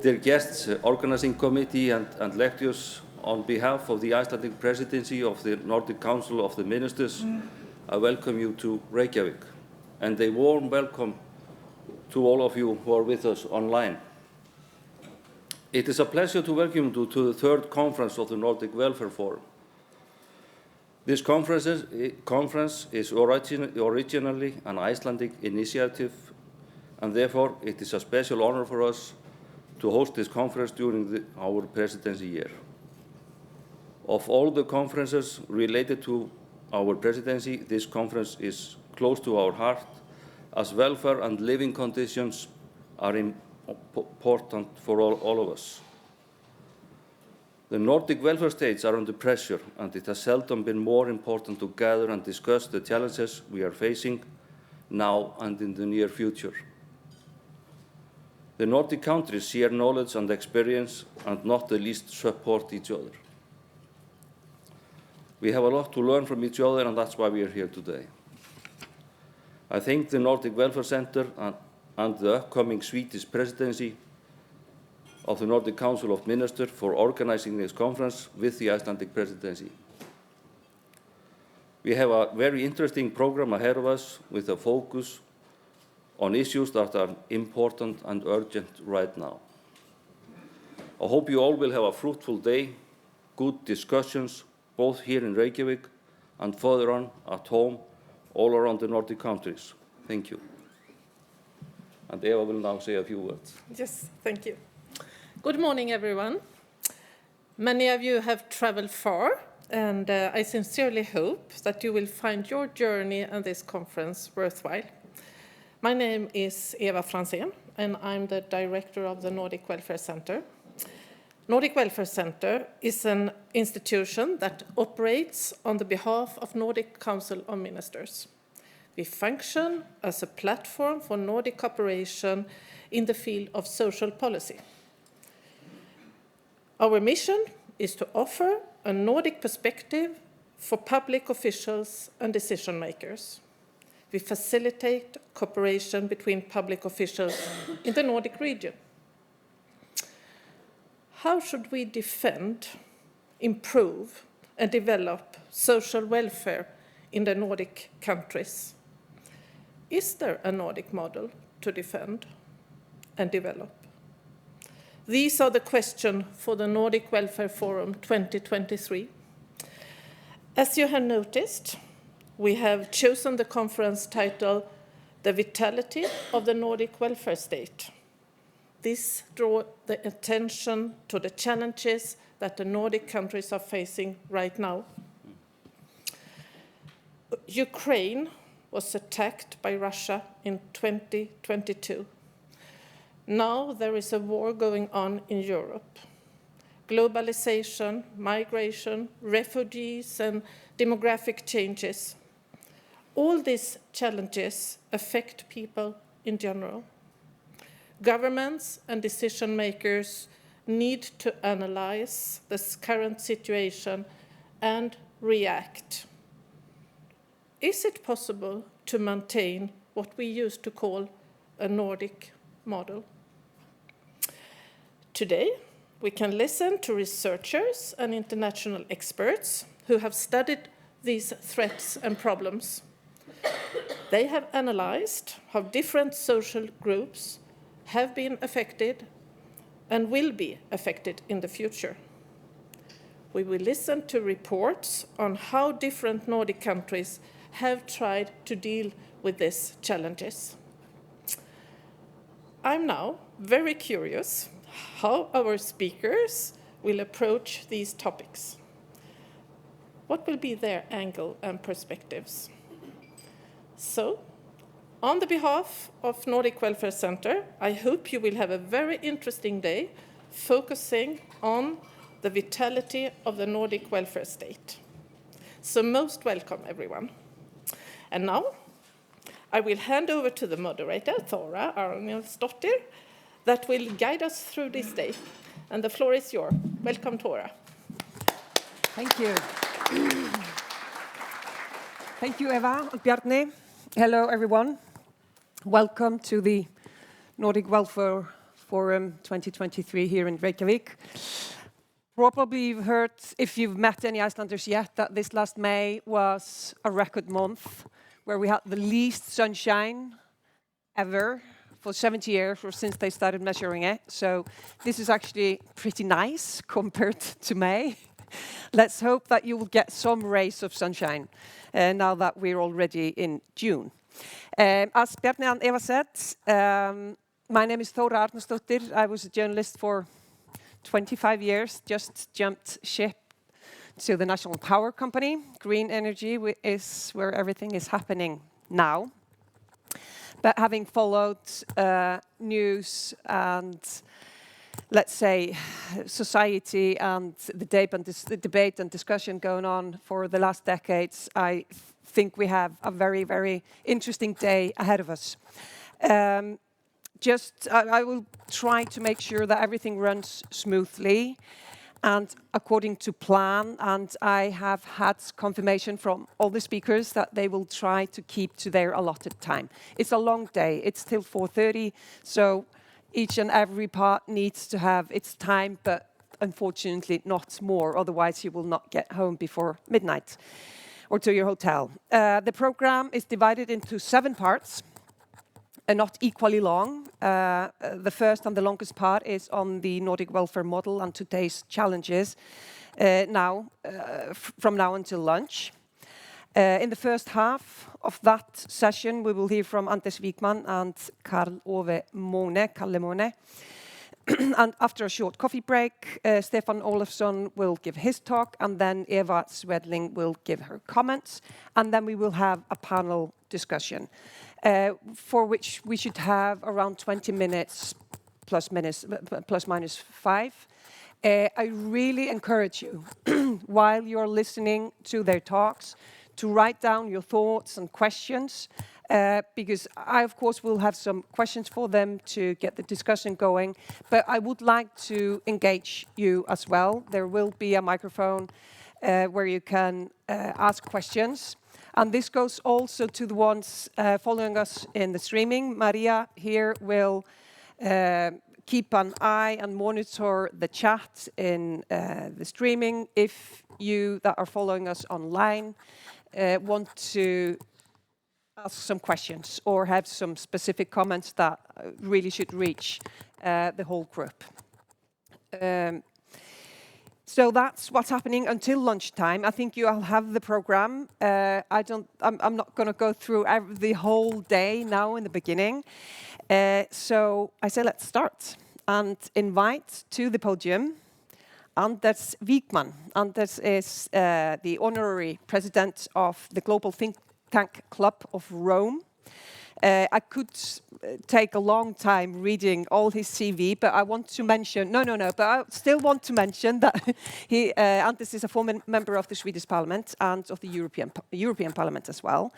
Dear guests, organizing committee and lectures, on behalf of the Icelandic Presidency of the Nordic Council of the Ministers, I welcome you to Reykjavik, and a warm welcome to all of you who are with us online. It is a pleasure to welcome you to the third conference of the Nordic Welfare Forum. This conference is originally an Icelandic initiative, and therefore it is a special honor for us to host this conference during our presidency year. Of all the conferences related to our presidency, this conference is close to our heart, as welfare and living conditions are important for all of us. The Nordic welfare states are under pressure, and it has seldom been more important to gather and discuss the challenges we are facing now and in the near future. The Nordic countries share knowledge and experience, and not the least support each other. We have a lot to learn from each other, and that's why we are here today. I thank the Nordic Welfare Center and the upcoming Swedish presidency of the Nordic Council of Ministers for organizing this conference with the Icelandic presidency. We have a very interesting program ahead of us with a focus on issues that are important and urgent right now. I hope you all will have a fruitful day, good discussions, both here in Reykjavik and further on at home, all around the Nordic countries. Thank you. And Eva will now say a few words. Yes, thank you. Good morning, everyone. Many of you have traveled far, and I sincerely hope that you will find your journey and this conference worthwhile. My name is Eva Franzén, and I'm the director of the Nordic Welfare Center. Nordic Welfare Center is an institution that operates on the behalf of Nordic Council of Ministers. We function as a platform for Nordic cooperation in the field of social policy. Our mission is to offer a Nordic perspective for public officials and decision makers. We facilitate cooperation between public officials in the Nordic region. How should we defend, improve, and develop social welfare in the Nordic countries? Is there a Nordic model to defend and develop? These are the questions for the Nordic Welfare Forum 2023. As you have noticed, we have chosen the conference title, The Vitality of the Nordic Welfare State. This draws the attention to the challenges that the Nordic countries are facing right now. Ukraine was attacked by Russia in 2022. Now there is a war going on in Europe. Globalization, migration, refugees, and demographic changes. All these challenges affect people in general. Governments and decision makers need to analyze this current situation and react. Is it possible to maintain what we used to call a Nordic model? Today, we can listen to researchers and international experts who have studied these threats and problems. They have analyzed how different social groups have been affected and will be affected in the future. We will listen to reports on how different Nordic countries have tried to deal with these challenges. I'm now very curious how our speakers will approach these topics. What will be their angle and perspectives? So, on the behalf of Nordic Welfare Center, I hope you will have a very interesting day focusing on the vitality of the Nordic welfare state. So most welcome, everyone. And now, I will hand over to the moderator, Thora Arnilsdottir, that will guide us through this day. And the floor is yours. Welcome, Thora. Thank you. Thank you, Eva and Bjarni. Hello, everyone. Welcome to the Nordic Welfare Forum 2023 here in Reykjavik. Probably you've heard, if you've met any Icelanders yet, that this last May was a record month where we had the least sunshine ever for 70 years or since they started measuring it. So this is actually pretty nice compared to May. Let's hope that you will get some rays of sunshine now that we're already in June. As Bjarni and Eva said, my name is Þóra Arnarsdóttir. I was a journalist for 25 years, just jumped ship to the National Power Company. Green energy is where everything is happening now. But having followed news and, let's say, society and the debate and discussion going on for the last decades, I think we have a very, very interesting day ahead of us. I will try to make sure that everything runs smoothly and according to plan, and I have had confirmation from all the speakers that they will try to keep to their allotted time. It's a long day, it's till 4:30, so each and every part needs to have its time, but unfortunately not more, otherwise you will not get home before midnight or to your hotel. The program is divided into 7 parts, not equally long. The first and the longest part is on the Nordic welfare model and today's challenges from now until lunch. In the first half of that session, we will hear from Wijkman and Karl Moene. And after a short coffee break, Stefán Ólafsson will give his talk, and then Eva Svedling will give her comments, and then we will have a panel discussion, for which we should have around 20 minutes, plus minus 5. I really encourage you, while you're listening to their talks, to write down your thoughts and questions, because I, of course, will have some questions for them to get the discussion going, but I would like to engage you as well. There will be a microphone where you can ask questions. And this goes also to the ones following us in the streaming. Maria here will keep an eye and monitor the chat in the streaming. If you that are following us online want to ask some questions or have some specific comments that really should reach the whole group. So that's what's happening until lunchtime. I think you all have the program. I'm not going to go through the whole day now in the beginning. So I say let's start and invite to the podium Anders Wijkman. Anders is the Honorary President of the Global Think Tank Club of Rome. I could take a long time reading all his CV, but I want to mention, but I still want to mention that Anders is a former member of the Swedish Parliament and of the European Parliament as well.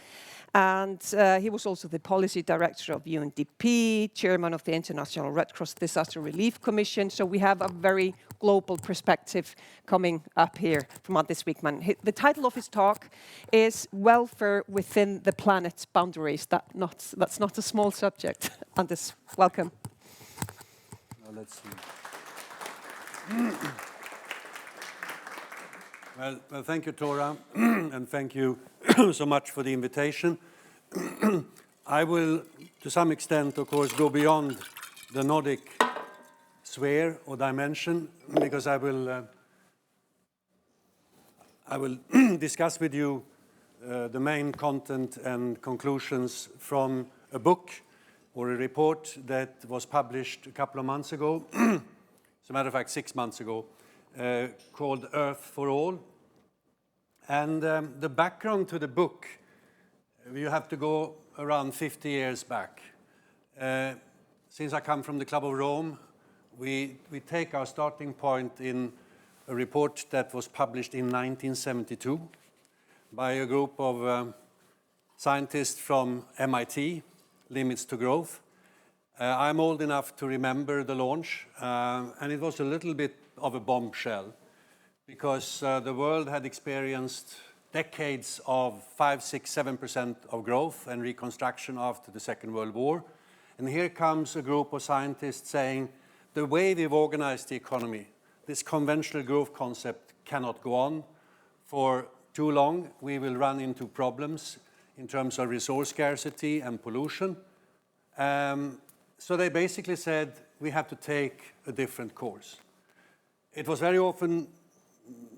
And he was also the policy director of UNDP, chairman of the International Red Cross Disaster Relief Commission. So we have a very global perspective coming up here from Anders Wijkman. The title of his talk is Welfare Within the Planet's Boundaries. That's not a small subject. Anders, welcome. Well, let's see. Well, thank you, Tora, and thank you so much for the invitation. I will, to some extent, of course, go beyond the Nordic sphere or dimension, because I will discuss with you the main content and conclusions from a book or a report that was published a couple of months ago, as a matter of fact, 6 months ago, called Earth for All. And the background to the book, you have to go around 50 years back. Since I come from the Club of Rome, we take our starting point in a report that was published in 1972 by a group of scientists from MIT, Limits to Growth. I'm old enough to remember the launch, and it was a little bit of a bombshell, because the world had experienced decades of 5, 6, 7% of growth and reconstruction after the Second World War. And here comes a group of scientists saying the way we've organized the economy, this conventional growth concept cannot go on for too long. We will run into problems in terms of resource scarcity and pollution. So they basically said, we have to take a different course. It was very often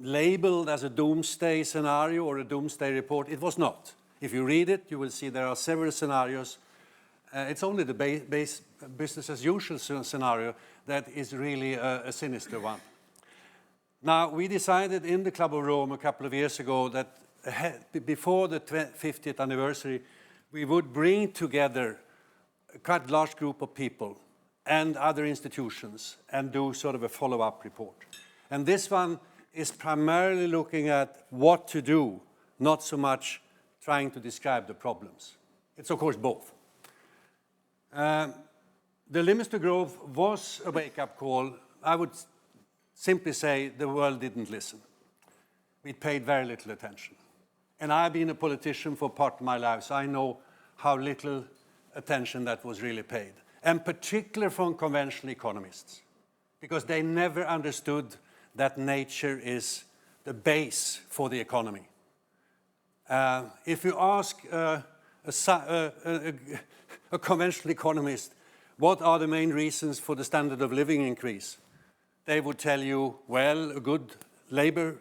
labeled as a doomsday scenario or a doomsday report. It was not. If you read it, you will see there are several scenarios. It's only the business as usual scenario that is really a sinister one. Now, we decided in the Club of Rome a couple of years ago that before the 50th anniversary, we would bring together a quite large group of people and other institutions and do sort of a follow-up report. And this one is primarily looking at what to do, not so much trying to describe the problems. It's of course both. The limits to growth was a wake-up call. I would simply say the world didn't listen. We paid very little attention. And I've been a politician for part of my life, so I know how little attention that was really paid. And particularly from conventional economists, because they never understood that nature is the base for the economy. If you ask a conventional economist, what are the main reasons for the standard of living increase? They would tell you, well, a good labor,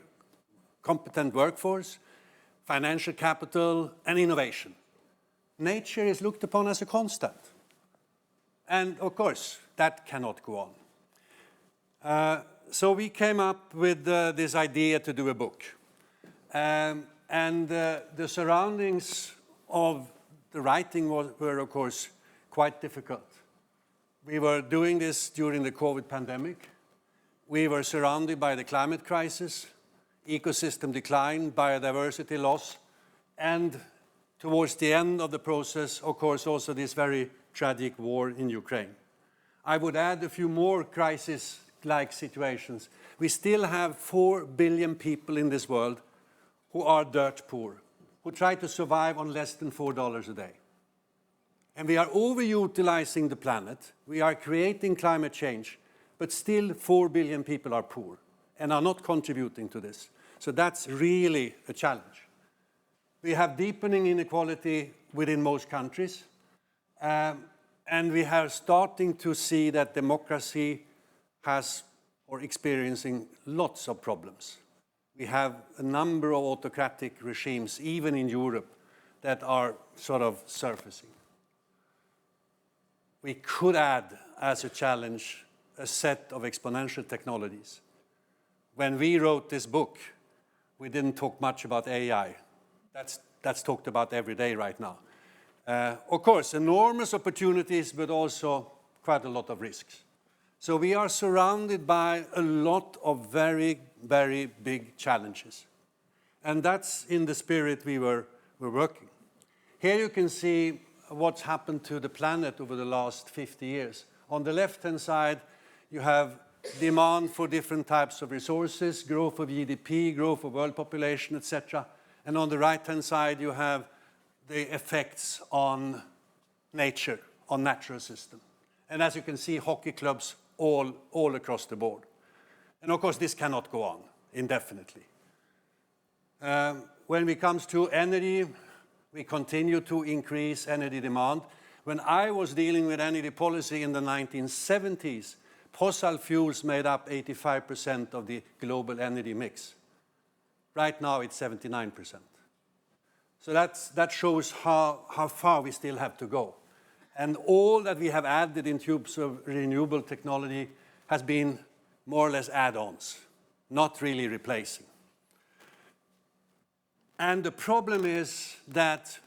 competent workforce, financial capital, and innovation. Nature is looked upon as a constant. And of course, that cannot go on. So we came up with this idea to do a book. The surroundings of the writing were, of course, quite difficult. We were doing this during the COVID pandemic. We were surrounded by the climate crisis, ecosystem decline, biodiversity loss, and towards the end of the process, of course, also this very tragic war in Ukraine. I would add a few more crisis-like situations. We still have 4 billion people in this world who are dirt poor, who try to survive on less than $4 a day. And we are overutilizing the planet. We are creating climate change, but still 4 billion people are poor and are not contributing to this. So that's really a challenge. We have deepening inequality within most countries. And we are starting to see that democracy has or experiencing lots of problems. We have a number of autocratic regimes, even in Europe, that are sort of surfacing. We could add as a challenge a set of exponential technologies. When we wrote this book, we didn't talk much about AI. That's talked about every day right now. Of course, enormous opportunities, but also quite a lot of risks. So we are surrounded by a lot of very, very big challenges. And that's in the spirit we're working. Here you can see what's happened to the planet over the last 50 years. On the left-hand side, you have demand for different types of resources, growth of GDP, growth of world population, etc. And on the right-hand side, you have the effects on nature, on natural system. And as you can see, hockey clubs all across the board. And of course, this cannot go on indefinitely. When it comes to energy, we continue to increase energy demand. When I was dealing with energy policy in the 1970s, fossil fuels made up 85% of the global energy mix. Right now, it's 79%. So that shows how far we still have to go. And all that we have added in terms of renewable technology has been more or less add-ons, not really replacing. And the problem is that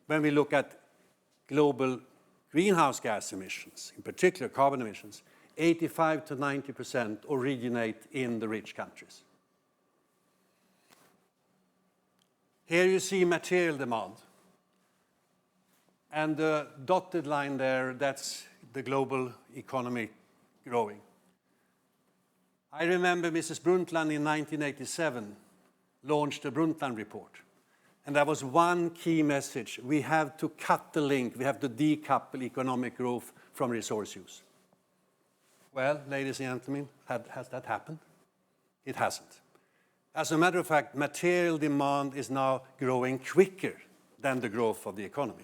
when we look at global greenhouse gas emissions, in particular carbon emissions, 85 to 90% originate in the rich countries. Here you see material demand. And the dotted line there, that's the global economy growing. I remember Mrs. Brundtland in 1987 launched the Brundtland Report. And that was one key message. We have to cut the link. We have to decouple economic growth from resource use. Well, ladies and gentlemen, has that happened? It hasn't. As a matter of fact, material demand is now growing quicker than the growth of the economy,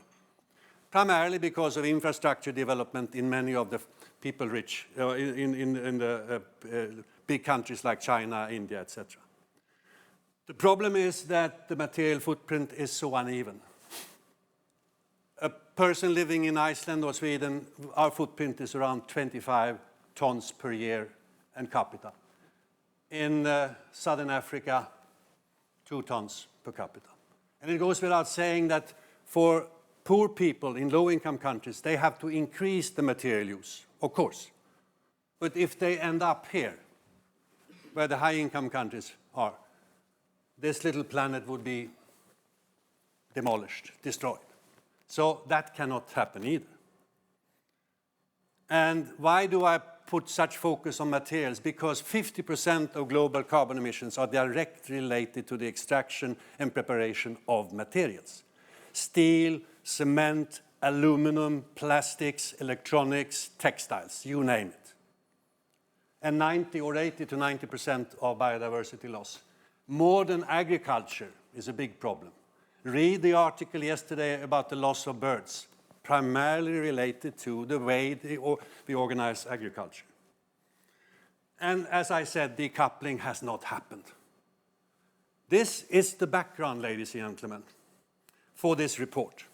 primarily because of infrastructure development in many of the people-rich, in the big countries like China, India, etc. The problem is that the material footprint is so uneven. A person living in Iceland or Sweden, our footprint is around 25 tons per year and capita. In Southern Africa, 2 tons per capita. And it goes without saying that for poor people in low-income countries, they have to increase the material use, of course. But if they end up here, where the high-income countries are, this little planet would be demolished, destroyed. So that cannot happen either. And why do I put such focus on materials? Because 50% of global carbon emissions are directly related to the extraction and preparation of materials. Steel, cement, aluminum, plastics, electronics, textiles, you name it. And 90 or 80 to 90% of biodiversity loss. Modern agriculture is a big problem. Read the article yesterday about the loss of birds, primarily related to the way we organize agriculture. And as I said, decoupling has not happened. This is the background, ladies and gentlemen, for this report.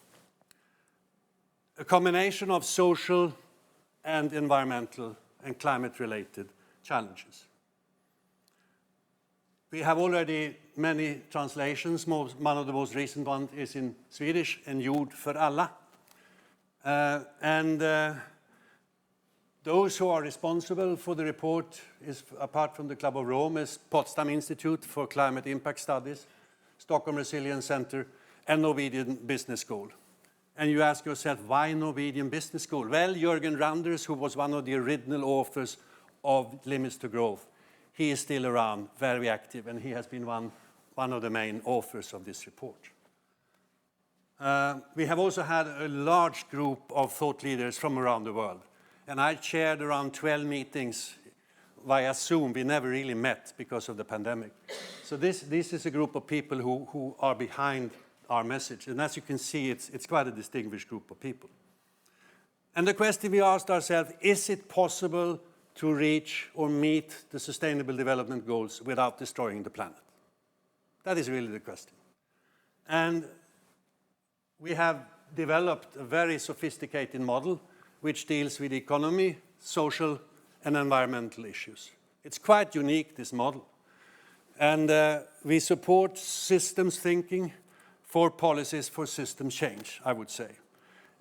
A combination of social and environmental and climate-related challenges. We have already many translations. One of the most recent ones is in Swedish, En jord för alla. Those who are responsible for the report, is, apart from the Club of Rome, is Potsdam Institute for Climate Impact Studies, Stockholm Resilience Center, and Norwegian Business School. And you ask yourself, why Norwegian Business School? Well, Jørgen Randers, who was one of the original authors of Limits to Growth, he is still around, very active, and he has been one of the main authors of this report. We have also had a large group of thought leaders from around the world. And I chaired around 12 meetings via Zoom. We never really met because of the pandemic. So this is a group of people who are behind our message. And as you can see, it's quite a distinguished group of people. And the question we asked ourselves, is it possible to reach or meet the Sustainable Development Goals without destroying the planet? That is really the question. And we have developed a very sophisticated model which deals with economy, social, and environmental issues. It's quite unique, this model. And we support systems thinking for policies for system change, I would say.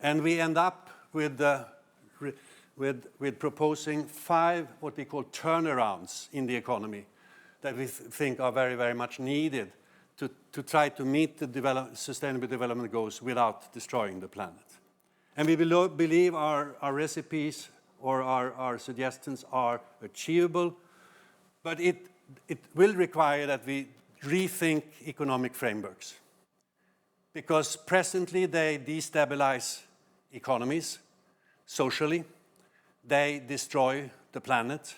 And we end up with proposing 5 what we call turnarounds in the economy that we think are very, very much needed to try to meet the Sustainable Development Goals without destroying the planet. And we believe our recipes or our suggestions are achievable, but it will require that we rethink economic frameworks. Because presently they destabilize economies socially, they destroy the planet,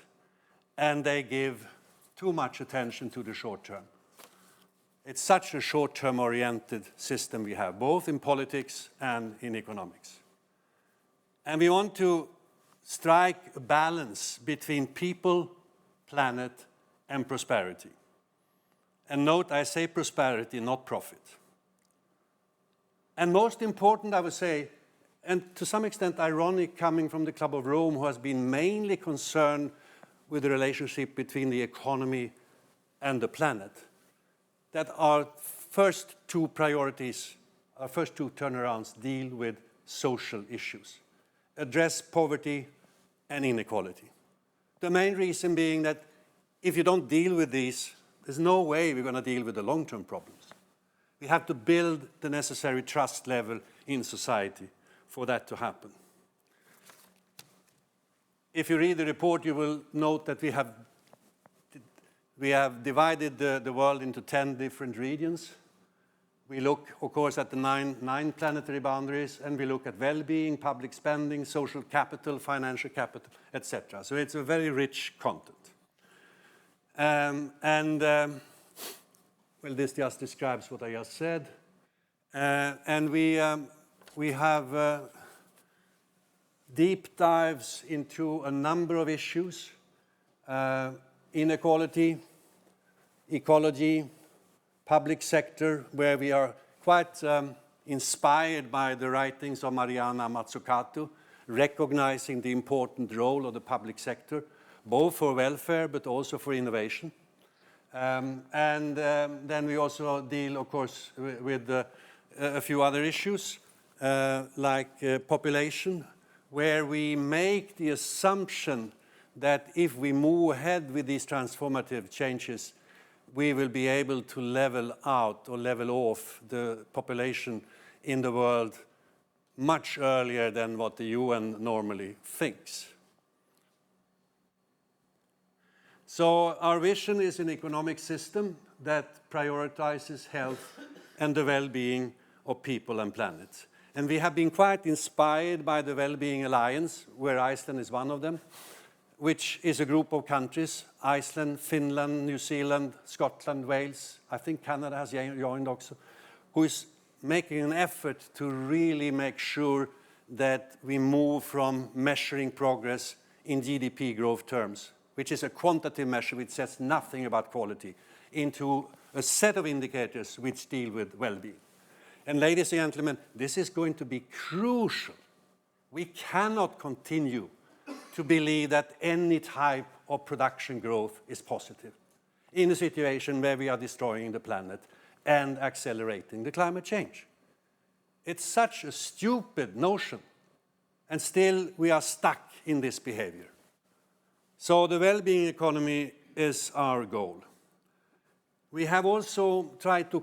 and they give too much attention to the short term. It's such a short-term oriented system we have, both in politics and in economics. And we want to strike a balance between people, planet, and prosperity. And note, I say prosperity, not profit. And most important, I would say, and to some extent ironic coming from the Club of Rome, who has been mainly concerned with the relationship between the economy and the planet, that our first 2 priorities, our first 2 turnarounds deal with social issues. Address poverty and inequality. The main reason being that if you don't deal with these, there's no way we're going to deal with the long-term problems. We have to build the necessary trust level in society for that to happen. If you read the report, you will note that we have divided the world into 10 different regions. We look, of course, at the nine planetary boundaries, and we look at well-being, public spending, social capital, financial capital, etc. So it's a very rich content. Well, this just describes what I just said. And we have deep dives into a number of issues: inequality, ecology, public sector, where we are quite inspired by the writings of Mariana Mazzucato, recognizing the important role of the public sector, both for welfare but also for innovation. Then we also deal, of course, with a few other issues, like population, where we make the assumption that if we move ahead with these transformative changes, we will be able to level out or level off the population in the world much earlier than what the UN normally thinks. So our vision is an economic system that prioritizes health and the well-being of people and planet. And we have been quite inspired by the Wellbeing Alliance, where Iceland is one of them, which is a group of countries: Iceland, Finland, New Zealand, Scotland, Wales, I think Canada has joined also, who is making an effort to really make sure that we move from measuring progress in GDP growth terms, which is a quantitative measure which says nothing about quality, into a set of indicators which deal with well-being. And ladies and gentlemen, this is going to be crucial. We cannot continue to believe that any type of production growth is positive in a situation where we are destroying the planet and accelerating the climate change. It's such a stupid notion, and still we are stuck in this behavior. So the well-being economy is our goal. We have also tried to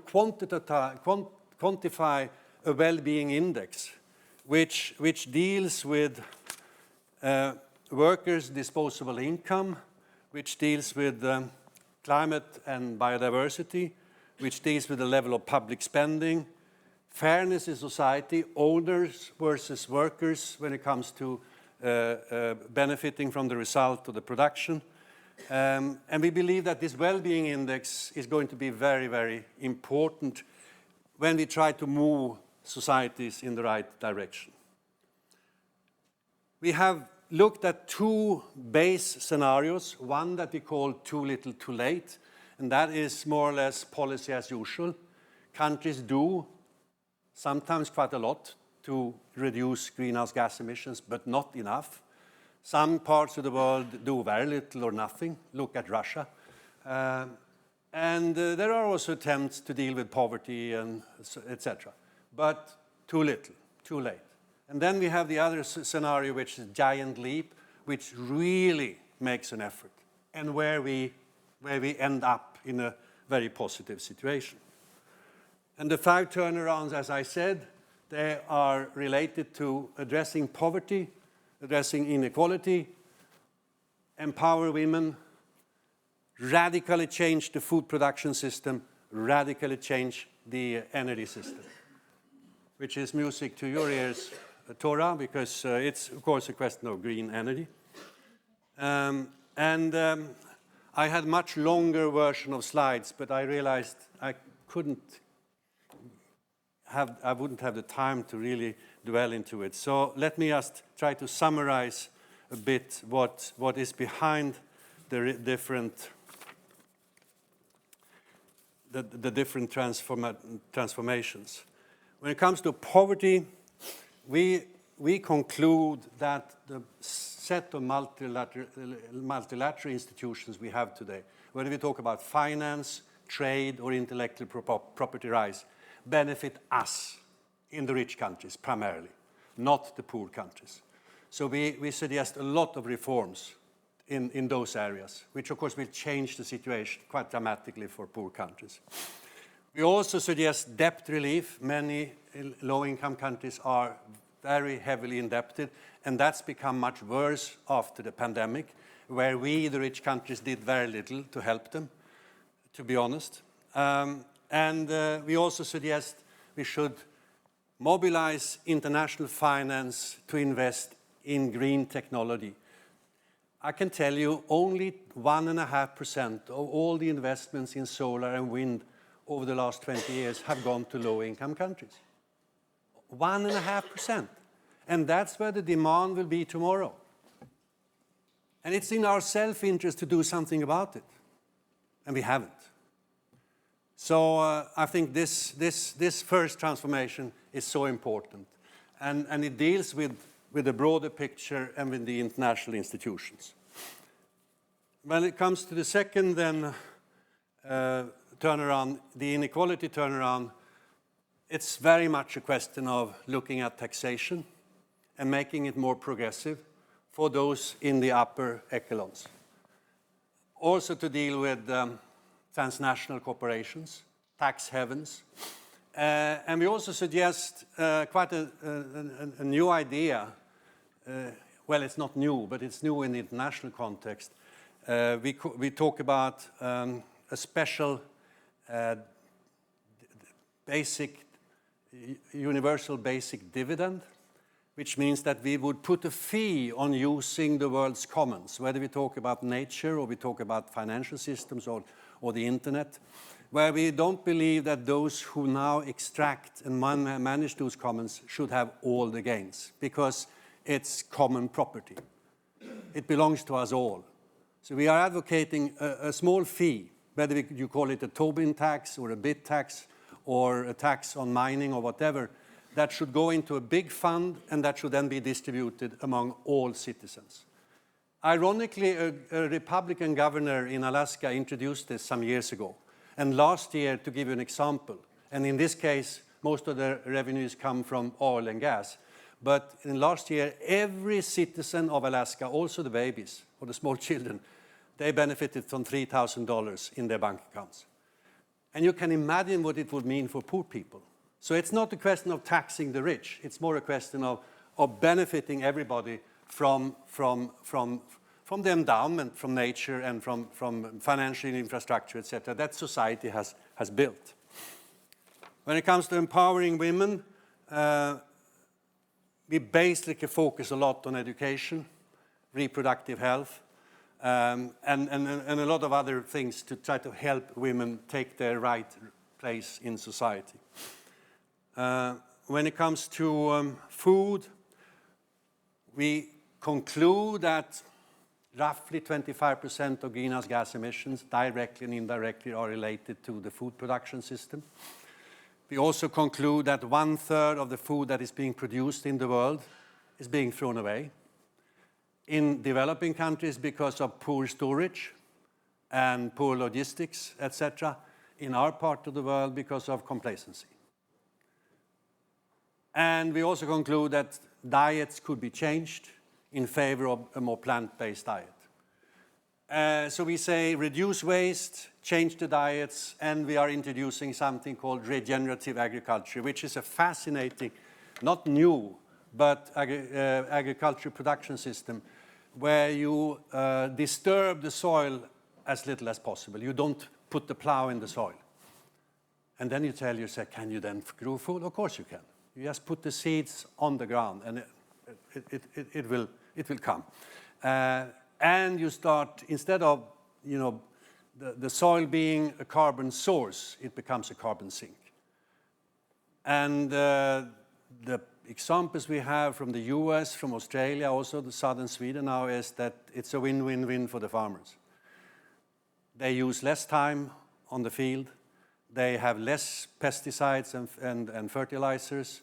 quantify a well-being index, which deals with workers' disposable income, which deals with climate and biodiversity, which deals with the level of public spending, fairness in society, owners versus workers when it comes to benefiting from the result of the production. And we believe that this well-being index is going to be very, very important when we try to move societies in the right direction. We have looked at two base scenarios, one that we call too little, too late, and that is more or less policy as usual. Countries do sometimes quite a lot to reduce greenhouse gas emissions, but not enough. Some parts of the world do very little or nothing. Look at Russia. And there are also attempts to deal with poverty and etc. But too little, too late. And then we have the other scenario, which is giant leap, which really makes an effort, and where we end up in a very positive situation. And the 5 turnarounds, as I said, they are related to addressing poverty, addressing inequality, empower women, radically change the food production system, radically change the energy system, which is music to your ears, Tora, because it's, of course, a question of green energy. I had much longer version of slides, but I realized I wouldn't have the time to really dwell into it. So let me just try to summarize a bit what is behind the different transformations. When it comes to poverty, we conclude that the set of multilateral institutions we have today, whether we talk about finance, trade, or intellectual property rights, benefit us in the rich countries primarily, not the poor countries. So we suggest a lot of reforms in those areas, which of course will change the situation quite dramatically for poor countries. We also suggest debt relief. Many low-income countries are very heavily indebted, and that's become much worse after the pandemic, where we, the rich countries, did very little to help them, to be honest. And we also suggest we should mobilize international finance to invest in green technology. I can tell you only 1.5% of all the investments in solar and wind over the last 20 years have gone to low-income countries. 1.5%. And that's where the demand will be tomorrow. And it's in our self-interest to do something about it. And we haven't. So I think this first transformation is so important. And it deals with the broader picture and with the international institutions. When it comes to the second then turnaround, the inequality turnaround, it's very much a question of looking at taxation and making it more progressive for those in the upper echelons. Also to deal with transnational corporations, tax havens. And we also suggest quite a new idea. Well, it's not new, but it's new in the international context. We talk about a special universal basic dividend, which means that we would put a fee on using the world's commons, whether we talk about nature or we talk about financial systems or the internet, where we don't believe that those who now extract and manage those commons should have all the gains, because it's common property. It belongs to us all. So we are advocating a small fee, whether you call it a Tobin tax or a bit tax or a tax on mining or whatever, that should go into a big fund and that should then be distributed among all citizens. Ironically, a Republican governor in Alaska introduced this some years ago. And last year, to give you an example, and in this case, most of the revenues come from oil and gas, but in last year, every citizen of Alaska, also the babies or the small children, they benefited from $3,000 in their bank accounts. And you can imagine what it would mean for poor people. So it's not a question of taxing the rich. It's more a question of benefiting everybody from the endowment, from nature, and from financial infrastructure, etc., that society has built. When it comes to empowering women, we basically focus a lot on education, reproductive health, and a lot of other things to try to help women take their right place in society. When it comes to food, we conclude that roughly 25% of greenhouse gas emissions, directly and indirectly, are related to the food production system. We also conclude that 1/3 of the food that is being produced in the world is being thrown away. In developing countries because of poor storage and poor logistics, etc. In our part of the world because of complacency. And we also conclude that diets could be changed in favor of a more plant-based diet. So we say reduce waste, change the diets, and we are introducing something called regenerative agriculture, which is a fascinating, not new, but agriculture production system where you disturb the soil as little as possible. You don't put the plow in the soil. And then you tell yourself, can you then grow food? Of course you can. You just put the seeds on the ground and it will come. And you start, instead of the soil being a carbon source, it becomes a carbon sink. And the examples we have from the US, from Australia, also the southern Sweden now, is that it's a win-win-win for the farmers. They use less time on the field. They have less pesticides and fertilizers.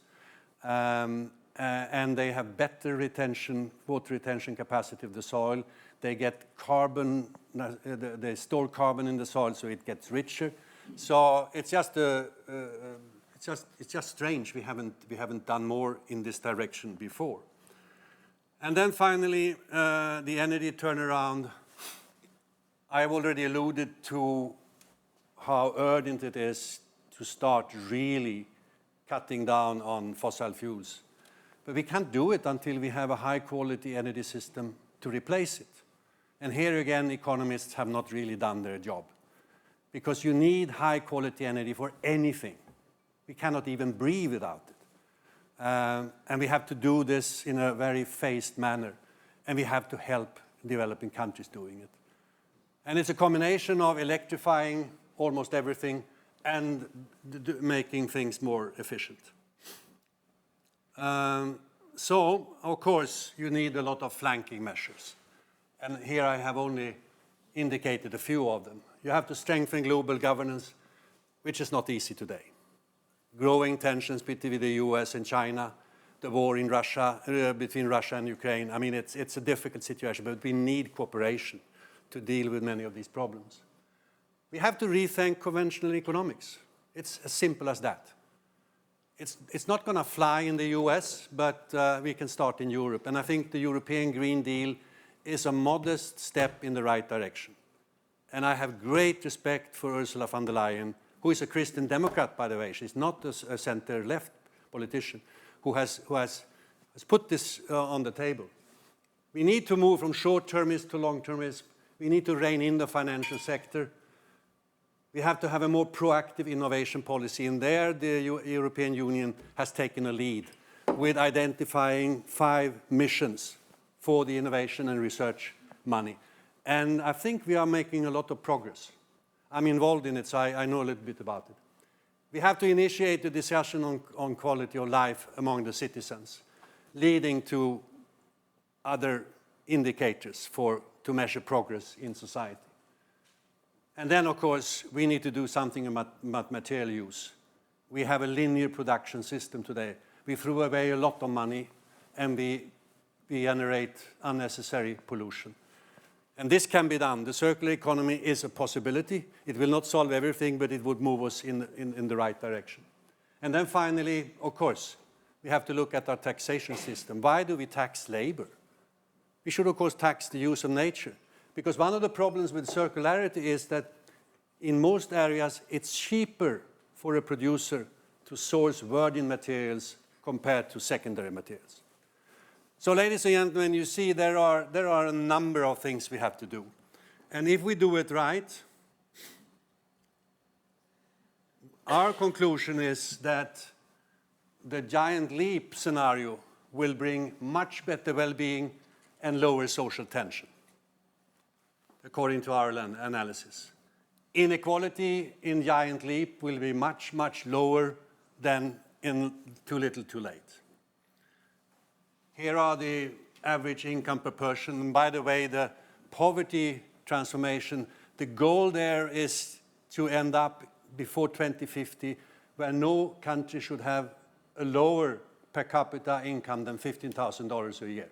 And they have better water retention capacity of the soil. They get carbon, they store carbon in the soil so it gets richer. So it's just strange we haven't done more in this direction before. And then finally, the energy turnaround. I've already alluded to how urgent it is to start really cutting down on fossil fuels. But we can't do it until we have a high-quality energy system to replace it. And here again, economists have not really done their job. because you need high-quality energy for anything. We cannot even breathe without it. And we have to do this in a very phased manner, and we have to help developing countries doing it. And it's a combination of electrifying almost everything and making things more efficient. So, of course, you need a lot of flanking measures. And here I have only indicated a few of them. You have to strengthen global governance, which is not easy today. Growing tensions between the US and China, the war in Russia, between Russia and Ukraine. I mean, it's a difficult situation, but we need cooperation to deal with many of these problems. We have to rethink conventional economics. It's as simple as that. It's not going to fly in the US, but we can start in Europe. And I think the European Green Deal is a modest step in the right direction. And I have great respect for Ursula von der Leyen, who is a Christian Democrat, by the way. She's not a center-left politician, who has put this on the table. We need to move from short-termism to long-termism. We need to rein in the financial sector. We have to have a more proactive innovation policy. And there, the European Union has taken a lead with identifying 5 missions for the innovation and research money. And I think we are making a lot of progress. I'm involved in it, so I know a little bit about it. We have to initiate a discussion on quality of life among the citizens, leading to other indicators to measure progress in society. And then, of course, we need to do something about material use. We have a linear production system today. We throw away a lot of money, and we generate unnecessary pollution. And this can be done. The circular economy is a possibility. It will not solve everything, but it would move us in the right direction. And then finally, of course, we have to look at our taxation system. Why do we tax labor? We should, of course, tax the use of nature. Because one of the problems with circularity is that in most areas, it's cheaper for a producer to source virgin materials compared to secondary materials. So, ladies and gentlemen, you see there are a number of things we have to do. And if we do it right, our conclusion is that the giant leap scenario will bring much better well-being and lower social tension, according to our analysis. Inequality in giant leap will be much, much lower than in too little, too late. Here are the average income per person. And by the way, the poverty transformation, the goal there is to end up before 2050, where no country should have a lower per capita income than $15,000 a year.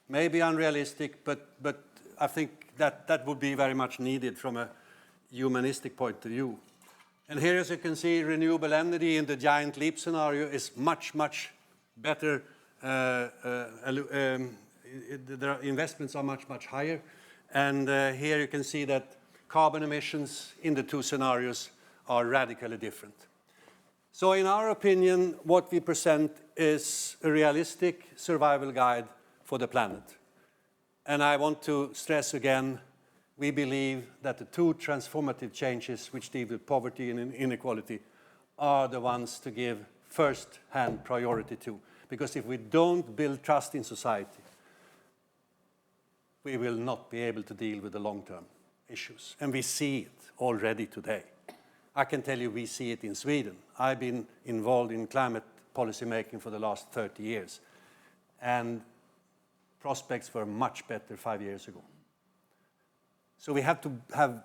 Maybe unrealistic, but I think that would be very much needed from a humanistic point of view. And here, as you can see, renewable energy in the giant leap scenario is much, much better. The investments are much, much higher. And here you can see that carbon emissions in the 2 scenarios are radically different. So in our opinion, what we present is a realistic survival guide for the planet. And I want to stress again, we believe that the 2 transformative changes which deal with poverty and inequality are the ones to give first-hand priority to. Because if we don't build trust in society, we will not be able to deal with the long-term issues. And we see it already today. I can tell you we see it in Sweden. I've been involved in climate policy making for the last 30 years. And prospects were much better 5 years ago. So we have to have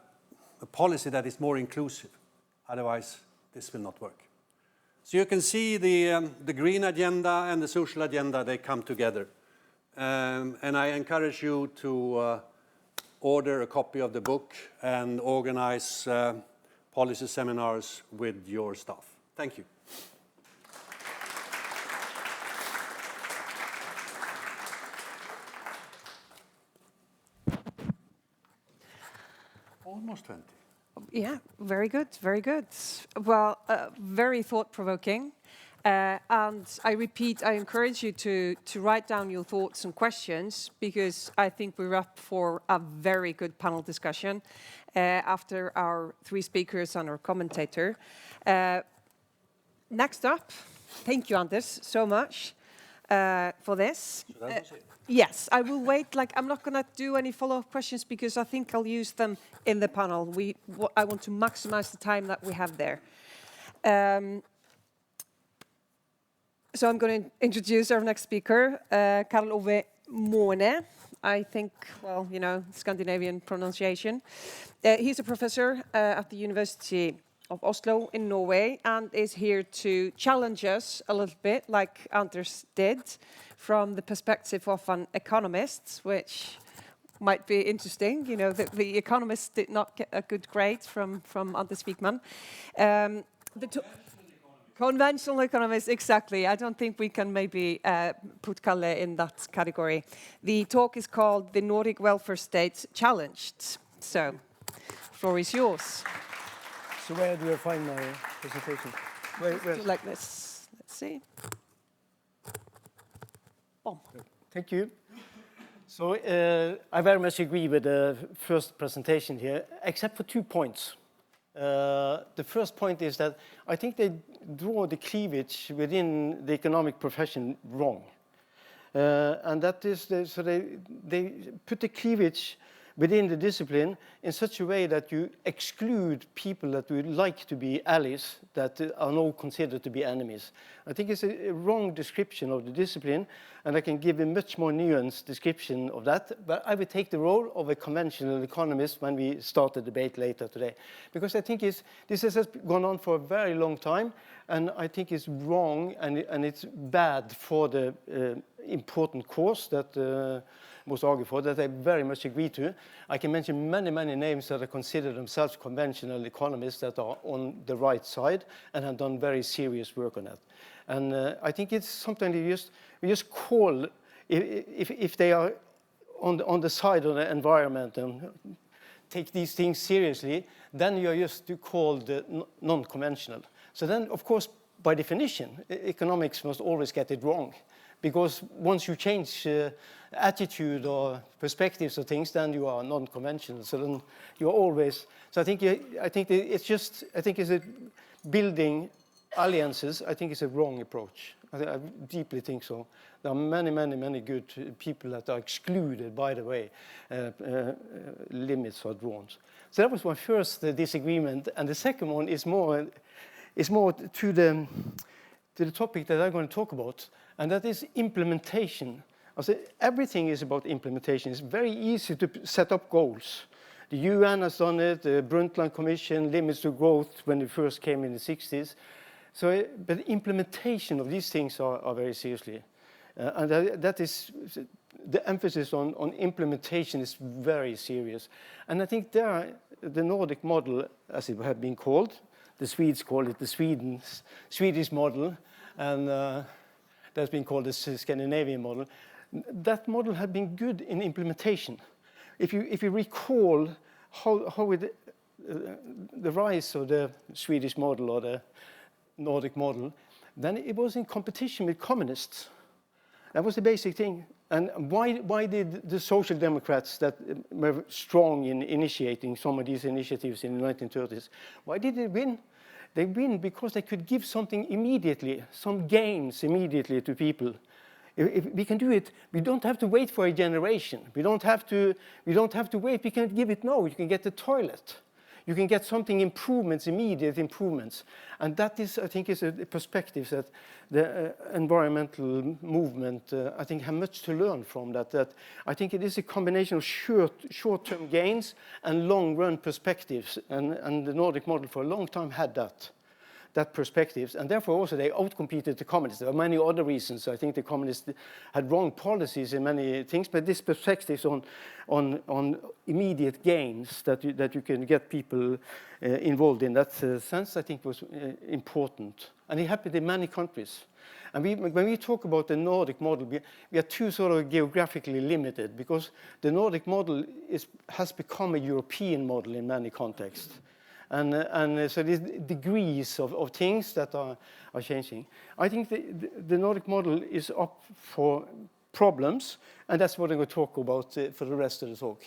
a policy that is more inclusive. Otherwise, this will not work. So you can see the green agenda and the social agenda, they come together. And I encourage you to order a copy of the book and organize policy seminars with your staff. Thank you. Almost 20. Yeah, very good, very good. Well, very thought-provoking. And I repeat, I encourage you to write down your thoughts and questions, because I think we're up for a very good panel discussion. after our three speakers and our commentator. Next up, thank you, Anders, so much for this. Yes, I will wait. I'm not going to do any follow-up questions because I think I'll use them in the panel. I want to maximize the time that we have there. So I'm going to introduce our next speaker, Karl Moene. I think, well, you know, Scandinavian pronunciation. He's a professor at the University of Oslo in Norway and is here to challenge us a little bit, like Anders did, from the perspective of an economist, which might be interesting. You know, the economists did not get a good grade from Anders Wijkman. Conventional economists, exactly. I don't think we can maybe put Kalle in that category. The talk is called The Nordic Welfare State Challenged. So, floor is yours. So where do I find my presentation? Where? Like this. Let's see. Oh. Thank you. So I very much agree with the first presentation here, except for 2 points. The first point is that I think they draw the cleavage within the economic profession wrong. And that is, so they put the cleavage within the discipline in such a way that you exclude people that would like to be allies that are now considered to be enemies. I think it's a wrong description of the discipline, and I can give a much more nuanced description of that, but I will take the role of a conventional economist when we start the debate later today. Because I think this has gone on for a very long time, and I think it's wrong, and it's bad for the important cause that was argued for, that I very much agree to. I can mention many, many names that are considered themselves conventional economists that are on the right side and have done very serious work on that. And I think it's something we just call, if they are on the side of the environment and take these things seriously, then you are just called non-conventional. So then, of course, by definition, economics must always get it wrong. Because once you change attitude or perspectives of things, then you are non-conventional. So then you are always. So I think it's a building alliances. I think it's a wrong approach. I deeply think so. There are many, many, many good people that are excluded. By the way, limits are drawn. So that was my first disagreement, and the second one is more to the topic that I'm going to talk about. And that is implementation. I say everything is about implementation. It's very easy to set up goals. The UN has done it, the Brundtland Commission, limits to growth when it first came in the 60s. So, but implementation of these things are very seriously. And that is, the emphasis on implementation is very serious. And I think there, the Nordic model, as it had been called, the Swedes call it the Swedish model, and that's been called the Scandinavian model. That model had been good in implementation. If you recall how the rise of the Swedish model or the Nordic model, then it was in competition with communists. That was the basic thing. And why did the Social Democrats that were strong in initiating some of these initiatives in the 1930s, why did they win? They win because they could give something immediately, some gains immediately to people. If we can do it, we don't have to wait for a generation. We don't have to wait. We can give it now. You can get the toilet. You can get something improvements, immediate improvements. And that is, I think, is a perspective that the environmental movement, I think, have much to learn from that. I think it is a combination of short-term gains and long-run perspectives. And the Nordic model for a long time had that perspectives, and therefore also they outcompeted the communists. There are many other reasons. I think the communists had wrong policies in many things, but this perspective on immediate gains that you can get people involved in that sense, I think was important. And it happened in many countries. And when we talk about the Nordic model, we are too sort of geographically limited, because the Nordic model has become a European model in many contexts. And so these degrees of things that are changing. I think the Nordic model is up for problems, and that's what I'm going to talk about for the rest of the talk.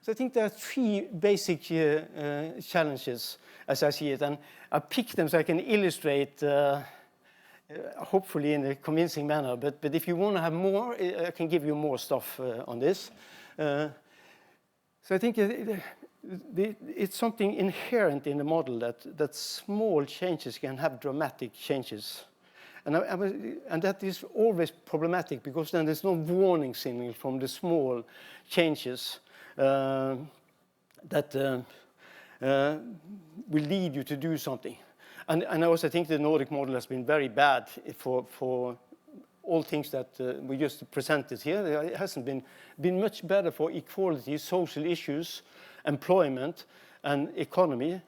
So I think there are three basic challenges as I see it, and I picked them so I can illustrate, hopefully in a convincing manner, but if you want to have more, I can give you more stuff on this. So I think it's something inherent in the model that small changes can have dramatic changes. And that is always problematic because then there's no warning signal from the small changes that will lead you to do something. And I also think the Nordic model has been very bad for all things that we just presented here. It hasn't been much better for equality, social issues, employment, and economy,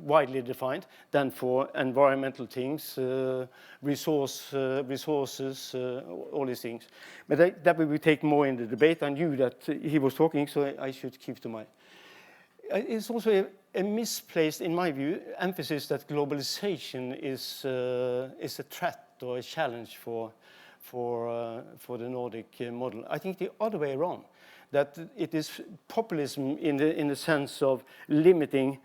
widely defined, than for environmental things, resources, all these things. But that we will take more in the debate. I knew that he was talking, so I should keep to my. It's also a misplaced, in my view, emphasis that globalization is a threat or a challenge for the Nordic model. I think the other way around, that it is populism in the sense of limiting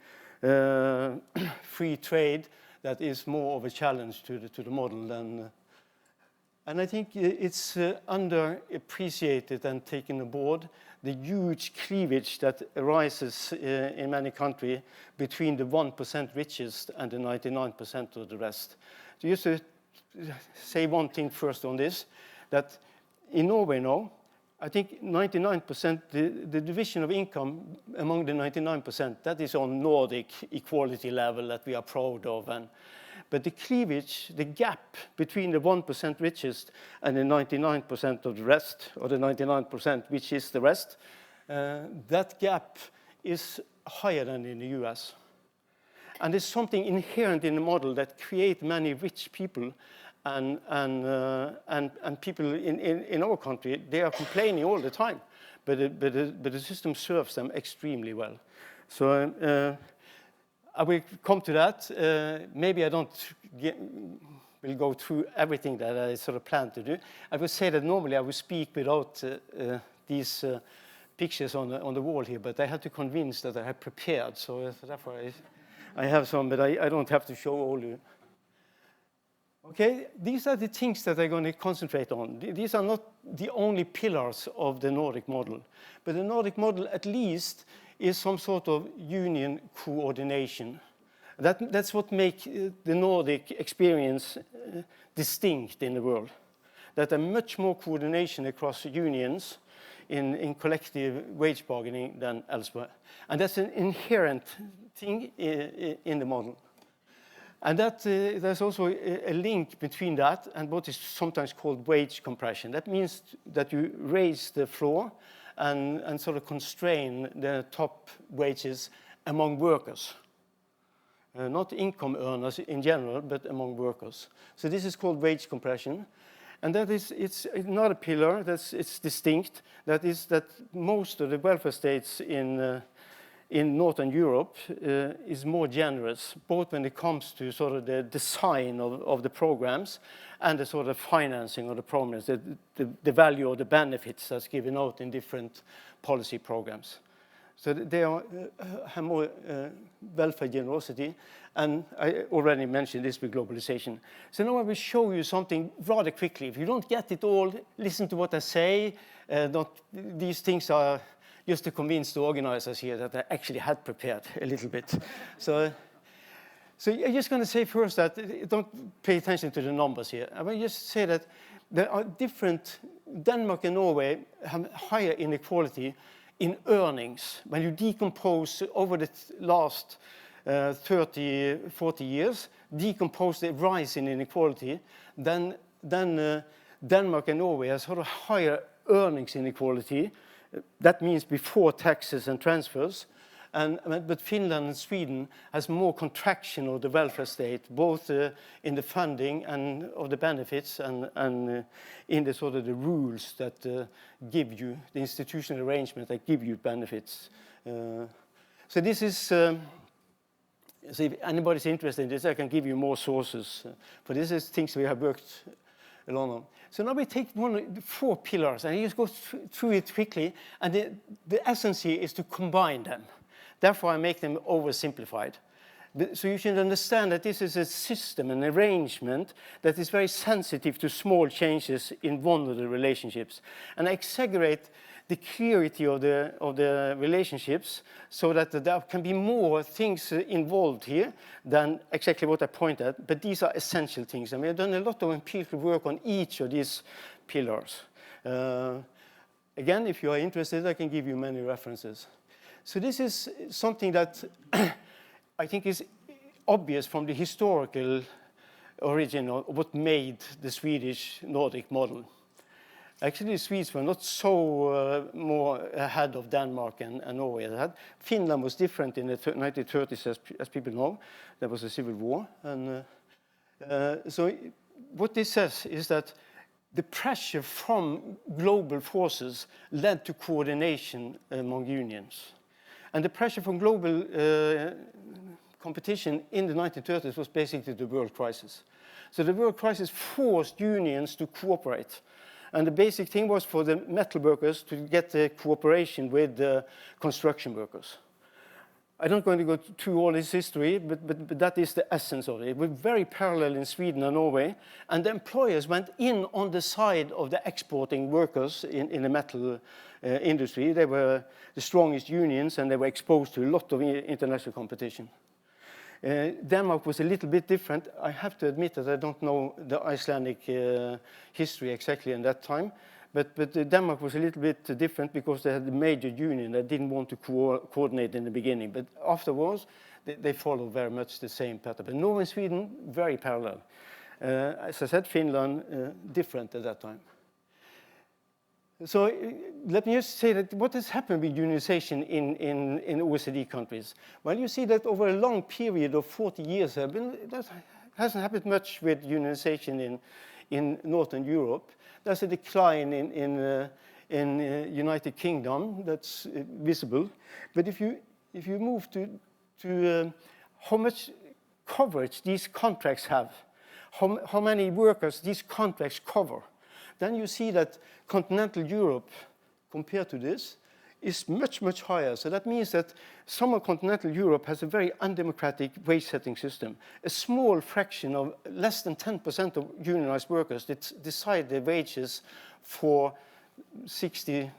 free trade that is more of a challenge to the model than. And I think it's underappreciated and taken aboard the huge cleavage that arises in many countries between the 1% richest and the 99% of the rest. So just to say one thing first on this, that in Norway now, I think 99%, the division of income among the 99%, that is on Nordic equality level that we are proud of. But the cleavage, the gap between the 1% richest and the 99% of the rest, or the 99% which is the rest, that gap is higher than in the US. And there's something inherent in the model that creates many rich people and people in our country. They are complaining all the time, but the system serves them extremely well. So I will come to that. Maybe I will go through everything that I sort of plan to do. I would say that normally I would speak without these pictures on the wall here, but I had to convince that I had prepared. So therefore I have some, but I don't have to show all you. Okay, these are the things that I'm going to concentrate on. These are not the only pillars of the Nordic model, but the Nordic model at least is some sort of union coordination. That's what makes the Nordic experience distinct in the world. That there are much more coordination across unions in collective wage bargaining than elsewhere. And that's an inherent thing in the model. And that there's also a link between that and what is sometimes called wage compression. That means that you raise the floor and sort of constrain the top wages among workers. Not income earners in general, but among workers. So this is called wage compression. And that is, it's another pillar it's distinct. That is that most of the welfare states in Northern Europe is more generous, both when it comes to sort of the design of the programs and the sort of financing of the programs, the value of the benefits that's given out in different policy programs. So they have more welfare generosity, and I already mentioned this with globalization. So now I will show you something rather quickly. If you don't get it all, listen to what I say. These things are just to convince the organizers here that I actually had prepared a little bit. So I'm just going to say first that don't pay attention to the numbers here. I will just say that there are different. Denmark and Norway have higher inequality in earnings. When you decompose over the last 30, 40 years, decompose the rise in inequality, then Denmark and Norway have sort of higher earnings inequality. That means before taxes and transfers. But Finland and Sweden has more contraction of the welfare state, both in the funding and of the benefits and in the sort of the rules that give you, the institutional arrangement that give you benefits. So this is, so if anybody's interested in this, I can give you more sources. But this is things we have worked London. So now we take the 4 pillars, and I just go through it quickly, and the essence here is to combine them. Therefore, I make them oversimplified. So you should understand that this is a system, an arrangement that is very sensitive to small changes in one of the relationships. And I exaggerate the clarity of the relationships so that there can be more things involved here than exactly what I pointed at, but these are essential things. And we have done a lot of empirical work on each of these pillars. Again, if you are interested, I can give you many references. So this is something that I think is obvious from the historical origin of what made the Swedish Nordic model. Actually, the Swedes were not so more ahead of Denmark and Norway. Finland was different in the 1930s, as people know. There was a civil war. And so what this says is that the pressure from global forces led to coordination among unions. And the pressure from global competition in the 1930s was basically the world crisis. So the world crisis forced unions to cooperate. And the basic thing was for the metal workers to get the cooperation with the construction workers. I'm not going to go through all this history, but that is the essence of it. It was very parallel in Sweden and Norway, and the employers went in on the side of the exporting workers in the metal industry. They were the strongest unions, and they were exposed to a lot of international competition. Denmark was a little bit different. I have to admit that I don't know the Icelandic history exactly in that time, but Denmark was a little bit different because they had a major union that didn't want to coordinate in the beginning. But afterwards, they followed very much the same pattern. But Norway and Sweden, very parallel. As I said, Finland, different at that time. So let me just say that what has happened with unionization in OECD countries? Well, you see that over a long period of 40 years, that hasn't happened much with unionization in Northern Europe. There's a decline in United Kingdom that's visible. But if you move to how much coverage these contracts have, how many workers these contracts cover, then you see that continental Europe, compared to this, is much, much higher. So that means that some of continental Europe has a very undemocratic wage-setting system. A small fraction of less than 10% of unionized workers that decide their wages for 60%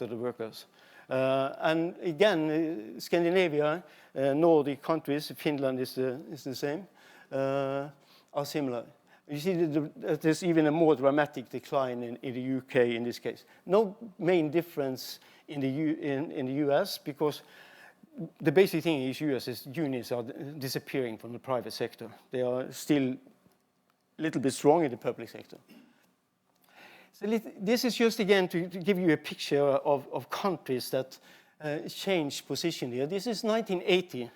of the workers. And again, Scandinavia, Nordic countries, Finland is the same, are similar. You see that there's even a more dramatic decline in the UK in this case. No main difference in the US because the basic thing in the US is unions are disappearing from the private sector. They are still a little bit strong in the public sector. So this is just again to give you a picture of countries that changed position here. This is 1980.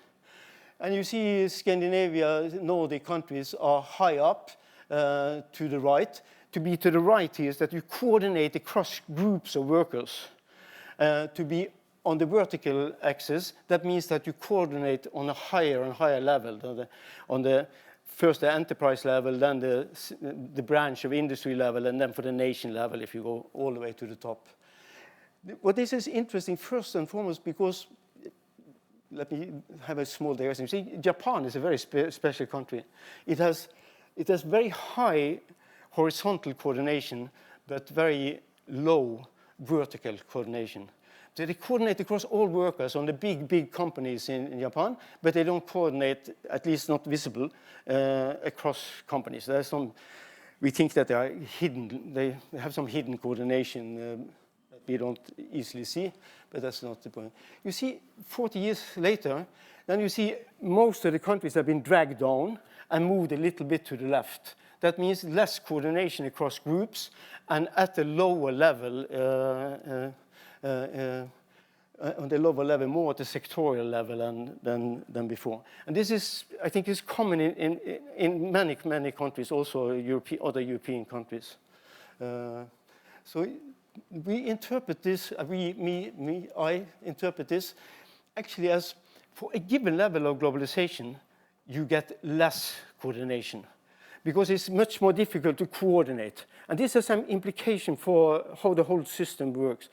And you see Scandinavia, Nordic countries are high up. To the right. To be to the right here is that you coordinate across groups of workers. To be on the vertical axis, that means that you coordinate on a higher and higher level. First the enterprise level, then the branch of industry level, and then for the nation level if you go all the way to the top. What this is interesting first and foremost because, let me have a small digression. See, Japan is a very special country. It has very high horizontal coordination, but very low vertical coordination. So they coordinate across all workers on the big companies in Japan, but they don't coordinate, at least not visible, across companies. There's some, we think that they are hidden. They have some hidden coordination that we don't easily see, but that's not the point. You see, 40 years later, then you see most of the countries have been dragged down and moved a little bit to the left. That means less coordination across groups and at the lower level, on the lower level, more at the sectorial level than before. And this is, I think, is common in many countries, also other European countries. So we interpret this, I interpret this actually as for a given level of globalization, you get less coordination. because it's much more difficult to coordinate. And this has some implication for how the whole system works.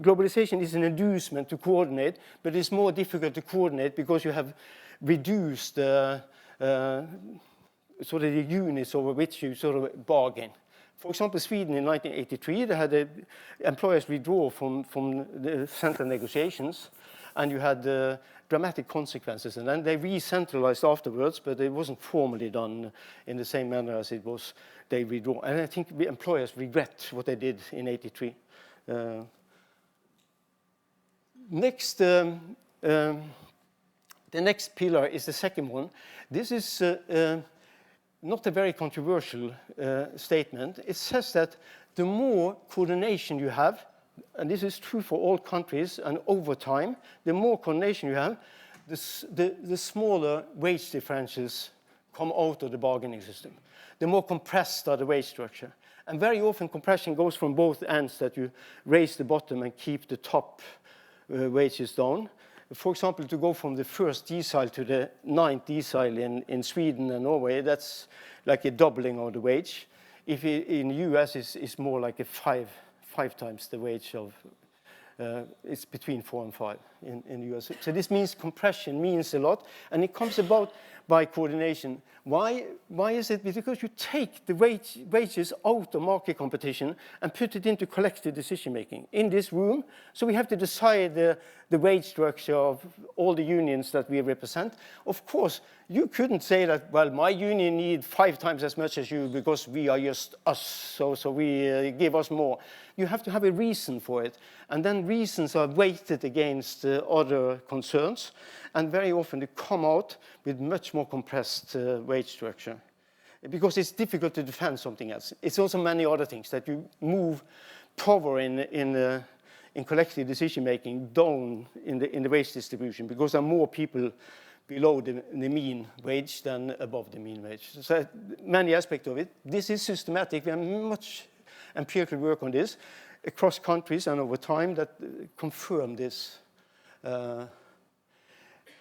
Globalization is an inducement to coordinate, but it's more difficult to coordinate because you have reduced sort of the units over which you sort of bargain. For example, Sweden in 1983, they had employers withdraw from the central negotiations, and you had dramatic consequences. And then they re-centralized afterwards, but it wasn't formally done in the same manner as it was they withdraw. And I think the employers regret what they did in 83. The next pillar is the second one. This is not a very controversial statement. It says that the more coordination you have, and this is true for all countries, and over time, the more coordination you have, the smaller wage differentials come out of the bargaining system. The more compressed are the wage structure. And very often compression goes from both ends, that you raise the bottom and keep the top wages down. For example, to go from the first decile to the 9th decile in Sweden and Norway, that's like a doubling of the wage. If in the US, it's more like a five times the wage of, it's between 4 and 5 in the US. So this means compression means a lot, and it comes about by coordination. Why is it? Because you take the wages out of market competition and put it into collective decision-making in this room. So we have to decide the wage structure of all the unions that we represent. Of course, you couldn't say that, well, my union needs 5 times as much as you because we are just us, so we give us more. You have to have a reason for it. And then reasons are weighted against other concerns. And very often they come out with much more compressed wage structure, because it's difficult to defend something else. It's also many other things, that you move power in collective decision-making down in the wage distribution, because there are more people below the mean wage than above the mean wage. So many aspects of it. This is systematic. We have much empirical work on this across countries and over time that confirm this.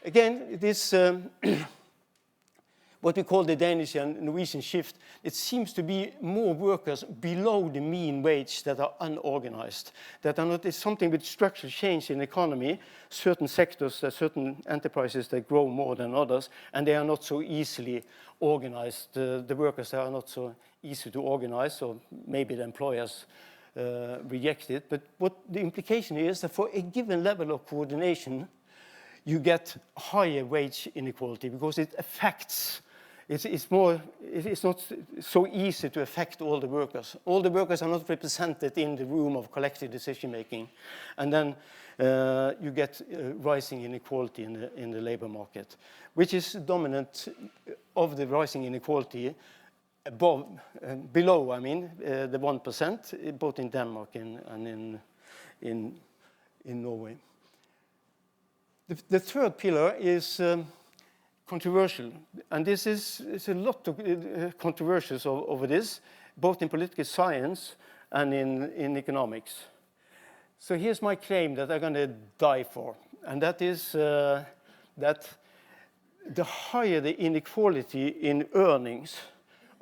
Again, this, what we call the Danish and Norwegian shift, it seems to be more workers below the mean wage that are unorganized, that are not, it's something with structural change in the economy, certain sectors, certain enterprises that grow more than others, and they are not so easily organized. The workers are not so easy to organize, or maybe the employers reject it. But what the implication is that for a given level of coordination, you get higher wage inequality, because it affects, it's not so easy to affect all the workers. All the workers are not represented in the room of collective decision-making. And then you get rising inequality in the labor market, which is dominant of the rising inequality below, I mean, the 1%, both in Denmark and in Norway. The third pillar is controversial, and this is a lot of controversies over this, both in political science and in economics. So here's my claim that I'm going to die for, and that is that the higher the inequality in earnings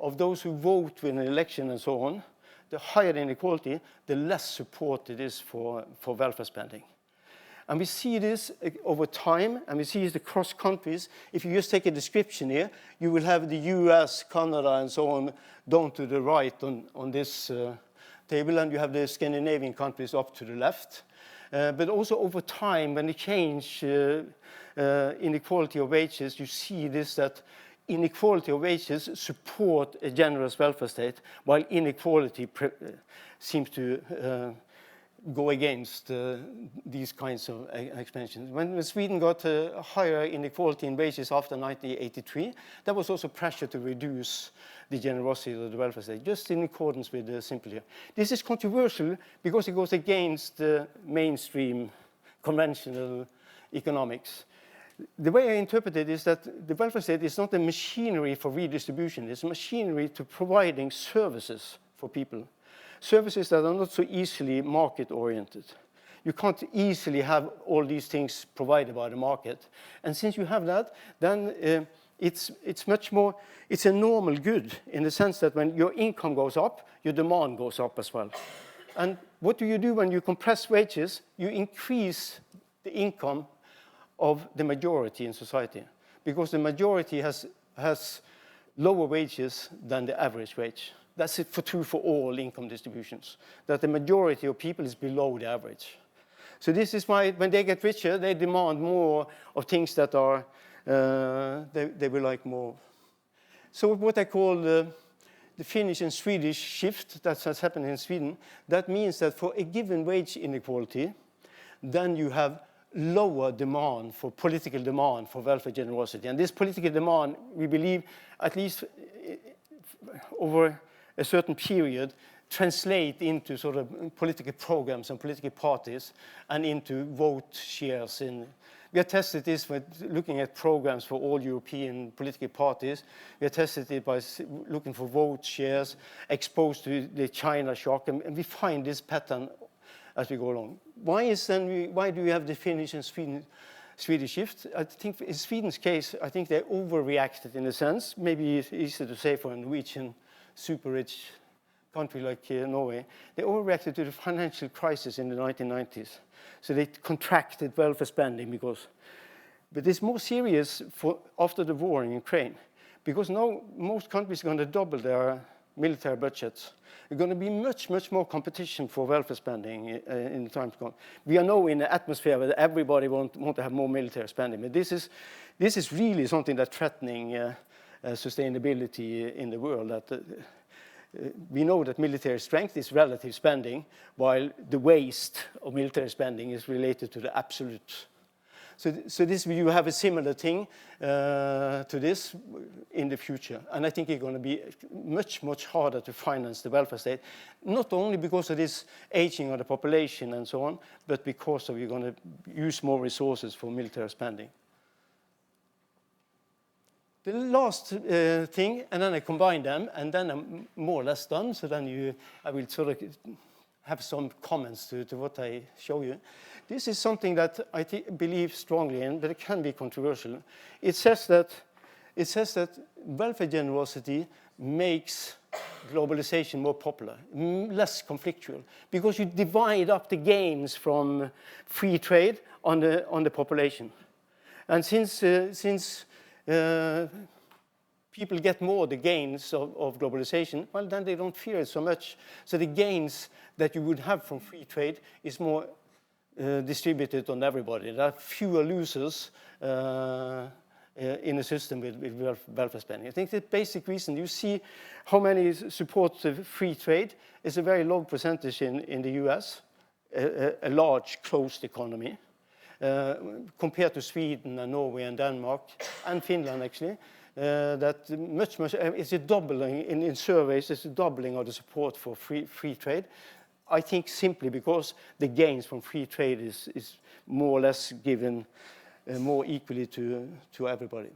of those who vote in an election and so on, the higher the inequality, the less support it is for welfare spending. And we see this over time, and we see it across countries. If you just take a description here, you will have the US, Canada, and so on down to the right on this table, and you have the Scandinavian countries up to the left. But also over time, when they change inequality of wages, you see this, that inequality of wages support a generous welfare state, while inequality seems to go against these kinds of expansions. When Sweden got a higher inequality in wages after 1983, there was also pressure to reduce the generosity of the welfare state, just in accordance with the simple. This is controversial because it goes against the mainstream conventional economics. The way I interpret it is that the welfare state is not a machinery for redistribution, it's a machinery to providing services for people. Services that are not so easily market-oriented. You can't easily have all these things provided by the market. And since you have that, then it's much more, it's a normal good in the sense that when your income goes up, your demand goes up as well. And what do you do when you compress wages? You increase the income of the majority in society, because the majority has lower wages than the average wage. That's true for all income distributions, that the majority of people is below the average. So this is why when they get richer, they demand more of things that are, they will like more. So what I call the Finnish and Swedish shift that has happened in Sweden, that means that for a given wage inequality, then you have lower demand for political demand for welfare generosity. And this political demand, we believe, at least over a certain period, translate into sort of political programs and political parties and into vote shares. We have tested this with looking at programs for all European political parties. We have tested it by looking for vote shares exposed to the China shock, and we find this pattern as we go along. Why do we have the Finnish and Swedish shift? I think in Sweden's case, I think they overreacted in a sense. Maybe it's easy to say for a Norwegian super rich country like Norway. They overreacted to the financial crisis in the 1990s. So they contracted welfare spending but it's more serious after the war in Ukraine, because now most countries are going to double their military budgets. There's going to be much, much more competition for welfare spending in the time to come. We are now in an atmosphere where everybody want to have more military spending, but this is really something that's threatening sustainability in the world. We know that military strength is relative spending, while the waste of military spending is related to the absolute. So you have a similar thing to this in the future. And I think it's going to be much, much harder to finance the welfare state, not only because of this aging of the population and so on, but because you're going to use more resources for military spending. The last thing, and then I combine them, and then I'm more or less done, so then I will sort of have some comments to what I show you. This is something that I believe strongly in, but it can be controversial. It says that welfare generosity makes globalization more popular, less conflictual, because you divide up the gains from free trade on the population. And since people get more the gains of globalization, well, then they don't fear it so much. So the gains that you would have from free trade is more distributed on everybody. There are fewer losers in a system with welfare spending. I think the basic reason, you see how many support free trade is a very low percentage in the US, a large closed economy. Compared to Sweden and Norway and Denmark and Finland, actually, that much, it's a doubling in surveys. It's a doubling of the support for free trade. I think simply because the gains from free trade is more or less given more equally to everybody.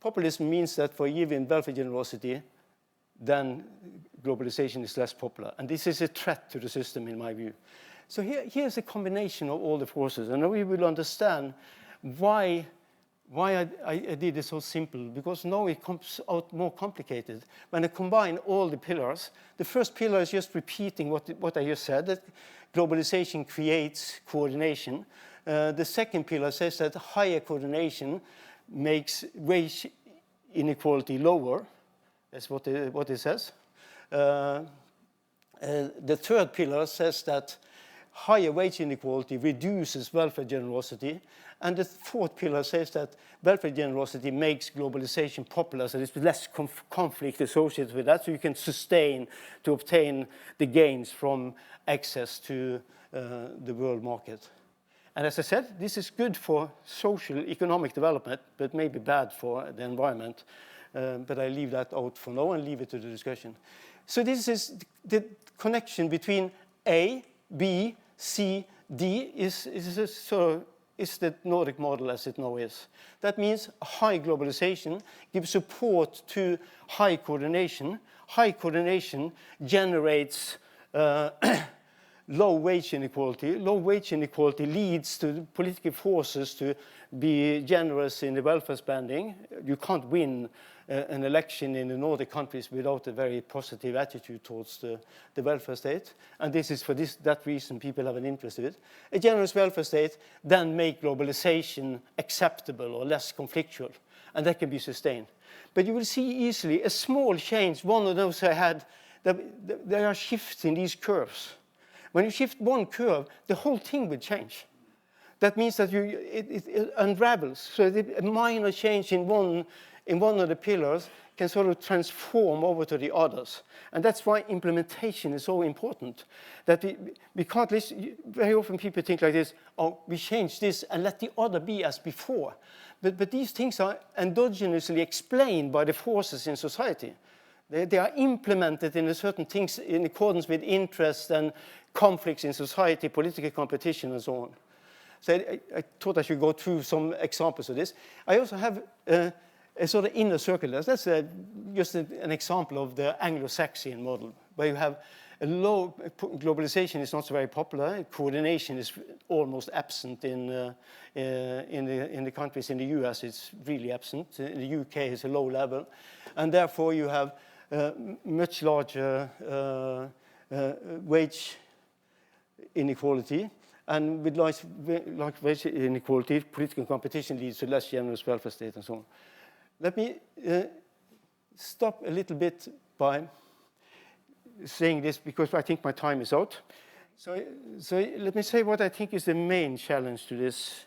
Populism means that for given welfare generosity, then globalization is less popular, and this is a threat to the system, in my view. So here's a combination of all the forces, and now we will understand why I did it so simple, because now it comes out more complicated. When I combine all the pillars, the first pillar is just repeating what I just said, that globalization creates coordination. The second pillar says that higher coordination makes wage inequality lower. That's what it says. The third pillar says that higher wage inequality reduces welfare generosity. And the fourth pillar says that welfare generosity makes globalization popular, so there's less conflict associated with that, so you can obtain the gains from access to the world market. And as I said, this is good for social economic development, but maybe bad for the environment. But I leave that out for now and leave it to the discussion. So this is the connection between A, B, C, D is the Nordic model as it now is. That means high globalization gives support to high coordination. High coordination generates low wage inequality. Low wage inequality leads to the political forces to be generous in the welfare spending. You can't win an election in the Nordic countries without a very positive attitude towards the welfare state. And this is for that reason people have an interest in it. A generous welfare state then make globalization acceptable or less conflictual, and that can be sustained. But you will see easily a small change. One of those I had, there are shifts in these curves. When you shift one curve, the whole thing will change. That means that it unravels. So a minor change in one of the pillars can sort of transform over to the others. And that's why implementation is so important. That we can't listen. Very often people think like this, oh, we change this and let the other be as before. But these things are endogenously explained by the forces in society. They are implemented in certain things in accordance with interests and conflicts in society, political competition, and so on. So I thought I should go through some examples of this. I also have a sort of inner circle. That's just an example of the Anglo-Saxon model, where you have a low globalization is not so very popular. Coordination is almost absent in the countries. In the US, it's really absent. In the UK, it's a low level, and therefore you have much larger wage inequality, and with large wage inequality, political competition leads to less generous welfare state and so on. Let me stop a little bit by saying this because I think my time is out. So let me say what I think is the main challenge to this.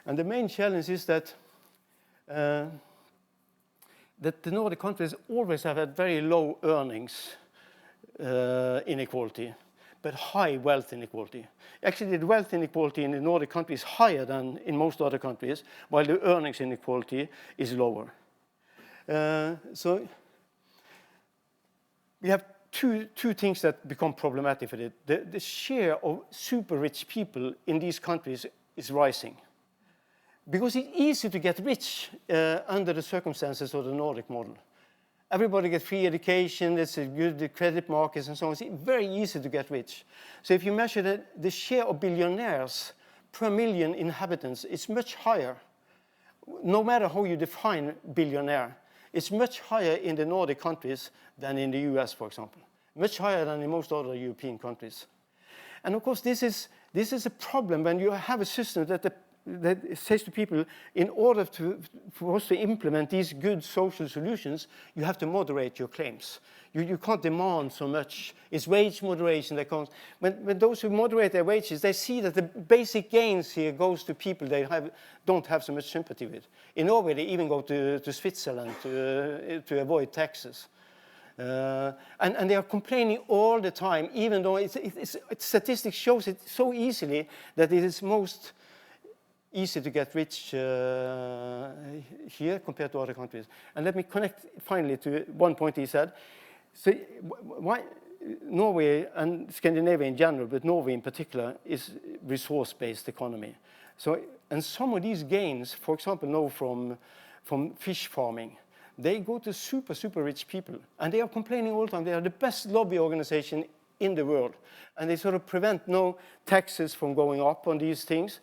And the main challenge is that the Nordic countries always have had very low earnings inequality, but high wealth inequality. Actually, the wealth inequality in the Nordic countries is higher than in most other countries, while the earnings inequality is lower. So we have two things that become problematic for it. The share of super rich people in these countries is rising. Because it's easy to get rich under the circumstances of the Nordic model. Everybody gets free education, there's a good credit markets and so on. It's very easy to get rich. So if you measure the share of billionaires per million inhabitants, it's much higher. No matter how you define billionaire, it's much higher in the Nordic countries than in the US, for example. Much higher than in most other European countries. And of course, this is a problem when you have a system that says to people, in order for us to implement these good social solutions, you have to moderate your claims. You can't demand so much. It's wage moderation that comes. When those who moderate their wages, they see that the basic gains here goes to people they don't have so much sympathy with. In Norway, they even go to Switzerland to avoid taxes. And they are complaining all the time, even though statistics shows it so easily that it is most easy to get rich here compared to other countries. And let me connect finally to one point he said. So why Norway and Scandinavia in general, but Norway in particular, is resource-based economy. So, and some of these gains, for example, now from fish farming, they go to super rich people. And they are complaining all the time. They are the best lobby organization in the world. And they sort of prevent no taxes from going up on these things.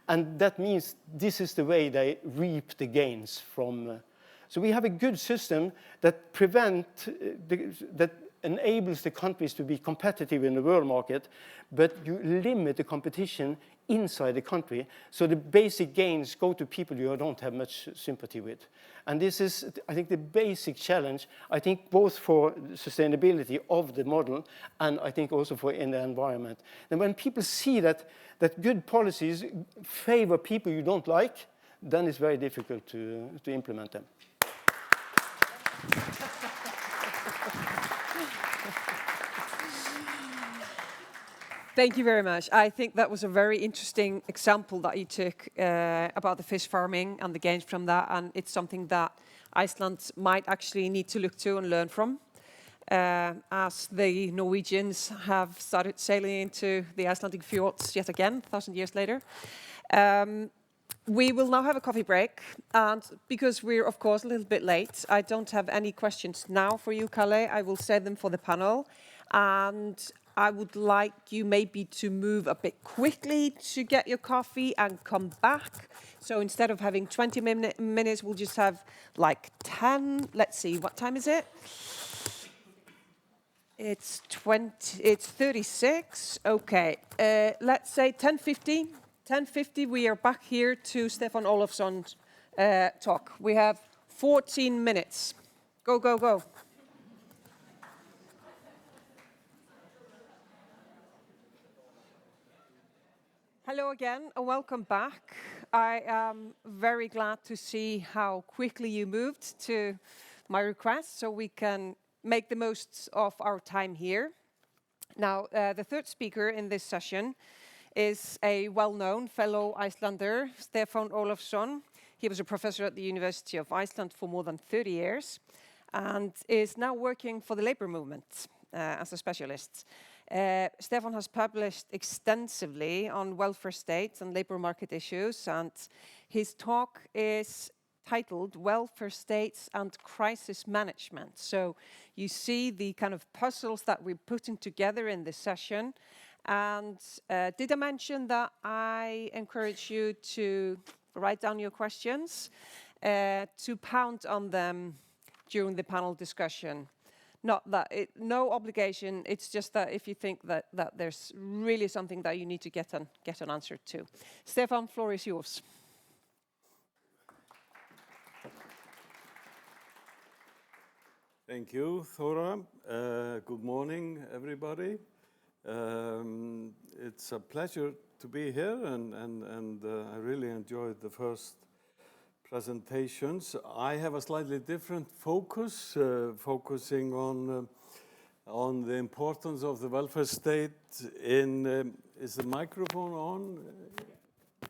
And that means this is the way they reap the gains from. So we have a good system that that enables the countries to be competitive in the world market, but you limit the competition inside the country. So the basic gains go to people you don't have much sympathy with. And this is, I think, the basic challenge, I think, both for sustainability of the model and I think also for in the environment. And when people see that good policies favor people you don't like, then it's very difficult to implement them. Thank you very much. I think that was a very interesting example that you took about the fish farming and the gains from that, and it's something that Iceland might actually need to look to and learn from, as the Norwegians have started sailing into the Icelandic fjords yet again, 1,000 years later. We will now have a coffee break, and because we're, of course, a little bit late, I don't have any questions now for you, Karl. I will save them for the panel. And I would like you maybe to move a bit quickly to get your coffee and come back. So instead of having 20 minutes, we'll just have like 10. Let's see, what time is it? It's 36. Okay, let's say 10:50. 10:50, we are back here to Stefán Ólafsson's talk. We have 14 minutes. Go, go, go. Hello again and welcome back. I am very glad to see how quickly you moved to my request so we can make the most of our time here. Now, the third speaker in this session is a well-known fellow Icelander, Stefán Ólafsson. He was a professor at the University of Iceland for more than 30 years and is now working for the labor movement as a specialist. Stefán has published extensively on welfare states and labor market issues, and his talk is titled Welfare States and Crisis Management. So you see the kind of puzzles that we're putting together in this session. And did I mention that I encourage you to write down your questions, to pound on them during the panel discussion? Not that, no obligation, it's just that if you think that there's really something that you need to get an answer to. Stefán, floor is yours. Thank you, Thora. Good morning, everybody. It's a pleasure to be here, and I really enjoyed the first presentations. I have a slightly different focus, focusing on the importance of the welfare state in, is the microphone on?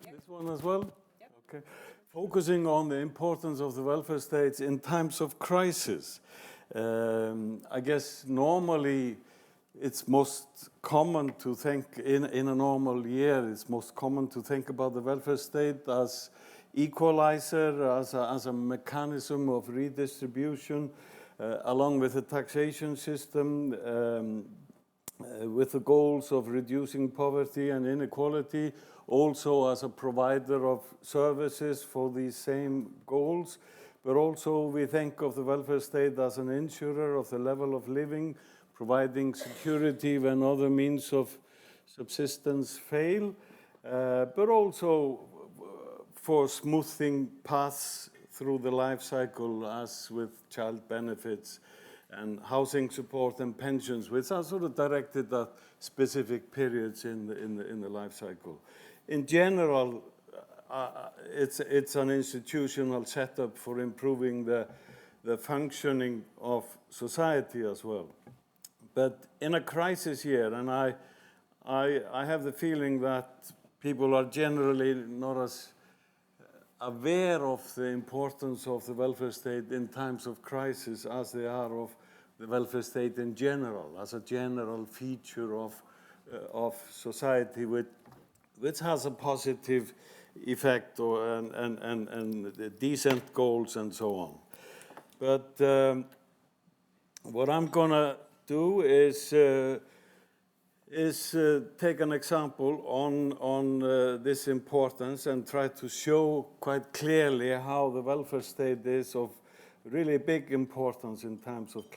Yep. This one as well? Yep. Okay. Focusing on the importance of the welfare states in times of crisis. I guess normally it's most common to think, in a normal year, it's most common to think about the welfare state as equalizer, as a mechanism of redistribution, along with the taxation system, with the goals of reducing poverty and inequality, also as a provider of services for these same goals. But also we think of the welfare state as an insurer of the level of living, providing security when other means of subsistence fail, but also for smoothing paths through the life cycle, as with child benefits and housing support and pensions, which are sort of directed at specific periods in the life cycle. In general, it's an institutional setup for improving the functioning of society as well. But in a crisis year, and I have the feeling that people are generally not as aware of the importance of the welfare state in times of crisis as they are of the welfare state in general, as a general feature of society which has a positive effect and decent goals and so on. But what I'm gonna do is take an example on this importance and try to show quite clearly how the welfare state is of really big importance in times of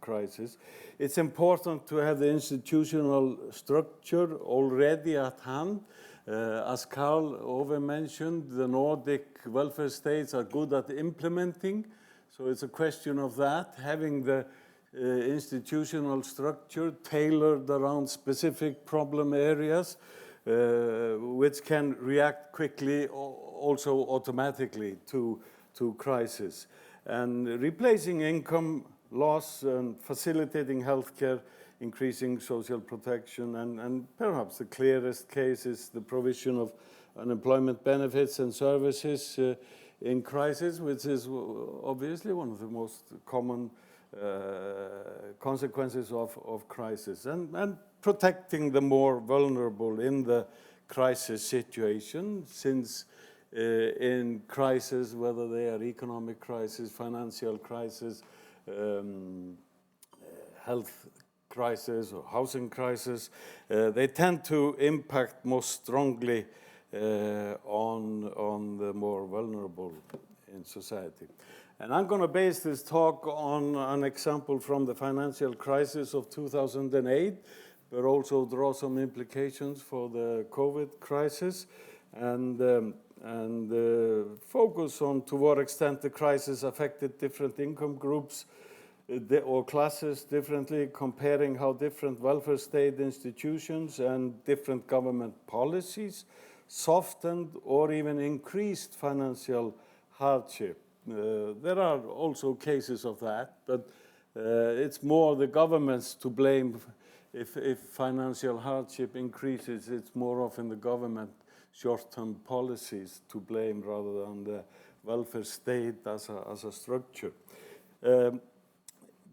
crisis. It's important to have the institutional structure already at hand. As Karl mentioned, the Nordic welfare states are good at implementing, so it's a question of that, having the institutional structure tailored around specific problem areas, which can react quickly, also automatically to crisis. And replacing income loss and facilitating healthcare, increasing social protection, and perhaps the clearest case is the provision of unemployment benefits and services in crisis, which is obviously one of the most common consequences of crisis, and protecting the more vulnerable in the crisis situation, since in crisis, whether they are economic crisis, financial crisis, health crisis or housing crisis, they tend to impact most strongly on the more vulnerable in society. And I'm going to base this talk on an example from the financial crisis of 2008, but also draw some implications for the COVID crisis, and focus on to what extent the crisis affected different income groups or classes differently, comparing how different welfare state institutions and different government policies softened or even increased financial hardship. There are also cases of that, but it's more the governments to blame. If financial hardship increases, it's more often the government short-term policies to blame rather than the welfare state as a structure.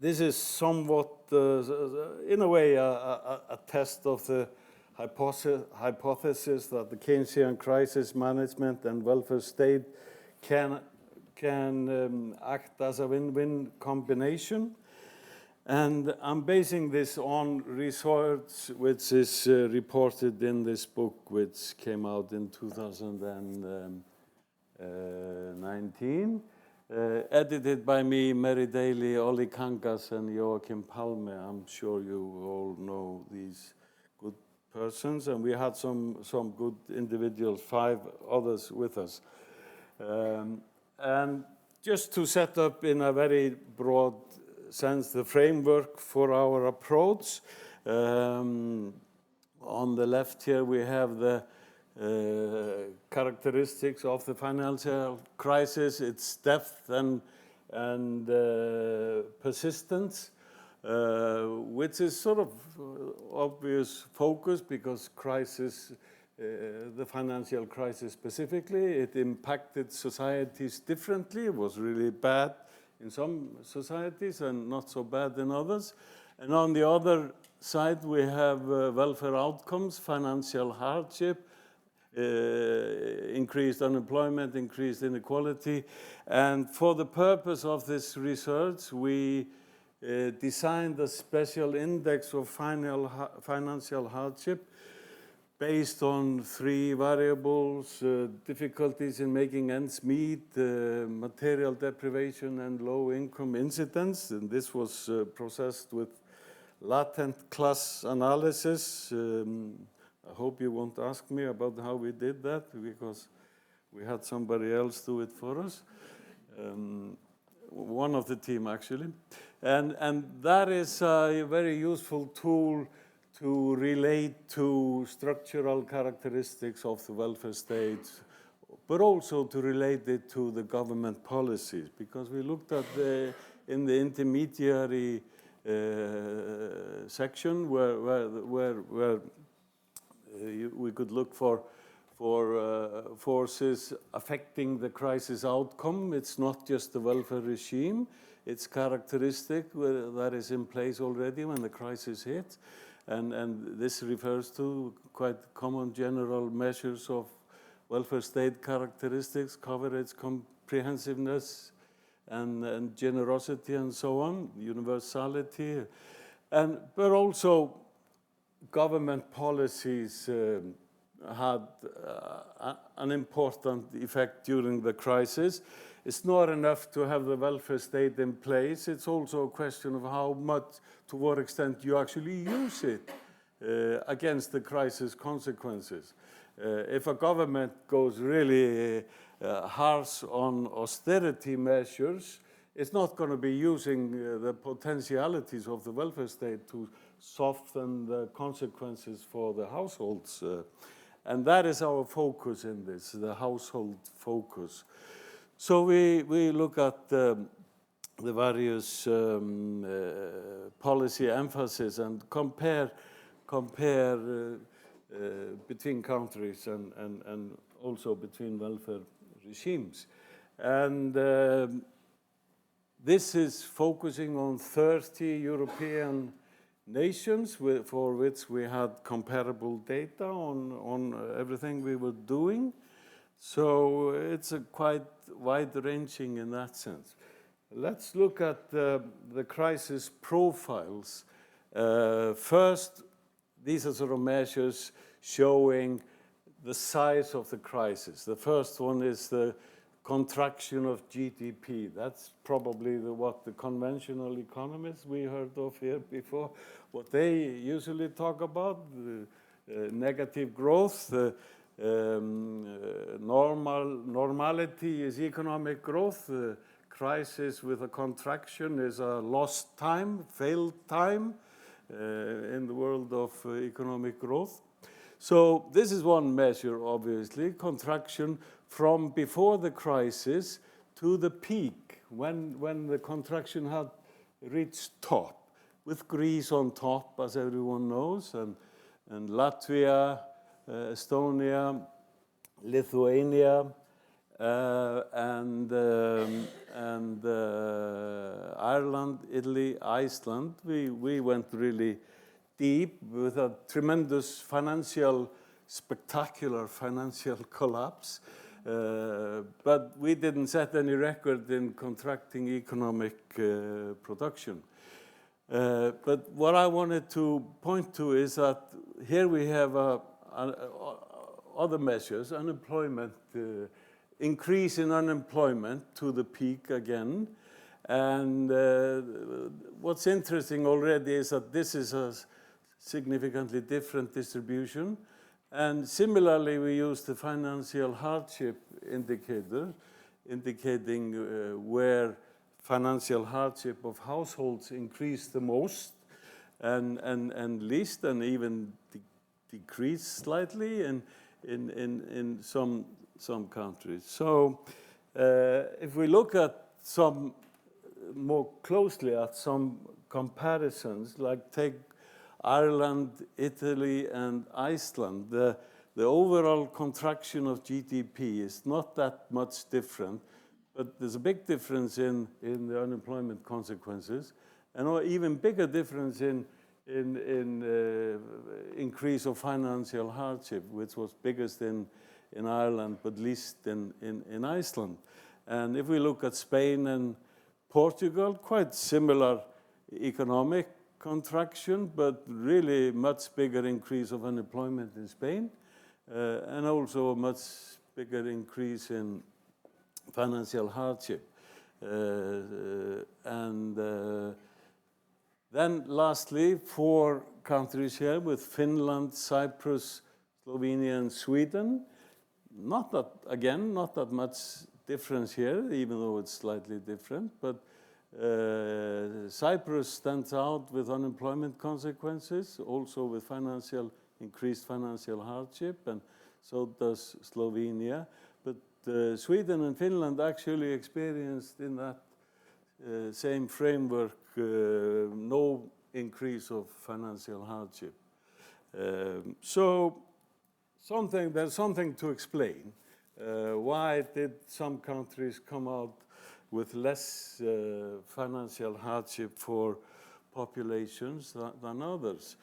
This is somewhat, in a way, a test of the hypothesis that the Keynesian crisis management and welfare state can act as a win-win combination. And I'm basing this on research which is reported in this book, which came out in 2019, edited by me, Mary Daly, Olli Kangas, and Joachim Palme. I'm sure you all know these good persons, and we had some good individuals, 5 others with us. And just to set up in a very broad sense the framework for our approach. On the left here we have the characteristics of the financial crisis, its depth and persistence, which is sort of obvious focus because the financial crisis specifically, it impacted societies differently. It was really bad in some societies and not so bad in others. And on the other side, we have welfare outcomes, financial hardship, increased unemployment, increased inequality. And for the purpose of this research, we designed a special index of financial hardship based on 3 variables, difficulties in making ends meet, material deprivation, and low income incidence. And this was processed with latent class analysis. I hope you won't ask me about how we did that, because we had somebody else do it for us. One of the team, actually. And that is a very useful tool to relate to structural characteristics of the welfare state, but also to relate it to the government policies, because we looked at in the intermediary section where we could look for forces affecting the crisis outcome. It's not just the welfare regime, it's characteristic that is in place already when the crisis hits. And this refers to quite common general measures of welfare state characteristics, coverage, comprehensiveness, and generosity, and so on, universality. But also government policies had an important effect during the crisis. It's not enough to have the welfare state in place. It's also a question of how much, to what extent you actually use it against the crisis consequences. If a government goes really harsh on austerity measures, it's not going to be using the potentialities of the welfare state to soften the consequences for the households. And that is our focus in this, the household focus. So we look at the various policy emphasis and compare between countries and also between welfare regimes. And this is focusing on 30 European nations for which we had comparable data on everything we were doing. So it's a quite wide-ranging in that sense. Let's look at the crisis profiles First, these are sort of measures showing the size of the crisis. The first one is the contraction of GDP. That's probably what the conventional economists we heard of here before, what they usually talk about, negative growth. Normality is economic growth. Crisis with a contraction is a lost time, failed time in the world of economic growth. So this is one measure, obviously, contraction from before the crisis to the peak, when the contraction had reached top, with Greece on top, as everyone knows, and Latvia, Estonia, Lithuania, and Ireland, Italy, Iceland. We went really deep with a tremendous spectacular financial collapse. But we didn't set any record in contracting economic production. But what I wanted to point to is that here we have other measures, unemployment, increase in unemployment to the peak again. And what's interesting already is that this is a significantly different distribution. And similarly, we use the financial hardship indicator, indicating where financial hardship of households increased the most and least, and even decreased slightly in some countries. So if we look at some more closely at some comparisons, like take Ireland, Italy, and Iceland, the overall contraction of GDP is not that much different, but there's a big difference in the unemployment consequences, and an even bigger difference in increase of financial hardship, which was biggest in Ireland, but least in Iceland. And if we look at Spain and Portugal, quite similar economic contraction, but really much bigger increase of unemployment in Spain, and also a much bigger increase in financial hardship. Then lastly, 4 countries here with Finland, Cyprus, Slovenia, and Sweden. Not that much difference here, even though it's slightly different, but Cyprus stands out with unemployment consequences, also with increased financial hardship, and so does Slovenia. But Sweden and Finland actually experienced in that same framework no increase of financial hardship. So there's something to explain. Why did some countries come out with less financial hardship for populations than others?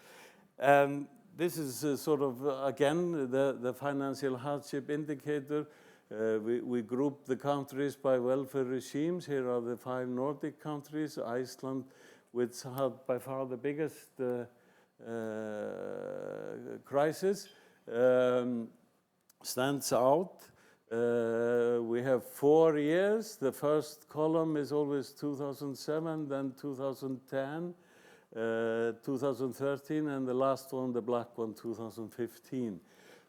And this is sort of, again, the financial hardship indicator. We group the countries by welfare regimes. Here are the 5 Nordic countries. Iceland, which had by far the biggest crisis, stands out. We have 4 years. The first column is always 2007, then 2010, 2013, and the last one, the black one, 2015.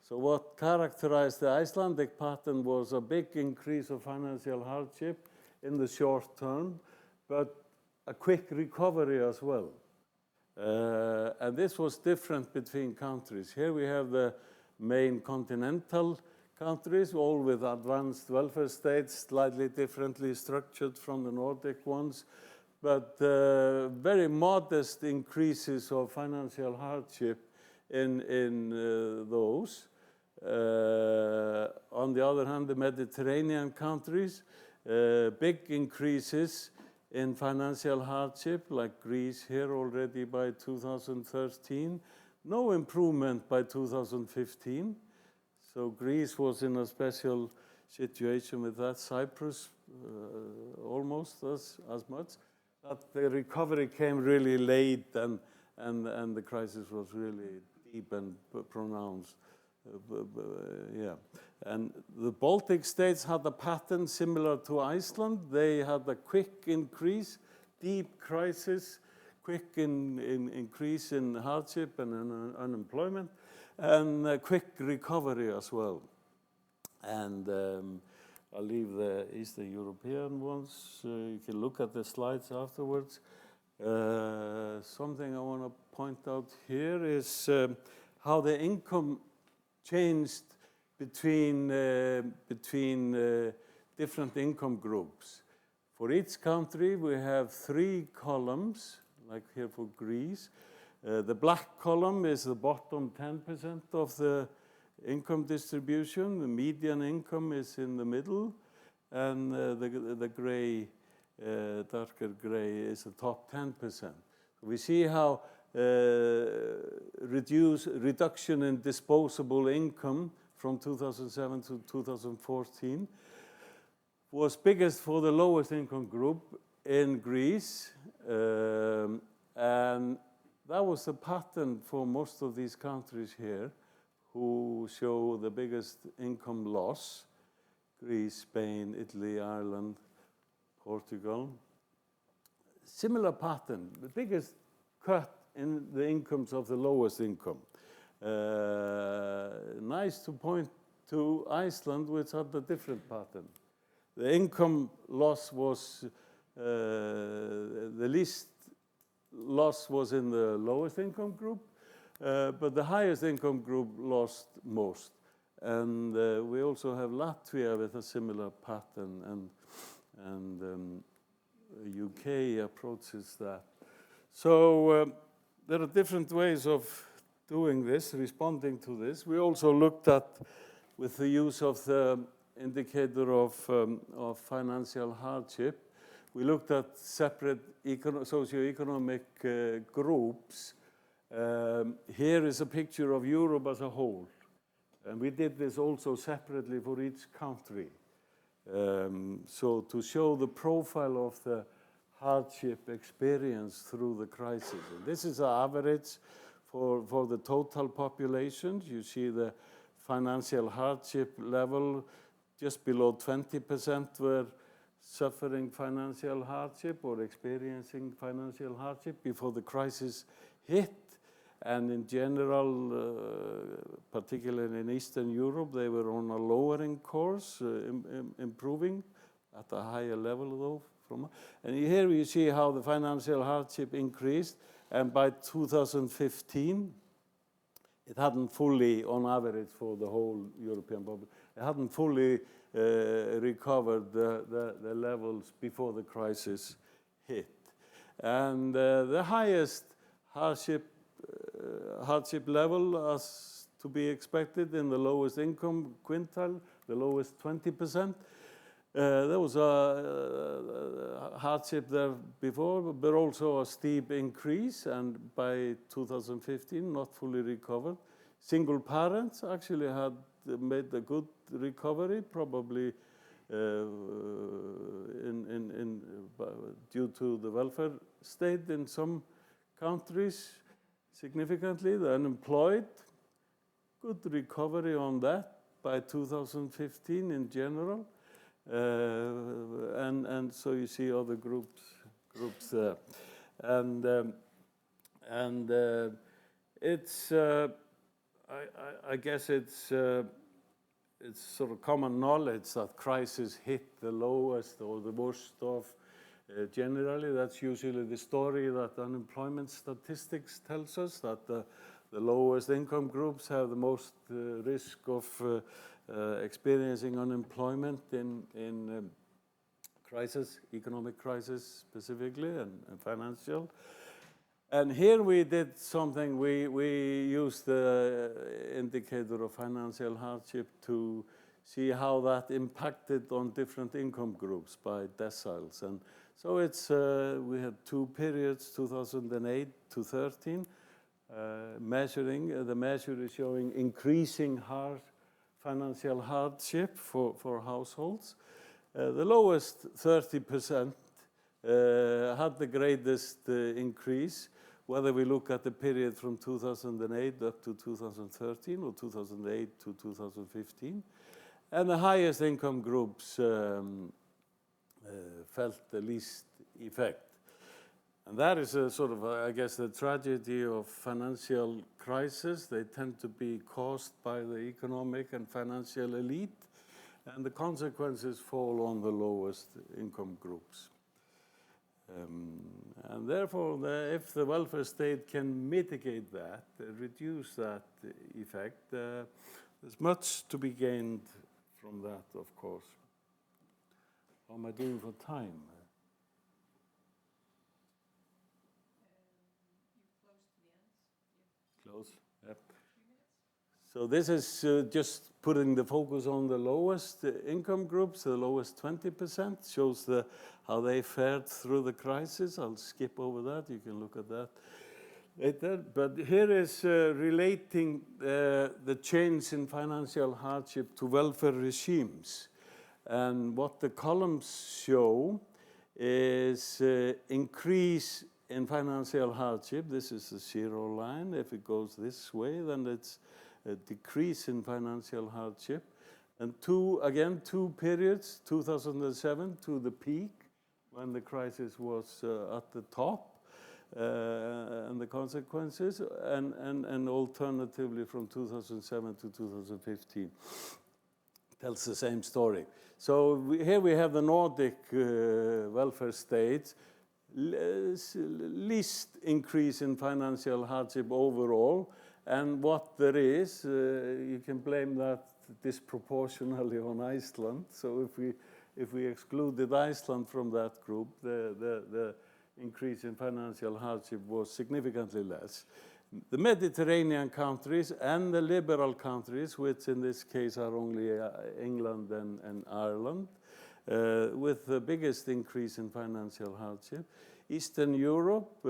So what characterized the Icelandic pattern was a big increase of financial hardship in the short term, but a quick recovery as well. And this was different between countries. Here we have the main continental countries, all with advanced welfare states, slightly differently structured from the Nordic ones, but very modest increases of financial hardship in those. On the other hand, the Mediterranean countries, big increases in financial hardship, like Greece here already by 2013. No improvement by 2015. So Greece was in a special situation with that. Cyprus almost as much. That the recovery came really late and and the crisis was really deep and pronounced. Yeah, and the Baltic states had a pattern similar to Iceland. They had a quick increase, deep crisis, quick increase in hardship and unemployment, and a quick recovery as well. And I'll leave the Eastern European ones. You can look at the slides afterwards. Something I want to point out here is how the income changed between different income groups. For each country, we have 3 columns, like here for Greece. The black column is the bottom 10% of the income distribution. The median income is in the middle, and the gray, darker gray, is the top 10%. We see how reduction in disposable income from 2007 to 2014 was biggest for the lowest income group in Greece, and that was the pattern for most of these countries here who show the biggest income loss: Greece, Spain, Italy, Ireland, Portugal. Similar pattern, the biggest cut in the incomes of the lowest income. Nice to point to Iceland, which had a different pattern. The income loss was, the least loss was in the lowest income group, but the highest income group lost most. And we also have Latvia with a similar pattern, and UK approaches that. So there are different ways of doing this, responding to this. We also looked at, with the use of the indicator of financial hardship, we looked at separate socioeconomic groups. Here is a picture of Europe as a whole. And we did this also separately for each country. So to show the profile of the hardship experience through the crisis. And this is an average for the total population. You see the financial hardship level, just below 20% were suffering financial hardship or experiencing financial hardship before the crisis hit. And in general, particularly in Eastern Europe, they were on a lowering course, improving at a higher level though. And here you see how the financial hardship increased, and by 2015, it hadn't fully, on average for the whole European population, it hadn't fully recovered the levels before the crisis hit. And the highest hardship level, as to be expected in the lowest income quintile, the lowest 20%. There was a hardship there before, but also a steep increase, and by 2015, not fully recovered. Single parents actually had made a good recovery, probably due to the welfare state in some countries, significantly. The unemployed, good recovery on that by 2015 in general. And so you see other groups there, and it's I guess it's sort of common knowledge that crisis hit the lowest or the worst of. Generally, that's usually the story that unemployment statistics tells us, that the lowest income groups have the most risk of experiencing unemployment in crisis, economic crisis specifically, and financial. And here we did something, we used the indicator of financial hardship to see how that impacted on different income groups by deciles. And so it's, we had 2 periods, 2008 to 13, measuring, the measure is showing increasing financial hardship for households. The lowest 30% had the greatest increase, whether we look at the period from 2008 up to 2013 or 2008 to 2015. And the highest income groups felt the least effect. And that is a sort of, I guess, the tragedy of financial crisis. They tend to be caused by the economic and financial elite, and the consequences fall on the lowest income groups. And therefore, if the welfare state can mitigate that, reduce that effect, there's much to be gained from that, of course. How am I doing for time? Close. Yep. So this is just putting the focus on the lowest income groups, the lowest 20%, shows how they fared through the crisis. I'll skip over that. You can look at that later. But here is relating the change in financial hardship to welfare regimes. And what the columns show is increase in financial hardship. This is the zero line. If it goes this way, then it's a decrease in financial hardship. And two periods, 2007 to the peak, when the crisis was at the top, and the consequences, and alternatively from 2007 to 2015. Tells the same story. So here we have the Nordic welfare states, least increase in financial hardship overall, and what there is, you can blame that disproportionately on Iceland. So if we excluded Iceland from that group, the increase in financial hardship was significantly less. The Mediterranean countries and the liberal countries, which in this case are only England and Ireland, with the biggest increase in financial hardship. Eastern Europe,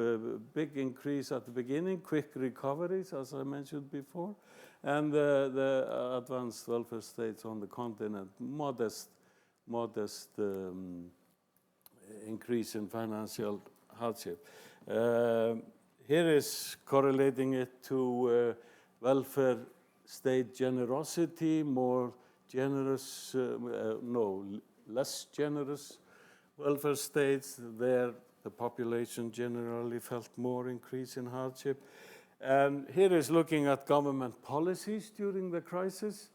big increase at the beginning, quick recoveries, as I mentioned before, and the advanced welfare states on the continent, modest increase in financial hardship. Here is correlating it to welfare state generosity, more generous, less generous welfare states. There, the population generally felt more increase in hardship. And here is looking at government policies during the crisis.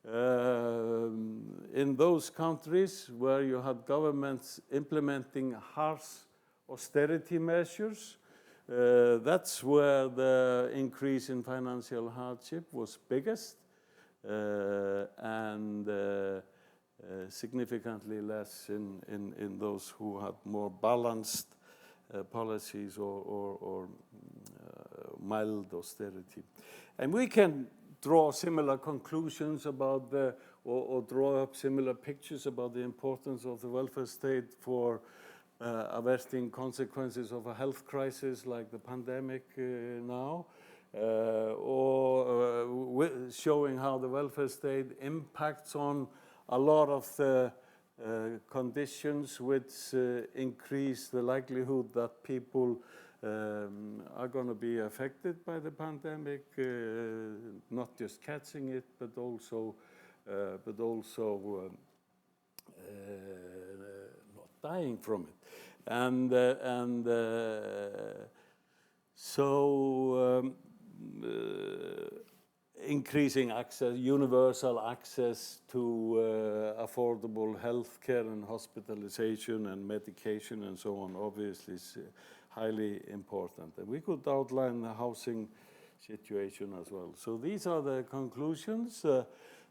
In those countries where you had governments implementing harsh austerity measures, that's where the increase in financial hardship was biggest, and significantly less in those who had more balanced policies or mild austerity. And we can draw similar conclusions about or draw up similar pictures about the importance of the welfare state for averting consequences of a health crisis like the pandemic now, or showing how the welfare state impacts on a lot of the conditions which increase the likelihood that people are going to be affected by the pandemic, not just catching it, but also not dying from it. And so increasing access, universal access to affordable health care and hospitalization and medication and so on, obviously is highly important. And we could outline the housing situation as well. So these are the conclusions.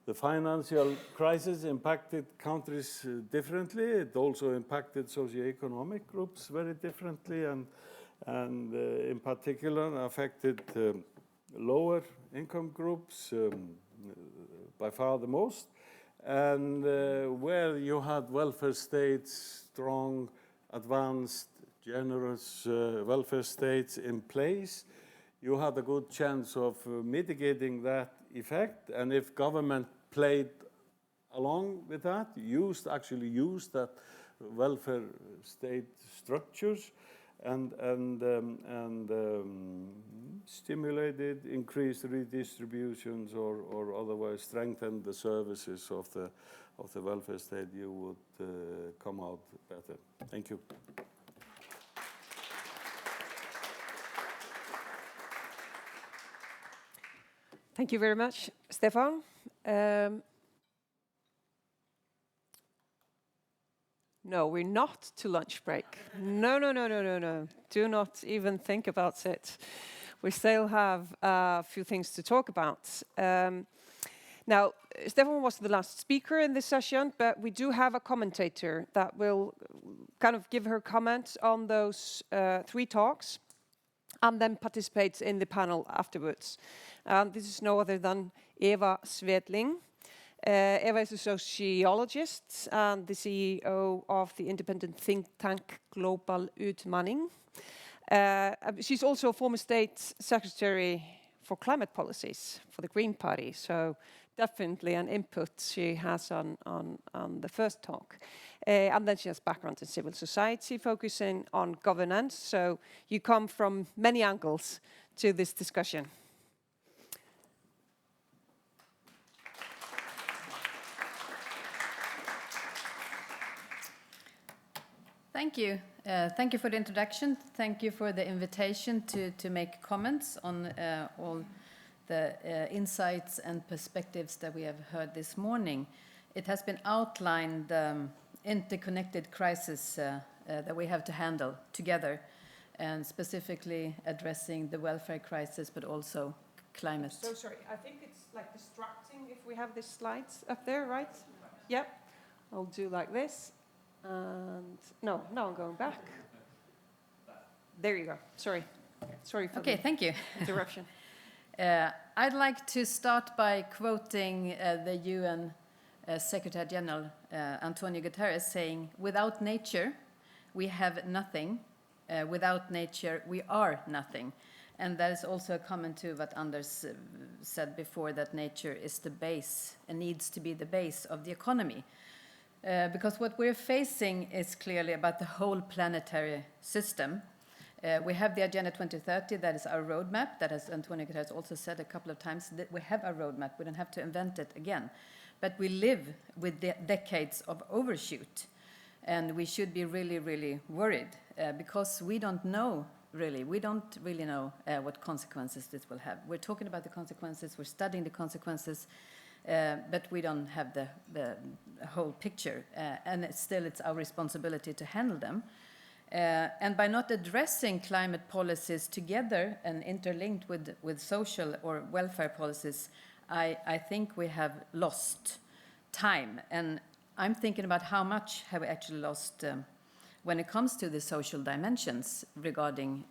The financial crisis impacted countries differently. It also impacted socioeconomic groups very differently, and in particular affected lower income groups by far the most. And where you had welfare states, strong, advanced, generous welfare states in place, you had a good chance of mitigating that effect. And if government played along with that, actually used that welfare state structures, stimulated, increased redistributions, or otherwise strengthened the services of the welfare state, you would come out better. Thank you. Thank you very much, Stefán. No, we're not to lunch break. No. Do not even think about it. We still have a few things to talk about. Now, Stefán was the last speaker in this session, but we do have a commentator that will kind of give her comment on those 3 talks and then participates in the panel afterwards. This is no other than Eva Svedling. Eva is a sociologist and the CEO of the independent think tank Global Utmanning. She's also a former state secretary for climate policies for the Green Party, so definitely an input she has on the first talk. And then she has background in civil society, focusing on governance, so you come from many angles to this discussion. Thank you. Thank you for the introduction. Thank you for the invitation to make comments on all the insights and perspectives that we have heard this morning. It has been outlined the interconnected crisis that we have to handle together, and specifically addressing the welfare crisis, but also climate. So sorry, I think it's like distracting if we have the slides up there, right? Yep. I'll do like this. And no, now I'm going back. There you go. Sorry for okay, thank you. interruption. I'd like to start by quoting the UN Secretary General Antonio Guterres saying, "Without nature, we have nothing. Without nature, we are nothing." And that is also a comment to what Anders said before, that nature is the base and needs to be the base of the economy. Because what we're facing is clearly about the whole planetary system. We have the Agenda 2030, that is our roadmap, that as Antonio Guterres also said a couple of times, that we have a roadmap, we don't have to invent it again. But we live with the decades of overshoot, and we should be really, really worried, because we don't really know what consequences this will have. We're talking about the consequences, we're studying the consequences, but we don't have the whole picture, and it's our responsibility to handle them. And by not addressing climate policies together and interlinked with social or welfare policies, I think we have lost time. And I'm thinking about how much have we actually lost when it comes to the social dimensions regarding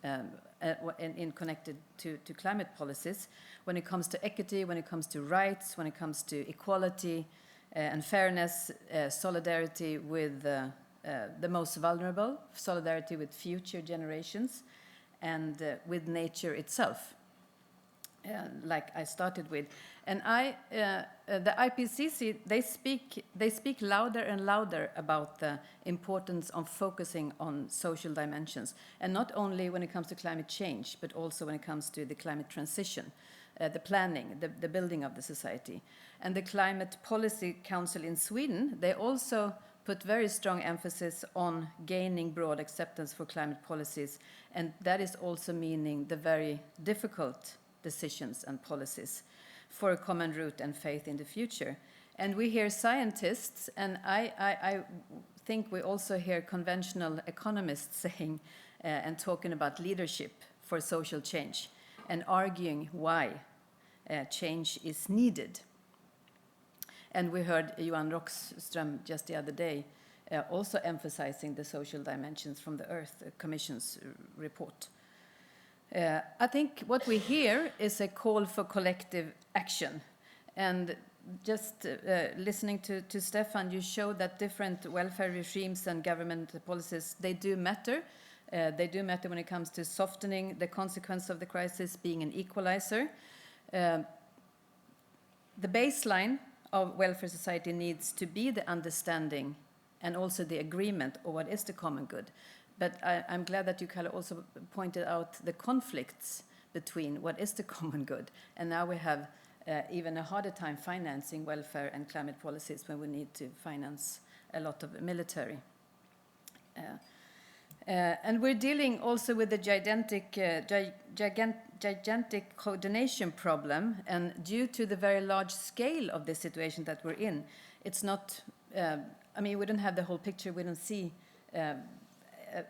in connected to climate policies, when it comes to equity, when it comes to rights, when it comes to equality and fairness, solidarity with the most vulnerable, solidarity with future generations, and with nature itself, like I started with. And the IPCC, they speak louder and louder about the importance of focusing on social dimensions, and not only when it comes to climate change, but also when it comes to the climate transition, the planning, the building of the society. And the Climate Policy Council in Sweden, they also put very strong emphasis on gaining broad acceptance for climate policies, and that is also meaning the very difficult decisions and policies for a common root and faith in the future. And we hear scientists, and I think we also hear conventional economists saying and talking about leadership for social change and arguing why change is needed. And we heard Johan Rockström just the other day also emphasizing the social dimensions from the Earth Commission's report. I think what we hear is a call for collective action. And just listening to Stefán, you show that different welfare regimes and government policies, they do matter. They do matter when it comes to softening the consequence of the crisis, being an equalizer. The baseline of welfare society needs to be the understanding and also the agreement of what is the common good. but I'm glad that you, Karl, also pointed out the conflicts between what is the common good, and now we have even a harder time financing welfare and climate policies when we need to finance a lot of military. And we're dealing also with the gigantic coordination problem, and due to the very large scale of the situation that we're in, it's not, I mean, we don't have the whole picture, we don't see,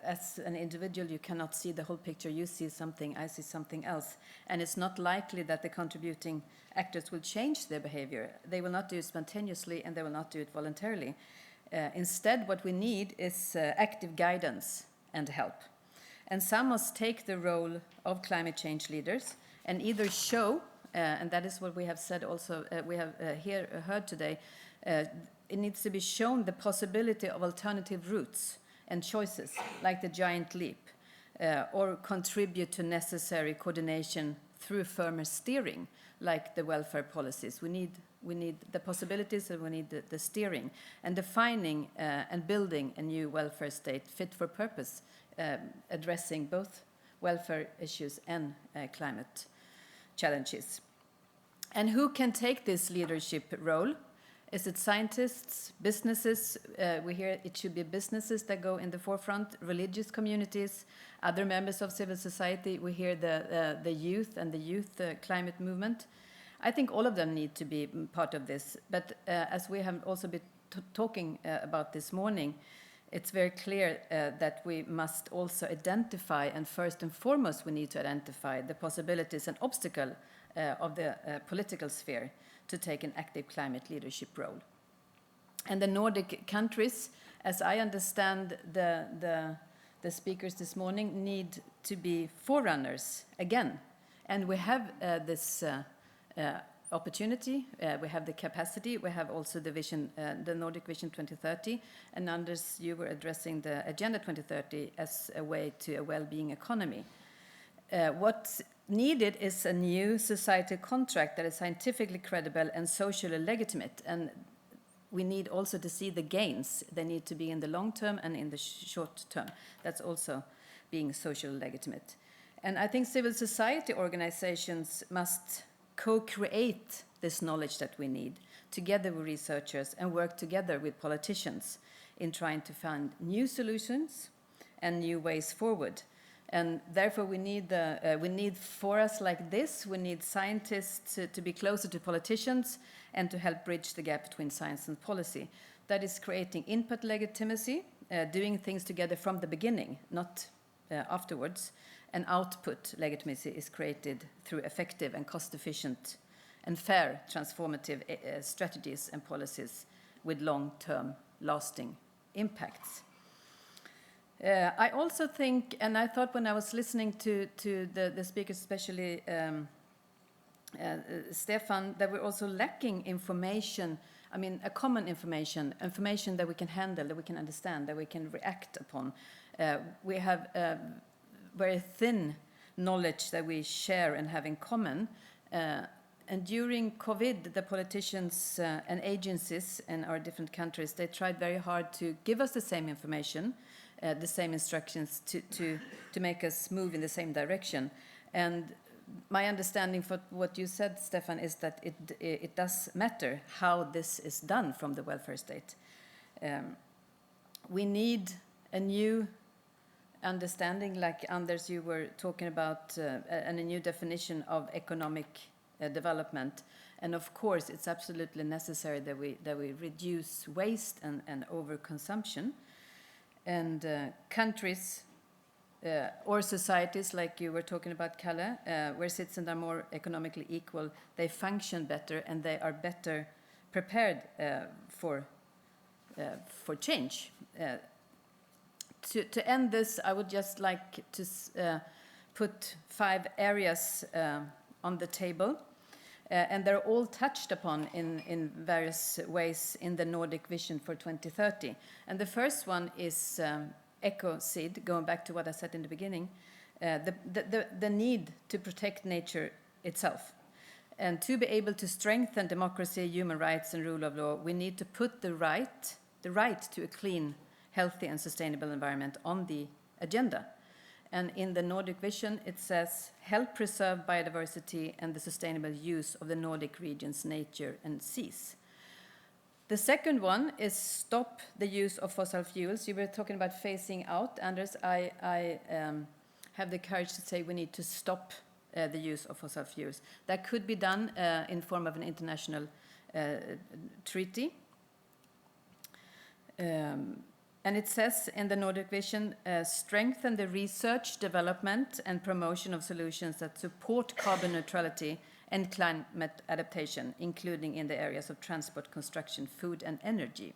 as an individual, you cannot see the whole picture, you see something, I see something else, and it's not likely that the contributing actors will change their behavior. They will not do it spontaneously, and they will not do it voluntarily. Instead, what we need is active guidance and help. And some must take the role of climate change leaders and either show, and that is what we have said also, we have heard today, it needs to be shown the possibility of alternative routes and choices, like the giant leap, or contribute to necessary coordination through firmer steering, like the welfare policies. We need the possibilities, and we need the steering, and defining and building a new welfare state fit for purpose, addressing both welfare issues and climate challenges. And who can take this leadership role? Is it scientists, businesses? We hear it should be businesses that go in the forefront, religious communities, other members of civil society. We hear the youth and the youth climate movement. I think all of them need to be part of this. But as we have also been talking about this morning, it's very clear that we must also identify, and first and foremost we need to identify the possibilities and obstacles of the political sphere to take an active climate leadership role. And the Nordic countries, as I understand the speakers this morning, need to be forerunners again. And we have this opportunity, we have the capacity, we have also the vision, the Nordic Vision 2030, and Anders, you were addressing the Agenda 2030 as a way to a well-being economy. What's needed is a new societal contract that is scientifically credible and socially legitimate, and we need also to see the gains. They need to be in the long term and in the short term. That's also being socially legitimate. And I think civil society organizations must co-create this knowledge that we need, together with researchers, and work together with politicians in trying to find new solutions and new ways forward. And therefore we need forums like this, we need scientists to be closer to politicians and to help bridge the gap between science and policy. That is creating input legitimacy, doing things together from the beginning, not afterwards. And output legitimacy is created through effective and cost-efficient and fair transformative strategies and policies with long-term lasting impacts. I also think, and I thought when I was listening to the speakers, especially Stefán, that we're also lacking information, I mean, a common information that we can handle, that we can understand, that we can react upon. We have very thin knowledge that we share and have in common. And during COVID, the politicians and agencies in our different countries, they tried very hard to give us the same information, the same instructions to make us move in the same direction. And my understanding for what you said, Stefán, is that it does matter how this is done from the welfare state. We need a new understanding, like Anders, you were talking about, and a new definition of economic development. And of course, it's absolutely necessary that we reduce waste and overconsumption. And countries or societies, like you were talking about, Karl, where citizens are more economically equal, they function better and they are better prepared for change. To end this, I would just like to put 5 areas on the table, and they're all touched upon in various ways in the Nordic Vision for 2030. And the first one is ecocide, going back to what I said in the beginning, the need to protect nature itself. And to be able to strengthen democracy, human rights, and rule of law, we need to put the right to a clean, healthy and sustainable environment on the agenda. And in the Nordic vision, it says, help preserve biodiversity and the sustainable use of the Nordic region's nature and seas. The second one is stop the use of fossil fuels. You were talking about phasing out, Anders. I have the courage to say we need to stop the use of fossil fuels. That could be done in form of an international treaty. And it says in the Nordic vision, strengthen the research, development, and promotion of solutions that support carbon neutrality and climate adaptation, including in the areas of transport, construction, food, and energy.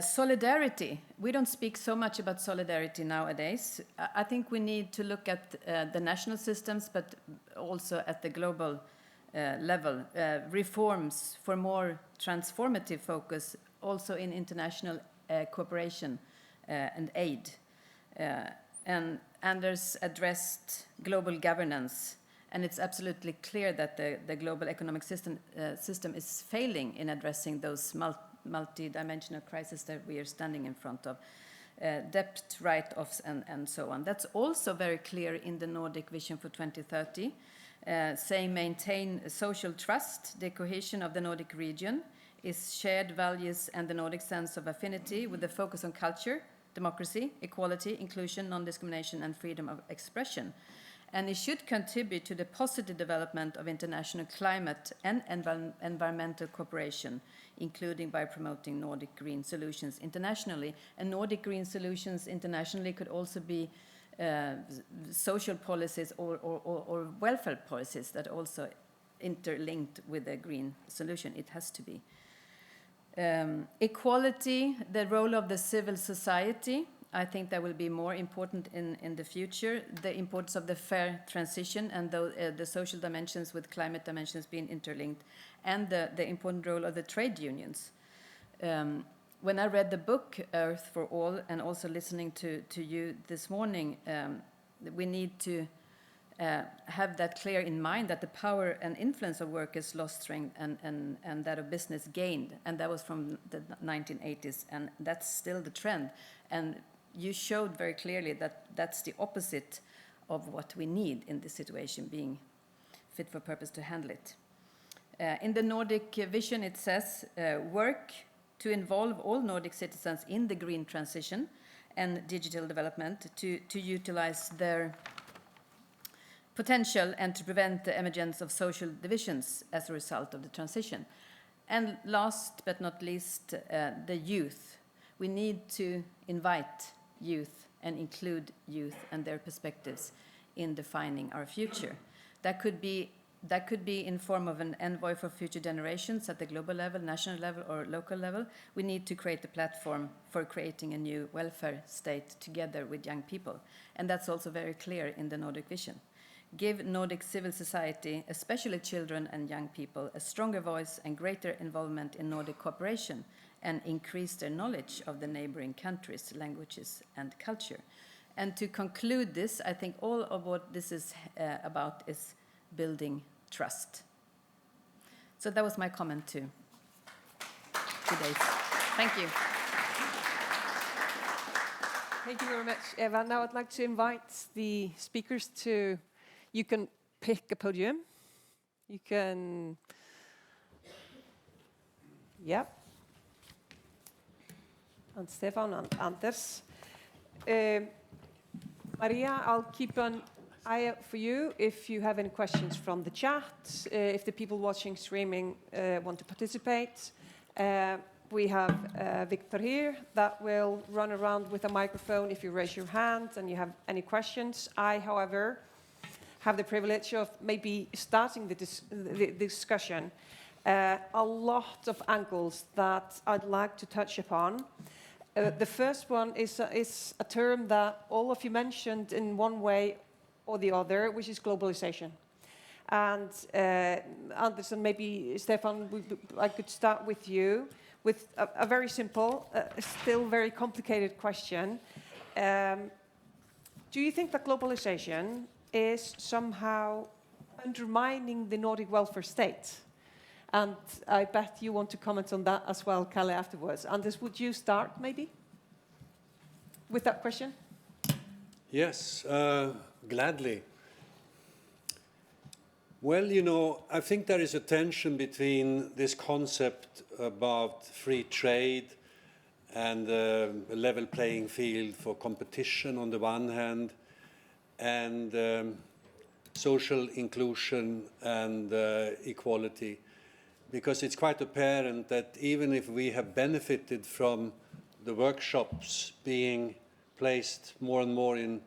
Solidarity. We don't speak so much about solidarity nowadays. I think we need to look at the national systems, but also at the global level. Reforms for more transformative focus also in international cooperation and aid. And Anders addressed global governance, and it's absolutely clear that the global economic system is failing in addressing those multi-dimensional crises that we are standing in front of, debt write-offs and so on. That's also very clear in the Nordic Vision for 2030, saying maintain social trust, the cohesion of the Nordic region, is shared values and the Nordic sense of affinity with a focus on culture, democracy, equality, inclusion, non-discrimination, and freedom of expression. And it should contribute to the positive development of international climate and environmental cooperation, including by promoting Nordic green solutions internationally. And Nordic green solutions internationally could also be social policies or welfare policies that also interlinked with the green solution. It has to be. Equality, the role of the civil society, I think that will be more important in the future. The importance of the fair transition and the social dimensions with climate dimensions being interlinked, and the important role of the trade unions. When I read the book Earth for All, and also listening to you this morning, we need to have that clear in mind, that the power and influence of workers lost strength and that of business gained. And that was from the 1980s, and that's still the trend. And you showed very clearly that that's the opposite of what we need in this situation, being fit for purpose to handle it. In the Nordic vision, it says, work to involve all Nordic citizens in the green transition and digital development to utilize their potential and to prevent the emergence of social divisions as a result of the transition. And last but not least, the youth. We need to invite youth and include youth and their perspectives in defining our future. That could be in form of an envoy for future generations at the global level, national level, or local level. We need to create a platform for creating a new welfare state together with young people. And that's also very clear in the Nordic vision. Give Nordic civil society, especially children and young people, a stronger voice and greater involvement in Nordic cooperation, and increase their knowledge of the neighboring countries, languages, and culture. And to conclude this, I think all of what this is about is building trust. So that was my comment to today. Thank you. Thank you very much, Eva. Now I'd like to invite the speakers to, you can pick a podium. You can, yep. And Stefán and Anders. Maria, I'll keep an eye out for you if you have any questions from the chat, if the people watching streaming want to participate. We have Victor here that will run around with a microphone if you raise your hand and you have any questions. I, however, have the privilege of maybe starting the discussion. A lot of angles that I'd like to touch upon. The first one is a term that all of you mentioned in one way or the other, which is globalization. And Anders and maybe Stefán, I could start with you with a very simple, still very complicated question. Do you think that globalization is somehow undermining the Nordic welfare state? And I bet you want to comment on that as well, Karl, afterwards. Anders, would you start, maybe? with that question? Yes, gladly. Well, you know, I think there is a tension between this concept about free trade and a level playing field for competition on the one hand, and social inclusion and equality. Because it's quite apparent that even if we have benefited from the workshops being placed more and more in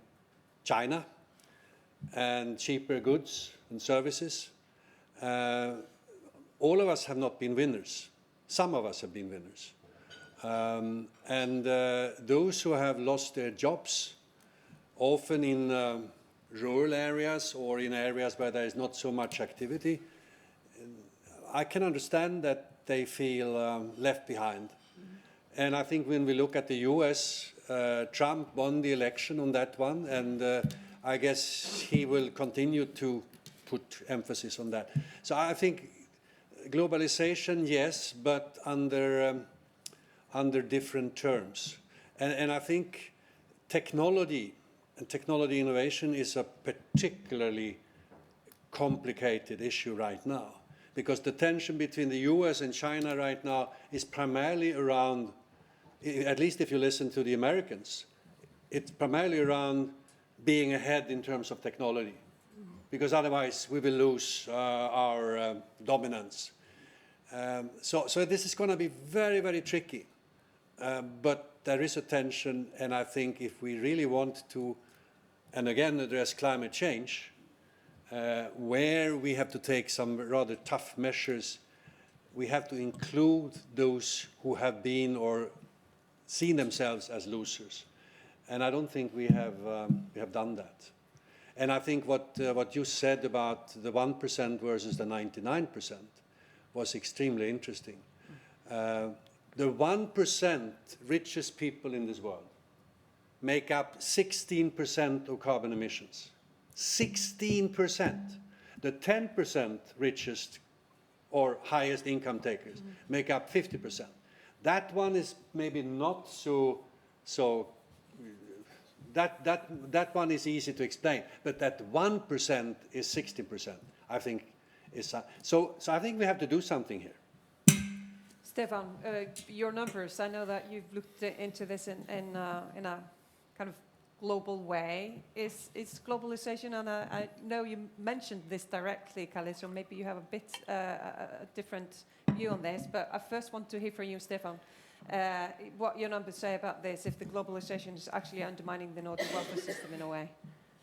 China and cheaper goods and services, all of us have not been winners. Some of us have been winners. And those who have lost their jobs, often in rural areas or in areas where there is not so much activity, I can understand that they feel left behind. And I think when we look at the US, Trump won the election on that one, and I guess he will continue to put emphasis on that. So I think globalization, yes, but under different terms. And I think technology and technology innovation is a particularly complicated issue right now, because the tension between the US and China right now is primarily around, at least if you listen to the Americans, it's primarily around being ahead in terms of technology, because otherwise we will lose our dominance. So this is going to be very, very tricky, but there is a tension, and I think if we really want to, and again, address climate change, where we have to take some rather tough measures, we have to include those who have been or seen themselves as losers. And I don't think we have done that. And I think what you said about the 1% versus the 99% was extremely interesting. The 1% richest people in this world make up 16% of carbon emissions. 16%. The 10% richest or highest income takers make up 50%. That one is maybe not so that one is easy to explain, but that 1% is 60%, I think is so I think we have to do something here. Stefán, your numbers, I know that you've looked into this in a kind of global way. Is globalization, and I know you mentioned this directly, Karl, so maybe you have a bit a different view on this, but I first want to hear from you, Stefán, what your numbers say about this, if the globalization is actually undermining the Nordic welfare system in a way.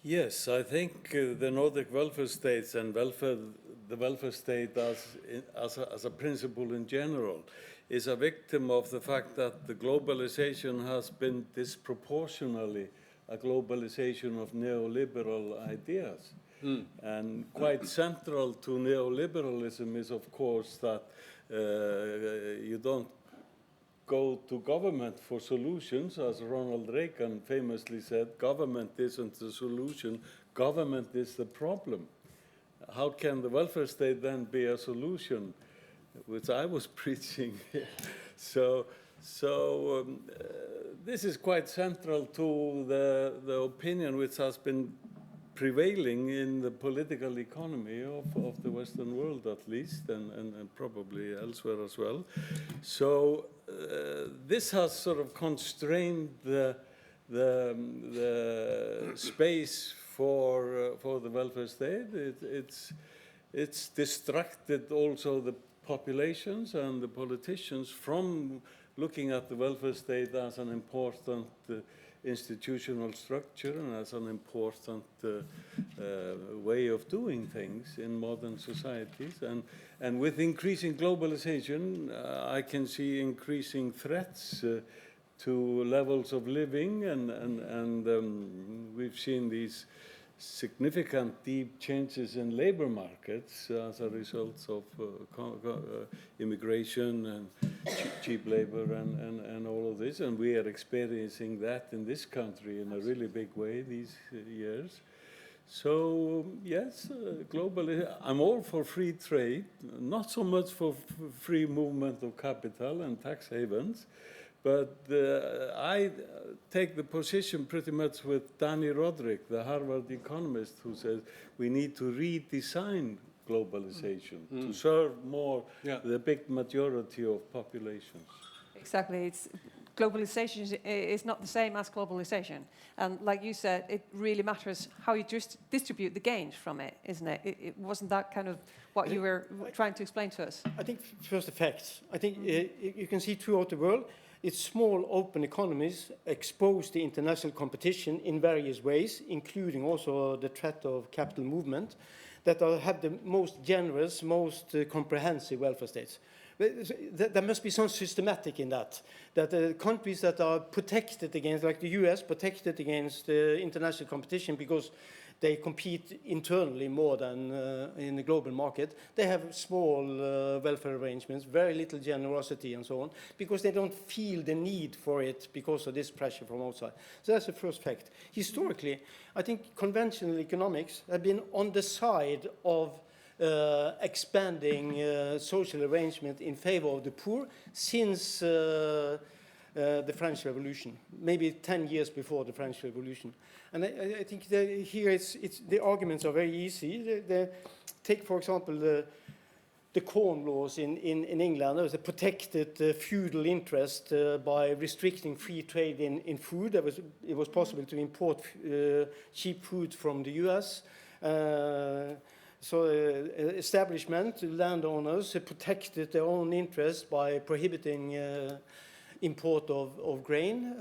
Yes, I think the Nordic welfare states and the welfare state as a principle in general is a victim of the fact that the globalization has been disproportionately a globalization of neoliberal ideas. And quite central to neoliberalism is, of course, that you don't go to government for solutions. As Ronald Reagan famously said, government isn't the solution, government is the problem. How can the welfare state then be a solution, which I was preaching? So this is quite central to the opinion which has been prevailing in the political economy of the Western world, at least, and probably elsewhere as well. So this has sort of constrained the space for the welfare state. It's distracted also the populations and the politicians from looking at the welfare state as an important institutional structure and as an important way of doing things in modern societies. And with increasing globalization, I can see increasing threats to levels of living, and we've seen these significant deep changes in labor markets as a result of immigration and cheap labor and all of this, and we are experiencing that in this country in a really big way these years. So yes, globally, I'm all for free trade, not so much for free movement of capital and tax havens, But I take the position pretty much with Danny Roderick, the Harvard economist, who says we need to redesign globalization to serve more the big majority of populations. Exactly. Globalization is not the same as globalization. And like you said, it really matters how you distribute the gains from it, isn't it? It wasn't that kind of what you were trying to explain to us? I think first the facts. I think you can see throughout the world, it's small open economies exposed to international competition in various ways, including also the threat of capital movement, that have the most generous, most comprehensive welfare states. There must be some systematic in that countries that are protected against, like the US, protected against international competition because they compete internally more than in the global market. They have small welfare arrangements, very little generosity and so on, because they don't feel the need for it because of this pressure from outside. So that's the first fact. Historically, I think conventional economics have been on the side of expanding social arrangement in favor of the poor since the French Revolution, maybe 10 years before the French Revolution. And I think here the arguments are very easy. Take, for example, the Corn Laws in England. There was a protected feudal interest by restricting free trade in food. It was possible to import cheap food from the US. So establishment, landowners protected their own interest by prohibiting import of grain,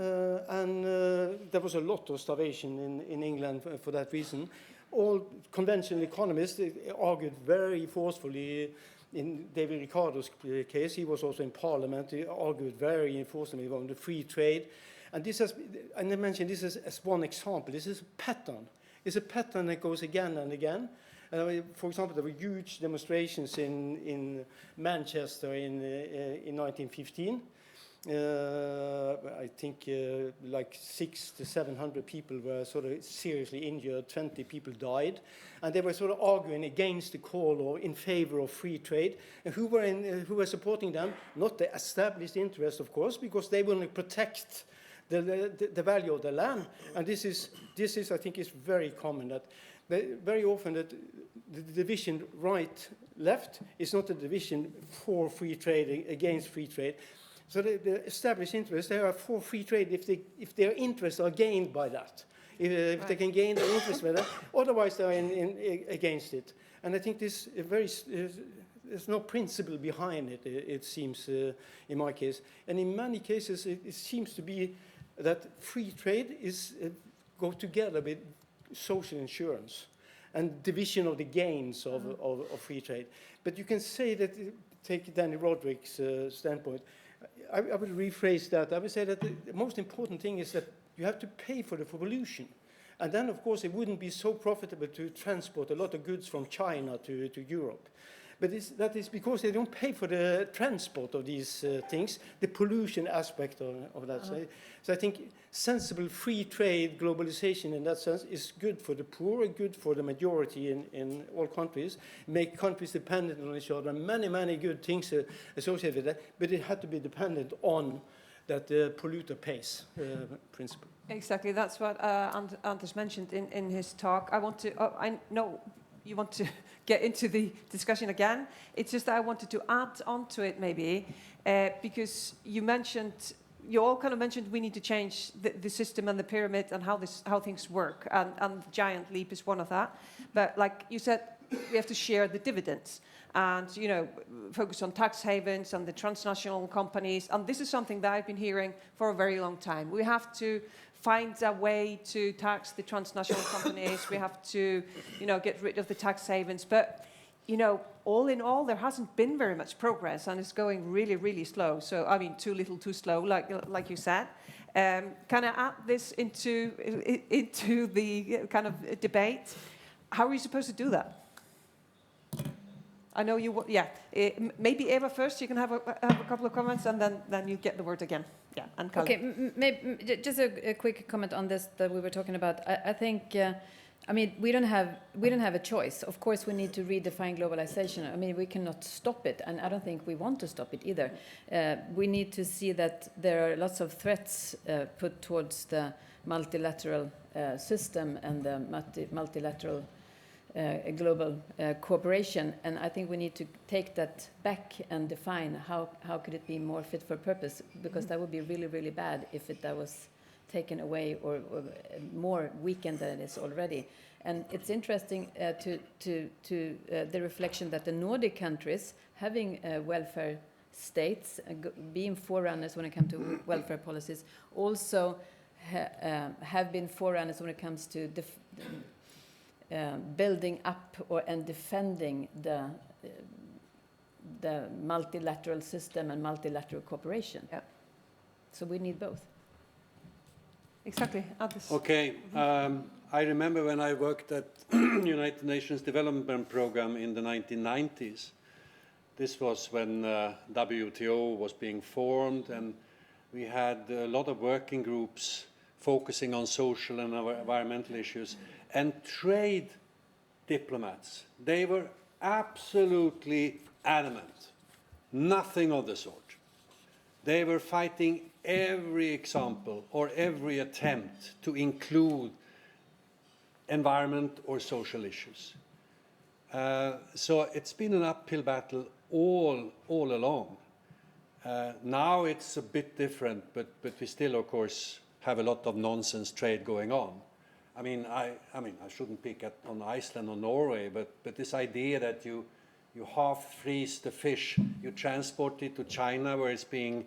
and there was a lot of starvation in England for that reason. All conventional economists argued very forcefully. In David Ricardo's case, he was also in Parliament. He argued very forcefully on the free trade, and this has. And I mentioned this as one example. This is a pattern. It's a pattern that goes again and again. For example, there were huge demonstrations in Manchester in 1915. I think like 600 to 700 people were sort of seriously injured, 20 people died, and they were sort of arguing against the call or in favor of free trade. And who were supporting them? Not the established interest, of course, because they want to protect the value of the land. And this is I think is very common, that very often that the division right-left is not a division for free trade against free trade. So the established interests, they are for free trade if their interests are gained by that, if they can gain their interest by that. Otherwise, they are against it. And I think this there's no principle behind it. It seems in my case, and in many cases, it seems to be that free trade go together with social insurance and division of the gains of free trade. But you can say that, take Danny Roderick's standpoint, I would rephrase that. I would say that the most important thing is that you have to pay for the pollution. And then, of course, it wouldn't be so profitable to transport a lot of goods from China to Europe. But that is because they don't pay for the transport of these things, the pollution aspect of that. So I think sensible free trade, globalization in that sense, is good for the poor, good for the majority in all countries, make countries dependent on each other, many, many good things associated with that, but it had to be dependent on that the polluter pays principle. Exactly, that's what Anders mentioned in his talk. I know you want to get into the discussion again. It's just that I wanted to add on to it maybe, because you all kind of mentioned we need to change the system and the pyramid and how things work, and Giant Leap is one of that. But like you said, we have to share the dividends and, focus on tax havens and the transnational companies. And this is something that I've been hearing for a very long time. We have to find a way to tax the transnational companies. We have to, get rid of the tax havens. But, all in all, there hasn't been very much progress, and it's going really, really slow. So, I mean, too little, too slow, like you said. Can I add this into the kind of debate? How are you supposed to do that? I know you. Yeah. Maybe Eva first. You can have a couple of comments, and then you get the word again. Yeah. And Karl. Okay. Maybe just a quick comment on this that we were talking about. I think I mean, we don't have a choice. Of course, we need to redefine globalization. I mean, we cannot stop it, and I don't think we want to stop it either. We need to see that there are lots of threats put towards the multilateral system and the multilateral global cooperation, and I think we need to take that back and define how could it be more fit for purpose, because that would be really, really bad if that was taken away or more weakened than it is already. And it's interesting to the reflection that the Nordic countries, having welfare states, being forerunners when it comes to welfare policies, also have been forerunners when it comes to building up and defending the multilateral system and multilateral cooperation. Yeah. So we need both. Exactly. Others. Okay. I remember when I worked at United Nations Development Program in the 1990s. This was when WTO was being formed, and we had a lot of working groups focusing on social and environmental issues. And trade diplomats, they were absolutely adamant. Nothing of the sort. They were fighting every example or every attempt to include environment or social issues. So it's been an uphill battle all along. Now it's a bit different, but we still, of course, have a lot of nonsense trade going on. I mean, I shouldn't pick on Iceland or Norway, but this idea that you half freeze the fish, you transport it to China where it's being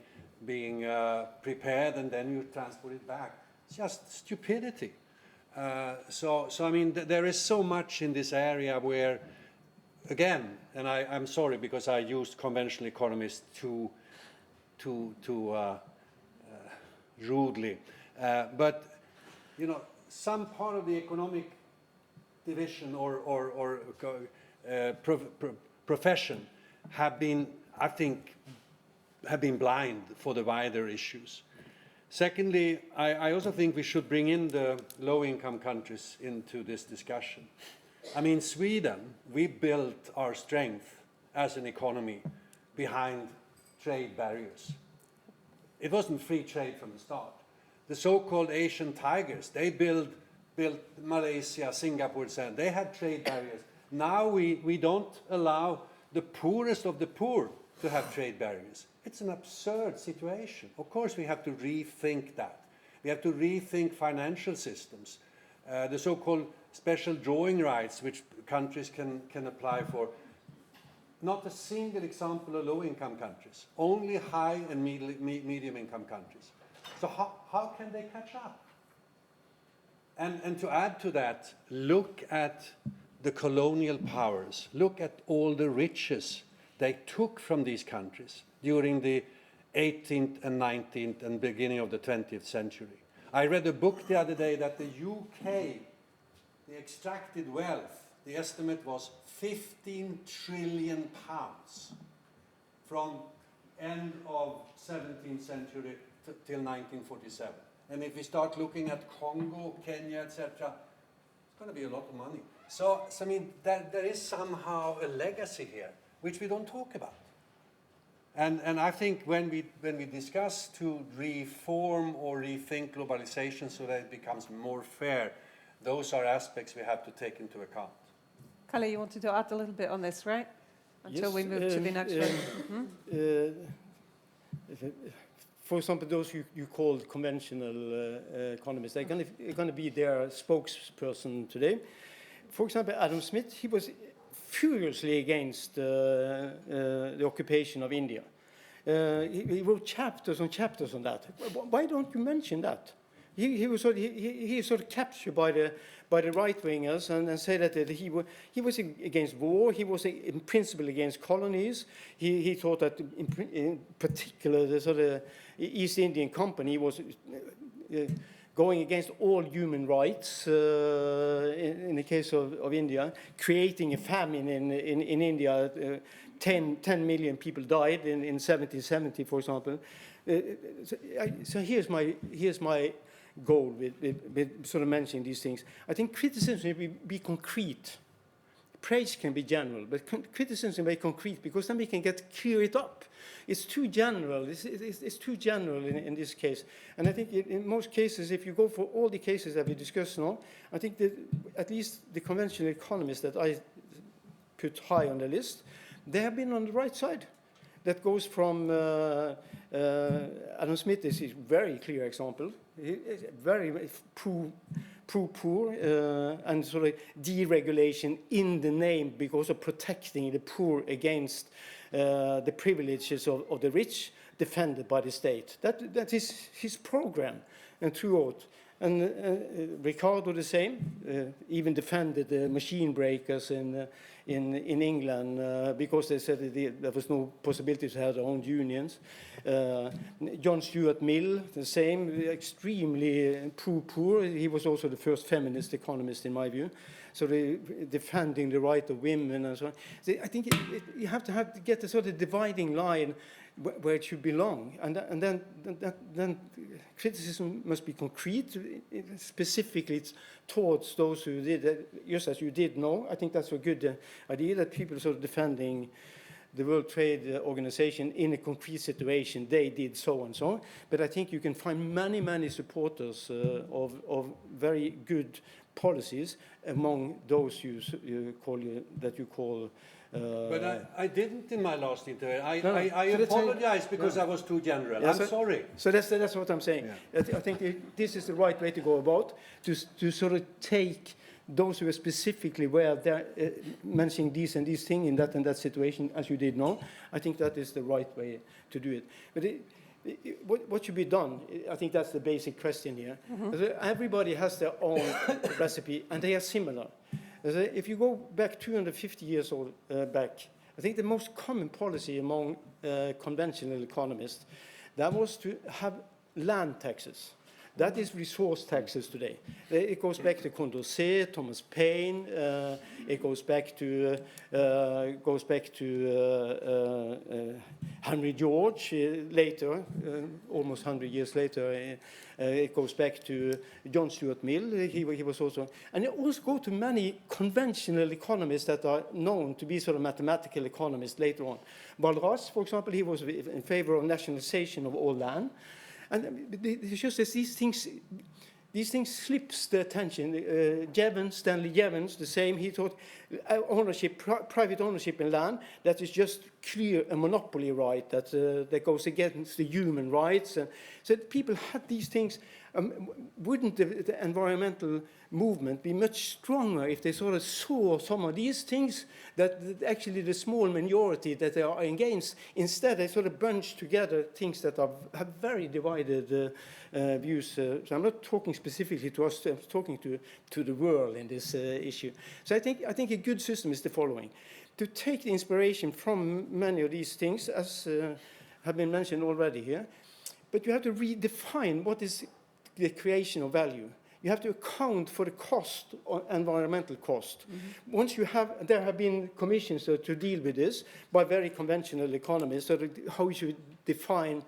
prepared, and then you transport it back. It's just stupidity. So I mean, there is so much in this area where, again, and I'm sorry because I used conventional economists too rudely, but you know, some part of the economic division or profession have been, I think, blind for the wider issues. Secondly, I also think we should bring in the low-income countries into this discussion. I mean, Sweden, we built our strength as an economy behind trade barriers. It wasn't free trade from the start. The so-called Asian tigers, they built Malaysia, Singapore, and they had trade barriers. Now we don't allow the poorest of the poor to have trade barriers. It's an absurd situation. Of course, we have to rethink that. We have to rethink financial systems. The so-called special drawing rights, which countries can apply for. Not a single example of low-income countries, only high and medium-income countries. So how can they catch up? And to add to that, look at the colonial powers. Look at all the riches they took from these countries during the 18th and 19th and beginning of the 20th century. I read a book the other day that the UK, the extracted wealth, the estimate was 15 trillion pounds from end of 17th century till 1947. And if we start looking at Congo, Kenya, etc., it's going to be a lot of money. So I mean, there is somehow a legacy here, which we don't talk about. And I think when we discuss to reform or rethink globalization so that it becomes more fair, those are aspects we have to take into account. Karl, you wanted to add a little bit on this, right? Until we move to the next one. For example, those you called conventional economists, they're going to be their spokesperson today. For example, Adam Smith, he was furiously against the occupation of India. He wrote chapters on chapters on that. Why don't you mention that? He was sort of captured by the right-wingers and say that he was against war. He was in principle against colonies. He thought that in particular the sort of East Indian Company was going against all human rights in the case of India, creating a famine in India. 10 million people died in 1770, for example. So here's my goal with sort of mentioning these things. I think criticism will be concrete. Praise can be general, but criticism may be concrete, because then we can clear it up. It's too general. It's too general in this case. And I think in most cases, if you go for all the cases that we discussed now, I think that at least the conventional economists that I put high on the list, they have been on the right side. That goes from Adam Smith is a very clear example. Very pro-poor and sort of deregulation in the name because of protecting the poor against the privileges of the rich, defended by the state. That is his program and throughout. And Ricardo the same, even defended the machine breakers in England because they said there was no possibility to have their own unions. John Stuart Mill, the same, extremely pro-poor. He was also the first feminist economist in my view. So defending the right of women and so on. So I think you have to get a sort of dividing line where it should belong, and then criticism must be concrete, specifically towards those who did, just as you did know. I think that's a good idea, that people sort of defending the World Trade Organization in a concrete situation, they did so and so. But I think you can find many supporters of very good policies among those you call. But I didn't in my last interview. I apologize because I was too general. Yeah, I'm sorry. So that's what I'm saying. Yeah. I think this is the right way to go about, to sort of take those who are specifically where they're mentioning these and these things in that and that situation, as you did know. I think that is the right way to do it. But what should be done? I think that's the basic question here. Mm-hmm. Everybody has their own recipe, and they are similar. If you go back 250 years old back, I think the most common policy among conventional economists, that was to have land taxes. That is resource taxes today. It goes back to Condorcet, Thomas Paine. It goes back to Henry George later, almost 100 years later. It goes back to John Stuart Mill. He was also, and it also goes to many conventional economists that are known to be sort of mathematical economists later on. Walras, for example, he was in favor of nationalization of all land. And it's just as these things slips the attention. Stanley Jevons, the same. He thought private ownership in land, that is just clear a monopoly right that goes against the human rights. And so people had these things. Wouldn't the environmental movement be much stronger if they sort of saw some of these things that actually the small minority that they are against? Instead, they sort of bunch together things that have very divided views. So I'm not talking specifically to us. I'm talking to the world in this issue. So I think a good system is the following: to take the inspiration from many of these things, as have been mentioned already here, but you have to redefine what is the creation of value. You have to account for the cost, or environmental cost. Mm-hmm. Once you have, there have been commissions to deal with this by very conventional economists, so how you should define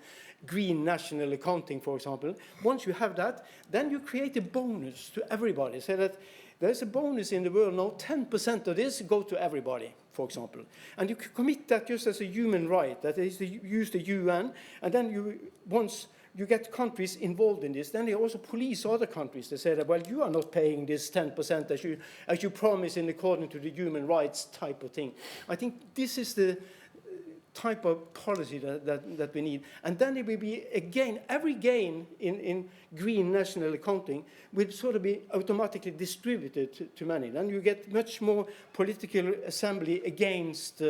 green national accounting, for example. Once you have that, then you create a bonus to everybody. Say that there's a bonus in the world now, 10% of this go to everybody, for example. And you commit that just as a human right, that is to use the UN, and then once you get countries involved in this, then they also police other countries. They say that, well, you are not paying this 10% as you promise in accordance to the human rights type of thing. I think this is the type of policy that we need. And then it will be, again, every gain in green national accounting will sort of be automatically distributed to many. Then you get much more political assembly against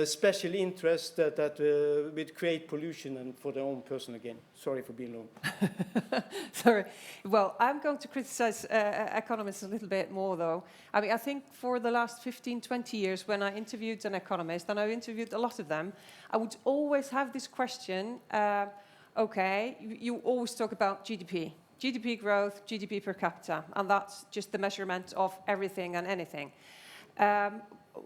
special interests that would create pollution and for their own personal gain. Sorry for being long. Sorry. Well, I'm going to criticize economists a little bit more, though. I mean, I think for the last 15, 20 years, when I interviewed an economist, and I interviewed a lot of them, I would always have this question, okay, you always talk about GDP. GDP growth, GDP per capita, and that's just the measurement of everything and anything.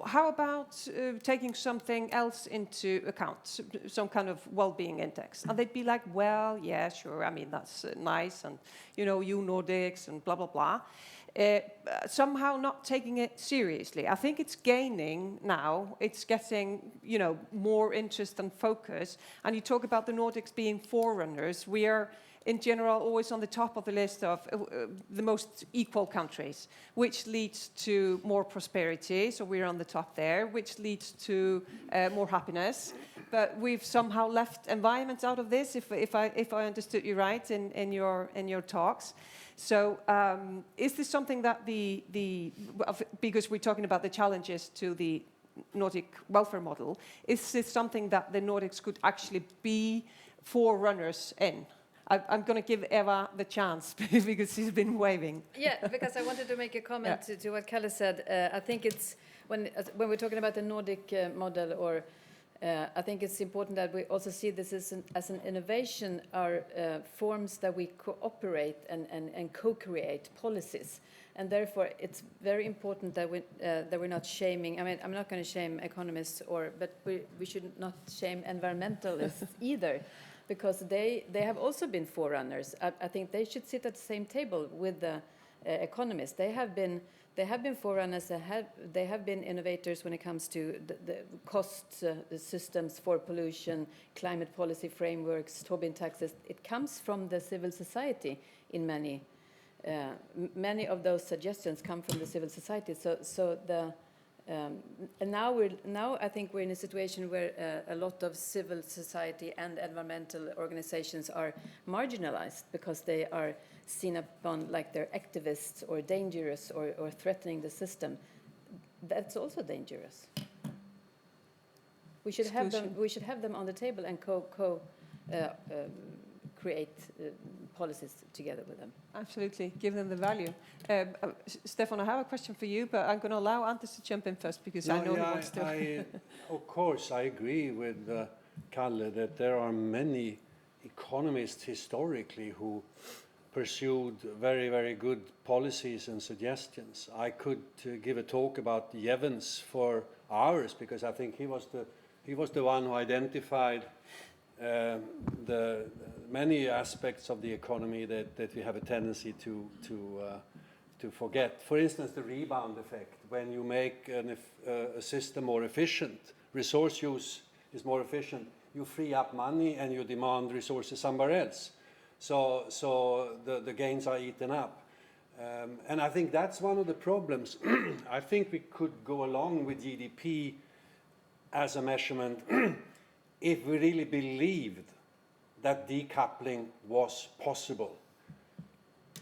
how about taking something else into account, some kind of well-being index? And they'd be like, well, yeah, sure, I mean, that's nice, and, you know, you Nordics, and blah, blah, blah. Somehow not taking it seriously. I think it's gaining now. It's getting, you know, more interest and focus. And you talk about the Nordics being forerunners. We are, in general, always on the top of the list of the most equal countries, which leads to more prosperity. So we're on the top there, which leads to more happiness. But we've somehow left environment out of this, if I understood you right in your talks. So is this something that because we're talking about the challenges to the Nordic welfare model, is this something that the Nordics could actually be forerunners in? I'm going to give Eva the chance because she's been waving. Yeah, because I wanted to make a comment to what Karl said. I think it's when we're talking about the Nordic model, or I think it's important that we also see this as an innovation, are forms that we cooperate and co-create policies. And therefore, it's very important that we're not shaming. I mean, I'm not going to shame economists, but we should not shame environmentalists either, because they have also been forerunners. I think they should sit at the same table with the economists. They have been forerunners. They have been innovators when it comes to the cost systems for pollution, climate policy frameworks, Tobin taxes. It comes from the civil society in many. Many of those suggestions come from the civil society. And now I think we're in a situation where a lot of civil society and environmental organizations are marginalized because they are seen upon like they're activists or dangerous or threatening the system. That's also dangerous. We should have them. We should have them on the table and create policies together with them. Absolutely, give them the value. Stefán, I have a question for you, but I'm going to allow Anders to jump in first because I know he wants to. Of course, I agree with Karl that there are many economists historically who pursued very, very good policies and suggestions. I could give a talk about Jevons for hours because I think he was the one who identified the many aspects of the economy that we have a tendency to forget. For instance, the rebound effect. When you make a system more efficient, resource use is more efficient, you free up money and you demand resources somewhere else. So the gains are eaten up. And I think that's one of the problems. I think we could go along with GDP as a measurement if we really believed that decoupling was possible.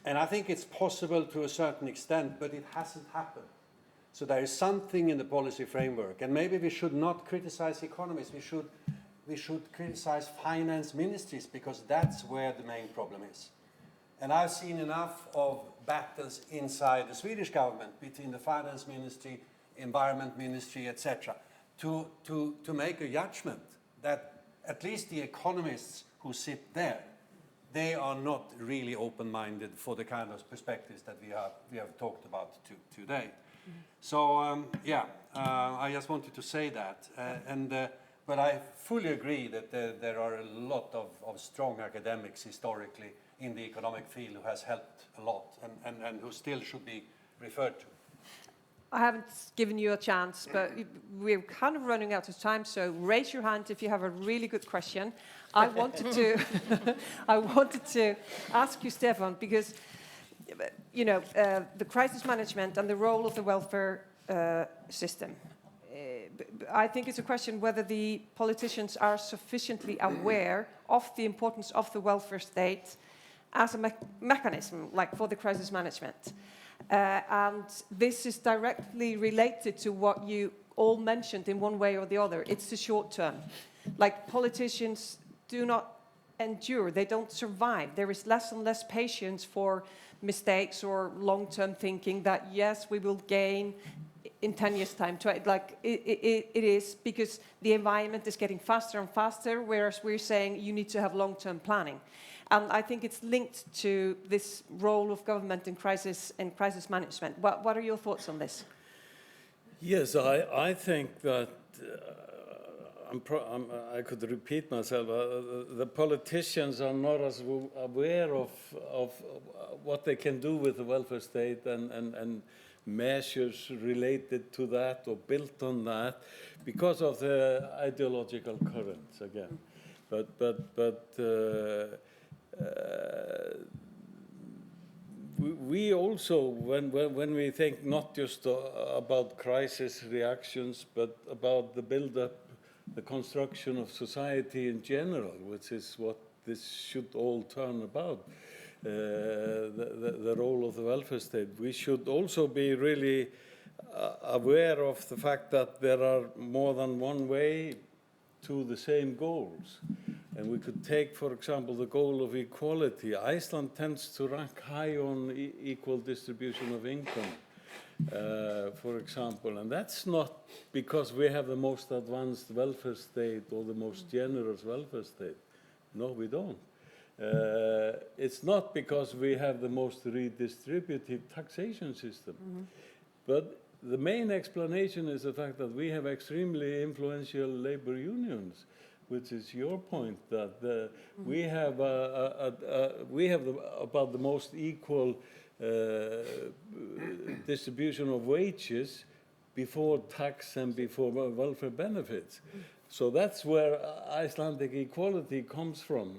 And I think it's possible to a certain extent, but it hasn't happened. So there is something in the policy framework, and maybe we should not criticize economists, we should criticize finance ministries, because that's where the main problem is. And I've seen enough of battles inside the Swedish government between the finance ministry, environment ministry, etc., to make a judgment that at least the economists who sit there, they are not really open-minded for the kind of perspectives that we have talked about today. Mm-hmm. So I just wanted to say that, but I fully agree that there are a lot of strong academics historically in the economic field who has helped a lot and who still should be referred to. I haven't given you a chance, but we're kind of running out of time, so raise your hand if you have a really good question. I wanted to ask you, Stefán, because you know the crisis management and the role of the welfare system. I think it's a question whether the politicians are sufficiently aware of the importance of the welfare state as a mechanism, like for the crisis management. And this is directly related to what you all mentioned in one way or the other. It's the short term. Like politicians do not endure, they don't survive. There is less and less patience for mistakes or long-term thinking that, yes, we will gain in 10 years' time. It is because the environment is getting faster and faster, whereas we're saying you need to have long-term planning. And I think it's linked to this role of government in crisis management. What are your thoughts on this? Yes, I think that I could repeat myself. The politicians are not as aware of what they can do with the welfare state and measures related to that or built on that because of the ideological currents again. We also, when we think not just about crisis reactions, but about the build-up, the construction of society in general, which is what this should all turn about, the role of the welfare state, we should also be really aware of the fact that there are more than one way to the same goals. And we could take, for example, the goal of equality. Iceland tends to rank high on equal distribution of income, for example. And that's not because we have the most advanced welfare state or the most generous welfare state. No, we don't. It's not because we have the most redistributive taxation system. But the main explanation is the fact that we have extremely influential labor unions, which is your point, that we have about the most equal distribution of wages before tax and before welfare benefits. So that's where Icelandic equality comes from.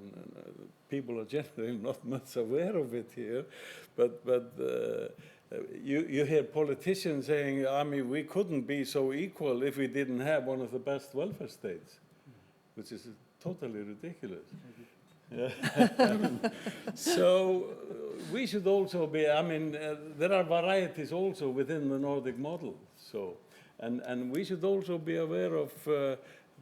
People are generally not much aware of it here, but you hear politicians saying, I mean, we couldn't be so equal if we didn't have one of the best welfare states, which is totally ridiculous. So we should also be, I mean, there are varieties also within the Nordic model. So, and we should also be aware of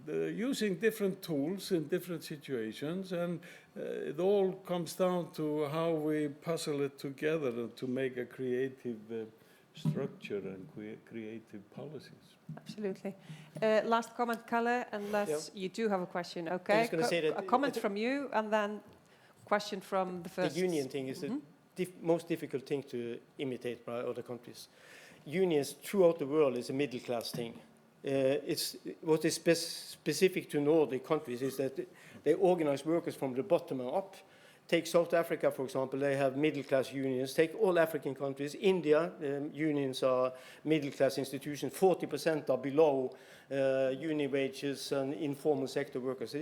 using different tools in different situations, and it all comes down to how we puzzle it together to make a creative structure and creative policies. Absolutely. Last comment, Karl, unless you do have a question. Okay. I was going to say that a comment from you, and then question from the first. The union thing is the most difficult thing to imitate by other countries. Unions throughout the world is a middle class thing. It's what is specific to Nordic countries is that they organize workers from the bottom up. Take South Africa, for example, they have middle-class unions. Take all African countries. India, unions are middle-class institutions. 40% are below union wages and informal sector workers.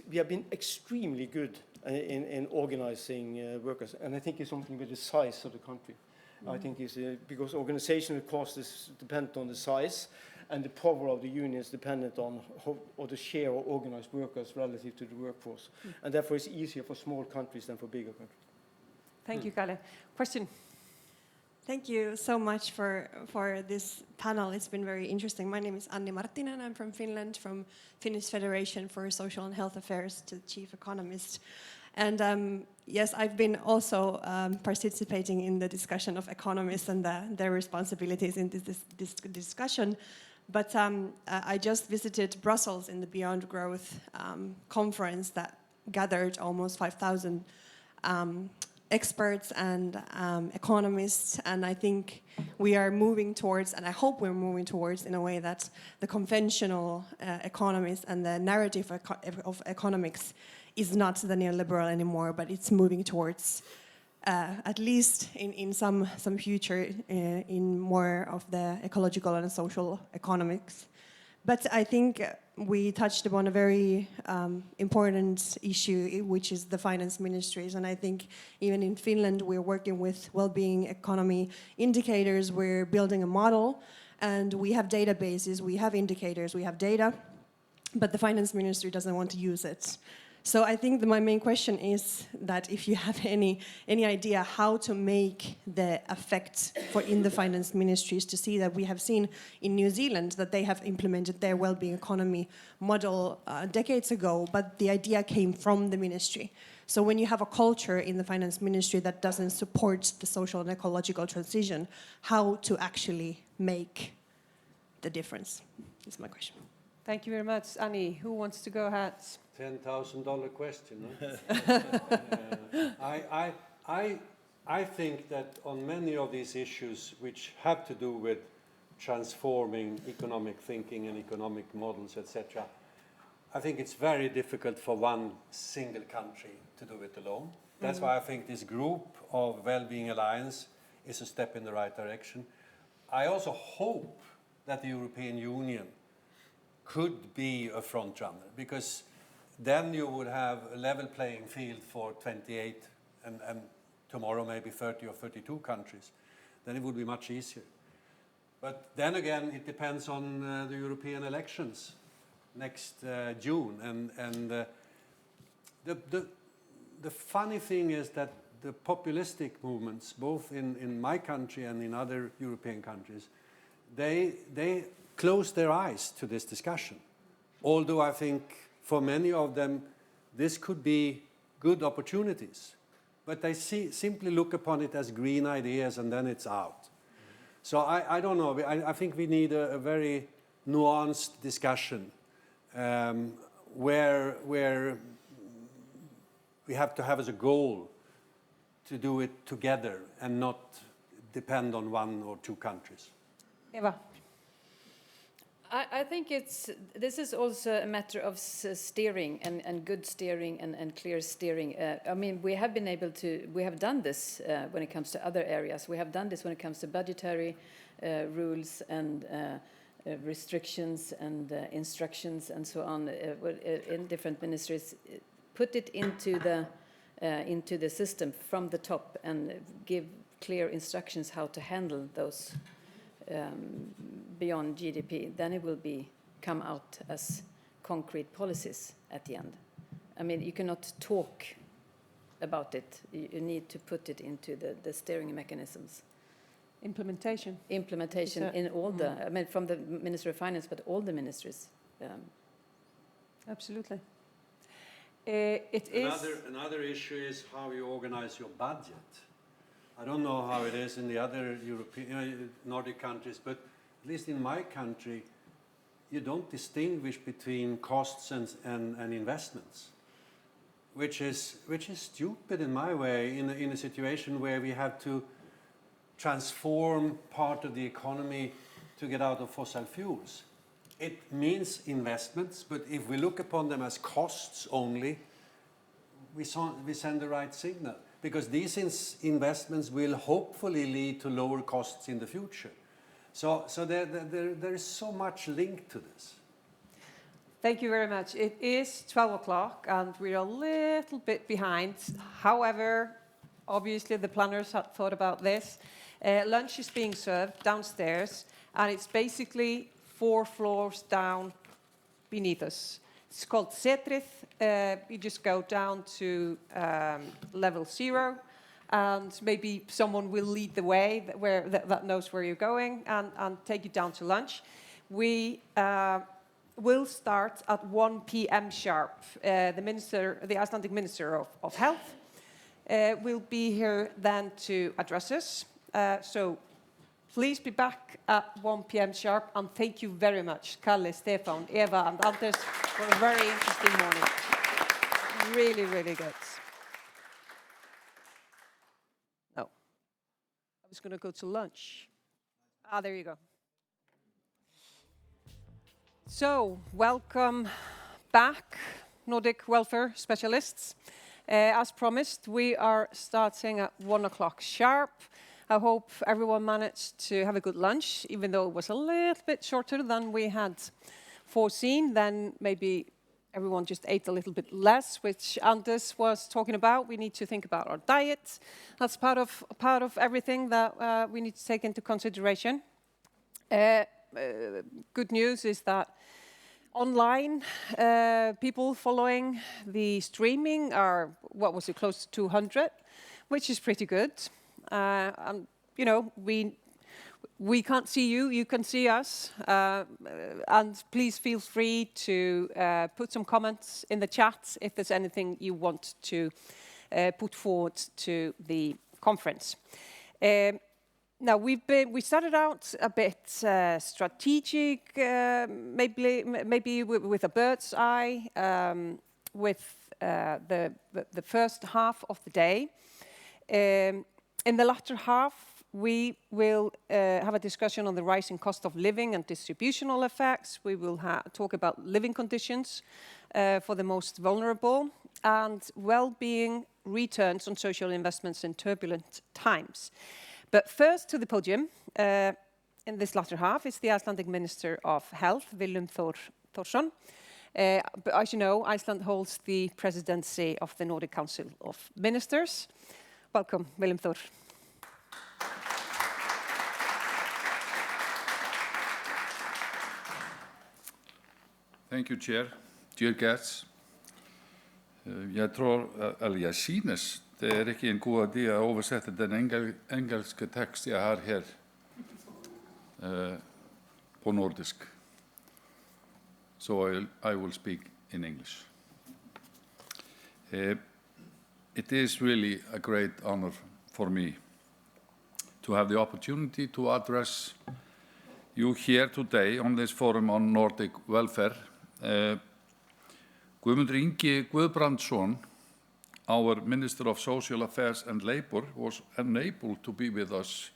We have been extremely good in organizing workers, and I think it's something with the size of the country. I think it's because organizational cost is dependent on the size, and the power of the union is dependent on or the share of organized workers relative to the workforce. And therefore it's easier for small countries than for bigger countries. Thank you, Karl. Question? Thank you so much for this panel. It's been very interesting. My name is Anni Marttinen. I'm from Finland, from Finnish Federation for Social and Health Affairs, to Chief Economist. And yes, I've been also participating in the discussion of economists and their responsibilities in this discussion. But I just visited Brussels in the Beyond Growth conference that gathered almost 5,000 experts and economists, and I think we are moving towards, and I hope we're moving towards, in a way that the conventional economists and the narrative of economics is not the neoliberal anymore, but it's moving towards, at least in some future, in more of the ecological and social economics. But I think we touched upon a very important issue, which is the finance ministries. And I think even in Finland, we're working with well-being economy indicators. We're building a model, and we have databases, we have indicators, we have data, but the finance ministry doesn't want to use it. So I think my main question is that if you have any idea how to make the effect in the finance ministries, to see that we have seen in New Zealand that they have implemented their well-being economy model decades ago, but the idea came from the ministry. So when you have a culture in the finance ministry that doesn't support the social and ecological transition, how to actually make the difference? That's my question. Thank you very much. Annie, who wants to go ahead? $10,000 question. I think that on many of these issues which have to do with transforming economic thinking and economic models, etc. I think it's very difficult for one single country to do it alone. That's why I think this group of Wellbeing Alliance is a step in the right direction. I also hope that the European Union could be a front runner, because then you would have a level playing field for 28 and tomorrow maybe 30 or 32 countries. Then it would be much easier. But then again, it depends on the European elections next June. And the funny thing is that the populistic movements, both in my country and in other European countries, they close their eyes to this discussion. Although I think for many of them, this could be good opportunities. But they simply look upon it as green ideas and then it's out. So I don't know. I think we need a very nuanced discussion where we have to have as a goal to do it together and not depend on one or two countries. Eva. I think this is also a matter of steering and good steering and clear steering. I mean, we have done this when it comes to other areas. We have done this when it comes to budgetary rules and restrictions and instructions and so on in different ministries. Put it into the system from the top and give clear instructions how to handle those beyond GDP, then it will come out as concrete policies at the end. I mean, you cannot talk about it. You need to put it into the steering mechanisms. Implementation. Implementation in all I mean, from the Ministry of Finance, but all the ministries. Absolutely. Another issue is how you organize your budget. I don't know how it is in the other European, Nordic countries, but at least in my country, you don't distinguish between costs and investments, which is stupid in my way in a situation where we have to transform part of the economy to get out of fossil fuels. It means investments, but if we look upon them as costs only, we send the right signal. Because these investments will hopefully lead to lower costs in the future. So there is so much linked to this. Thank you very much. It is 12 o'clock and we're a little bit behind. However, obviously the planners had thought about this. Lunch is being served downstairs and it's basically 4 floors down beneath us. It's called Setrið. You just go down to level 0 and maybe someone will lead the way that knows where you're going and take you down to lunch. We will start at 1 p.m. sharp. The Icelandic Minister of Health will be here then to address us. So please be back at 1 p.m. sharp, and thank you very much, Karl, Stefán, Eva, and Anders, for a very interesting morning. Really, really good. No. I was going to go to lunch. There you go. So, welcome back, Nordic Welfare Specialists. As promised, we are starting at 1 o'clock sharp. I hope everyone managed to have a good lunch, even though it was a little bit shorter than we had foreseen. Then maybe everyone just ate a little bit less, which Anders was talking about. We need to think about our diet. That's part of everything that we need to take into consideration. Good news is that online people following the streaming are, close to 200, which is pretty good. You know, we can't see you, you can see us. And please feel free to put some comments in the chat if there's anything you want to put forward to the conference. Now, we started out a bit strategic, maybe with a bird's eye, with the first half of the day. In the latter half, We will have a discussion on the rising cost of living and distributional effects. We will talk about living conditions for the most vulnerable and well-being returns on social investments in turbulent times. But first to the podium in this latter half is the Icelandic Minister of Health, Willum Thorsson. But as you know, Iceland holds the presidency of the Nordic Council of Ministers. Welcome, Willum Thor. Thank you, Chair. Dear guests, jeg tror, eller jeg synes, det ikke en god idé at oversætte den engelske tekst, jeg har her på nordisk. So I will speak in English. It is really a great honor for me to have the opportunity to address you here today on this forum on Nordic welfare. Guðmundur Ingi Guðbrandsson, our Minister of Social Affairs and Labour, was unable to be with us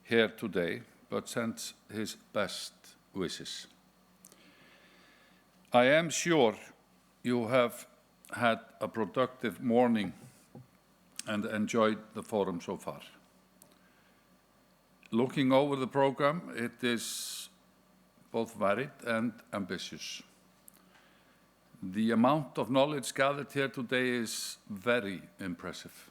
here today, but sends his best wishes. I am sure you have had a productive morning and enjoyed the forum so far. Looking over the program, it is both varied and ambitious. The amount of knowledge gathered here today is very impressive.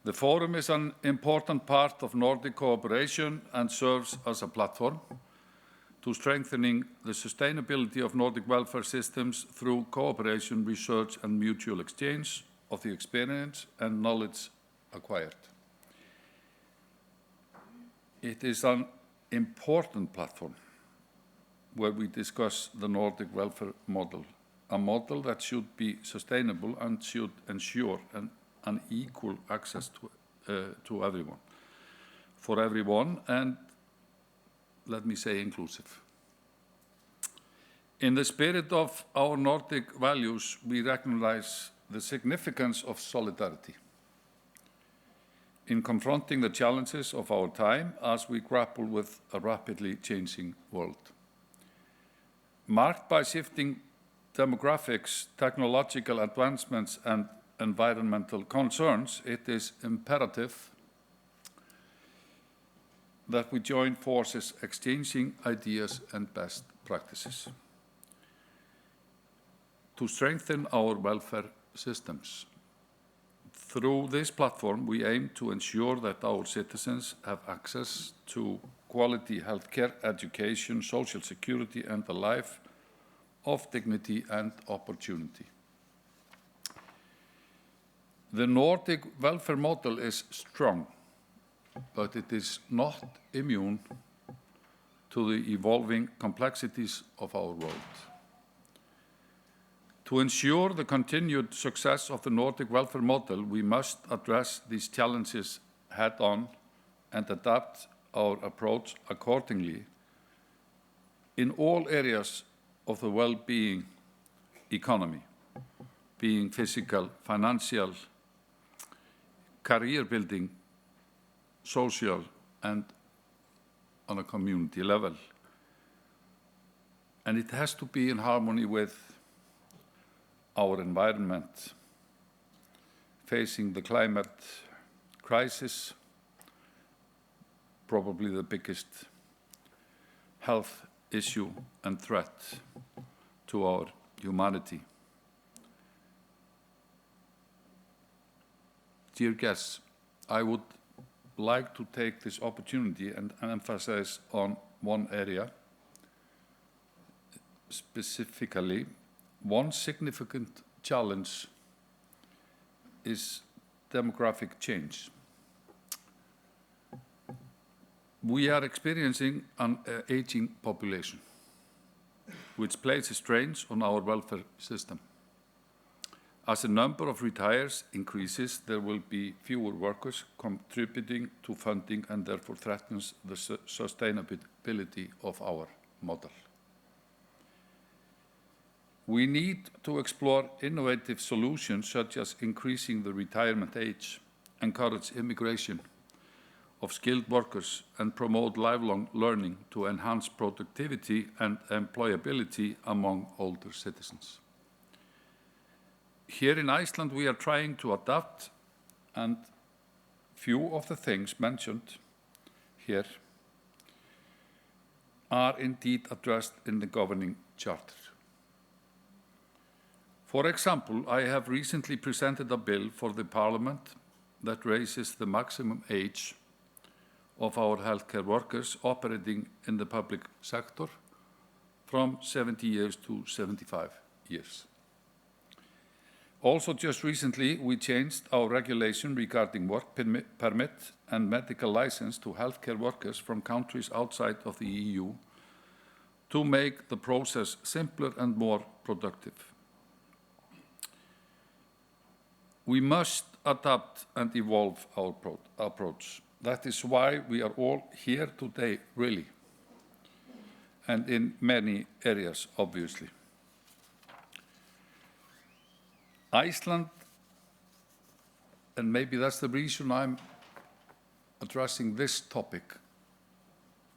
The forum is an important part of Nordic cooperation and serves as a platform to strengthening the sustainability of Nordic welfare systems through cooperation, research, and mutual exchange of the experience and knowledge acquired. It is an important platform where we discuss the Nordic welfare model, a model that should be sustainable and should ensure an equal access to everyone, for everyone, and let me say inclusive. In the spirit of our Nordic values, we recognize the significance of solidarity in confronting the challenges of our time as we grapple with a rapidly changing world. Marked by shifting demographics, technological advancements, and environmental concerns, it is imperative that we join forces exchanging ideas and best practices to strengthen our welfare systems. Through this platform, we aim to ensure that our citizens have access to quality healthcare, education, social security, and a life of dignity and opportunity. The Nordic welfare model is strong, but it is not immune to the evolving complexities of our world. To ensure the continued success of the Nordic welfare model, we must address these challenges head-on and adapt our approach accordingly in all areas of the well-being economy, being physical, financial, career building, social, and on a community level. And it has to be in harmony with our environment, facing the climate crisis, probably the biggest health issue and threat to our humanity. Dear guests, I would like to take this opportunity and emphasize on one area, specifically. One significant challenge is demographic change. We are experiencing an aging population, which places strains on our welfare system. As the number of retirees increases, there will be fewer workers contributing to funding and therefore threatens the sustainability of our model. We need to explore innovative solutions such as increasing the retirement age, encourage immigration of skilled workers and promote lifelong learning to enhance productivity and employability among older citizens. Here in Iceland, we are trying to adapt, and few of the things mentioned here are indeed addressed in the governing charter. For example, I have recently presented a bill for the Parliament that raises the maximum age of our healthcare workers operating in the public sector from 70 years to 75 years. Also, just recently, we changed our regulation regarding work permit and medical license to healthcare workers from countries outside of the EU to make the process simpler and more productive. We must adapt and evolve our approach. That is why we are all here today, really, and in many areas, obviously. Iceland, and maybe that's the reason I'm addressing this topic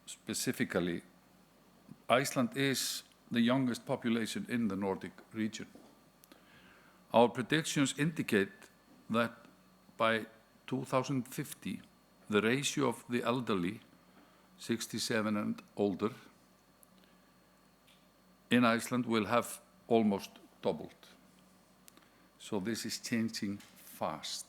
specifically, Iceland is the youngest population in the Nordic region. Our predictions indicate that by 2050, the ratio of the elderly, 67 and older, in Iceland will have almost doubled. So this is changing fast.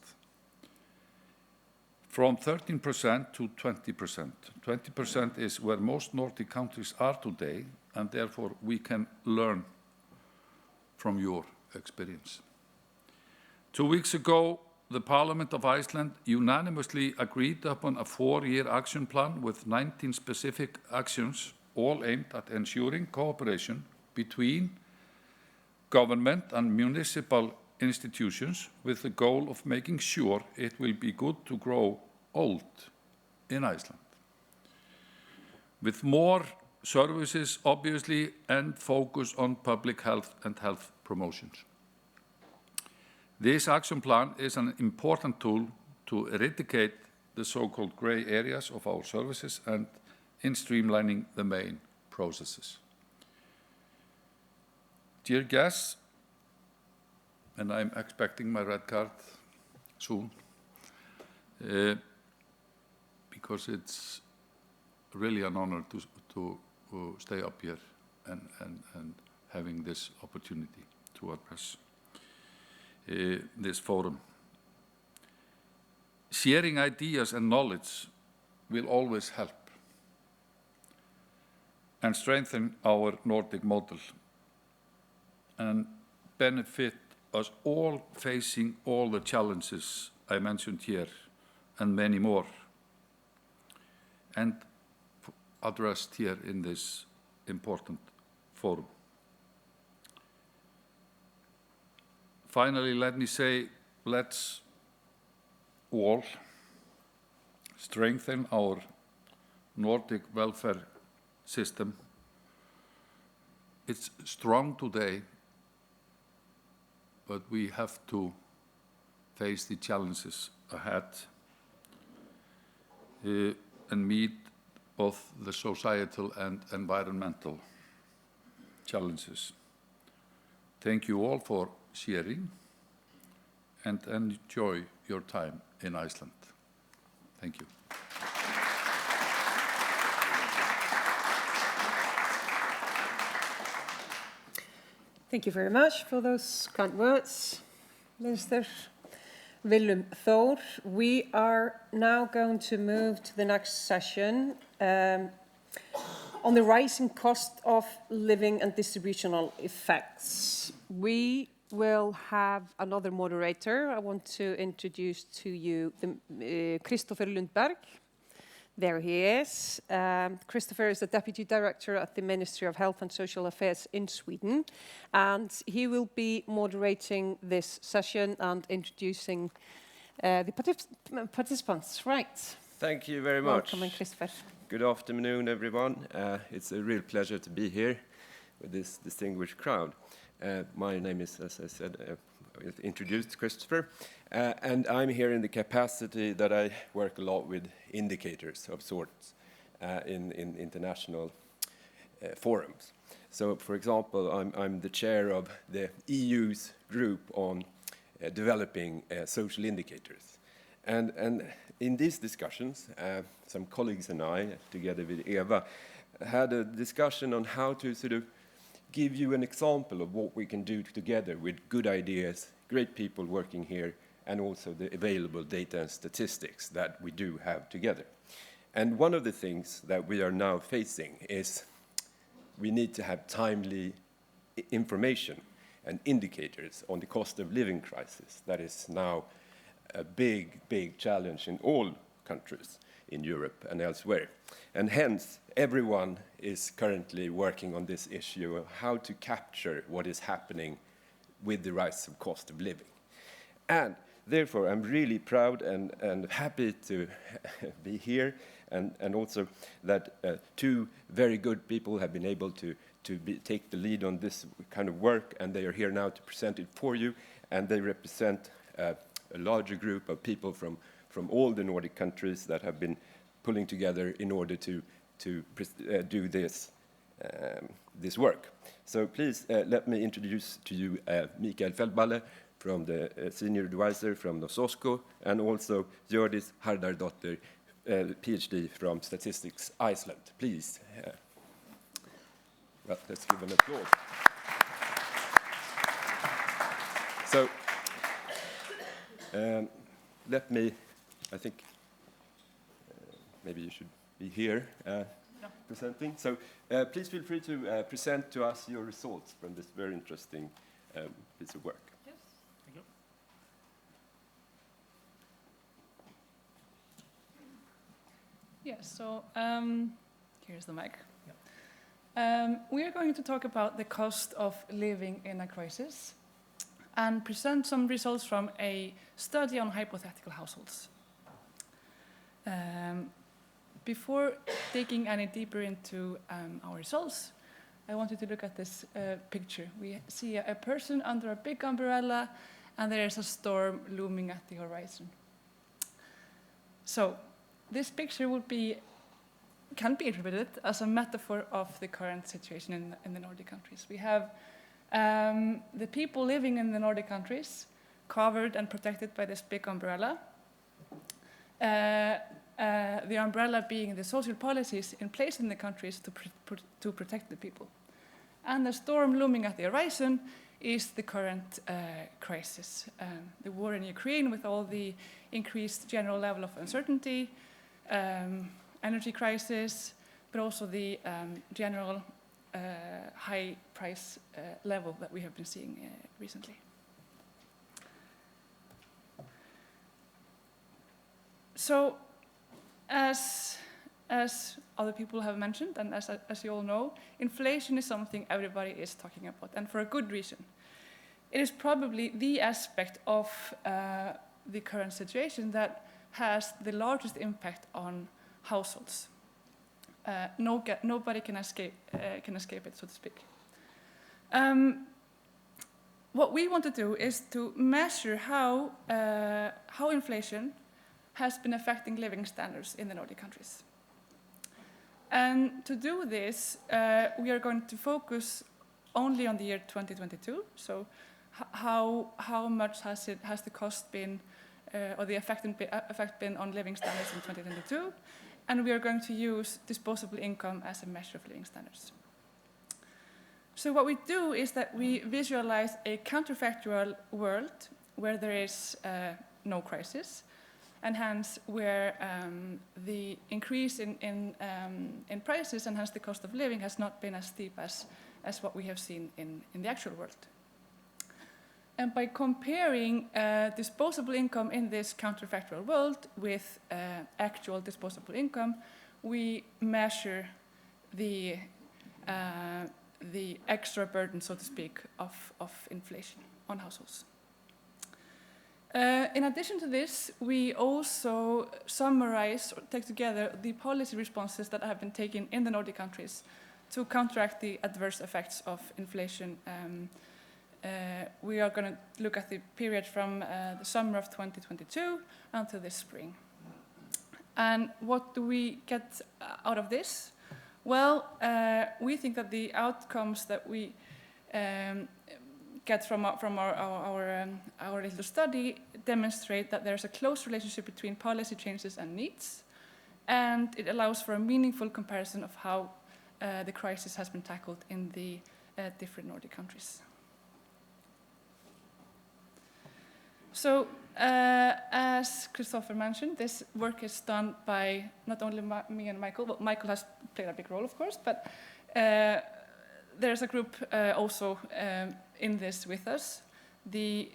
From 13% to 20%. 20% is where most Nordic countries are today, and therefore we can learn from your experience. 2 weeks ago, the Parliament of Iceland unanimously agreed upon a 4-year action plan with 19 specific actions, all aimed at ensuring cooperation between government and municipal institutions with the goal of making sure it will be good to grow old in Iceland. With more services, obviously, and focus on public health and health promotions. This action plan is an important tool to eradicate the so-called grey areas of our services and in streamlining the main processes. Dear guests, and I'm expecting my red card soon, because it's really an honor to stay up here and having this opportunity to address this forum. Sharing ideas and knowledge will always help and strengthen our Nordic model and benefit us all facing all the challenges I mentioned here and many more, and addressed here in this important forum. Finally, let me say, let's all strengthen our Nordic welfare system. It's strong today, but we have to face the challenges ahead and meet both the societal and environmental challenges. Thank you all for sharing and enjoy your time in Iceland. Thank you. Thank you very much for those kind words, Minister Willum Thor. We are now going to move to the next session on the rising cost of living and distributional effects. We will have another moderator. I want to introduce to you Christopher Lundberg. There he is. Christopher is the Deputy Director at the Ministry of Health and Social Affairs in Sweden, and he will be moderating this session and introducing the participants. Right. Thank you very much. Welcome, Christopher. Good afternoon, everyone. It's a real pleasure to be here with this distinguished crowd. My name is, as I said, introduced Christopher. And I'm here in the capacity that I work a lot with indicators of sorts in international forums. So, for example, I'm the chair of the EU's group on developing social indicators. And in these discussions, some colleagues and I, together with Eva, had a discussion on how to sort of give you an example of what we can do together with good ideas, great people working here, and also the available data and statistics that we do have together. And one of the things that we are now facing is we need to have timely information and indicators on the cost of living crisis. That is now a big, big challenge in all countries in Europe and elsewhere. And hence, everyone is currently working on this issue of how to capture what is happening with the rise of cost of living. And therefore, I'm really proud and happy to be here, and also that two very good people have been able to take the lead on this kind of work, and they are here now to present it for you, and they represent a larger group of people from all the Nordic countries that have been pulling together in order to do this work. So please let me introduce to you Mikael Feldballe from the senior advisor from Oslo, and also Hjørdis Hardardóttir, PhD from Statistics Iceland. Please. Well, let's give an applause. So let me, I think maybe you should be here presenting. So please feel free to present to us your results from this very interesting piece of work. Yes, thank you. Yes, so here's the mic. We are going to talk about the cost of living in a crisis and present some results from a study on hypothetical households. Before digging any deeper into our results, I wanted to look at this picture. We see a person under a big umbrella, and there is a storm looming at the horizon. So this picture can be interpreted as a metaphor of the current situation in the Nordic countries. We have the people living in the Nordic countries covered and protected by this big umbrella. The umbrella being the social policies in place in the countries to protect the people. And the storm looming at the horizon is the current crisis. The war in Ukraine with all the increased general level of uncertainty, energy crisis, but also the general high price level that we have been seeing recently. So, as other people have mentioned, and as you all know, inflation is something everybody is talking about, and for a good reason. It is probably the aspect of the current situation that has the largest impact on households. Nobody can escape it, so to speak. What we want to do is to measure how inflation has been affecting living standards in the Nordic countries. And to do this, we are going to focus only on the year 2022. So, how much has the cost been, or the effect been on living standards in 2022? And we are going to use disposable income as a measure of living standards. So what we do is that we visualize a counterfactual world where there is no crisis, and hence where the increase in prices and hence the cost of living has not been as steep as what we have seen in the actual world. And by comparing disposable income in this counterfactual world with actual disposable income, we measure the extra burden, so to speak, of inflation on households. In addition to this, we also summarize or take together the policy responses that have been taken in the Nordic countries to counteract the adverse effects of inflation we are going to look at the period from the summer of 2022 until this spring. And what do we get out of this? Well, we think that the outcomes that we get from our little study demonstrate that there's a close relationship between policy changes and needs, and it allows for a meaningful comparison of how the crisis has been tackled in the different Nordic countries. So, as Christopher mentioned, this work is done by not only me and Michael, but Michael has played a big role, of course, but there's a group also in this with us, the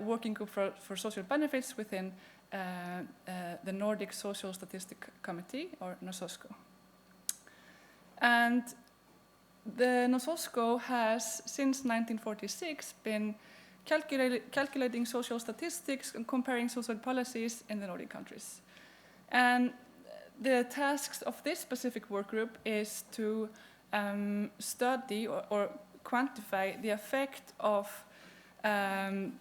Working Group for Social Benefits within the Nordic Social Statistic Committee, or NOSOSCO. And the NOSOSCO has, since 1946, been calculating social statistics and comparing social policies in the Nordic countries. And the tasks of this specific work group is to study or quantify the effect of the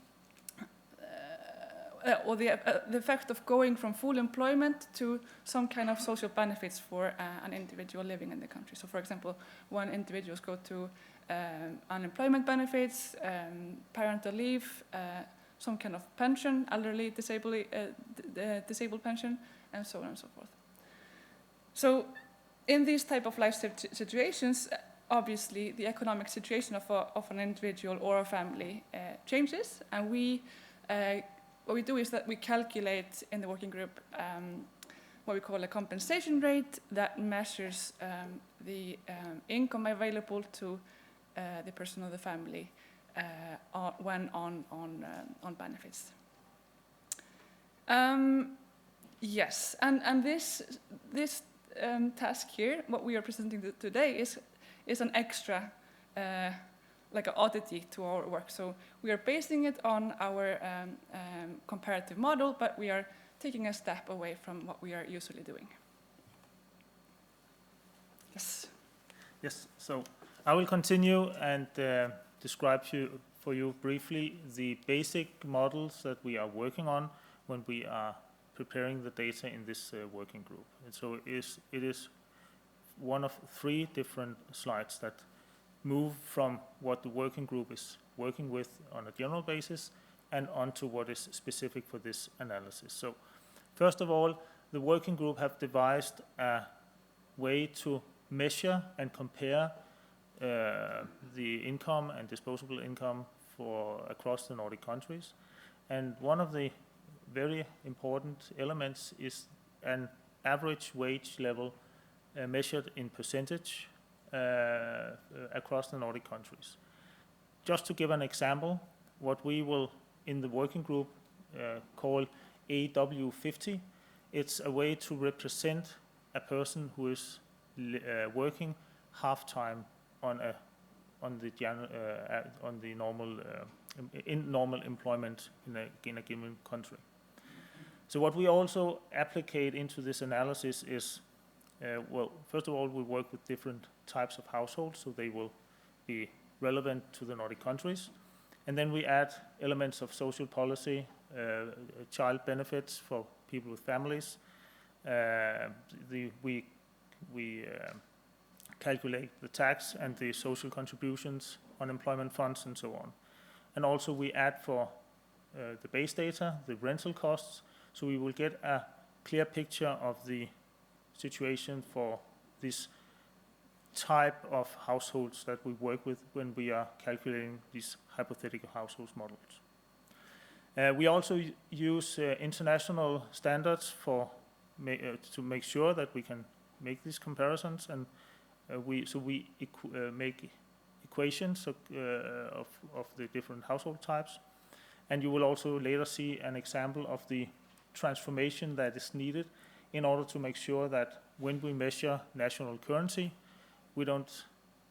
effect of going from full employment to some kind of social benefits for an individual living in the country. So, for example, when individuals go to unemployment benefits, parental leave, some kind of pension, elderly disabled pension, and so on and so forth. So, in these type of life situations, obviously the economic situation of an individual or a family changes, and what we do is that we calculate in the working group what we call a compensation rate that measures the income available to the person or the family when on benefits. Yes, and this task here, what we are presenting today, is an extra, like an oddity to our work. So we are basing it on our comparative model, but we are taking a step away from what we are usually doing. Yes. Yes. So I will continue and describe for you briefly the basic models that we are working on when we are preparing the data in this working group. And so it is one of 3 different slides that move from what the working group is working with on a general basis and onto what is specific for this analysis. So first of all, the working group have devised a way to measure and compare the income and disposable income for across the Nordic countries. And one of the very important elements is an average wage level measured in percentage across the Nordic countries. Just to give an example, what we will in the working group call AW50, it's a way to represent a person who is working half-time on the normal employment in a given country. So what we also applicate into this analysis is, well, first of all, we work with different types of households, so they will be relevant to the Nordic countries. And then we add elements of social policy, child benefits for people with families. We calculate the tax and the social contributions, unemployment funds, and so on. And also we add for the base data, the rental costs, so we will get a clear picture of the situation for this type of households that we work with when we are calculating these hypothetical households models. We also use international standards to make sure that we can make these comparisons, and we make equations of the different household types. And you will also later see an example of the transformation that is needed in order to make sure that when we measure national currency, we don't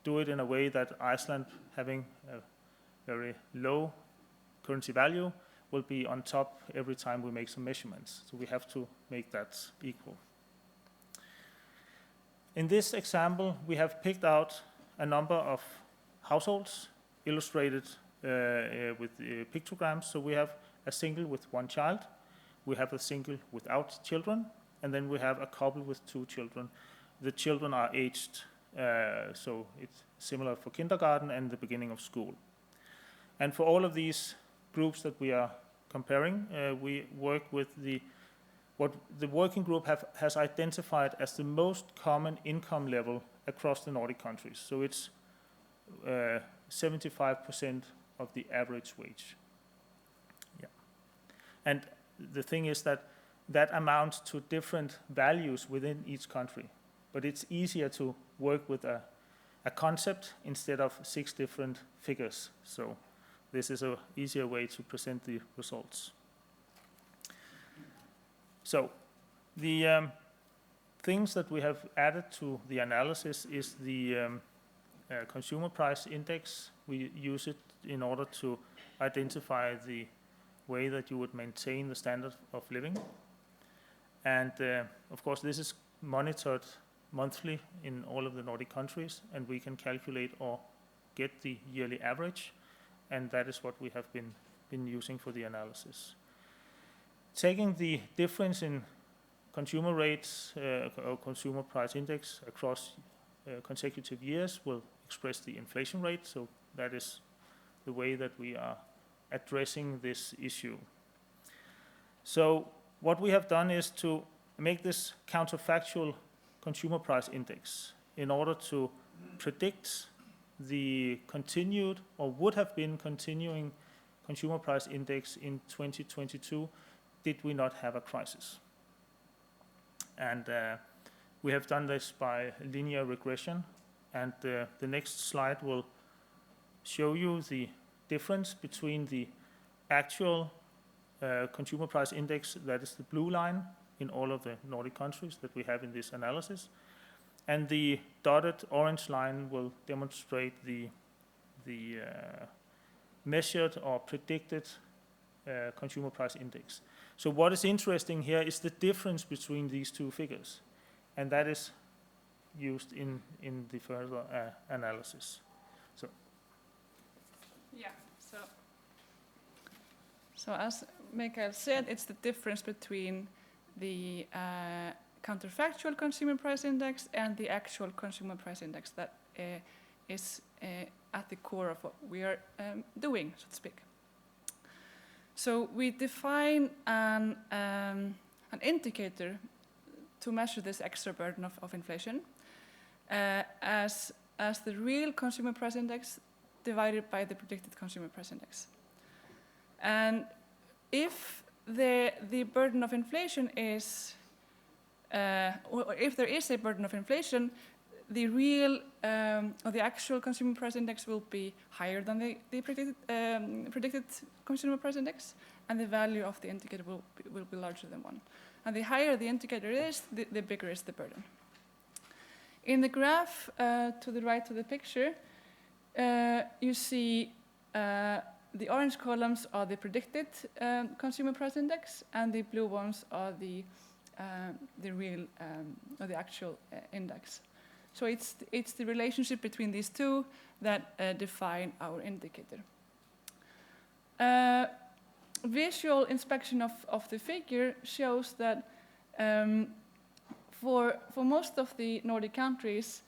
do it in a way that Iceland, having a very low currency value, will be on top every time we make some measurements. So we have to make that equal. In this example, we have picked out a number of households illustrated with pictograms. So we have a single with one child, we have a single without children, and then we have a couple with 2 children. The children are aged, so it's similar for kindergarten and the beginning of school. And for all of these groups that we are comparing, we work with what the working group has identified as the most common income level across the Nordic countries. So it's 75% of the average wage. Yeah. And the thing is that amounts to different values within each country. But it's easier to work with a concept instead of 6 different figures. So this is an easier way to present the results. So the things that we have added to the analysis is the consumer price index. We use it in order to identify the way that you would maintain the standard of living. And of course, this is monitored monthly in all of the Nordic countries, and we can calculate or get the yearly average, and that is what we have been using for the analysis. Taking the difference in consumer rates or consumer price index across consecutive years will express the inflation rate, so that is the way that we are addressing this issue. So what we have done is to make this counterfactual consumer price index in order to predict the continued or would have been continuing consumer price index in 2022 did we not have a crisis. And we have done this by linear regression, and the next slide will show you the difference between the actual consumer price index, that is the blue line, in all of the Nordic countries that we have in this analysis. And the dotted orange line will demonstrate the measured or predicted consumer price index. So what is interesting here is the difference between these 2 figures, and that is used in the further analysis. So. Yeah, so as Mikael said, it's the difference between the counterfactual consumer price index and the actual consumer price index that is at the core of what we are doing, so to speak. So we define an indicator to measure this extra burden of inflation as the real consumer price index divided by the predicted consumer price index. And if the burden of inflation is, or if there is a burden of inflation, the real or the actual consumer price index will be higher than the predicted consumer price index, and the value of the indicator will be larger than 1. And the higher the indicator is, the bigger is the burden. In the graph to the right of the picture, you see the orange columns are the predicted consumer price index, and the blue ones are the real or the actual index. So it's the relationship between these 2 that define our indicator. Visual inspection of the figure shows that for most of the Nordic countries,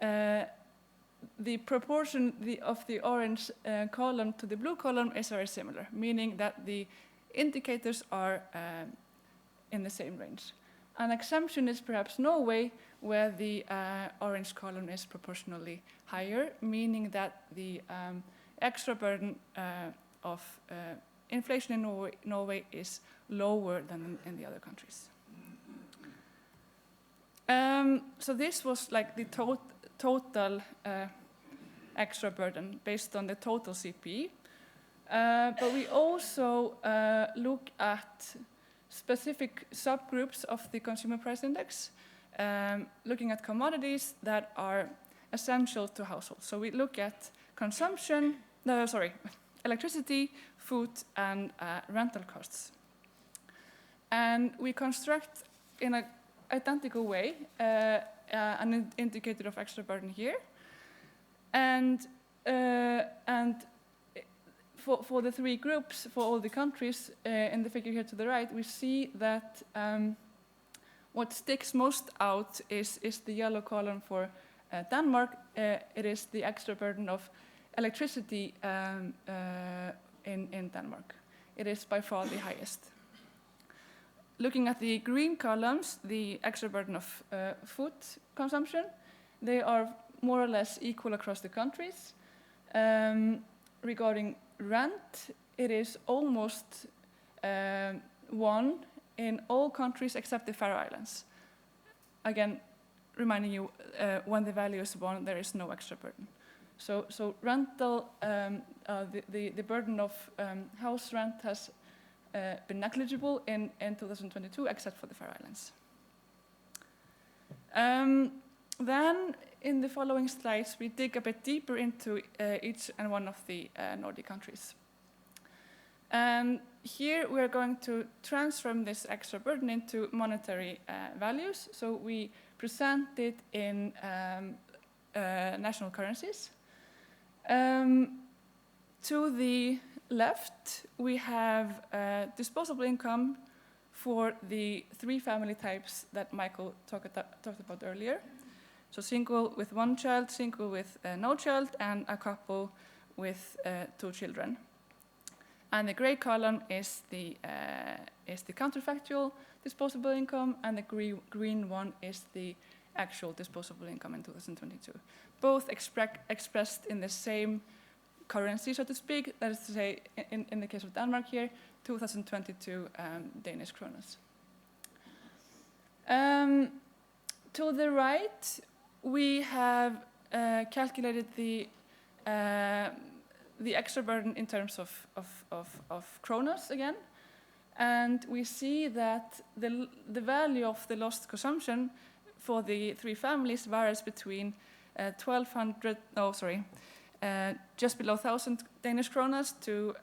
the proportion of the orange column to the blue column is very similar, meaning that the indicators are in the same range. An exception is perhaps Norway, where the orange column is proportionally higher, meaning that the extra burden of inflation in Norway is lower than in the other countries. So this was like the total extra burden based on the total CPI. But we also look at specific subgroups of the consumer price index, looking at commodities that are essential to households. So we look at consumption, electricity, food, and rental costs. And we construct in an identical way an indicator of extra burden here. And for the three groups, for all the countries in the figure here to the right, we see that what sticks most out is the yellow column for Denmark. It is the extra burden of electricity in Denmark. It is by far the highest. Looking at the green columns, the extra burden of food consumption, they are more or less equal across the countries. Regarding rent, it is almost 1 in all countries except the Faroe Islands. Again, reminding you, when the value is 1, there is no extra burden. So rental, the burden of house rent has been negligible in 2022, except for the Faroe Islands. Then, in the following slides, we dig a bit deeper into each and one of the Nordic countries. Here we are going to transform this extra burden into monetary values. So we present it in national currencies. To the left, we have disposable income for the 3 family types that Michael talked about earlier. So single with 1 child, single with no child, and a couple with 2 children. And the gray column is the counterfactual disposable income, and the green one is the actual disposable income in 2022. Both expressed in the same currency, so to speak. That is to say, in the case of Denmark here, 2022 Danish kronas. To the right, we have calculated the extra burden in terms of kronas again, and we see that the value of the lost consumption for the 3 families varies between just below 1,000 Danish kronas to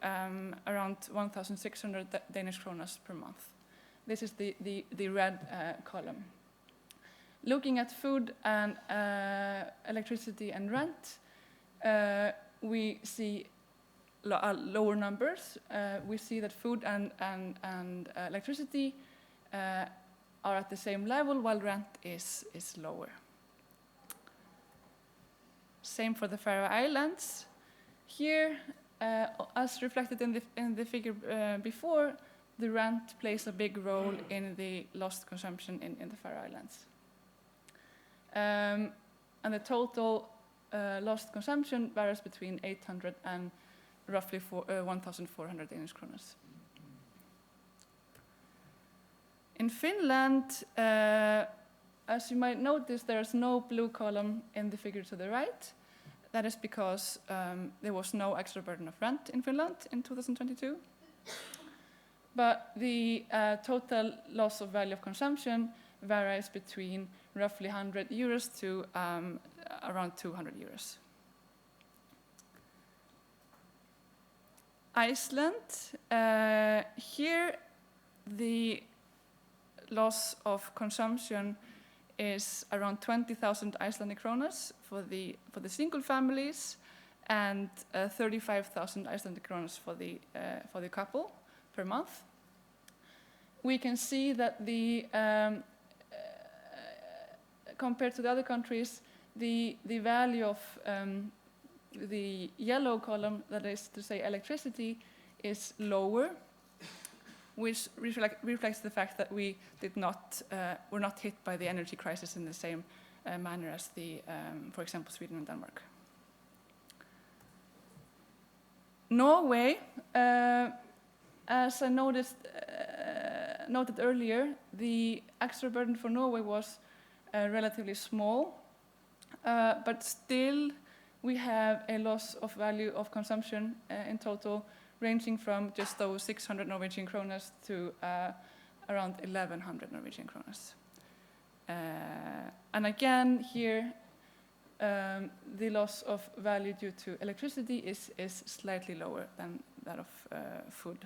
around 1,600 Danish kronas per month. This is the red column. Looking at food and electricity and rent, we see lower numbers. We see that food and electricity are at the same level, while rent is lower. Same for the Faroe Islands. Here, as reflected in the figure before, the rent plays a big role in the lost consumption in the Faroe Islands. And the total lost consumption varies between 800 and roughly 1,400 Danish kronas. In Finland, as you might notice, there is no blue column in the figure to the right. That is because there was no extra burden of rent in Finland in 2022. But the total loss of value of consumption varies between roughly 100 euros to around 200 euros. Iceland, here the loss of consumption is around 20,000 Icelandic kronas for the single families, and 35,000 Icelandic kronas for the couple per month. We can see that compared to the other countries, the value of the yellow column, that is to say electricity, is lower, which reflects the fact that we were not hit by the energy crisis in the same manner as for example, Sweden and Denmark. Norway, as I noted earlier, the extra burden for Norway was relatively small, but still we have a loss of value of consumption in total, ranging from just over 600 Norwegian kronas to around 1,100 Norwegian kronas. And again, here, the loss of value due to electricity is slightly lower than that of food.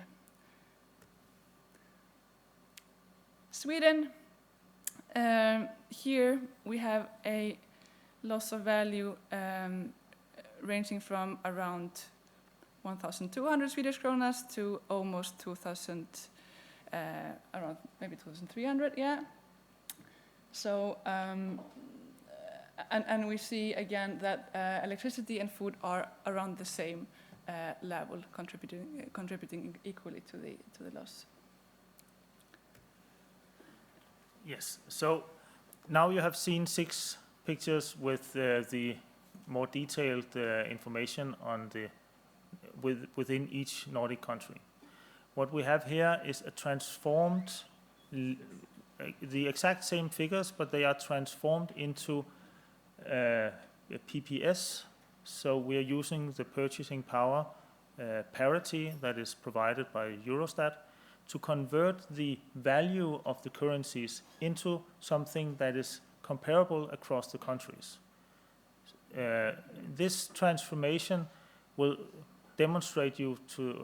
Sweden, here we have a loss of value ranging from around 1,200 Swedish kronas to almost 2,000, around maybe 2,300, yeah. So, and we see again that electricity and food are around the same level, contributing equally to the loss. Yes, so now you have seen 6 pictures with the more detailed information on within each Nordic country. What we have here is a transformed, the exact same figures, but they are transformed into PPS. So we are using the purchasing power parity that is provided by Eurostat to convert the value of the currencies into something that is comparable across the countries. This transformation will demonstrate you to,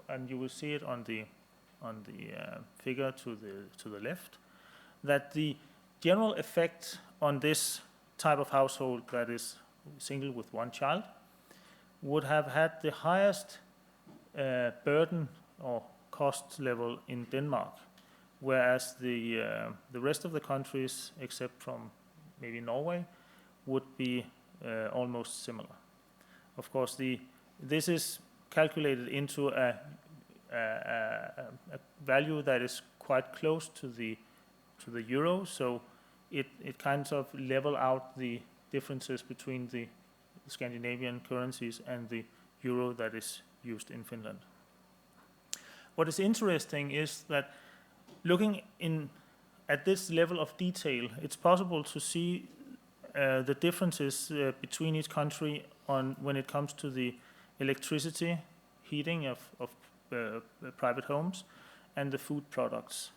and you will see it on the figure to the left, that the general effect on this type of household that is single with 1 child would have had the highest burden or cost level in Denmark, whereas the rest of the countries, except from maybe Norway, would be almost similar. Of course, this is calculated into a value that is quite close to the euro, so it kind of level out the differences between the Scandinavian currencies and the euro that is used in Finland. What is interesting is that looking at this level of detail, it's possible to see the differences between each country when it comes to the electricity, heating of private homes, and the food products.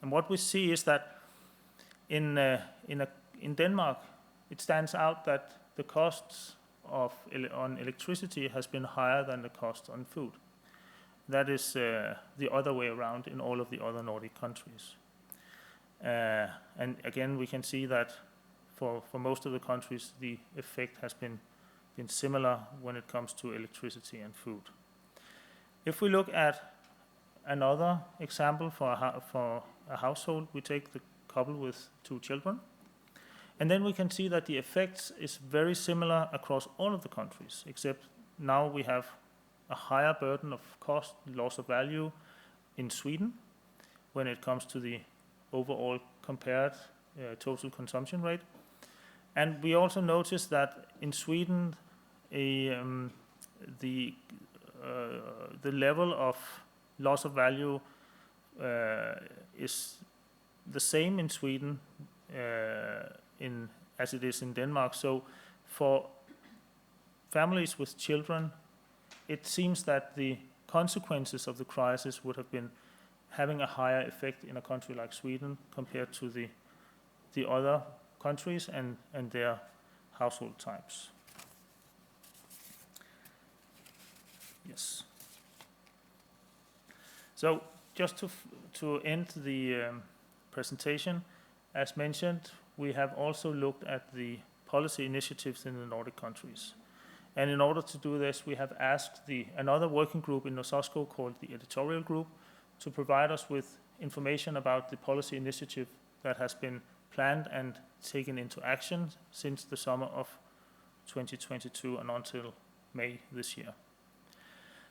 And what we see is that in Denmark, it stands out that the costs on electricity has been higher than the cost on food. That is the other way around in all of the other Nordic countries. And again, we can see that for most of the countries, the effect has been similar when it comes to electricity and food. If we look at another example for a household, we take the couple with 2 children, and then we can see that the effects is very similar across all of the countries, except now we have a higher burden of cost, loss of value in Sweden when it comes to the overall compared total consumption rate. And we also notice that in Sweden, the level of loss of value is the same in Sweden as it is in Denmark. So for families with children, it seems that the consequences of the crisis would have been having a higher effect in a country like Sweden compared to the other countries and their household types. Yes. So just to end the presentation, as mentioned, we have also looked at the policy initiatives in the Nordic countries. And in order to do this, we have asked another working group in Oslo called the editorial group to provide us with information about the policy initiative that has been planned and taken into action since the summer of 2022 and until May this year.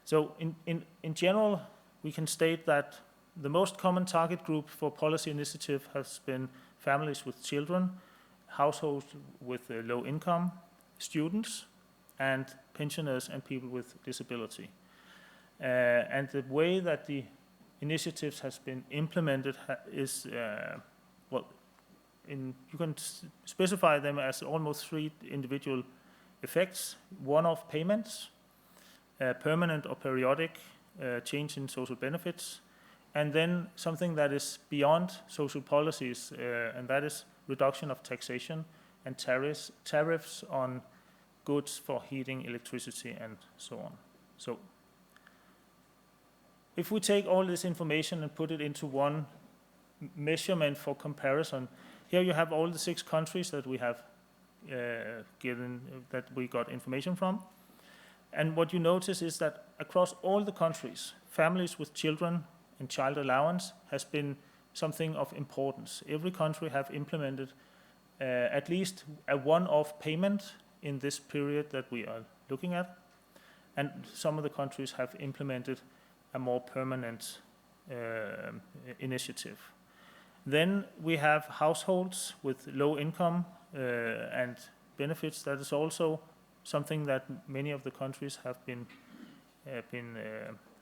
So in general, we can state that the most common target group for policy initiative has been families with children, households with low income, students, and pensioners and people with disability. And the way that the initiatives has been implemented is, you can specify them as almost 3 individual effects: one-off payments, permanent or periodic change in social benefits, and then something that is beyond social policies, and that is reduction of taxation and tariffs on goods for heating, electricity, and so on. So if we take all this information and put it into one measurement for comparison, here you have all the 6 countries that we have that we got information from. And what you notice is that across all the countries, families with children and child allowance has been something of importance. Every country have implemented at least a one-off payment in this period that we are looking at. And some of the countries have implemented a more permanent initiative. Then we have households with low income and benefits. That is also something that many of the countries have been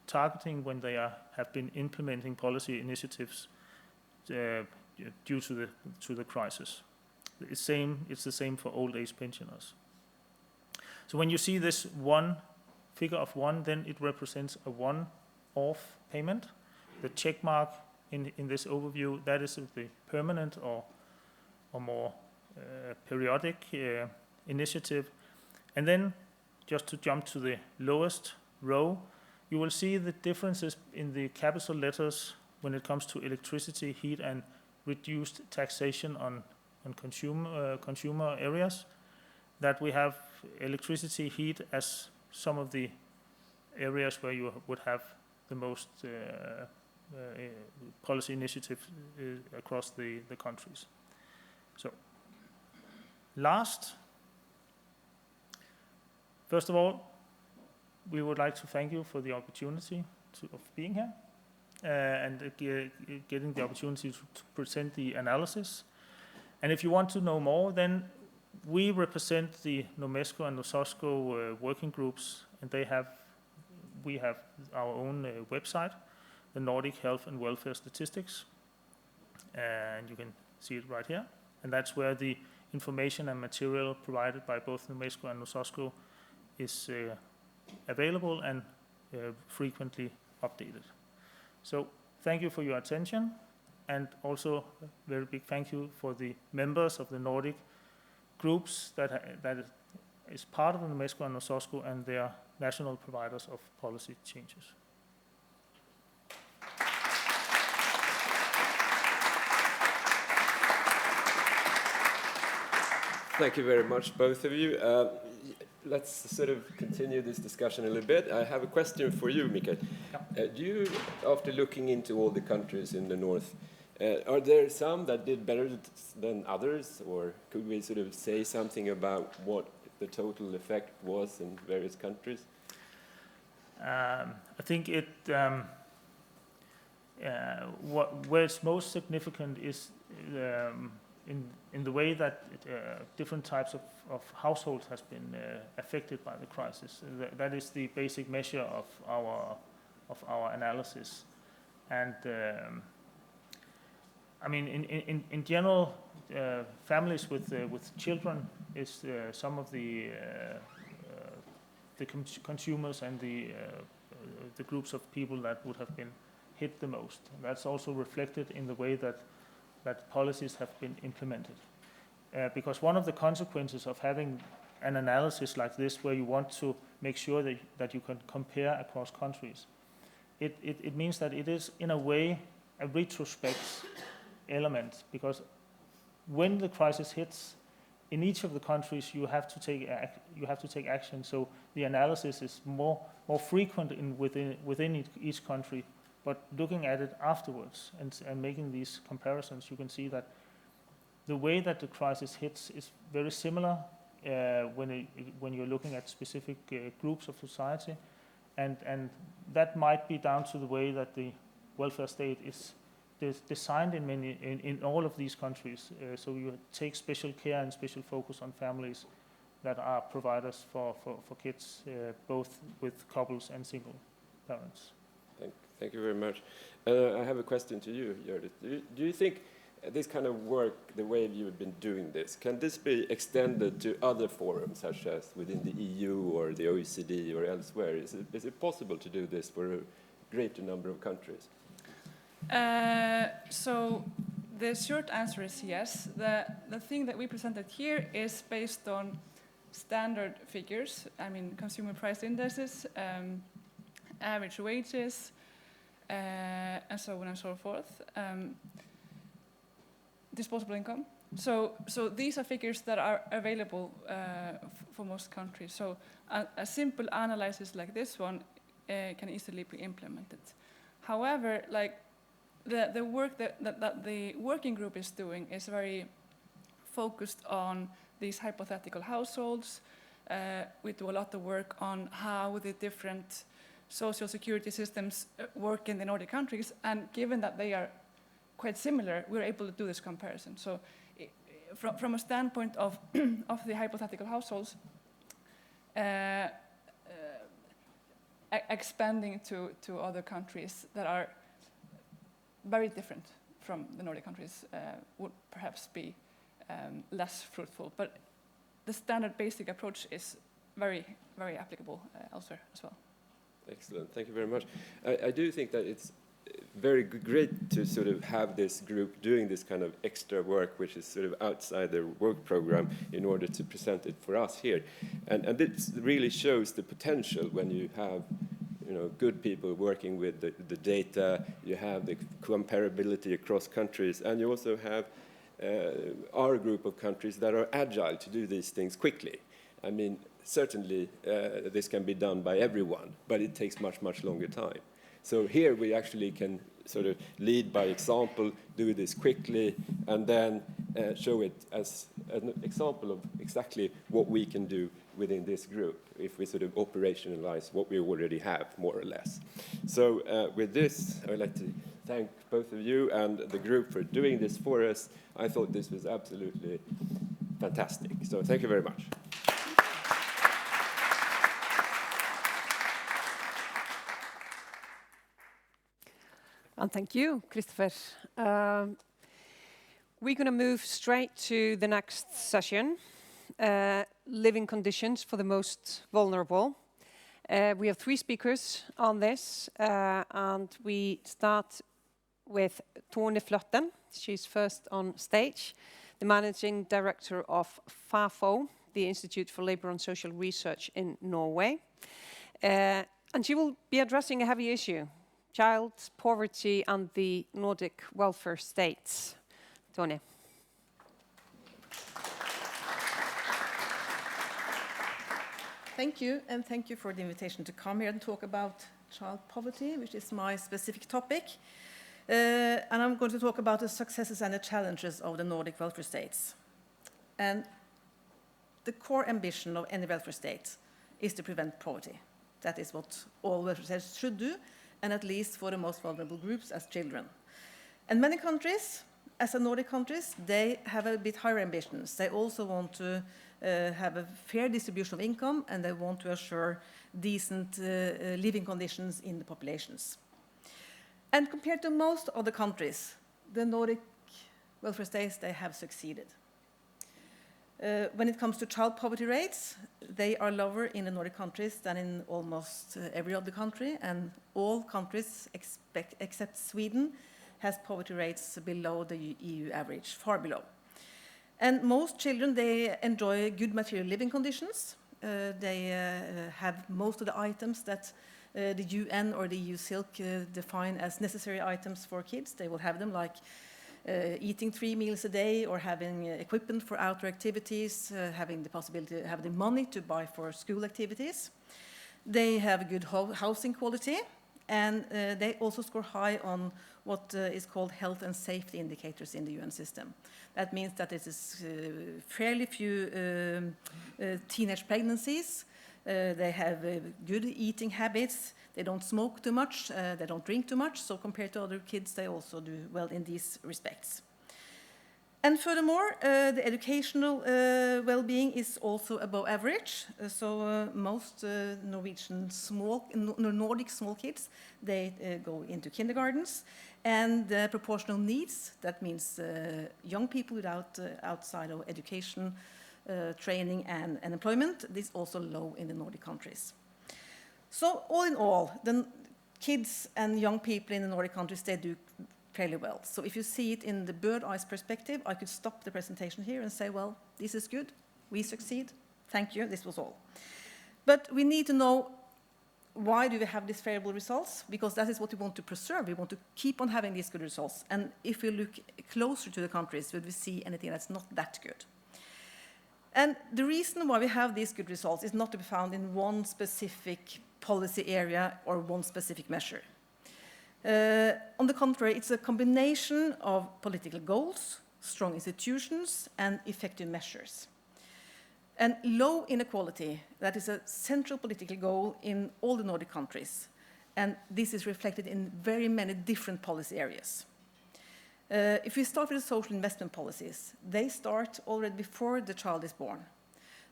targeting when they have been implementing policy initiatives due to the crisis. It's the same for old age pensioners. So when you see this one figure of 1, then it represents a one-off payment. The check mark in this overview, that is the permanent or more periodic initiative. And then, just to jump to the lowest row, you will see the differences in the capital letters when it comes to electricity, heat, and reduced taxation on consumer areas. That we have electricity, heat as some of the areas where you would have the most policy initiatives across the countries. So, first of all, we would like to thank you for the opportunity of being here and getting the opportunity to present the analysis. And if you want to know more, then we represent the NOMESCO and NOSOSCO working groups, and we have our own website, the Nordic Health and Welfare Statistics, and you can see it right here. And that's where the information and material provided by both NOMESCO and NOSOSCO is available and frequently updated. So thank you for your attention, and also a very big thank you for the members of the Nordic groups that is part of the NOMESCO and NOSOSCO and their national providers of policy changes. Thank you very much, both of you. Let's sort of continue this discussion a little bit. I have a question for you, Mikael. Do you, after looking into all the countries in the north, are there some that did better than others, or could we sort of say something about what the total effect was in various countries? I think where it's most significant is in the way that different types of households has been affected by the crisis. That is the basic measure of our analysis, and I mean in general, families with children is some of the consumers and the groups of people that would have been hit the most. And that's also reflected in the way that policies have been implemented. Because one of the consequences of having an analysis like this, where you want to make sure that you can compare across countries, it means that it is in a way a retrospect element, because when the crisis hits, in each of the countries you have to take action. So the analysis is more frequent within each country. But looking at it afterwards and making these comparisons, you can see that the way that the crisis hits is very similar when you're looking at specific groups of society, and that might be down to the way that the welfare state is designed in all of these countries. So you take special care and special focus on families that are providers for kids, both with couples and single parents. Thank you very much. I have a question to you, Hjörtur. Do you think this kind of work, the way you've been doing this, can this be extended to other forums, such as within the EU or the OECD or elsewhere? Is it possible to do this for a greater number of countries? So the short answer is yes. The thing that we presented here is based on standard figures. I mean, consumer price indices, average wages, and so on and so forth. Disposable income. So these are figures that are available for most countries. So a simple analysis like this one can easily be implemented. However, like the work that the working group is doing is very focused on these hypothetical households. We do a lot of work on how the different social security systems work in the Nordic countries, and given that they are quite similar, we're able to do this comparison. So from a standpoint of the hypothetical households, expanding to other countries that are very different from the Nordic countries would perhaps be less fruitful. But the standard basic approach is very, very applicable elsewhere as well. Excellent, thank you very much. I do think that it's very great to sort of have this group doing this kind of extra work, which is sort of outside their work program, in order to present it for us here. And this really shows the potential when you have, you know, good people working with the data, you have the comparability across countries, and you also have our group of countries that are agile to do these things quickly. I mean, certainly this can be done by everyone, but it takes much, much longer time. So here we actually can sort of lead by example, do this quickly, and then show it as an example of exactly what we can do within this group if we sort of operationalize what we already have, more or less. So with this, I would like to thank both of you and the group for doing this for us. I thought this was absolutely fantastic. So thank you very much. And thank you, Christopher. We're going to move straight to the next session, living conditions for the most vulnerable. We have 3 speakers on this, and we start with Tone Flatten. She's first on stage, the Managing Director of FAFO, the Institute for Labour and Social Research in Norway. And she will be addressing a heavy issue: child poverty and the Nordic welfare states. Tone. Thank you, and thank you for the invitation to come here and talk about child poverty, which is my specific topic. And I'm going to talk about the successes and the challenges of the Nordic welfare states. And the core ambition of any welfare state is to prevent poverty. That is what all welfare states should do, and at least for the most vulnerable groups as children. And many countries, as the Nordic countries, they have a bit higher ambitions. They also want to have a fair distribution of income, and they want to assure decent living conditions in the populations. And compared to most other countries, the Nordic welfare states, they have succeeded. When it comes to child poverty rates, they are lower in the Nordic countries than in almost every other country, and all countries except Sweden has poverty rates below the EU average, far below. And most children, they enjoy good material living conditions. They have most of the items that the UN or the EU Silk define as necessary items for kids. They will have them, like eating 3 meals a day, or having equipment for outdoor activities, having the possibility to have the money to buy for school activities. They have good housing quality, and they also score high on what is called health and safety indicators in the UN system. That means that it is fairly few teenage pregnancies. They have good eating habits. They don't smoke too much. They don't drink too much. So compared to other kids, they also do well in these respects. And furthermore, the educational well-being is also above average. So most Nordic small kids, they go into kindergartens. And the proportional needs, that means young people without outside of education, training and employment, this is also low in the Nordic countries. So all in all, the kids and young people in the Nordic countries, they do fairly well. So if you see it in the bird-eyes perspective, I could stop the presentation here and say, well, this is good, we succeed, thank you, this was all. But we need to know why do we have these favorable results? Because that is what we want to preserve. We want to keep on having these good results. And if we look closer to the countries, would we see anything that's not that good? And the reason why we have these good results is not to be found in one specific policy area or one specific measure. On the contrary, it's a combination of political goals, strong institutions, and effective measures. And low inequality, that is a central political goal in all the Nordic countries. And this is reflected in very many different policy areas. If we start with the social investment policies, they start already before the child is born.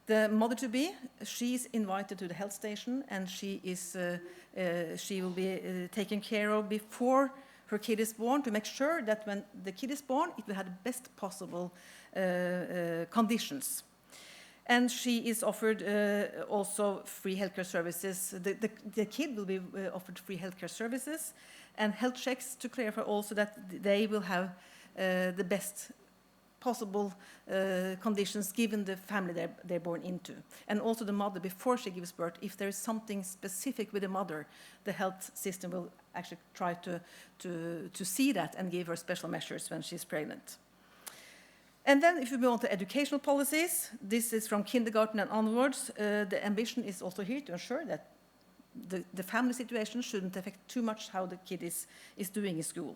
The mother-to-be, she's invited to the health station, and she will be taken care of before her kid is born to make sure that when the kid is born, it will have the best possible conditions. And she is offered also free healthcare services. The kid will be offered free healthcare services and health checks to clarify also that they will have the best possible conditions given the family they're born into. And also the mother, before she gives birth, if there is something specific with the mother, the health system will actually try to see that and give her special measures when she's pregnant. And then if we move on to educational policies, this is from kindergarten and onwards. The ambition is also here to ensure that the family situation shouldn't affect too much how the kid is doing in school.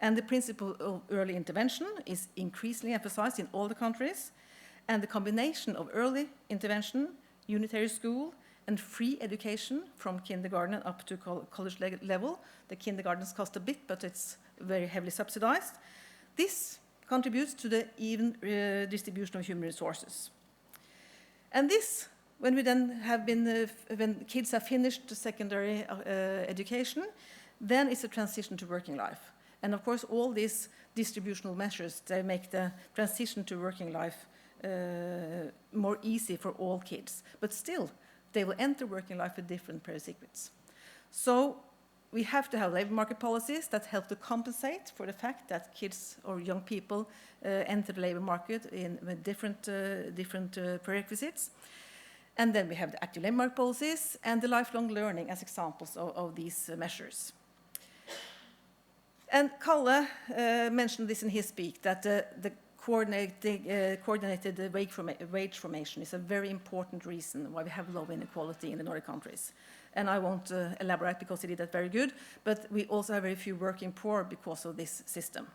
And the principle of early intervention is increasingly emphasized in all the countries. And the combination of early intervention, unitary school, and free education from kindergarten up to college level. The kindergartens cost a bit, but it's very heavily subsidized. This contributes to the even distribution of human resources. And this, when we then have been, when kids have finished the secondary education, then it's a transition to working life. And of course, all these distributional measures, they make the transition to working life more easy for all kids. But still, they will enter working life with different prerequisites. So we have to have labor market policies that help to compensate for the fact that kids or young people enter the labor market with different prerequisites. And then we have the active labor market policies and the lifelong learning as examples of these measures. And Karl mentioned this in his speech, that the coordinated wage formation is a very important reason why we have low inequality in the Nordic countries. And I won't elaborate because he did that very good, but we also have very few working poor because of this system.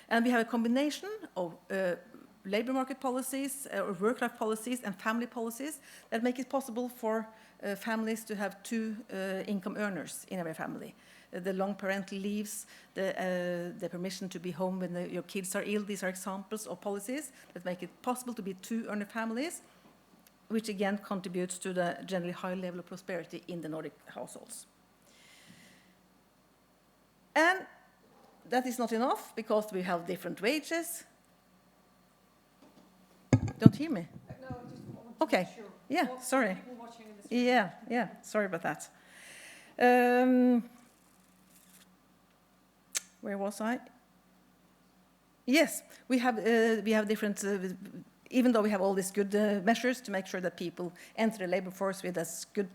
And we have a combination of labor market policies, or work-life policies, and family policies that make it possible for families to have two income earners in every family. The long parental leaves, the permission to be home when your kids are ill, these are examples of policies that make it possible to be two earner families, which again contributes to the generally high level of prosperity in the Nordic households. And that is not enough because we have different wages. Don't hear me? No, just okay. Sure. Yeah, sorry. Yeah, sorry about that. Where was I? Yes, we have different, even though we have all these good measures to make sure that people enter the labor force with as good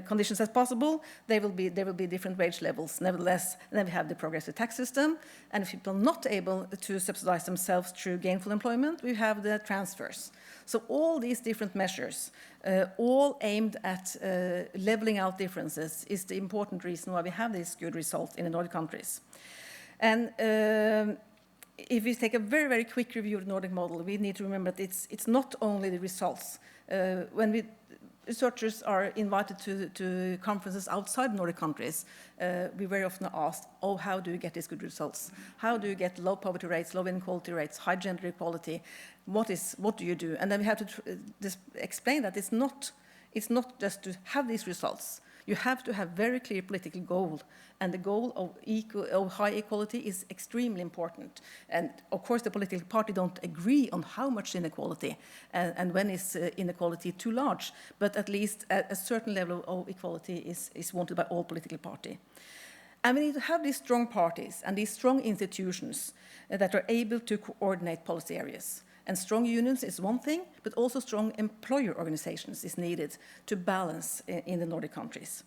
conditions as possible, there will be different wage levels. Nevertheless, then we have the progressive tax system, and if people are not able to subsidize themselves through gainful employment, we have the transfers. So all these different measures, all aimed at leveling out differences, is the important reason why we have these good results in the Nordic countries. And if we take a very, very quick review of the Nordic model, we need to remember that it's not only the results. When researchers are invited to conferences outside Nordic countries, we very often are asked, oh, how do you get these good results? How do you get low poverty rates, low inequality rates, high gender equality? What do you do? And then we have to explain that it's not just to have these results. You have to have very clear political goal, and the goal of high equality is extremely important. And of course, the political party don't agree on how much inequality and when is inequality too large, but at least a certain level of equality is wanted by all political parties. And we need to have these strong parties and these strong institutions that are able to coordinate policy areas. And strong unions is one thing, but also strong employer organizations is needed to balance in the Nordic countries.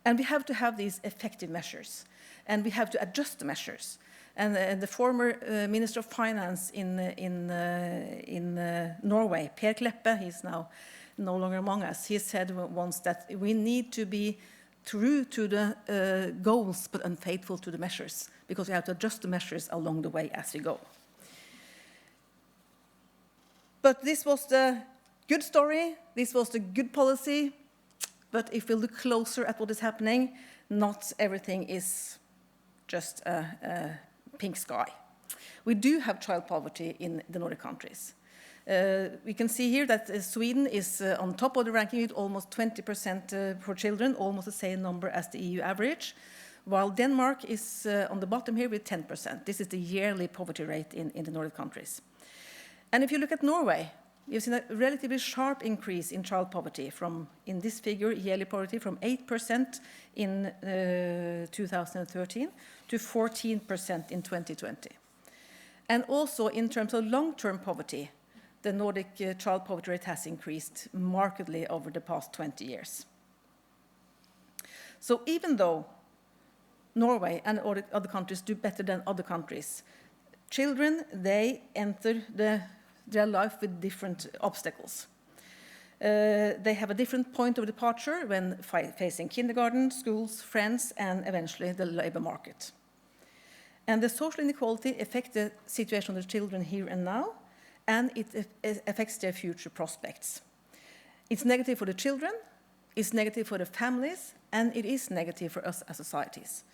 And we have to have these effective measures, and we have to adjust the measures. And the former Minister of Finance in Norway, Per Kleppe, he's now no longer among us, he said once that we need to be true to the goals but unfaithful to the measures, because we have to adjust the measures along the way as we go. But this was the good story, this was the good policy, but if we look closer at what is happening, not everything is just a pink sky. We do have child poverty in the Nordic countries. We can see here that Sweden is on top of the ranking with almost 20% for children, almost the same number as the EU average, while Denmark is on the bottom here with 10%. This is the yearly poverty rate in the Nordic countries. And if you look at Norway, you've seen a relatively sharp increase in child poverty from, in this figure, yearly poverty from 8% in 2013 to 14% in 2020. And also in terms of long-term poverty, the Nordic child poverty rate has increased markedly over the past 20 years. So even though Norway and other countries do better than other countries, children, they enter their life with different obstacles. They have a different point of departure when facing kindergarten, schools, friends, and eventually the labor market. And the social inequality affects the situation of the children here and now, and it affects their future prospects. It's negative for the children, it's negative for the families, and it is negative for us as societies.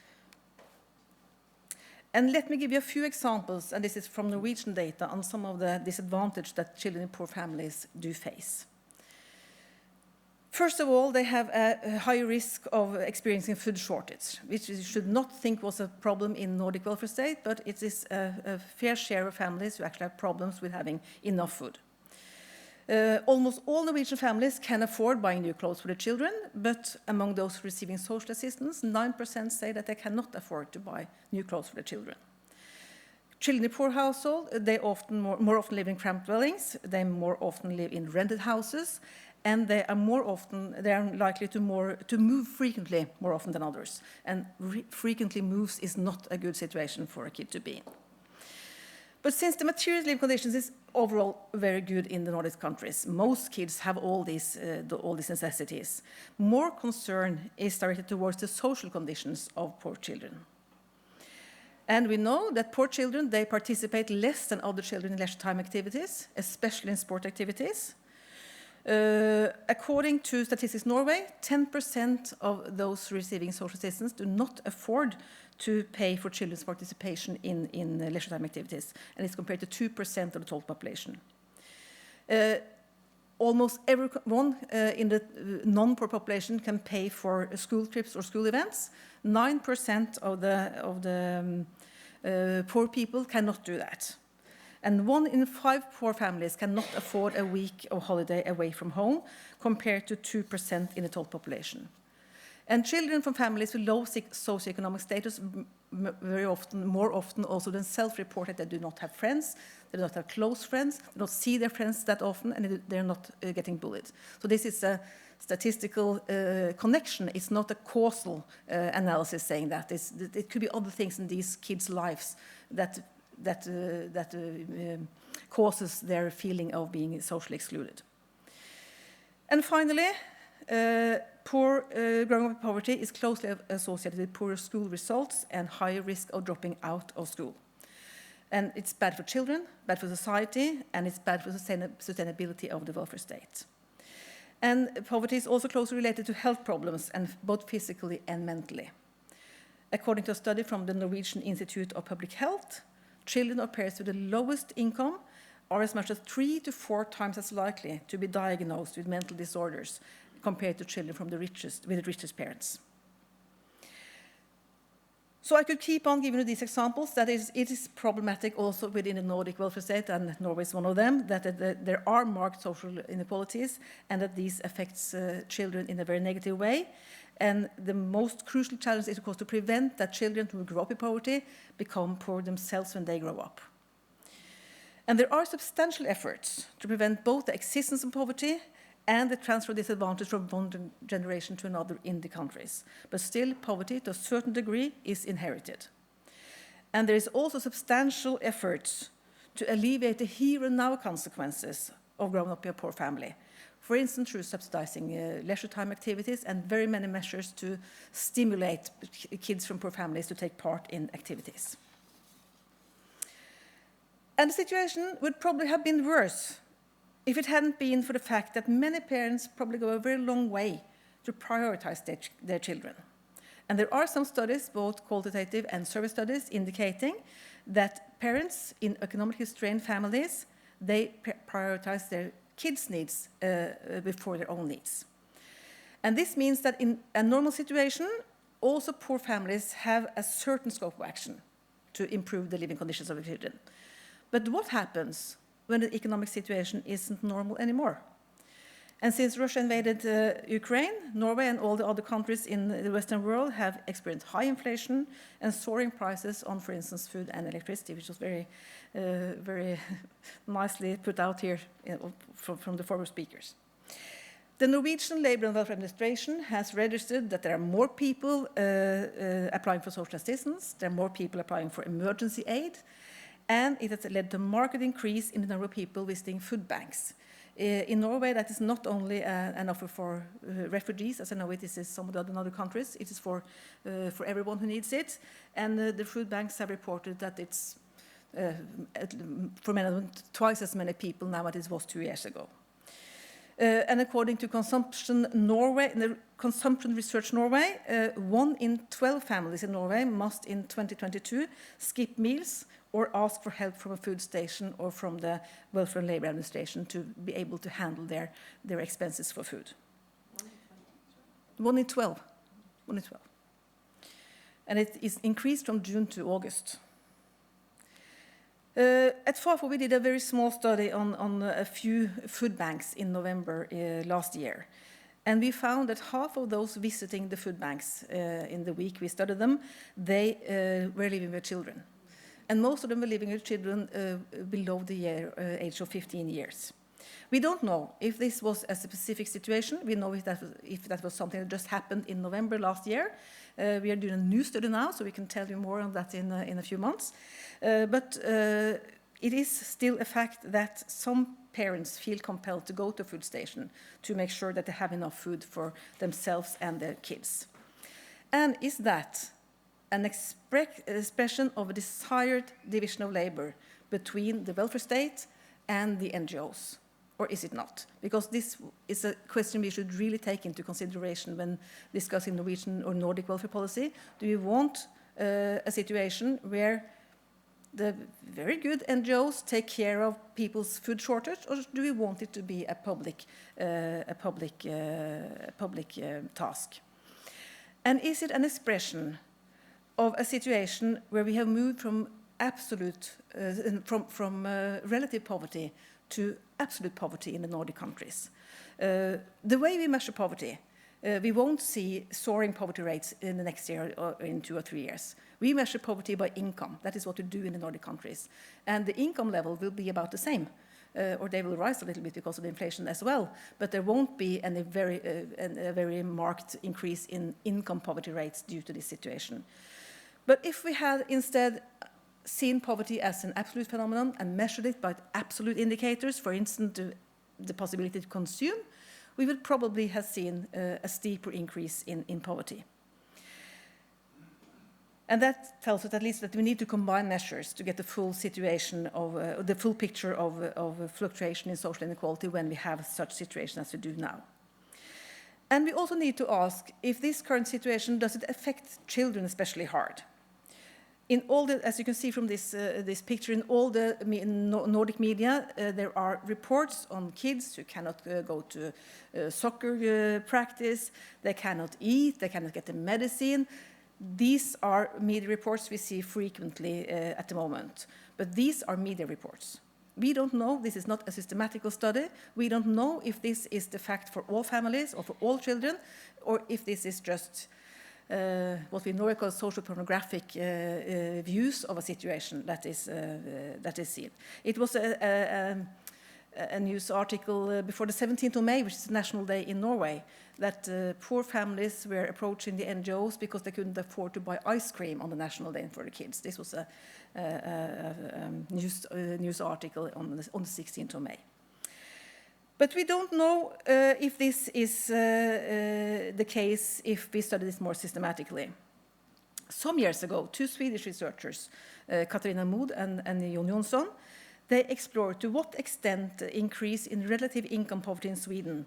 And let me give you a few examples, and this is from Norwegian data, on some of the disadvantage that children in poor families do face. First of all, they have a high risk of experiencing food shortage, which you should not think was a problem in Nordic welfare state, but it is a fair share of families who actually have problems with having enough food. Almost all Norwegian families can afford buying new clothes for their children, but among those receiving social assistance, 9% say that they cannot afford to buy new clothes for their children. Children in poor households, they more often live in cramped dwellings, they more often live in rented houses, and they are likely to move frequently, more often than others. And frequently moves is not a good situation for a kid to be in. But since the material living conditions is overall very good in the Nordic countries, most kids have all these necessities. More concern is directed towards the social conditions of poor children. And we know that poor children, they participate less than other children in leisure time activities, especially in sport activities. According to Statistics Norway, 10% of those receiving social assistance do not afford to pay for children's participation in leisure time activities, and it's compared to 2% of the total population. Almost everyone in the non-poor population can pay for school trips or school events. 9% of the poor people cannot do that. And 1 in 5 poor families cannot afford a week of holiday away from home, compared to 2% in the total population. And children from families with low socioeconomic status more often also then self-report that they do not have friends, they do not have close friends, they don't see their friends that often, and they're not getting bullied. So this is a statistical connection. It's not a causal analysis saying that. It could be other things in these kids' lives that causes their feeling of being socially excluded. And finally, growing up poverty is closely associated with poorer school results and higher risk of dropping out of school. And it's bad for children, bad for society, and it's bad for sustainability of the welfare state. And poverty is also closely related to health problems, and both physically and mentally. According to a study from the Norwegian Institute of Public Health, children of parents with the lowest income are as much as 3 to 4 times as likely to be diagnosed with mental disorders compared to children from the richest parents. So I could keep on giving you these examples. That is, it is problematic also within the Nordic welfare state, and Norway is one of them, that there are marked social inequalities and that these affects children in a very negative way. And the most crucial challenge is, of course, to prevent that children who grow up in poverty become poor themselves when they grow up. And there are substantial efforts to prevent both the existence of poverty and the transfer of disadvantage from one generation to another in the countries. But still, poverty, to a certain degree, is inherited. And there is also substantial efforts to alleviate the here and now consequences of growing up in a poor family. For instance, through subsidizing leisure time activities and very many measures to stimulate kids from poor families to take part in activities. And the situation would probably have been worse if it hadn't been for the fact that many parents probably go a very long way to prioritize their children. And there are some studies, both qualitative and survey studies, indicating that parents in economically strained families, they prioritize their kids' needs before their own needs. And this means that in a normal situation, also poor families have a certain scope of action to improve the living conditions of their children. But what happens when the economic situation isn't normal anymore? And since Russia invaded Ukraine, Norway and all the other countries in the Western world have experienced high inflation and soaring prices on, for instance, food and electricity, which was very nicely put out here from the former speakers. The Norwegian Labour and Welfare Administration has registered that there are more people applying for social assistance, there are more people applying for emergency aid, and it has led to a marked increase in the number of people visiting food banks. In Norway, that is not only an offer for refugees, as I know it is in some of the other countries, it is for everyone who needs it. And the food banks have reported that it's, for many of them, twice as many people now as it was 2 years ago. And according to Consumption Research Norway, 1 in 12 families in Norway must in 2022 skip meals or ask for help from a food station or from the Welfare and Labour Administration to be able to handle their expenses for food. 1 in 12. 1 in 12. And it is increased from June to August. At FAFO, we did a very small study on a few food banks in November last year. And we found that half of those visiting the food banks in the week we studied them, they were living with children. And most of them were living with children below the age of 15 years. We don't know if this was a specific situation. We know if that was something that just happened in November last year. We are doing a new study now, so we can tell you more on that in a few months. But it is still a fact that some parents feel compelled to go to a food station to make sure that they have enough food for themselves and their kids. And is that an expression of a desired division of labor between the welfare state and the NGOs? Or is it not? Because this is a question we should really take into consideration when discussing Norwegian or Nordic welfare policy. Do you want a situation where the very good NGOs take care of people's food shortage, or do we want it to be a public task? And is it an expression of a situation where we have moved from relative poverty to absolute poverty in the Nordic countries? The way we measure poverty, we won't see soaring poverty rates in the next year or in 2 or 3 years. We measure poverty by income. That is what we do in the Nordic countries. And the income level will be about the same, or they will rise a little bit because of the inflation as well. But there won't be a very marked increase in income poverty rates due to this situation. But if we had instead seen poverty as an absolute phenomenon and measured it by absolute indicators, for instance, the possibility to consume, we would probably have seen a steeper increase in poverty. And that tells us at least that we need to combine measures to get the full situation of the full picture of fluctuation in social inequality when we have such situations as we do now. And we also need to ask if this current situation, does it affect children especially hard? In all the, as you can see from this picture, in all the Nordic media, there are reports on kids who cannot go to soccer practice, they cannot eat, they cannot get the medicine. These are media reports we see frequently at the moment, but these are media reports. We don't know, this is not a systematical study, we don't know if this is the fact for all families or for all children, or if this is just what we in Norway call social pornographic views of a situation that is seen. It was a news article before the 17th of May, which is National Day in Norway, that poor families were approaching the NGOs because they couldn't afford to buy ice cream on the National Day for the kids. This was a news article on the 16th of May. But we don't know if this is the case if we study this more systematically. Some years ago, two Swedish researchers, Katarina Mood and Jon Jonsson, they explored to what extent the increase in relative income poverty in Sweden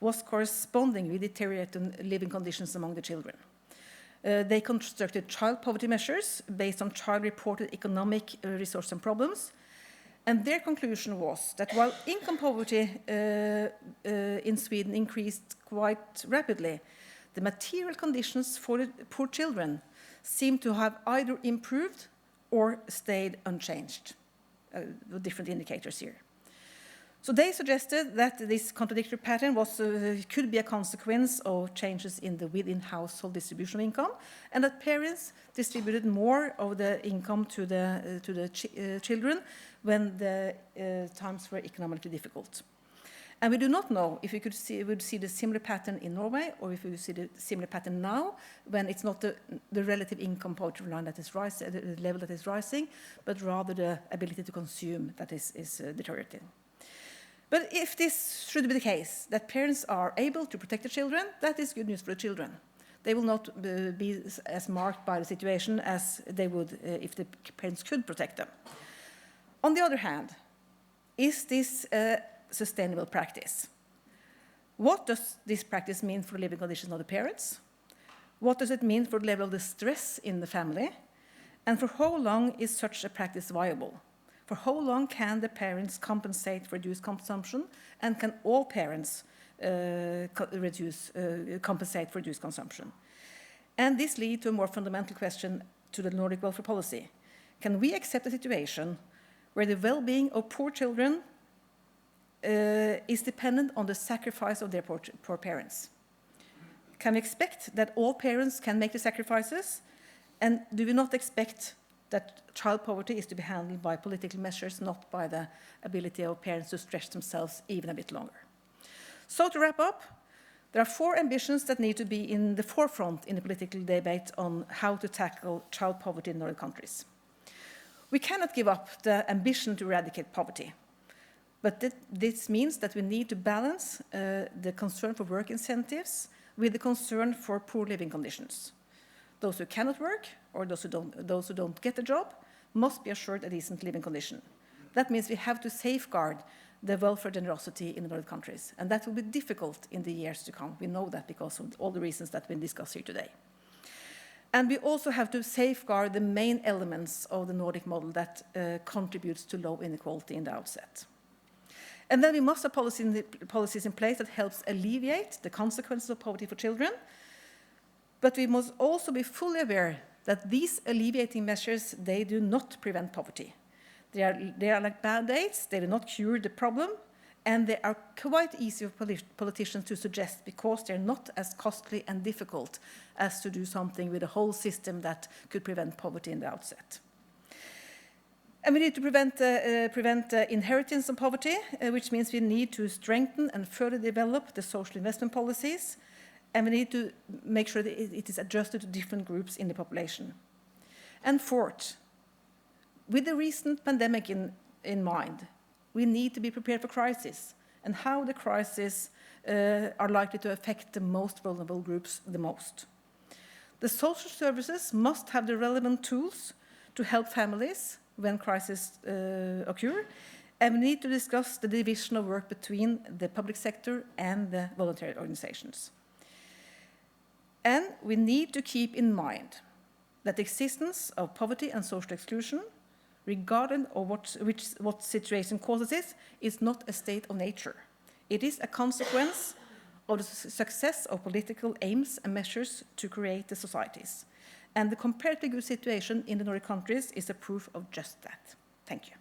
was corresponding with deteriorating living conditions among the children. They constructed child poverty measures based on child-reported economic resources and problems. And their conclusion was that while income poverty in Sweden increased quite rapidly, the material conditions for the poor children seemed to have either improved or stayed unchanged. Different indicators here. So they suggested that this contradictory pattern could be a consequence of changes in the within-household distribution of income, and that parents distributed more of the income to the children when the times were economically difficult. And we do not know if we would see the similar pattern in Norway, or if we would see the similar pattern now, when it's not the relative income poverty line that is rising, the level that is rising, but rather the ability to consume that is deteriorating. But if this should be the case, that parents are able to protect the children, that is good news for the children. They will not be as marked by the situation as they would if the parents could protect them. On the other hand, is this a sustainable practice? What does this practice mean for the living conditions of the parents? What does it mean for the level of the stress in the family? And for how long is such a practice viable? For how long can the parents compensate for reduced consumption, and can all parents compensate for reduced consumption? And this leads to a more fundamental question to the Nordic welfare policy. Can we accept a situation where the well-being of poor children is dependent on the sacrifice of their poor parents? Can we expect that all parents can make the sacrifices? And do we not expect that child poverty is to be handled by political measures, not by the ability of parents to stretch themselves even a bit longer? So to wrap up, there are 4 ambitions that need to be in the forefront in the political debate on how to tackle child poverty in Nordic countries. We cannot give up the ambition to eradicate poverty, but this means that we need to balance the concern for work incentives with the concern for poor living conditions. Those who cannot work, or those who don't get a job, must be assured a decent living condition. That means we have to safeguard the welfare generosity in the Nordic countries, and that will be difficult in the years to come. We know that because of all the reasons that we discussed here today. And we also have to safeguard the main elements of the Nordic model that contributes to low inequality in the outset. And then we must have policies in place that helps alleviate the consequences of poverty for children. But we must also be fully aware that these alleviating measures, they do not prevent poverty. They are like Band-Aids, they do not cure the problem, and they are quite easy for politicians to suggest because they're not as costly and difficult as to do something with a whole system that could prevent poverty in the outset. And we need to prevent inheritance of poverty, which means we need to strengthen and further develop the social investment policies, and we need to make sure that it is adjusted to different groups in the population. And fourth, with the recent pandemic in mind, we need to be prepared for crisis and how the crises are likely to affect the most vulnerable groups the most. The social services must have the relevant tools to help families when crises occur, and we need to discuss the division of work between the public sector and the voluntary organizations. And we need to keep in mind that the existence of poverty and social exclusion, regardless of what situation causes it, is not a state of nature. It is a consequence of the success of political aims and measures to create the societies. And the comparatively good situation in the Nordic countries is a proof of just that. Thank you.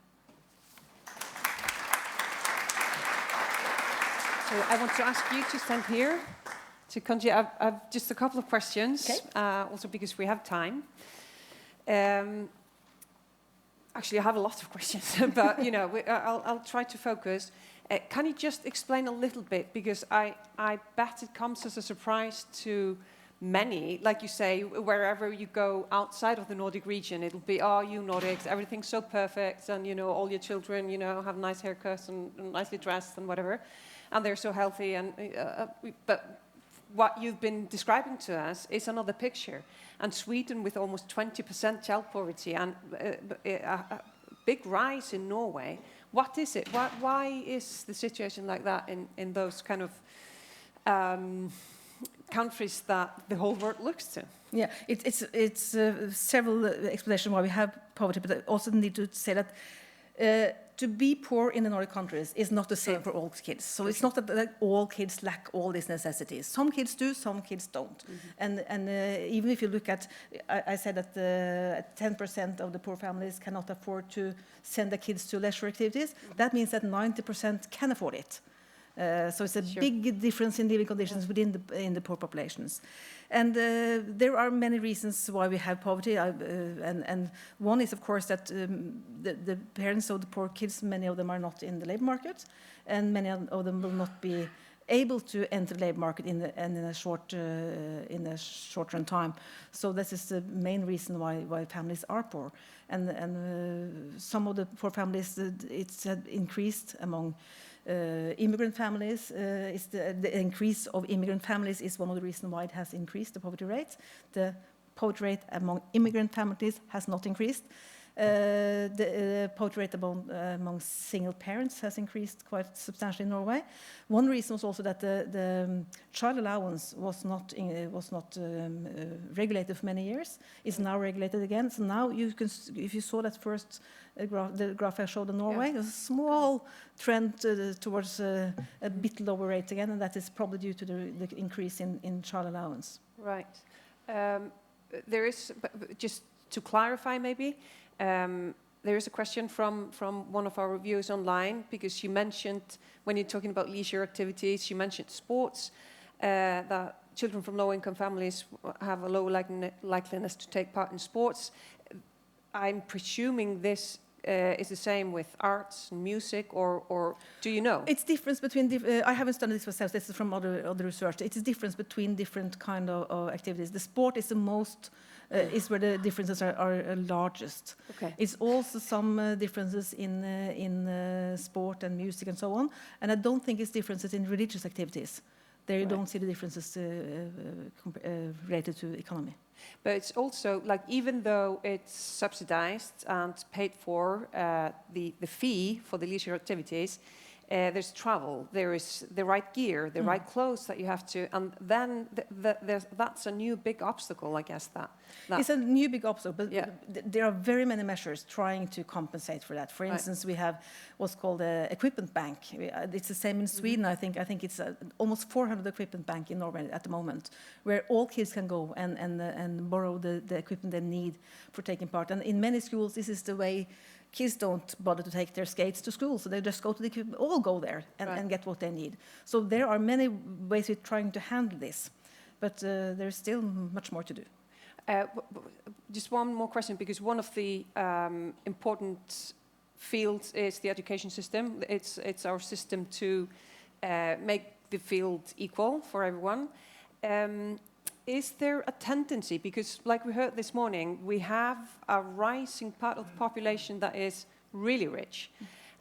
So I want to ask you to stand here. To continue, I've just a couple of questions, also because we have time. Actually, I have a lot of questions, but you know, I'll try to focus. Can you just explain a little bit, because I bet it comes as a surprise to many, like you say, wherever you go outside of the Nordic region, it'll be, oh, you Nordics, everything's so perfect, and you know, all your children, you know, have nice haircuts and nicely dressed and whatever, and they're so healthy. And but what you've been describing to us is another picture. And Sweden, with almost 20% child poverty and a big rise in Norway, what is it? Why is the situation like that in those kind of countries that the whole world looks to? Yeah, it's several explanations why we have poverty, but I also need to say that to be poor in the Nordic countries is not the same for all kids. So it's not that all kids lack all these necessities. Some kids do, some kids don't. And even if you look at, I said that 10% of the poor families cannot afford to send their kids to leisure activities. That means that 90% can afford it. So it's a big difference in living conditions within the poor populations. And there are many reasons why we have poverty. And one is, of course, that the parents of the poor kids, many of them are not in the labor market, and many of them will not be able to enter the labor market in a short run time. So this is the main reason why families are poor. And some of the poor families, it's increased among immigrant families. The increase of immigrant families is one of the reasons why it has increased the poverty rate. The poverty rate among immigrant families has not increased. The poverty rate among single parents has increased quite substantially in Norway. One reason was also that the child allowance was not regulated for many years. It's now regulated again. So now you can, if you saw that first graph, the graph I showed in Norway, there's a small trend towards a bit lower rate again, and that is probably due to the increase in child allowance. Right. There is, just to clarify maybe, there is a question from one of our reviewers online, because you mentioned, when you're talking about leisure activities, you mentioned sports, that children from low-income families have a low likeliness to take part in sports. I'm presuming this is the same with arts and music, or do you know? It's difference between, I haven't studied this myself, this is from other research. It's a difference between different kind of activities. The sport is the most, is where the differences are largest. Okay. It's also some differences in sport and music and so on, and I don't think it's differences in religious activities. There you don't see the differences related to economy. But it's also, like, even though it's subsidized and paid for, the fee for the leisure activities, there's travel, there is the right gear, the right clothes that you have to, and then that's a new big obstacle, I guess. It's a new big obstacle, but there are very many measures trying to compensate for that. For instance, we have what's called an equipment bank. It's the same in Sweden. I think it's almost 400 equipment bank in Norway at the moment, where all kids can go and borrow the equipment they need for taking part. And in many schools, this is the way. Kids don't bother to take their skates to school, so they just go to the equipment, all go there and get what they need. So there are many ways we're trying to handle this, but there's still much more to do. Just one more question, because one of the important fields is the education system. It's our system to make the field equal for everyone. Is there a tendency, because like we heard this morning, we have a rising part of the population that is really rich,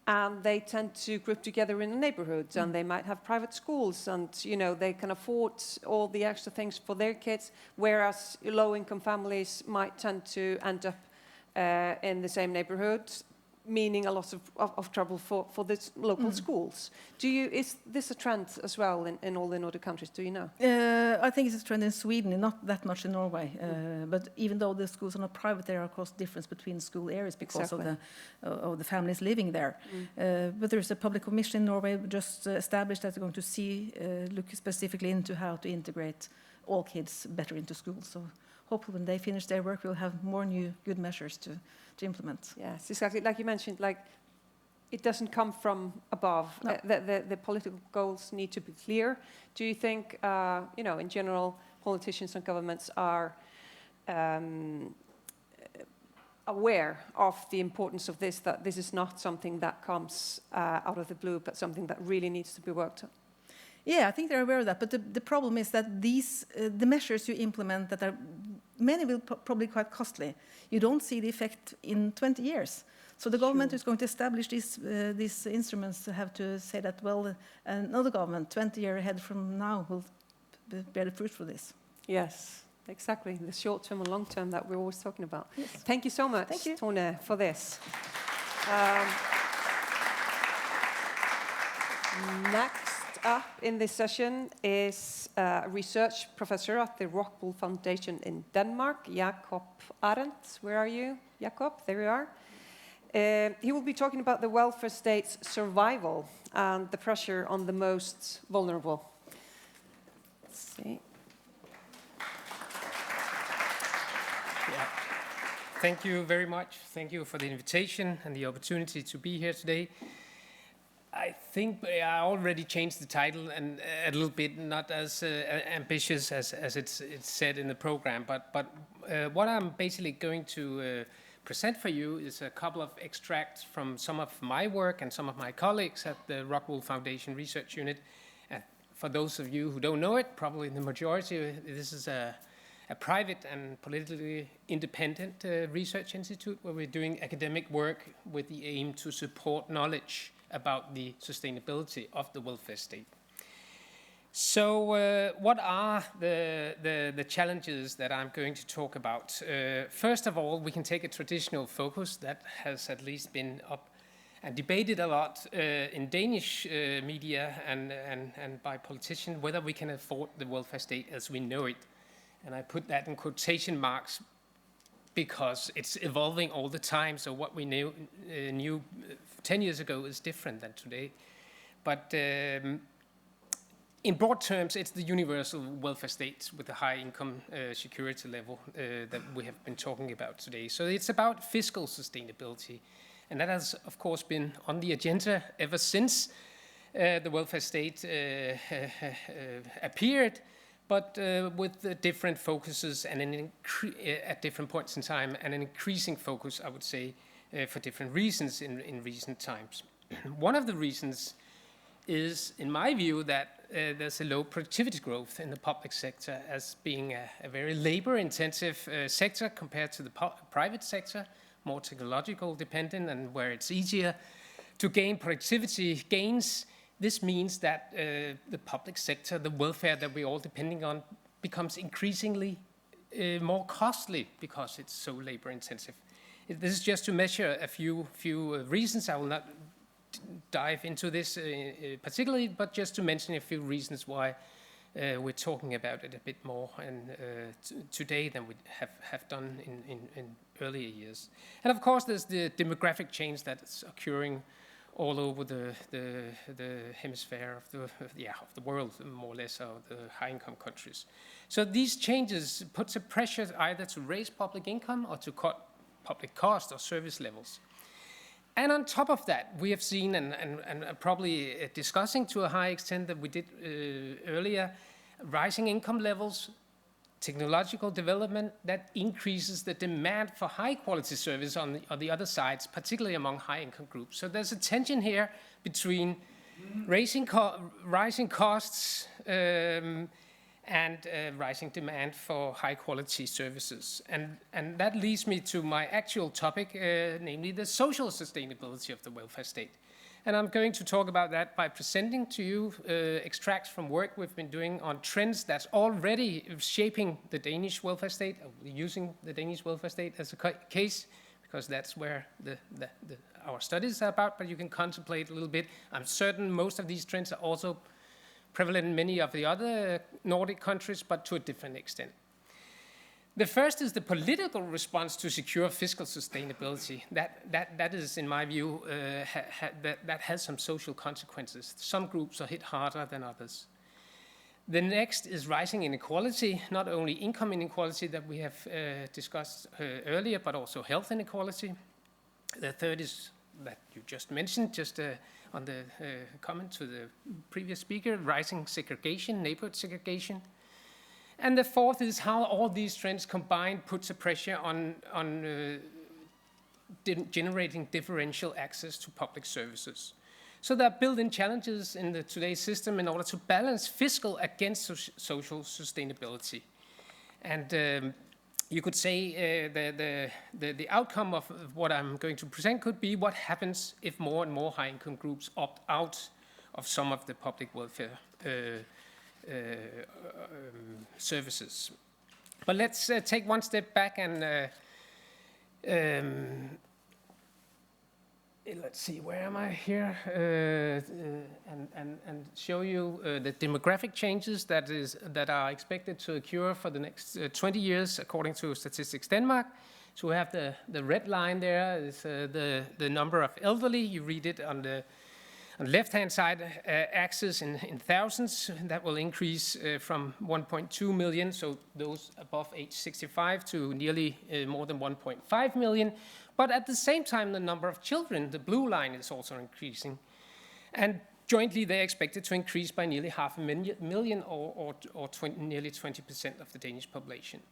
and they tend to group together in the neighborhoods, and they might have private schools, and you know, they can afford all the extra things for their kids, whereas low-income families might tend to end up in the same neighborhood, meaning a lot of trouble for the local schools. Is this a trend as well in all the Nordic countries? Do you know? I think it's a trend in Sweden, not that much in Norway. But even though the schools are not private, there are of course difference between school areas because of the families living there. But there's a public commission in Norway just established that's going to look specifically into how to integrate all kids better into school. So hopefully when they finish their work, we'll have more new good measures to implement. Yes, exactly. Like you mentioned, like it doesn't come from above. No. The political goals need to be clear. Do you think, in general, politicians and governments are aware of the importance of this, that this is not something that comes out of the blue, but something that really needs to be worked on? Yeah, I think they're aware of that, but the problem is that the measures you implement that are, many will probably quite costly. You don't see the effect in 20 years. So the government who's going to establish these instruments have to say that, well, another government 20 years ahead from now will bear the fruit for this. Yes, exactly. The short term and long term that we're always talking about. Yes. Thank you so much, Thank you. Tone, for this. Next up in this session is a research professor at the Rockwool Foundation in Denmark, Jakob Arendt. Where are you, Jakob? There you are. He will be talking about the welfare state's survival and the pressure on the most vulnerable. Let's see. Yeah. Thank you very much. Thank you for the invitation and the opportunity to be here today. I think I already changed the title and a little bit, not as ambitious as it's said in the program, but what I'm basically going to present for you is a couple of extracts from some of my work and some of my colleagues at the Rockwool Foundation Research Unit. And for those of you who don't know it, probably the majority, this is a private and politically independent research institute where we're doing academic work with the aim to support knowledge about the sustainability of the welfare state. So what are the challenges that I'm going to talk about? First of all, we can take a traditional focus that has at least been up and debated a lot in Danish media and by politicians, whether we can afford the welfare state as we know it. And I put that in quotation marks because it's evolving all the time. So what we knew 10 years ago is different than today. But in broad terms, it's the universal welfare state with a high income security level that we have been talking about today. So it's about fiscal sustainability. And that has, of course, been on the agenda ever since the welfare state appeared, but with different focuses and at different points in time, and an increasing focus, I would say, for different reasons in recent times. One of the reasons is, in my view, that there's a low productivity growth in the public sector as being a very labor-intensive sector compared to the private sector, more technological dependent, and where it's easier to gain productivity gains. This means that the public sector, the welfare that we're all depending on, becomes increasingly more costly because it's so labor-intensive. This is just to measure a few reasons. I will not dive into this particularly, but just to mention a few reasons why we're talking about it a bit more today than we have done in earlier years. And of course, there's the demographic change that's occurring all over the hemisphere of the world, more or less, of the high-income countries. So these changes puts a pressure either to raise public income or to cut public costs or service levels. And on top of that, we have seen, and probably discussing to a high extent that we did earlier, rising income levels, technological development that increases the demand for high-quality service on the other sides, particularly among high-income groups. So there's a tension here between rising costs and rising demand for high-quality services. And that leads me to my actual topic, namely the social sustainability of the welfare state. And I'm going to talk about that by presenting to you extracts from work we've been doing on trends that's already shaping the Danish welfare state, using the Danish welfare state as a case, because that's where our studies are about, but you can contemplate a little bit. I'm certain most of these trends are also prevalent in many of the other Nordic countries, but to a different extent. The first is the political response to secure fiscal sustainability. That is, in my view, that has some social consequences. Some groups are hit harder than others. The next is rising inequality, not only income inequality that we have discussed earlier, but also health inequality. The third is that you just mentioned, just on the comment to the previous speaker, rising segregation, neighborhood segregation. And the fourth is how all these trends combined puts a pressure on generating differential access to public services. So there are built-in challenges in today's system in order to balance fiscal against social sustainability. And you could say the outcome of what I'm going to present could be what happens if more and more high-income groups opt out of some of the public welfare services. But let's take one step back and let's see, where am I here? And show you the demographic changes that are expected to occur for the next 20 years, according to Statistics Denmark. So we have the red line there is the number of elderly. You read it on the left-hand side axis in thousands. That will increase from 1.2 million, so those above age 65, to nearly more than 1.5 million. But at the same time, the number of children, the blue line, is also increasing. And jointly, they're expected to increase by nearly 500,000 or nearly 20% of the Danish population.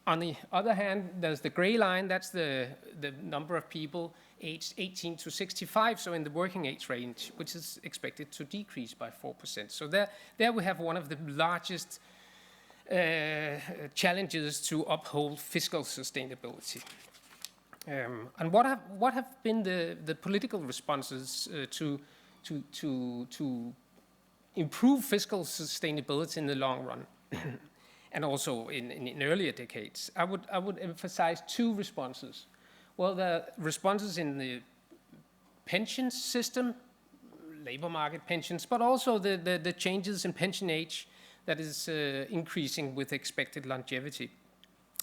On the other hand, there's the gray line. That's the number of people aged 18 to 65, so in the working age range, which is expected to decrease by 4%. So there we have one of the largest challenges to uphold fiscal sustainability. And what have been the political responses to improve fiscal sustainability in the long run, and also in earlier decades? I would emphasize two responses. Well, the responses in the pension system, labor market pensions, but also the changes in pension age that is increasing with expected longevity.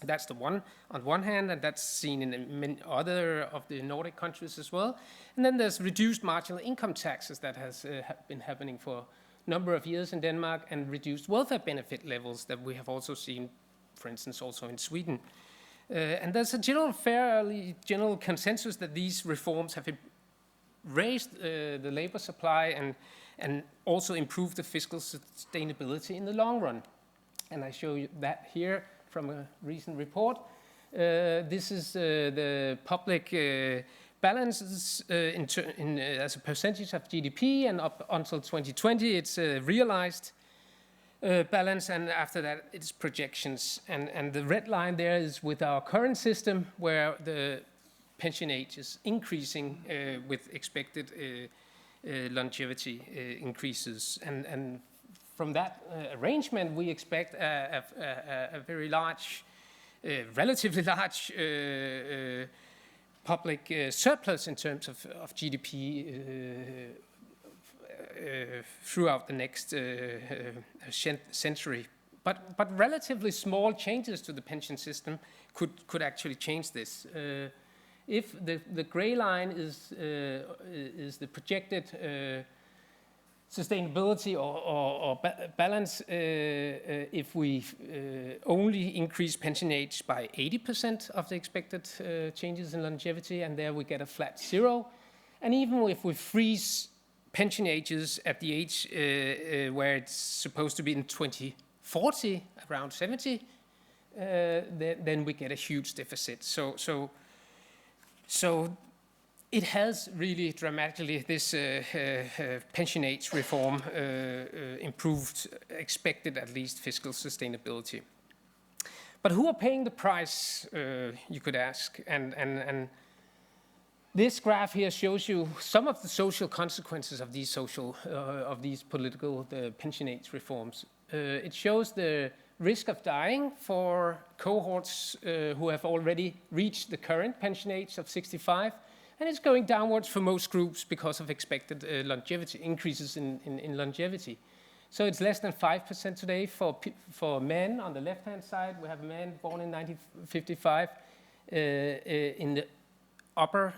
That's the one on one hand, and that's seen in many other of the Nordic countries as well. And then there's reduced marginal income taxes that has been happening for a number of years in Denmark, and reduced welfare benefit levels that we have also seen, for instance, also in Sweden. And there's a fairly general consensus that these reforms have raised the labor supply and also improved the fiscal sustainability in the long run. And I show you that here from a recent report. This is the public balances as a percentage of GDP, and up until 2020 it's realized balance, and after that it's projections. And the red line there is with our current system, where the pension age is increasing with expected longevity increases. And from that arrangement, we expect a very large, relatively large public surplus in terms of GDP throughout the next century. But relatively small changes to the pension system could actually change this. If the gray line is the projected sustainability or balance, if we only increase pension age by 80% of the expected changes in longevity, and there we get a flat zero. And even if we freeze pension ages at the age where it's supposed to be in 2040, around 70, then we get a huge deficit. So it has really dramatically, this pension age reform, improved expected, at least, fiscal sustainability. But who are paying the price, you could ask? And this graph here shows you some of the social consequences of these political pension age reforms. It shows the risk of dying for cohorts who have already reached the current pension age of 65. And it's going downwards for most groups because of expected longevity, increases in longevity. So it's less than 5% today for men. On the left-hand side, we have a man born in 1955 in the upper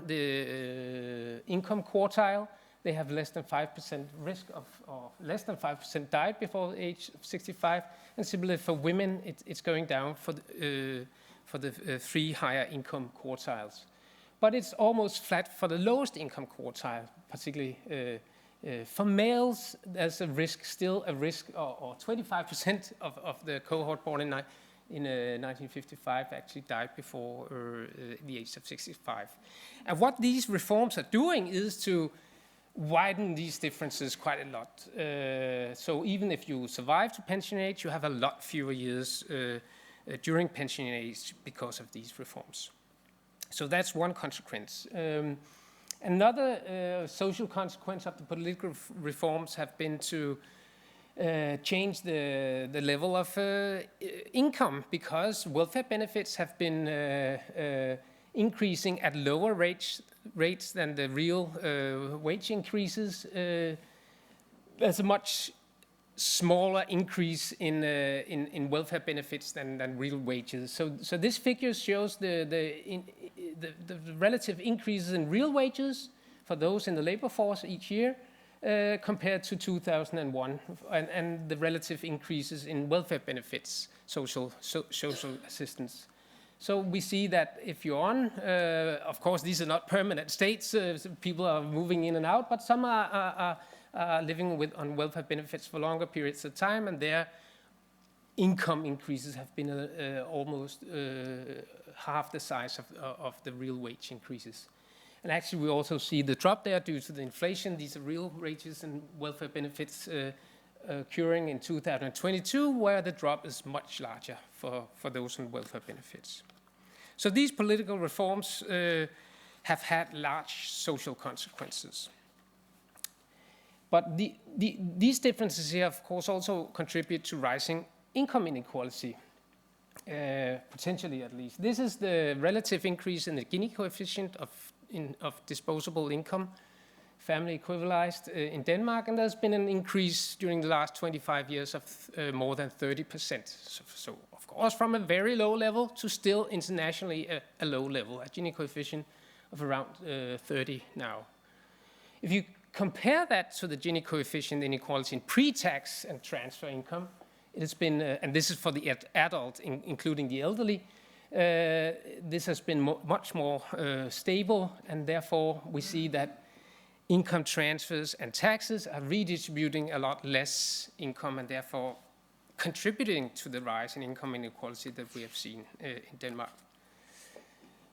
income quartile. They have less than 5% risk of, or less than 5% died before the age of 65. And similarly for women, it's going down for the three higher income quartiles. but it's almost flat for the lowest income quartile, particularly for males. There's a risk, still a risk, or 25% of the cohort born in 1955 actually died before the age of 65. And what these reforms are doing is to widen these differences quite a lot. So even if you survive to pension age, you have a lot fewer years during pension age because of these reforms. So that's one consequence. Another social consequence of the political reforms have been to change the level of income, because welfare benefits have been increasing at lower rates than the real wage increases. There's a much smaller increase in welfare benefits than real wages. So this figure shows the relative increases in real wages for those in the labor force each year compared to 2001, and the relative increases in welfare benefits, social assistance. So we see that if you're on, of course these are not permanent states, people are moving in and out, but some are living on welfare benefits for longer periods of time, and their income increases have been almost half the size of the real wage increases. And actually we also see the drop there due to the inflation. These are real wages and welfare benefits occurring in 2022, where the drop is much larger for those on welfare benefits. So these political reforms have had large social consequences. But these differences here, of course, also contribute to rising income inequality, potentially at least. This is the relative increase in the Gini coefficient of disposable income, family equivalized in Denmark, and there's been an increase during the last 25 years of more than 30%. So of course, from a very low level to still internationally a low level, a Gini coefficient of around 30 now. If you compare that to the Gini coefficient inequality in pre-tax and transfer income, it has been, and this is for the adult, including the elderly, this has been much more stable, and therefore we see that income transfers and taxes are redistributing a lot less income, and therefore contributing to the rise in income inequality that we have seen in Denmark.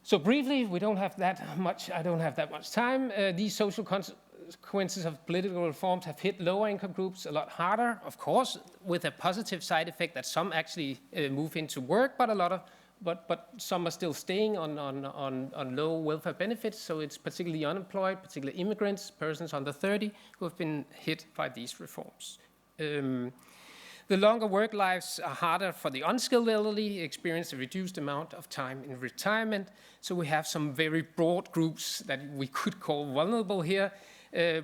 So briefly, we don't have that much, I don't have that much time. These social consequences of political reforms have hit lower income groups a lot harder, of course, with a positive side effect that some actually move into work, but some are still staying on low welfare benefits, so it's particularly unemployed, particularly immigrants, persons under 30, who have been hit by these reforms. The longer work lives are harder for the unskilled elderly, experience a reduced amount of time in retirement, so we have some very broad groups that we could call vulnerable here,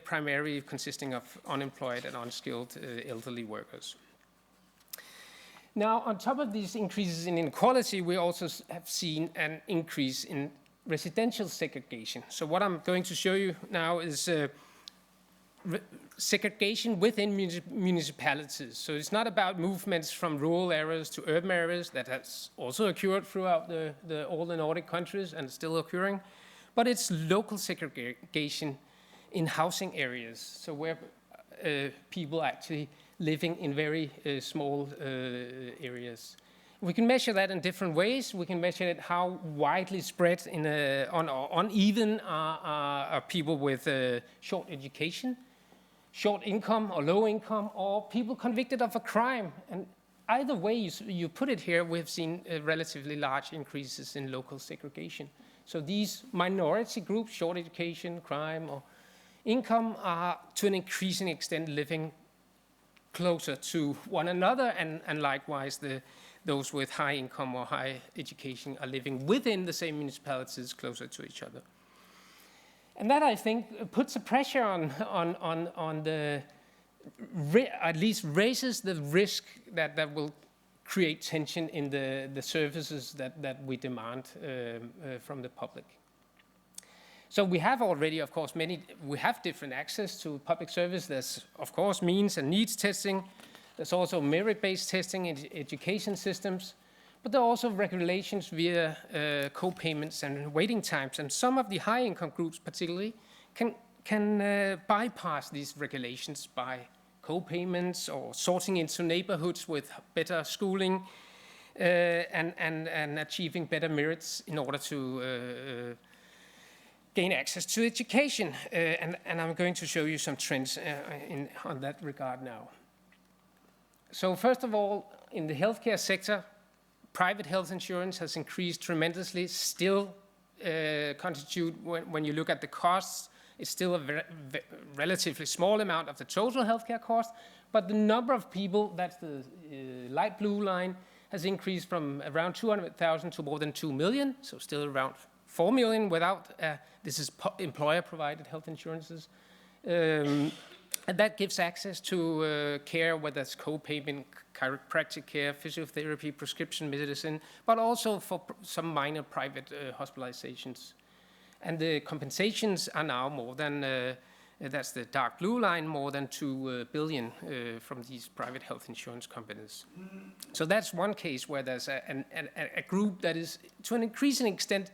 primarily consisting of unemployed and unskilled elderly workers. Now, on top of these increases in inequality, we also have seen an increase in residential segregation. So what I'm going to show you now is segregation within municipalities. So it's not about movements from rural areas to urban areas. That has also occurred throughout all the Nordic countries and still occurring, but it's local segregation in housing areas. So where people actually living in very small areas. We can measure that in different ways. We can measure it how widely spread uneven are people with short education, short income or low income, or people convicted of a crime. And either way you put it here, we've seen relatively large increases in local segregation. So these minority groups, short education, crime, or income, are to an increasing extent living closer to one another, and likewise those with high income or high education are living within the same municipalities closer to each other. And that, I think, puts a pressure on the, at least raises the risk that will create tension in the services that we demand from the public. So we have already, of course, we have different access to public service. There's, of course, means and needs testing. There's also merit-based testing in education systems. but there are also regulations via co-payments and waiting times, and some of the high-income groups particularly can bypass these regulations by co-payments or sorting into neighborhoods with better schooling and achieving better merits in order to gain access to education. And I'm going to show you some trends on that regard now. So first of all, in the healthcare sector, private health insurance has increased tremendously, still constitute, when you look at the costs, it's still a relatively small amount of the total healthcare cost, but the number of people, that's the light blue line, has increased from around 200,000 to more than 2 million, so still around 4 million without, this is employer-provided health insurances. And that gives access to care, whether it's co-payment, chiropractic care, physiotherapy, prescription medicine, but also for some minor private hospitalizations. And the compensations are now more than, that's the dark blue line, more than 2 billion from these private health insurance companies. So that's one case where there's a group that is, to an increasing extent,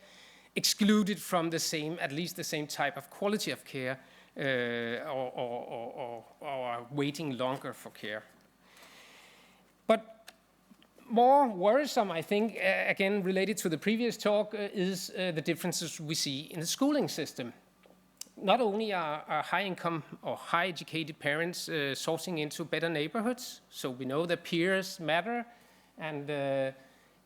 excluded from the same, at least the same type of quality of care, or waiting longer for care. But more worrisome, I think, again, related to the previous talk, is the differences we see in the schooling system. Not only are high-income or high-educated parents sourcing into better neighborhoods, so we know that peers matter, and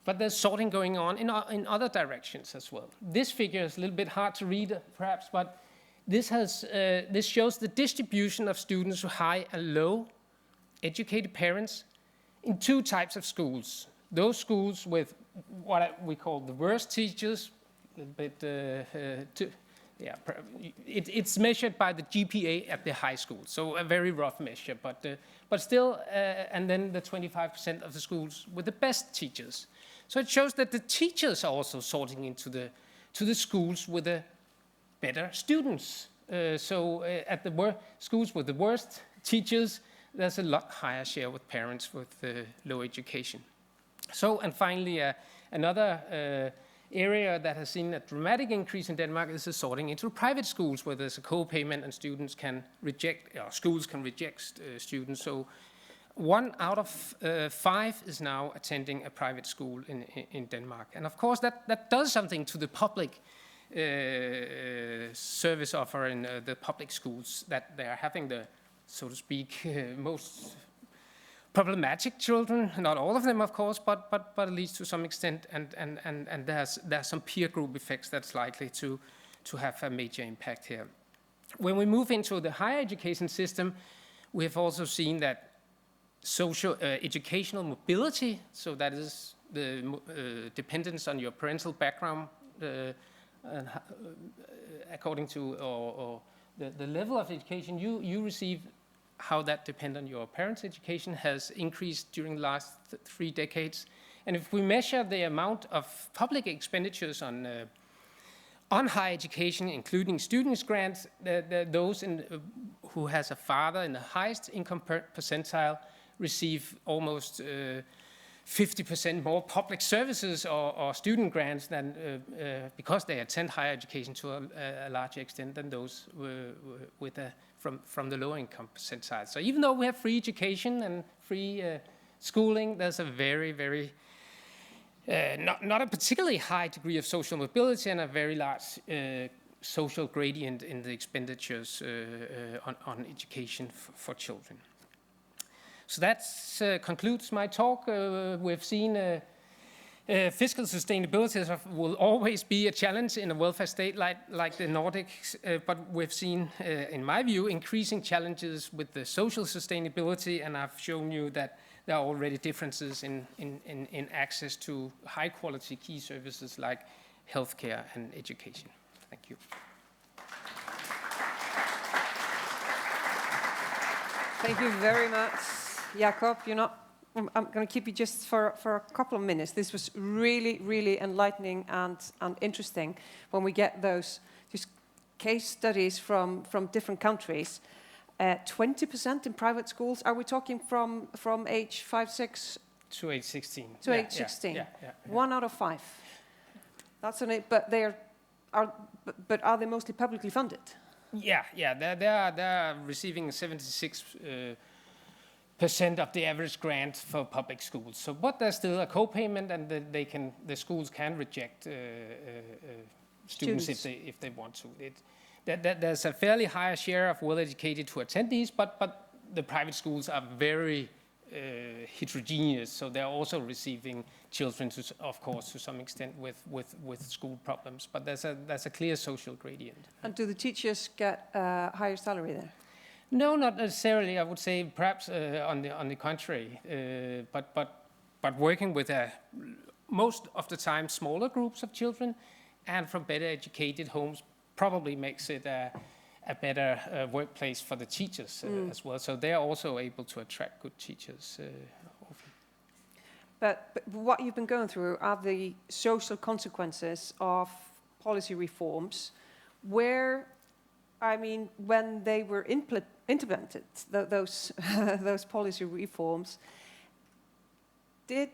but there's sorting going on in other directions as well. This figure is a little bit hard to read, perhaps, but this shows the distribution of students with high and low educated parents in two types of schools. Those schools with what we call the worst teachers, it's measured by the GPA at the high school, so a very rough measure, but still, and then the 25% of the schools with the best teachers. So it shows that the teachers are also sorting into the schools with the better students. At the schools with the worst teachers, there's a lot higher share with parents with low education. So, and finally, another area that has seen a dramatic increase in Denmark is the sorting into private schools, where there's a co-payment and students can reject, or schools can reject students. So 1 out of 5 is now attending a private school in Denmark. And of course, that does something to the public service offer in the public schools, that they are having the, so to speak, most problematic children, not all of them, of course, but at least to some extent, and there's some peer group effects that's likely to have a major impact here. When we move into the higher education system, we have also seen that social educational mobility, so that is the dependence on your parental background, according to or the level of education you receive, how that depends on your parents' education has increased during the last 3 decades. And if we measure the amount of public expenditures on higher education, including students' grants, those who has a father in the highest income percentile receive almost 50% more public services or student grants than because they attend higher education to a larger extent than those with from the lower income percentile. So even though we have free education and free schooling, there's a very, very not a particularly high degree of social mobility and a very large social gradient in the expenditures on education for children. So that concludes my talk. We've seen fiscal sustainability will always be a challenge in a welfare state like the Nordics, but we've seen, in my view, increasing challenges with the social sustainability, and I've shown you that there are already differences in access to high-quality key services like healthcare and education. Thank you. Thank you very much, Jakob. I'm going to keep you just for a couple of minutes. This was really, really enlightening and interesting when we get those case studies from different countries. 20% in private schools. Are we talking from age 5, 6 To age 16. To age 16. Yeah. 1 out of 5. That's an. But but are they mostly publicly funded? Yeah. They're receiving 76% of the average grant for public schools. So, but there's still a co-payment, and the schools can reject students if they want to. There's a fairly high share of well-educated who attend these, but the private schools are very heterogeneous, so they're also receiving children, of course, to some extent with school problems. But there's a clear social gradient. And do the teachers get a higher salary there? No, not necessarily. I would say perhaps on the contrary. But working with most of the time smaller groups of children, and from better educated homes, probably makes it a better workplace for the teachers as well. So they are also able to attract good teachers often. But what you've been going through are the social consequences of policy reforms, where, I mean, when they were implemented, those policy reforms, did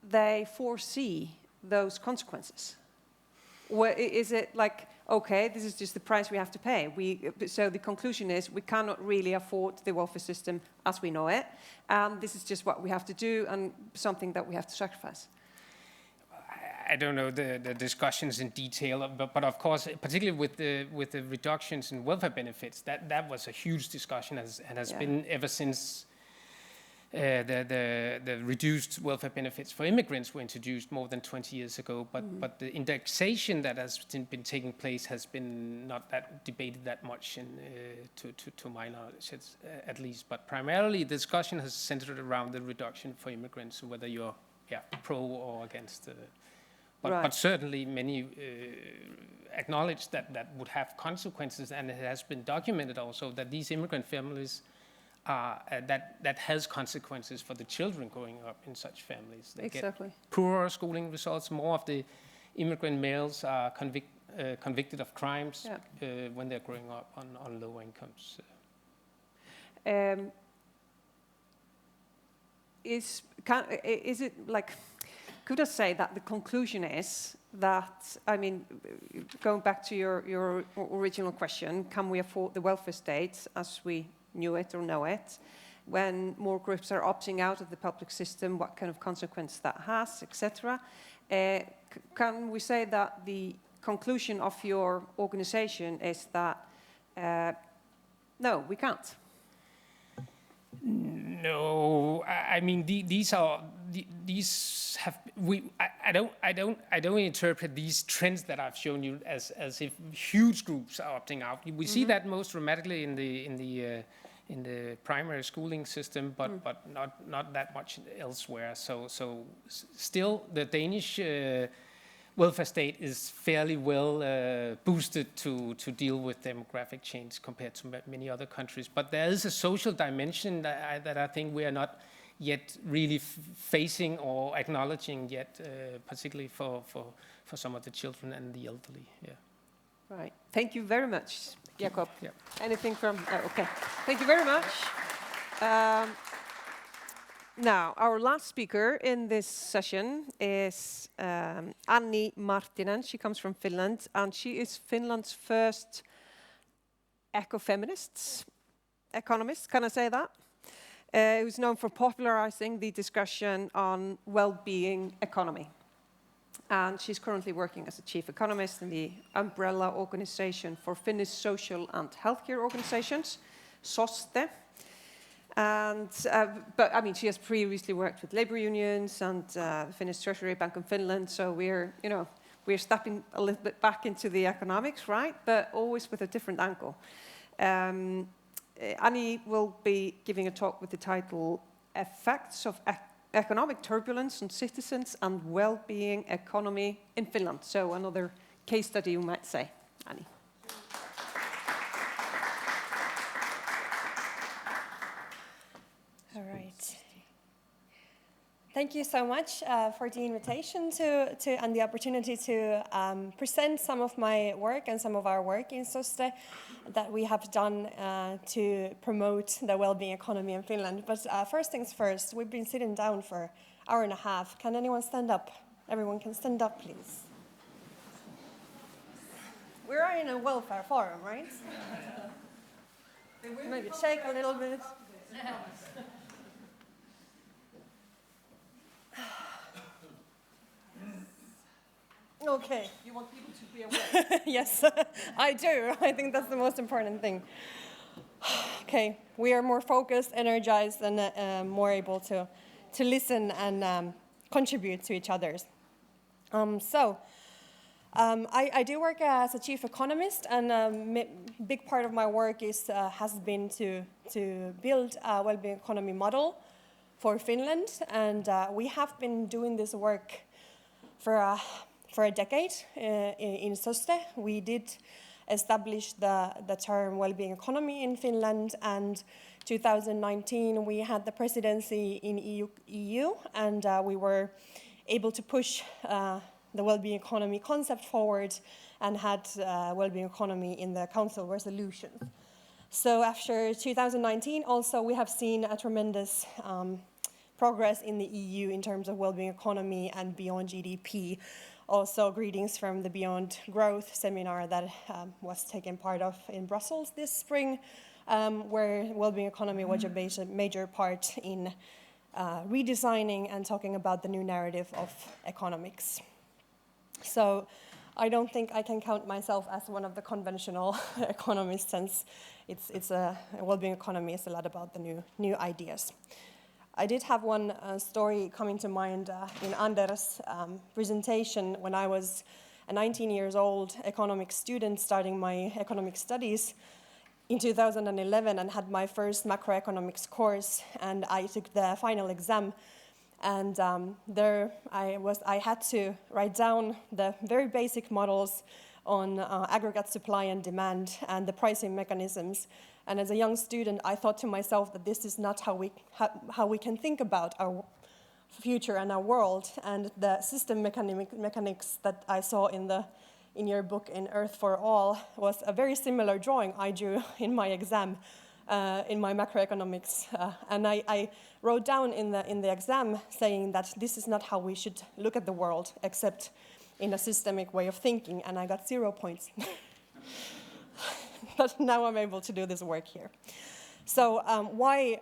they foresee those consequences? Or is it like, okay, this is just the price we have to pay? So the conclusion is we cannot really afford the welfare system as we know it, and this is just what we have to do and something that we have to sacrifice. I don't know the discussions in detail, but of course, particularly with the reductions in welfare benefits, that was a huge discussion and has been ever since the reduced welfare benefits for immigrants were introduced more than 20 years ago. But the indexation that has been taking place has been not that debated that much, to my knowledge, at least. But primarily, the discussion has centered around the reduction for immigrants, whether you're pro or against. But certainly many acknowledge that would have consequences, and it has been documented also that these immigrant families that has consequences for the children growing up in such families. They get poorer schooling results. More of the immigrant males are convicted of crimes when they're growing up on low incomes. Is it like, could I say that the conclusion is that, I mean, going back to your original question, can we afford the welfare state as we knew it or know it? When more groups are opting out of the public system, what kind of consequence that has, etc. Can we say that the conclusion of your organization is that no, we can't? No, I mean these have I don't interpret these trends that I've shown you as if huge groups are opting out. We see that most dramatically in the primary schooling system, but not that much elsewhere. So still the Danish welfare state is fairly well boosted to deal with demographic change compared to many other countries. But there is a social dimension that I think we are not yet really facing or acknowledging yet, particularly for some of the children and the elderly. Yeah. Right. Thank you very much, Jakob. Yeah. Anything from? Oh, okay. Thank you very much. Now, our last speaker in this session is Anni Martinen. She comes from Finland, and she is Finland's first ecofeminist economist. Can I say that? Who's known for popularizing the discussion on well-being economy. And she's currently working as a chief economist in the umbrella organization for Finnish social and healthcare organizations, SOSTE. And, but I mean, she has previously worked with labor unions and the Finnish Treasury Bank in Finland. So we're stepping a little bit back into the economics, right? But always with a different angle. Annie will be giving a talk with the title Effects of Economic Turbulence on Citizens and Well-being Economy in Finland. So another case study, you might say, Annie. All right. Thank you so much for the invitation and the opportunity to present some of my work and some of our work in SOSTE that we have done to promote the well-being economy in Finland. But first things first, we've been sitting down for an hour and a half. Can anyone stand up? Everyone can stand up, please. We're in a welfare forum, right? Maybe shake a little bit. Okay. You want people to be aware? Yes, I do. I think that's the most important thing. Okay, we are more focused, energized, and more able to listen and contribute to each other's. I do work as a chief economist, and a big part of my work has been to build a well-being economy model for Finland, and we have been doing this work for a decade in SOSTE. We did establish the term well-being economy in Finland, and 2019 we had the presidency in EU, and we were able to push the well-being economy concept forward and had well-being economy in the council resolutions. So after 2019 also we have seen a tremendous progress in the EU in terms of well-being economy and beyond GDP. Also greetings from the Beyond Growth seminar that was taken part of in Brussels this spring, where well-being economy was a major part in redesigning and talking about the new narrative of economics. So I don't think I can count myself as one of the conventional economists, since it's a well-being economy is a lot about the new ideas. I did have one story coming to mind in Anders' presentation when I was a 19 years old economics student starting my economic studies in 2011 and had my first macroeconomics course, and I took the final exam. And there I had to write down the very basic models on aggregate supply and demand and the pricing mechanisms. And as a young student, I thought to myself that this is not how we can think about our future and our world. And the system mechanics that I saw in your book, In Earth for All, was a very similar drawing I drew in my exam. In my macroeconomics, and I wrote down in the exam saying that this is not how we should look at the world, except in a systemic way of thinking, and I got 0 points. But now I'm able to do this work here. So why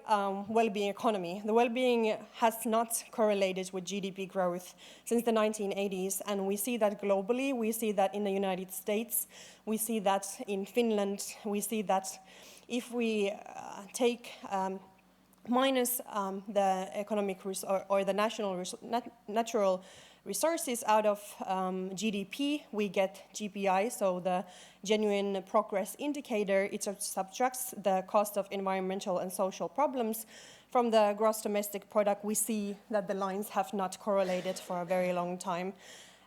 well-being economy? The well-being has not correlated with GDP growth since the 1980s, and we see that globally. We see that in the United States. We see that in Finland. We see that if we take minus the economic or the natural resources out of GDP, we get GPI, so the genuine progress indicator. It subtracts the cost of environmental and social problems from the gross domestic product. We see that the lines have not correlated for a very long time.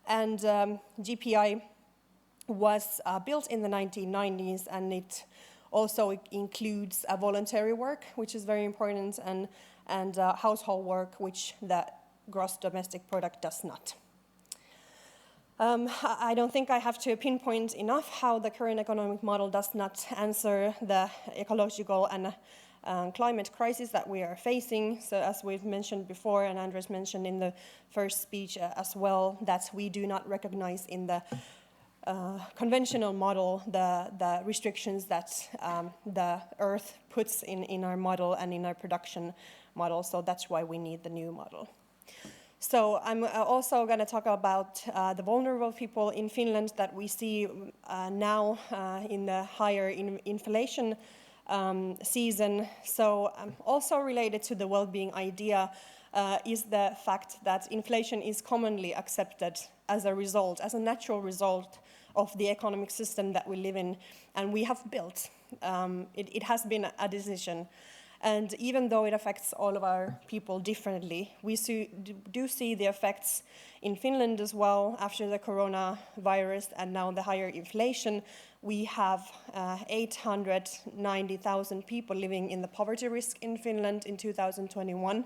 And GPI was built in the 1990s, and it also includes voluntary work, which is very important, and household work, which the gross domestic product does not. I don't think I have to pinpoint enough how the current economic model does not answer the ecological and climate crisis that we are facing. So as we've mentioned before, and Anders mentioned in the first speech as well, that we do not recognize in the conventional model the restrictions that the Earth puts in our model and in our production model. So that's why we need the new model. So I'm also going to talk about the vulnerable people in Finland that we see now in the higher inflation season. So also related to the well-being idea is the fact that inflation is commonly accepted as a result, as a natural result of the economic system that we live in and we have built. It has been a decision. And even though it affects all of our people differently, we do see the effects in Finland as well after the coronavirus and now the higher inflation. We have 890,000 people living in the poverty risk in Finland in 2021.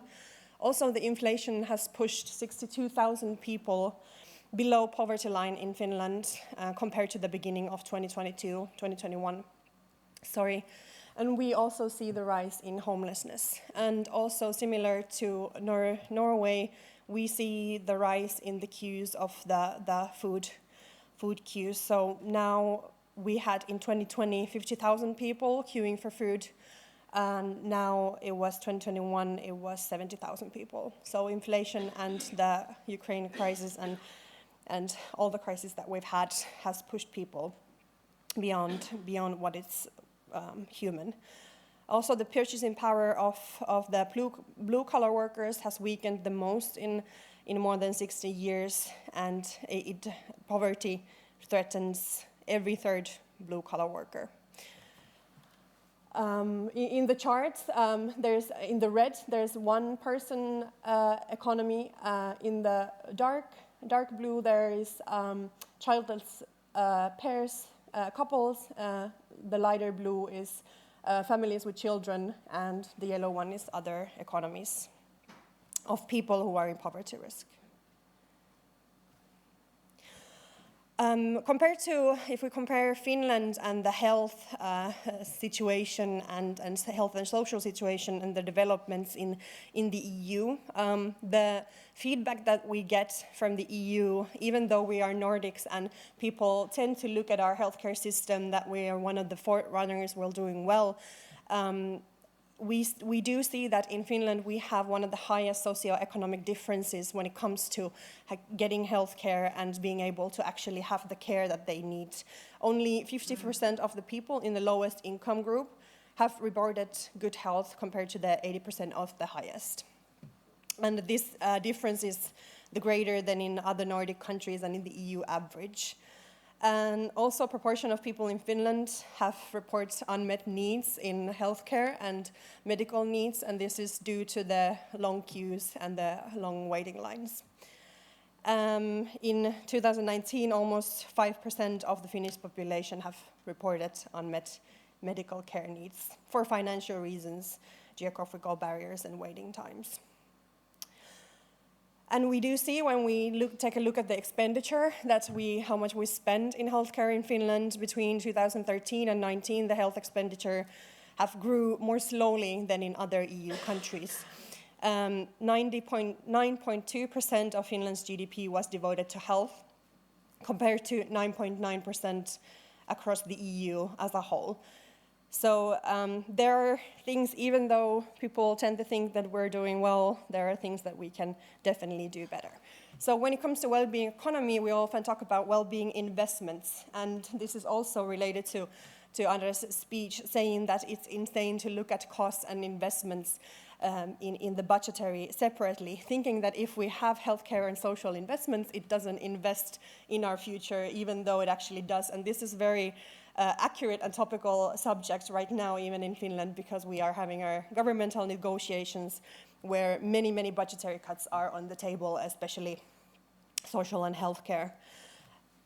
Also, the inflation has pushed 62,000 people below poverty line in Finland compared to the beginning of 2021. And we also see the rise in homelessness. And also similar to Norway, we see the rise in the queues of the food queues. So now we had in 2020 50,000 people queuing for food, and now it was 2021, it was 70,000 people. So inflation and the Ukraine crisis and all the crises that we've had has pushed people beyond what is human. Also, the purchasing power of the blue-collar workers has weakened the most in more than 60 years, and poverty threatens every third blue-collar worker. In the charts, in the red, there's one-person economy. In the dark blue, there is childless pairs, couples. The lighter blue is families with children, and the yellow one is other economies of people who are in poverty risk. If we compare Finland and the health situation and health and social situation and the developments in the EU, the feedback that we get from the EU, even though we are Nordics and people tend to look at our healthcare system that we are one of the forerunners, we're doing well, we do see that in Finland we have one of the highest socioeconomic differences when it comes to getting healthcare and being able to actually have the care that they need. Only 50% of the people in the lowest income group have reported good health compared to the 80% of the highest. And this difference is the greater than in other Nordic countries and in the EU average. And also, a proportion of people in Finland have reported unmet needs in healthcare and medical needs, and this is due to the long queues and the long waiting lines. In 2019, almost 5% of the Finnish population have reported unmet medical care needs for financial reasons, geographical barriers, and waiting times. And we do see when we take a look at the expenditure that how much we spend in healthcare in Finland between 2013 and 2019, the health expenditure have grew more slowly than in other EU countries. 90.9% of Finland's GDP was devoted to health, compared to 9.9% across the EU as a whole. So there are things, even though people tend to think that we're doing well, there are things that we can definitely do better. So when it comes to well-being economy, we often talk about well-being investments. And this is also related to Andres' speech, saying that it's insane to look at costs and investments in the budgetary separately, thinking that if we have healthcare and social investments, it doesn't invest in our future, even though it actually does. And this is very accurate and topical subject right now, even in Finland, because we are having our governmental negotiations where many budgetary cuts are on the table, especially social and healthcare.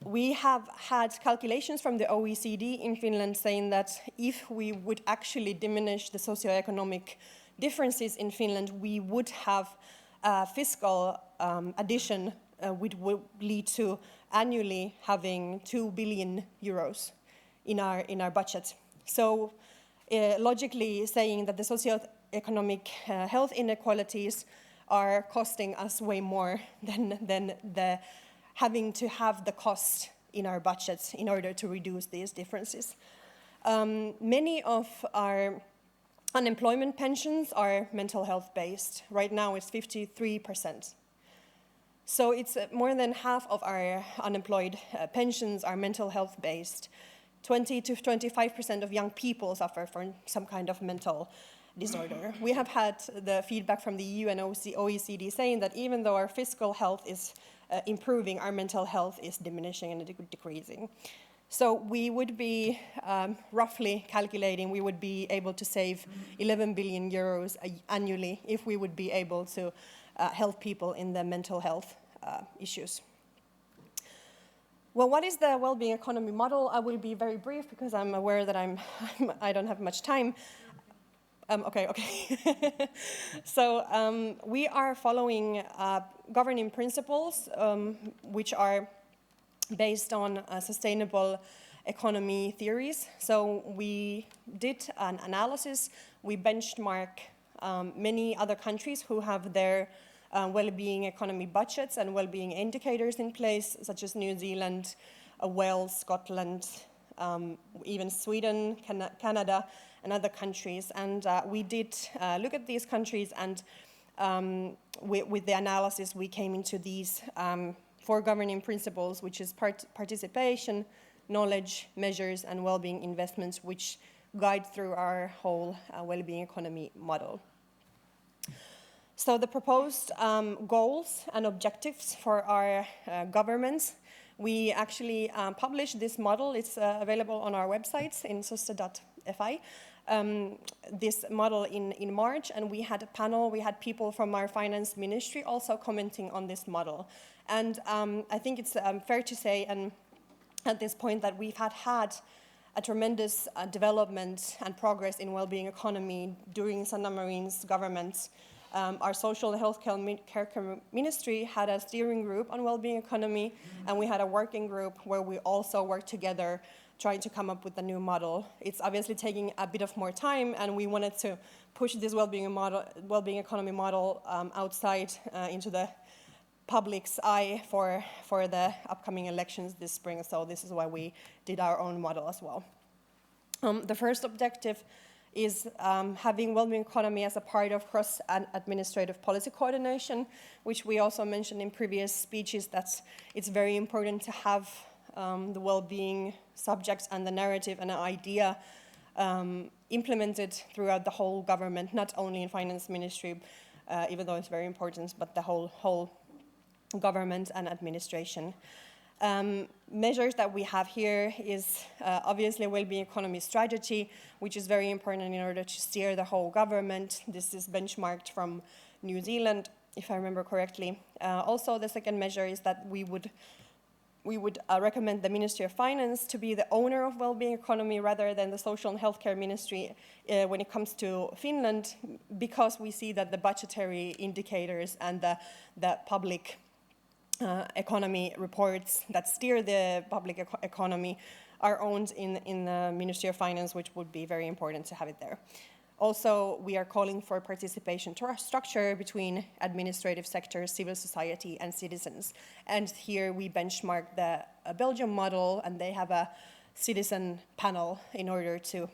We have had calculations from the OECD in Finland saying that if we would actually diminish the socioeconomic differences in Finland, we would have fiscal addition which would lead to annually having 2 billion euros in our budget. So logically saying that the socioeconomic health inequalities are costing us way more than the having to have the cost in our budgets in order to reduce these differences. Many of our unemployment pensions are mental health based. Right now it's 53%. So it's more than half of our unemployed pensions are mental health based. 20 to 25% of young people suffer from some kind of mental disorder. We have had the feedback from the EU and OECD saying that even though our physical health is improving, our mental health is diminishing and decreasing. So we would be roughly calculating, we would be able to save 11 billion euros annually if we would be able to help people in the mental health issues. Well, what is the well-being economy model? I will be very brief because I'm aware that I don't have much time. Okay. So we are following governing principles which are based on sustainable economy theories. So we did an analysis. We benchmark many other countries who have their well-being economy budgets and well-being indicators in place, such as New Zealand, Wales, Scotland, even Sweden, Canada, and other countries. And we did look at these countries, and with the analysis, we came into these 4 governing principles, which is participation, knowledge, measures, and well-being investments, which guide through our whole well-being economy model. So the proposed goals and objectives for our governments, we actually published this model. It's available on our websites in soste.fi. This model in March, and we had a panel. We had people from our finance ministry also commenting on this model. And I think it's fair to say, and at this point, that we've had a tremendous development and progress in well-being economy during Sanna Marin's government. Our social and healthcare ministry had a steering group on well-being economy, and we had a working group where we also worked together trying to come up with a new model. It's obviously taking a bit of more time, and we wanted to push this well-being economy model outside into the public's eye for the upcoming elections this spring. So this is why we did our own model as well. The first objective is having well-being economy as a part of cross-administrative policy coordination, which we also mentioned in previous speeches, that it's very important to have the well-being subjects and the narrative and the idea implemented throughout the whole government, not only in finance ministry, even though it's very important, but the whole government and administration. Measures that we have here is obviously a well-being economy strategy, which is very important in order to steer the whole government. This is benchmarked from New Zealand, if I remember correctly. Also, the second measure is that we would recommend the Ministry of Finance to be the owner of well-being economy rather than the Social and Healthcare Ministry when it comes to Finland, because we see that the budgetary indicators and the public economy reports that steer the public economy are owned in the Ministry of Finance, which would be very important to have it there. Also, we are calling for participation structure between administrative sectors, civil society, and citizens. And here we benchmark the Belgium model, and they have a citizen panel in order to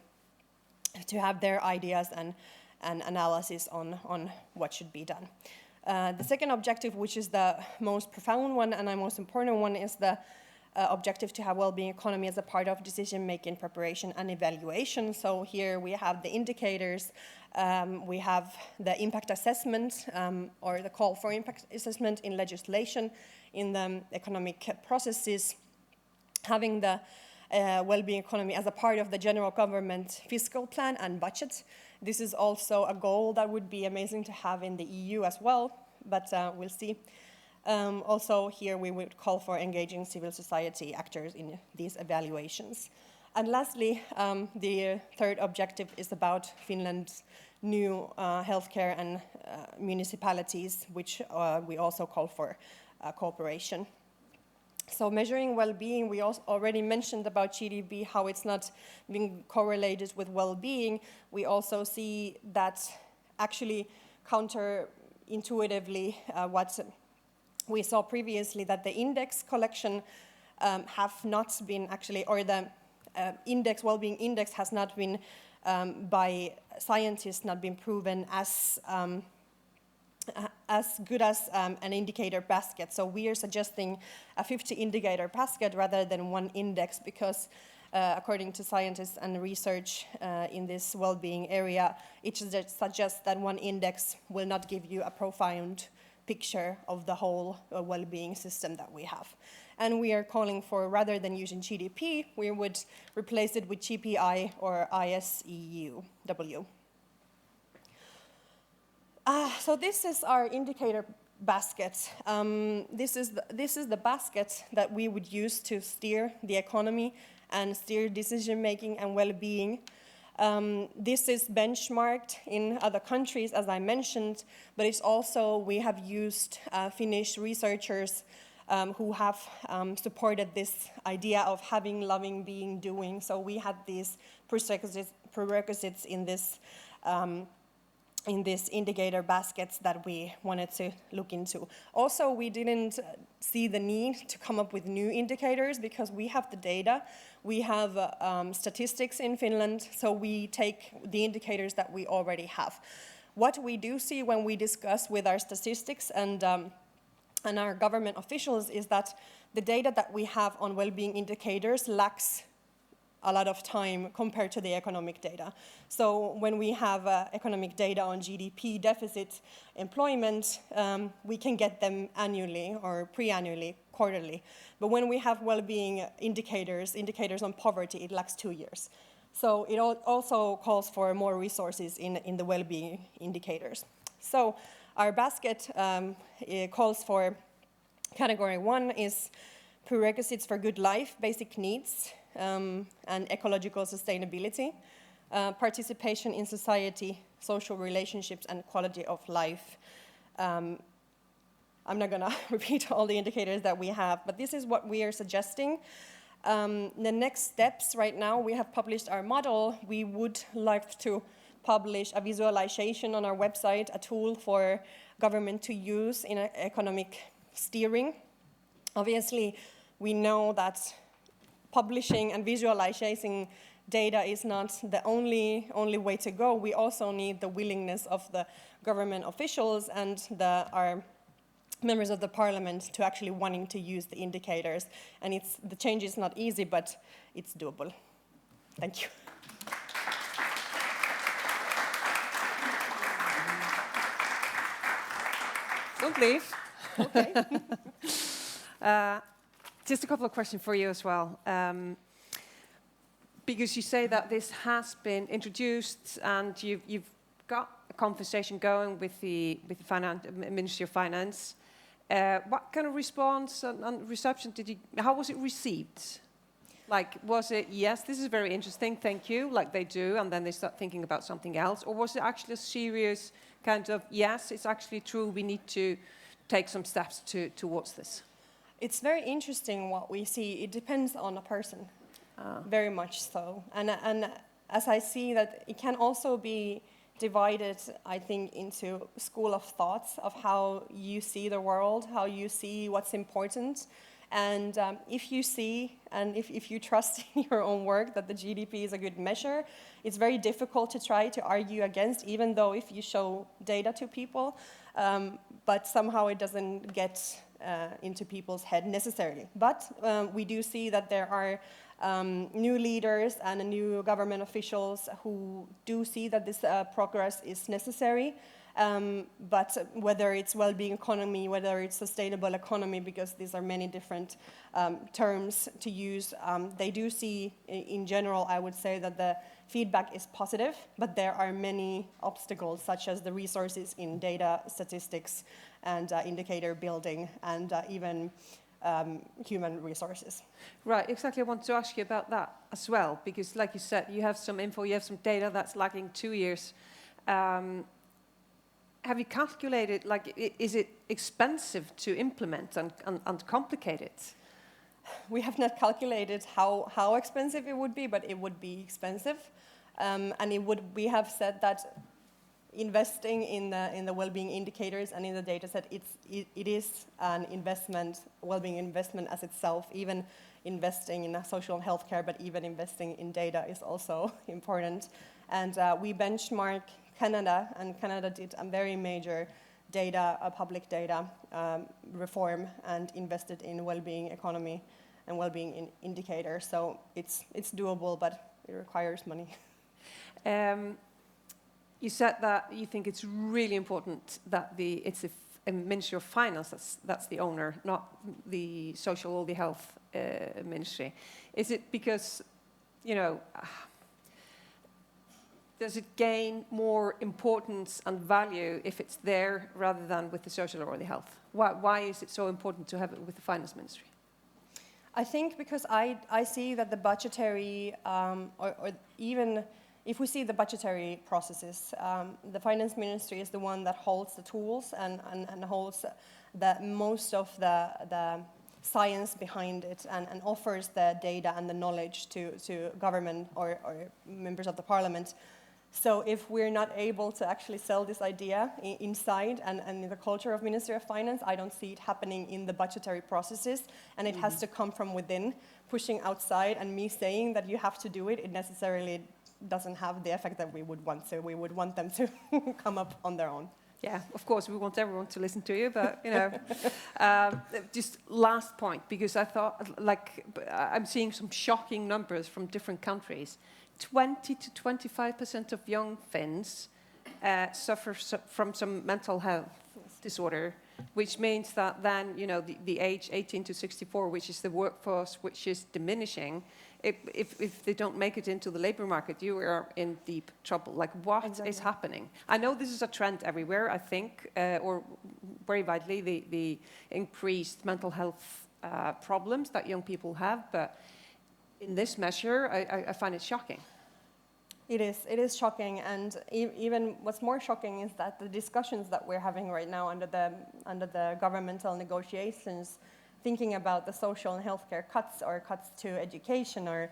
have their ideas and analysis on what should be done. The second objective, which is the most profound one and the most important one, is the objective to have well-being economy as a part of decision-making, preparation, and evaluation. So here we have the indicators, we have the impact assessment, or the call for impact assessment in legislation, in the economic processes, having the well-being economy as a part of the general government fiscal plan and budget. This is also a goal that would be amazing to have in the EU as well, but we'll see. Also here we would call for engaging civil society actors in these evaluations. And lastly, the third objective is about Finland's new healthcare and municipalities, which we also call for cooperation. So measuring well-being, we also already mentioned about GDP, how it's not being correlated with well-being. We also see that actually counterintuitively what we saw previously, that the index collection have not been actually, or the well-being index has not been by scientists not been proven as good as an indicator basket. So we are suggesting a 50 indicator basket rather than one index, because according to scientists and research in this well-being area, it suggests that one index will not give you a profound picture of the whole well-being system that we have. And we are calling for, rather than using GDP, we would replace it with GPI or ISEUW. So this is our indicator basket. This is the basket that we would use to steer the economy and steer decision-making and well-being. This is benchmarked in other countries, as I mentioned, but it's also, we have used Finnish researchers who have supported this idea of having, loving, being, doing. So we had these prerequisites in this indicator baskets that we wanted to look into. Also, we didn't see the need to come up with new indicators because we have the data. We have statistics in Finland, so we take the indicators that we already have. What we do see when we discuss with our statistics and our government officials is that the data that we have on well-being indicators lacks a lot of time compared to the economic data. So when we have economic data on GDP, deficit, employment, we can get them annually or pre-annually, quarterly. But when we have well-being indicators on poverty, it lacks 2 years. So it also calls for more resources in the well-being indicators. So our basket calls for category 1 is prerequisites for good life, basic needs, and ecological sustainability, participation in society, social relationships, and quality of life. I'm not going to repeat all the indicators that we have, but this is what we are suggesting. The next steps right now, we have published our model. We would like to publish a visualization on our website, a tool for government to use in economic steering. Obviously, we know that publishing and visualizing data is not the only way to go. We also need the willingness of the government officials and our members of the parliament to actually wanting to use the indicators. And the change is not easy, but it's doable. Thank you. Don't leave. Okay. Just a couple of questions for you as well. Because you say that this has been introduced and you've got a conversation going with the Ministry of Finance. What kind of response and reception how was it received? Like, was it, yes, this is very interesting, thank you, like they do, and then they start thinking about something else? Or was it actually a serious kind of, yes, it's actually true, we need to take some steps towards this? It's very interesting what we see. It depends on a person, very much so. And as I see that it can also be divided, I think, into school of thoughts of how you see the world, how you see what's important. And if you see and if you trust in your own work that the GDP is a good measure, it's very difficult to try to argue against, even though if you show data to people, but somehow it doesn't get into people's head necessarily. But we do see that there are new leaders and new government officials who do see that this progress is necessary. But whether it's well-being economy, whether it's sustainable economy, because these are many different terms to use, they do see, in general, I would say that the feedback is positive, but there are many obstacles, such as the resources in data, statistics, and indicator building, and even human resources. Right, exactly. I want to ask you about that as well, because like you said, you have some info, you have some data that's lagging 2 years. Have you calculated, like, is it expensive to implement and complicated? We have not calculated how expensive it would be, but it would be expensive. And we have said that investing in the well-being indicators and in the data set, it is an investment, well-being investment as itself. Even investing in social and healthcare, but even investing in data is also important. And we benchmark Canada, and Canada did a very major public data reform and invested in well-being economy and well-being indicators. So it's doable, but it requires money. You said that you think it's really important that it's a Ministry of Finance that's the owner, not the social or the health ministry. Is it because, does it gain more importance and value if it's there rather than with the social or the health? Why is it so important to have it with the finance ministry? I think because I see that the budgetary or even if we see the budgetary processes, the finance ministry is the one that holds the tools and holds most of the science behind it and offers the data and the knowledge to government or members of the parliament. So if we're not able to actually sell this idea inside and in the culture of Ministry of Finance, I don't see it happening in the budgetary processes, and it has to come from within. Pushing outside and me saying that you have to do it, it necessarily doesn't have the effect that we would want. So we would want them to come up on their own. Yeah, of course, we want everyone to listen to you, but, you know, just last point, because I thought, like, I'm seeing some shocking numbers from different countries. 20 to 25% of young Finns suffer from some mental health disorder, which means that then, you know, the age 18 to 64, which is the workforce, which is diminishing, if they don't make it into the labor market, you are in deep trouble. Like, what is happening? I know this is a trend everywhere, I think, or very widely, the increased mental health problems that young people have, but in this measure, I find it shocking. It is shocking, and even what's more shocking is that the discussions that we're having right now under the governmental negotiations, thinking about the social and healthcare cuts or cuts to education or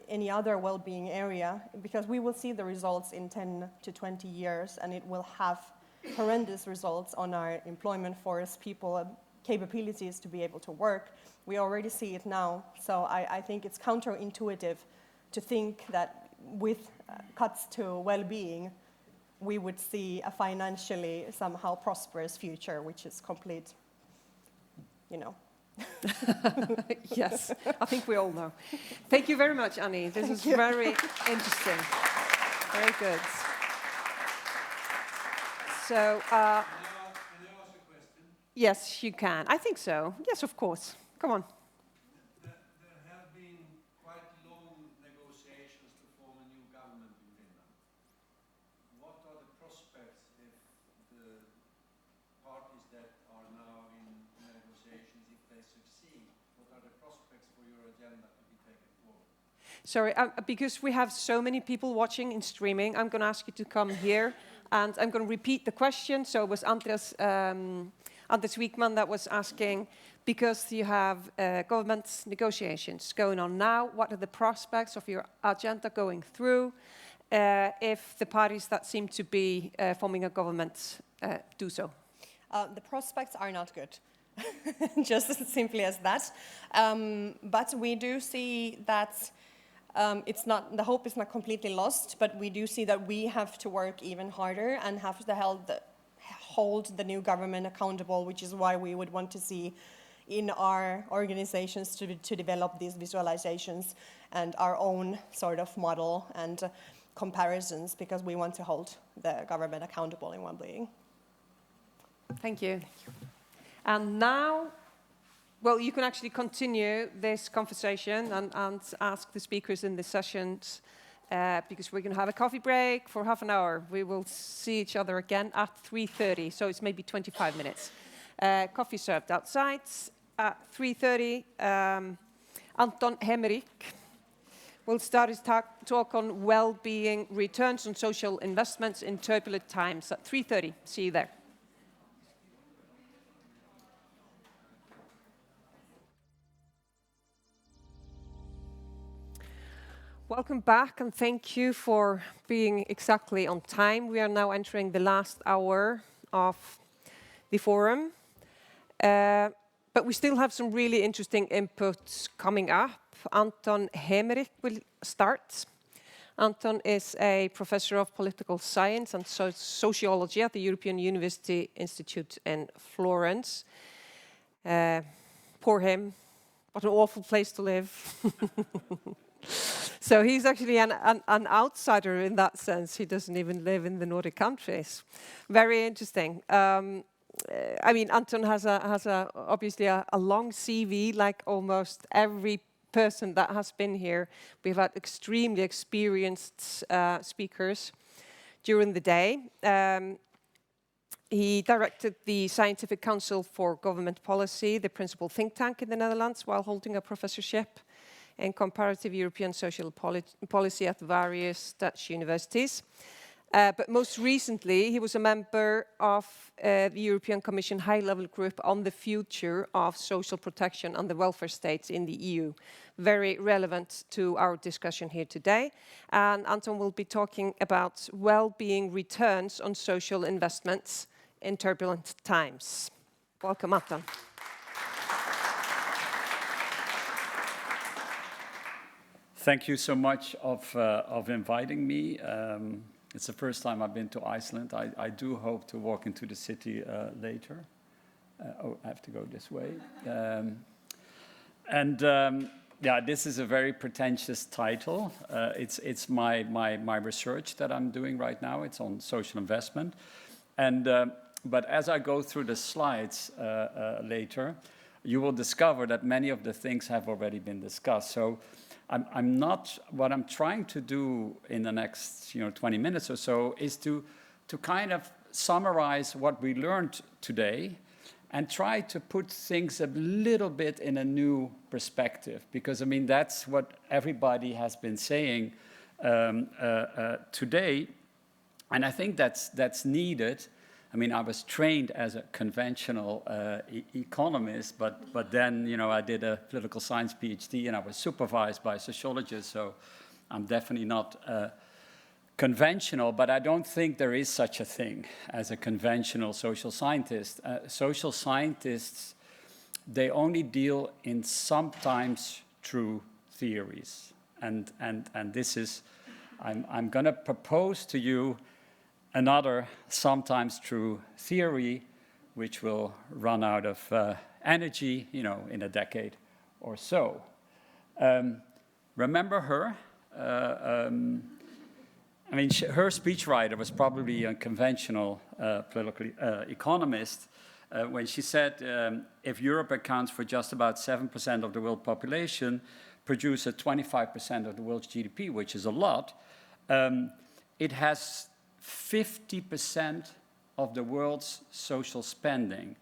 any other well-being area, because we will see the results in 10 to 20 years, and it will have horrendous results on our employment force, people capabilities to be able to work. We already see it now, so I think it's counterintuitive to think that with cuts to well-being, we would see a financially somehow prosperous future, which is complete, you know. Yes, I think we all know. Thank you very much, Annie. This is very interesting. Very good. So, Can I ask a question? yes, you can. I think so. Yes, of course. Come on. There have been quite long negotiations to form a new government in Finland. What are the prospects if the parties that are now in negotiations, if they succeed? What are the prospects for your agenda to be taken forward? Sorry, because we have so many people watching in streaming, I'm going to ask you to come here, and I'm going to repeat the question. So it was Anders Wijkman that was asking, because you have government negotiations going on now, what are the prospects of your agenda going through if the parties that seem to be forming a government do so? The prospects are not good, just as simply as that. But we do see that the hope is not completely lost, but we do see that we have to work even harder and have to hold the new government accountable, which is why we would want to see in our organizations to develop these visualizations and our own sort of model and comparisons, because we want to hold the government accountable in Wellbeing. Thank you. And now, well, you can actually continue this conversation and ask the speakers in the sessions, because we're going to have a coffee break for half an hour. We will see each other again at 3:30, so it's maybe 25 minutes. Coffee served outside at 3:30. Anton Hemmerich will start his talk on well-being, returns on social investments in turbulent times at 3:30. See you there. Welcome back, and thank you for being exactly on time. We are now entering the last hour of the forum. But we still have some really interesting inputs coming up. Anton Hemmerich will start. Anton is a professor of political science and sociology at the European University Institute in Florence. Poor him, what an awful place to live. So he's actually an outsider in that sense. He doesn't even live in the Nordic countries. Very interesting. I mean, Anton has obviously a long CV, like almost every person that has been here. We've had extremely experienced speakers during the day. He directed the Scientific Council for Government Policy, the principal think tank in the Netherlands, while holding a professorship in comparative European social policy at various Dutch universities. But most recently, he was a member of the European Commission high-level group on the future of social protection and the welfare states in the EU. Very relevant to our discussion here today. And Anton will be talking about well-being returns on social investments in turbulent times. Welcome, Anton. Thank you so much of inviting me. It's the first time I've been to Iceland. I do hope to walk into the city later. Oh, I have to go this way. Yeah, this is a very pretentious title. It's my research that I'm doing right now. It's on social investment. But as I go through the slides later, you will discover that many of the things have already been discussed. So what I'm trying to do in the next 20 minutes or so is to kind of summarize what we learned today and try to put things a little bit in a new perspective, because I mean that's what everybody has been saying today, and I think that's needed. I mean, I was trained as a conventional economist, but then, I did a political science PhD and I was supervised by sociologists, so I'm definitely not conventional, but I don't think there is such a thing as a conventional social scientist. Social scientists, they only deal in sometimes true theories. And this is, I'm going to propose to you another sometimes true theory, which will run out of energy, in a decade or so. Remember her? I mean, her speechwriter was probably a conventional political economist when she said, if Europe accounts for just about 7% of the world population, produces 25% of the world's GDP, which is a lot, it has 50% of the world's social spending.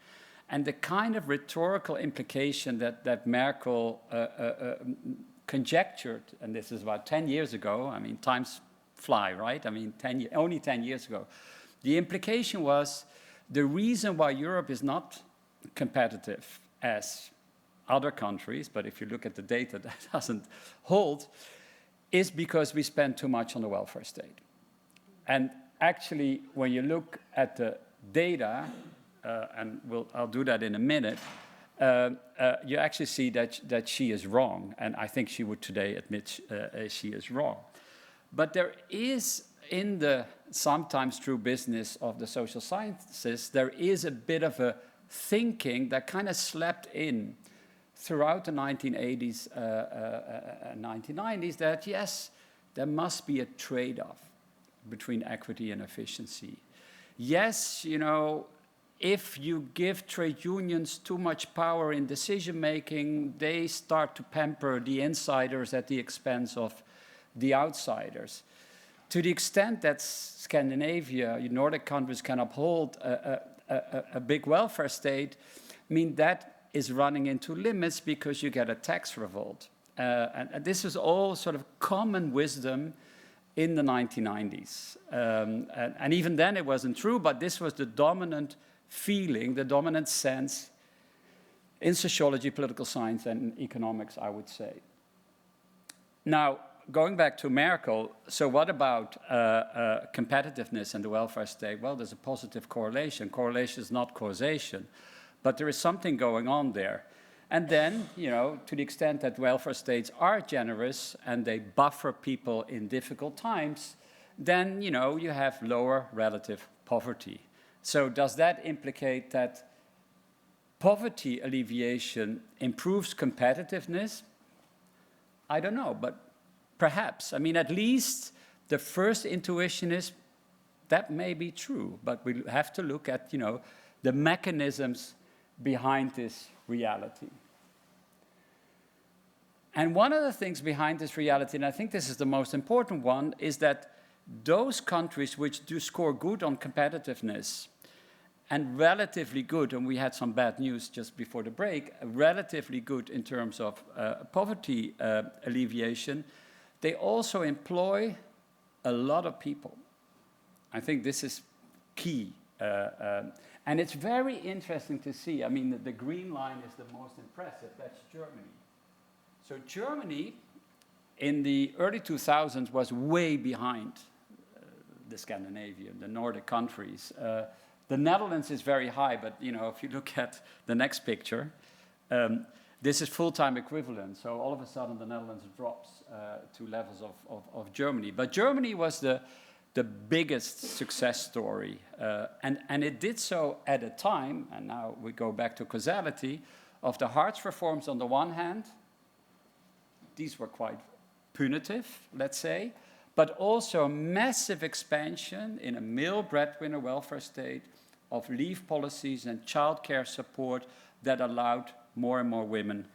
And the kind of rhetorical implication that Merkel conjectured, and this is about 10 years ago, I mean, times fly, right? I mean, only 10 years ago. The implication was the reason why Europe is not competitive as other countries, but if you look at the data, that doesn't hold, is because we spend too much on the welfare state. And actually, when you look at the data, and I'll do that in a minute, you actually see that she is wrong. And I think she would today admit she is wrong. But there is, in the sometimes true business of the social sciences, there is a bit of a thinking that kind of slept in throughout the 1980s, 1990s, that yes, there must be a trade-off between equity and efficiency. Yes, if you give trade unions too much power in decision-making, they start to pamper the insiders at the expense of the outsiders. To the extent that Scandinavia, Nordic countries can uphold a big welfare state, I mean, that is running into limits because you get a tax revolt. And this is all sort of common wisdom in the 1990s. And even then it wasn't true, but this was the dominant feeling, the dominant sense in sociology, political science, and economics, I would say. Now, going back to Merkel, so what about competitiveness and the welfare state? Well, there's a positive correlation. Correlation is not causation, but there is something going on there. And then, to the extent that welfare states are generous and they buffer people in difficult times, then, you have lower relative poverty. So does that implicate that poverty alleviation improves competitiveness? I don't know, but perhaps. I mean, at least the first intuition is that may be true, but we have to look at, the mechanisms behind this reality. And one of the things behind this reality, and I think this is the most important one, is that those countries which do score good on competitiveness and relatively good, and we had some bad news just before the break, relatively good in terms of poverty alleviation, they also employ a lot of people. I think this is key. And it's very interesting to see. I mean, the green line is the most impressive. That's Germany. So Germany, in the early 2000s, was way behind the Scandinavian, the Nordic countries. The Netherlands is very high, but you know, if you look at the next picture, this is full-time equivalent. So all of a sudden, the Netherlands drops to levels of Germany. But Germany was the biggest success story, and it did so at a time, and now we go back to causality, of the Hartz reforms on the one hand. These were quite punitive, let's say, but also massive expansion in a male breadwinner welfare state of leave policies and childcare support that allowed more and more women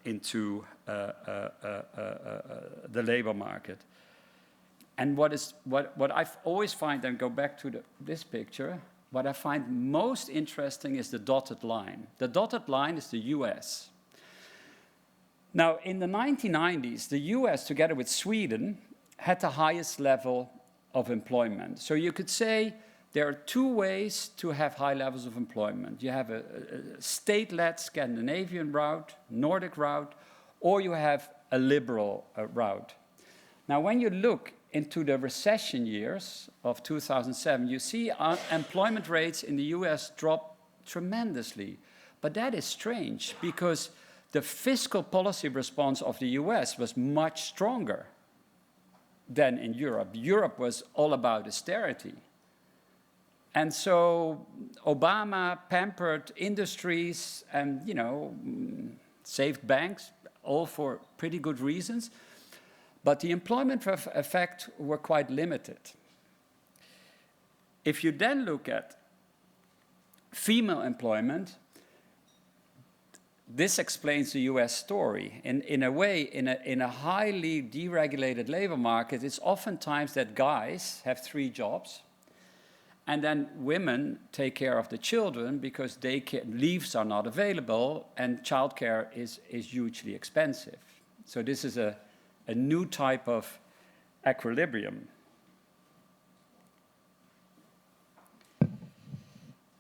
into the labor market. And what I always find, and go back to this picture, what I find most interesting is the dotted line. The dotted line is the US. Now, in the 1990s, the US, together with Sweden, had the highest level of employment. So you could say there are two ways to have high levels of employment. You have a state-led Scandinavian route, Nordic route, or you have a liberal route. Now, when you look into the recession years of 2007, you see employment rates in the US drop tremendously. But that is strange, because the fiscal policy response of the US was much stronger than in Europe. Europe was all about austerity. And so Obama pampered industries and, you know, saved banks, all for pretty good reasons. But the employment effect were quite limited. If you then look at female employment, this explains the US story. In a way, in a highly deregulated labor market, it's oftentimes that guys have 3 jobs, and then women take care of the children because leaves are not available, and childcare is hugely expensive. So this is a new type of equilibrium.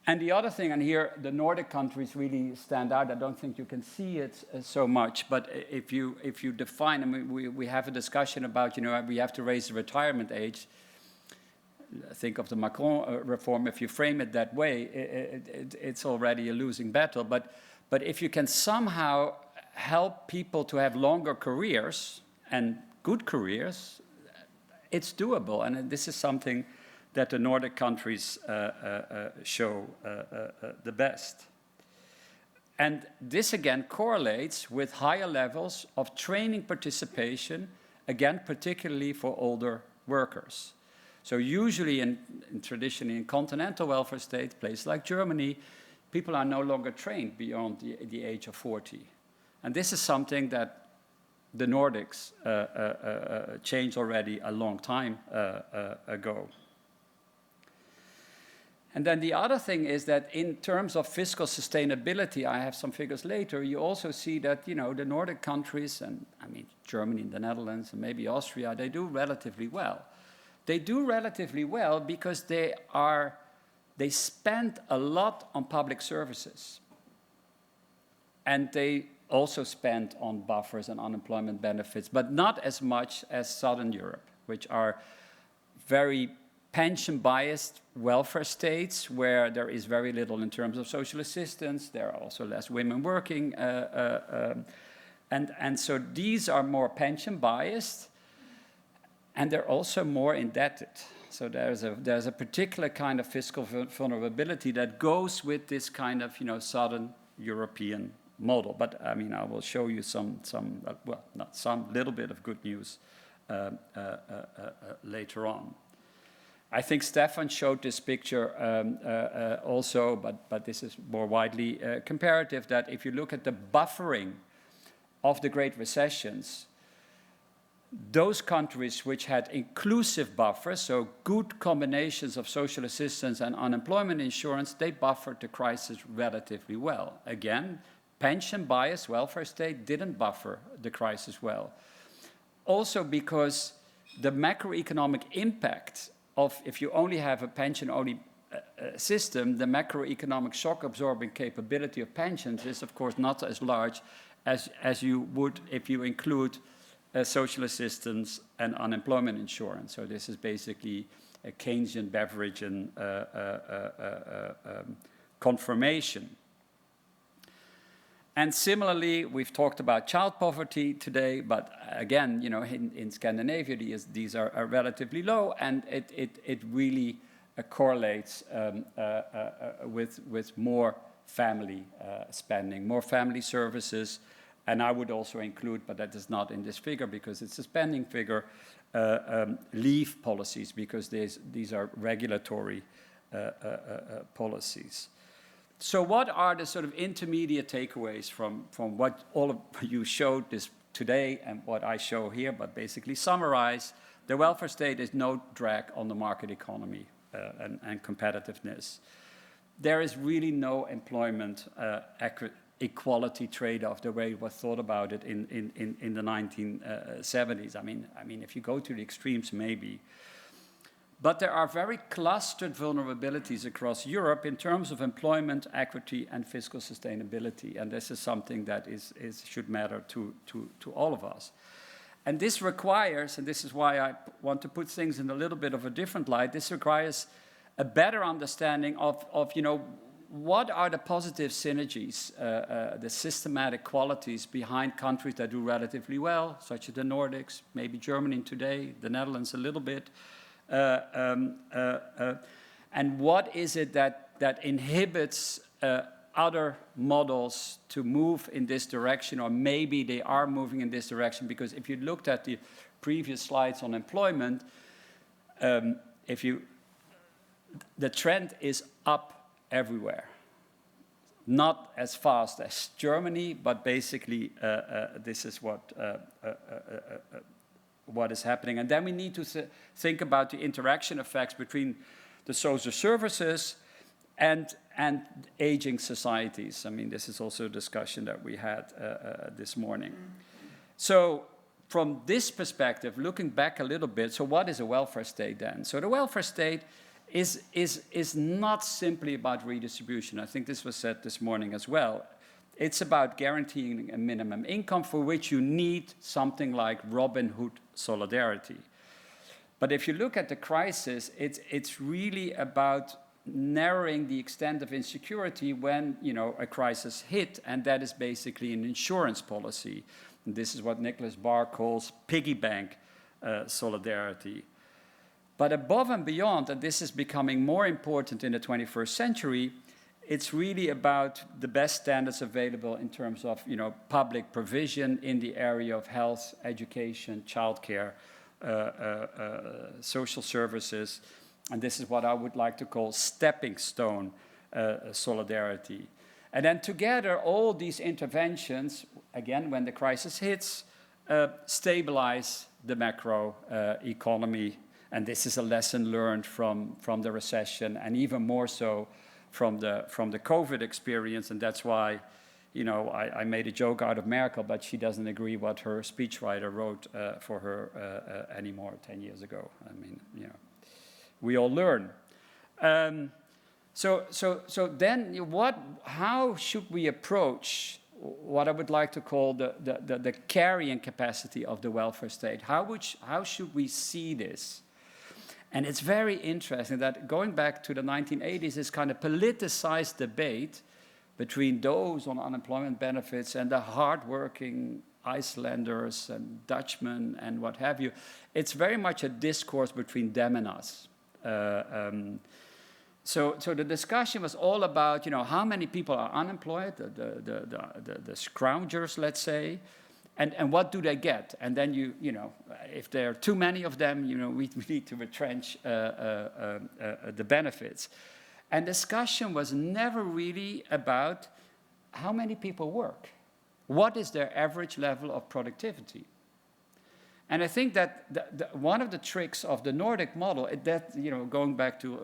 And the other thing, and here the Nordic countries really stand out. I don't think you can see it so much, but if you define, I mean, we have a discussion about, you know, we have to raise the retirement age. Think of the Macron reform. If you frame it that way, it's already a losing battle. But if you can somehow help people to have longer careers and good careers, it's doable. And this is something that the Nordic countries show the best. And this again correlates with higher levels of training participation, again, particularly for older workers. So usually traditionally in continental welfare states, places like Germany, people are no longer trained beyond the age of 40. And this is something that the Nordics changed already a long time ago. And then the other thing is that in terms of fiscal sustainability, I have some figures later, you also see that, you know, the Nordic countries, and I mean Germany and the Netherlands and maybe Austria, they do relatively well. They do relatively well because they spend a lot on public services. And they also spend on buffers and unemployment benefits, but not as much as Southern Europe, which are very pension-biased welfare states where there is very little in terms of social assistance. There are also less women working. And so these are more pension-biased, and they're also more indebted. So there's a particular kind of fiscal vulnerability that goes with this kind of, you know, Southern European model. But I mean, I will show you well, not some, little bit of good news later on. I think Stefán showed this picture also, but this is more widely comparative, that if you look at the buffering of the Great Recessions, those countries which had inclusive buffers, so good combinations of social assistance and unemployment insurance, they buffered the crisis relatively well. Again, pension bias, welfare state didn't buffer the crisis well. Also because the macroeconomic impact of, if you only have a pension-only system, the macroeconomic shock-absorbing capability of pensions is, of course, not as large as you would if you include social assistance and unemployment insurance. So this is basically a Keynesian Beveridgean confirmation. And similarly, we've talked about child poverty today, but again, you know, in Scandinavia, these are relatively low, and it really correlates with more family spending, more family services. And I would also include, but that is not in this figure because it's a spending figure, leave policies, because these are regulatory policies. So what are the sort of intermediate takeaways from what all of you showed this today and what I show here, but basically summarize, the welfare state is no drag on the market economy and competitiveness. There is really no employment equality trade-off the way it was thought about it in the 1970s. I mean, if you go to the extremes, maybe. But there are very clustered vulnerabilities across Europe in terms of employment, equity, and fiscal sustainability. And this is something that should matter to all of us. And this requires, and this is why I want to put things in a little bit of a different light, this requires a better understanding of you know, what are the positive synergies, the systematic qualities behind countries that do relatively well, such as the Nordics, maybe Germany today, the Netherlands a little bit, and what is it that inhibits other models to move in this direction, or maybe they are moving in this direction? Because if you looked at the previous slides on employment, the trend is up everywhere. Not as fast as Germany, but basically this is what is happening. And then we need to think about the interaction effects between the social services and aging societies. I mean, this is also a discussion that we had this morning. So from this perspective, looking back a little bit, so what is a welfare state then? So the welfare state is not simply about redistribution. I think this was said this morning as well. It's about guaranteeing a minimum income for which you need something like Robin Hood solidarity. But if you look at the crisis, it's really about narrowing the extent of insecurity when, you know, a crisis hit, and that is basically an insurance policy. And this is what Nicholas Barr calls piggy bank solidarity. But above and beyond, and this is becoming more important in the 21st century, it's really about the best standards available in terms of, you know, public provision in the area of health, education, childcare, social services. And this is what I would like to call stepping stone solidarity. And then together, all these interventions, again, when the crisis hits, stabilize the macro economy. And this is a lesson learned from the recession, and even more so from the COVID experience. And that's why, you know, I made a joke out of Merkel, but she doesn't agree what her speechwriter wrote for her anymore 10 years ago. I mean, you know, we all learn. So then how should we approach what I would like to call the carrying capacity of the welfare state? How should we see this? And it's very interesting that going back to the 1980s, this kind of politicized debate between those on unemployment benefits and the hardworking Icelanders and Dutchmen and what have you. It's very much a discourse between them and us. So the discussion was all about, you know, how many people are unemployed, the scroungers, let's say, and what do they get? And then you know, if there are too many of them, you know, we need to retrench the benefits. And discussion was never really about how many people work. What is their average level of productivity? And I think that one of the tricks of the Nordic model, going back to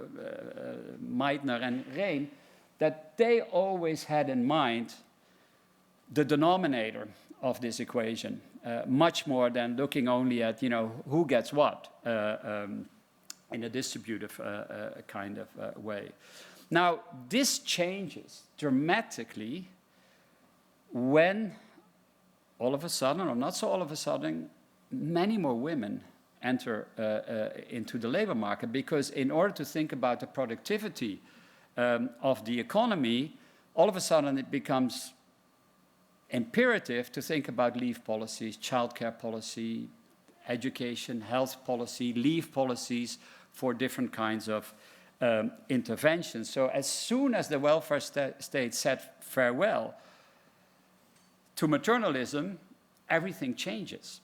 Meitner and Rehn, that they always had in mind the denominator of this equation, much more than looking only at, who gets what in a distributive kind of way. Now, this changes dramatically when all of a sudden, or not so all of a sudden, many more women enter into the labor market, because in order to think about the productivity of the economy, all of a sudden it becomes imperative to think about leave policies, childcare policy, education, health policy, leave policies for different kinds of interventions. So as soon as the welfare state said farewell to maternalism, everything changes.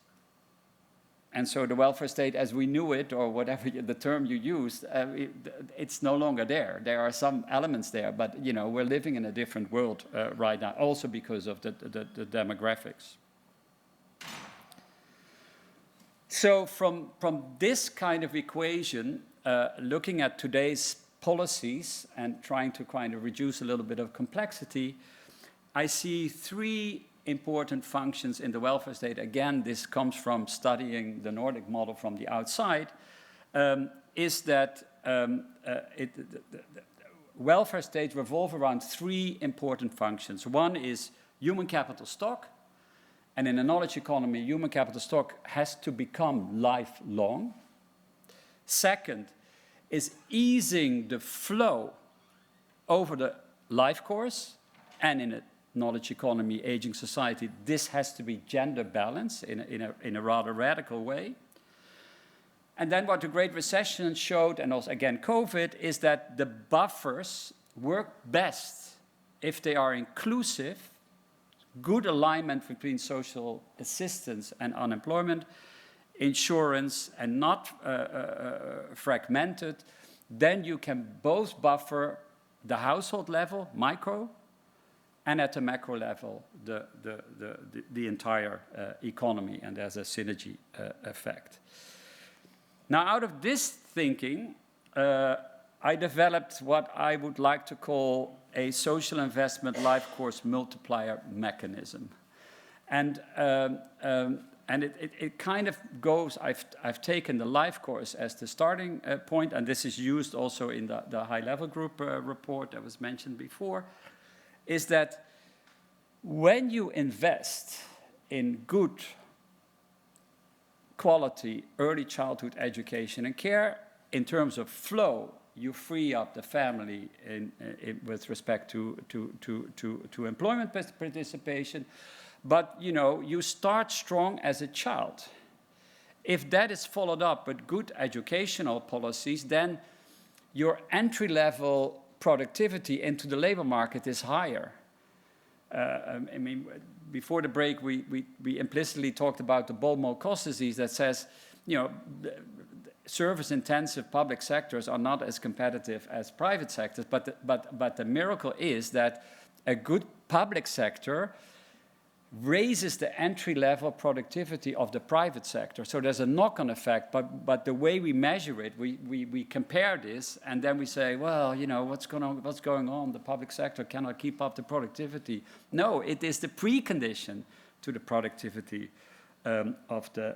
And so the welfare state as we knew it, or whatever the term you used, it's no longer there. There are some elements there, but we're living in a different world right now, also because of the demographics. So from this kind of equation, looking at today's policies and trying to kind of reduce a little bit of complexity, I see three important functions in the welfare state. Again, this comes from studying the Nordic model from the outside, is that the welfare states revolve around three important functions. One is human capital stock, and in a knowledge economy, human capital stock has to become lifelong. Second is easing the flow over the life course, and in a knowledge economy, aging society, this has to be gender balanced in a rather radical way. And then what the Great Recession showed, and also again COVID, is that the buffers work best if they are inclusive, good alignment between social assistance and unemployment, insurance, and not fragmented. Then you can both buffer the household level, micro, and at the macro level, the entire economy, and there's a synergy effect. Now, out of this thinking, I developed what I would like to call a social investment life course multiplier mechanism. And it kind of goes, I've taken the life course as the starting point, and this is used also in the high-level group report that was mentioned before, is that when you invest in good quality early childhood education and care, in terms of flow, you free up the family with respect to employment participation. But you start strong as a child. If that is followed up with good educational policies, then your entry-level productivity into the labor market is higher. I mean, before the break, we implicitly talked about the Bolmo-Cost disease that says, service-intensive public sectors are not as competitive as private sectors, but the miracle is that a good public sector raises the entry-level productivity of the private sector. So there's a knock-on effect, but the way we measure it, we compare this, and then we say, well, what's going on? The public sector cannot keep up the productivity. No, it is the precondition to the productivity of the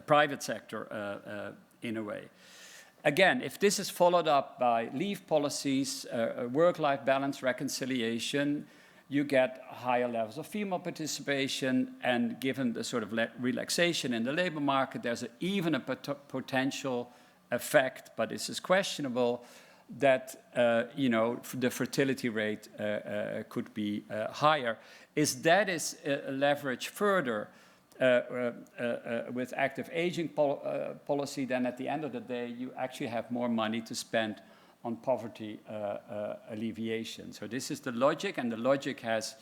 private sector in a way. Again, if this is followed up by leave policies, work-life balance, reconciliation, you get higher levels of female participation, and given the sort of relaxation in the labor market, there's even a potential effect, but this is questionable, that the fertility rate could be higher. Is leveraged further with active aging policy, then at the end of the day, you actually have more money to spend on poverty alleviation. So this is the logic, and the logic has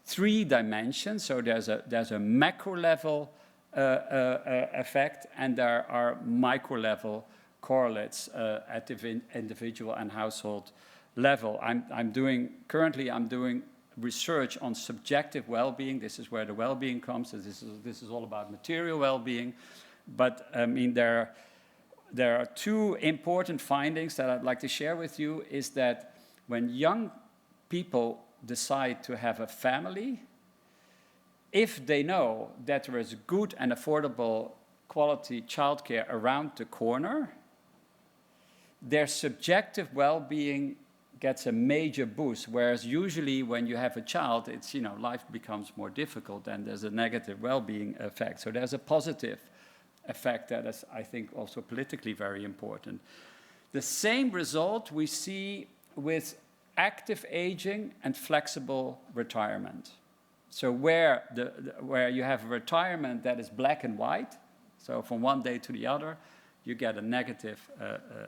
three dimensions. So there's a macro level effect, and there are micro level correlates at the individual and household level. Currently I'm doing research on subjective well-being. This is where the well-being comes. So this is all about material well-being. But I mean, there are two important findings that I'd like to share with you, is that when young people decide to have a family, if they know that there is good and affordable quality childcare around the corner, their subjective well-being gets a major boost, whereas usually when you have a child, it's, you know, life becomes more difficult and there's a negative well-being effect. So there's a positive effect that is, I think, also politically very important. The same result we see with active aging and flexible retirement. So where you have a retirement that is black and white, so from one day to the other, you get a negative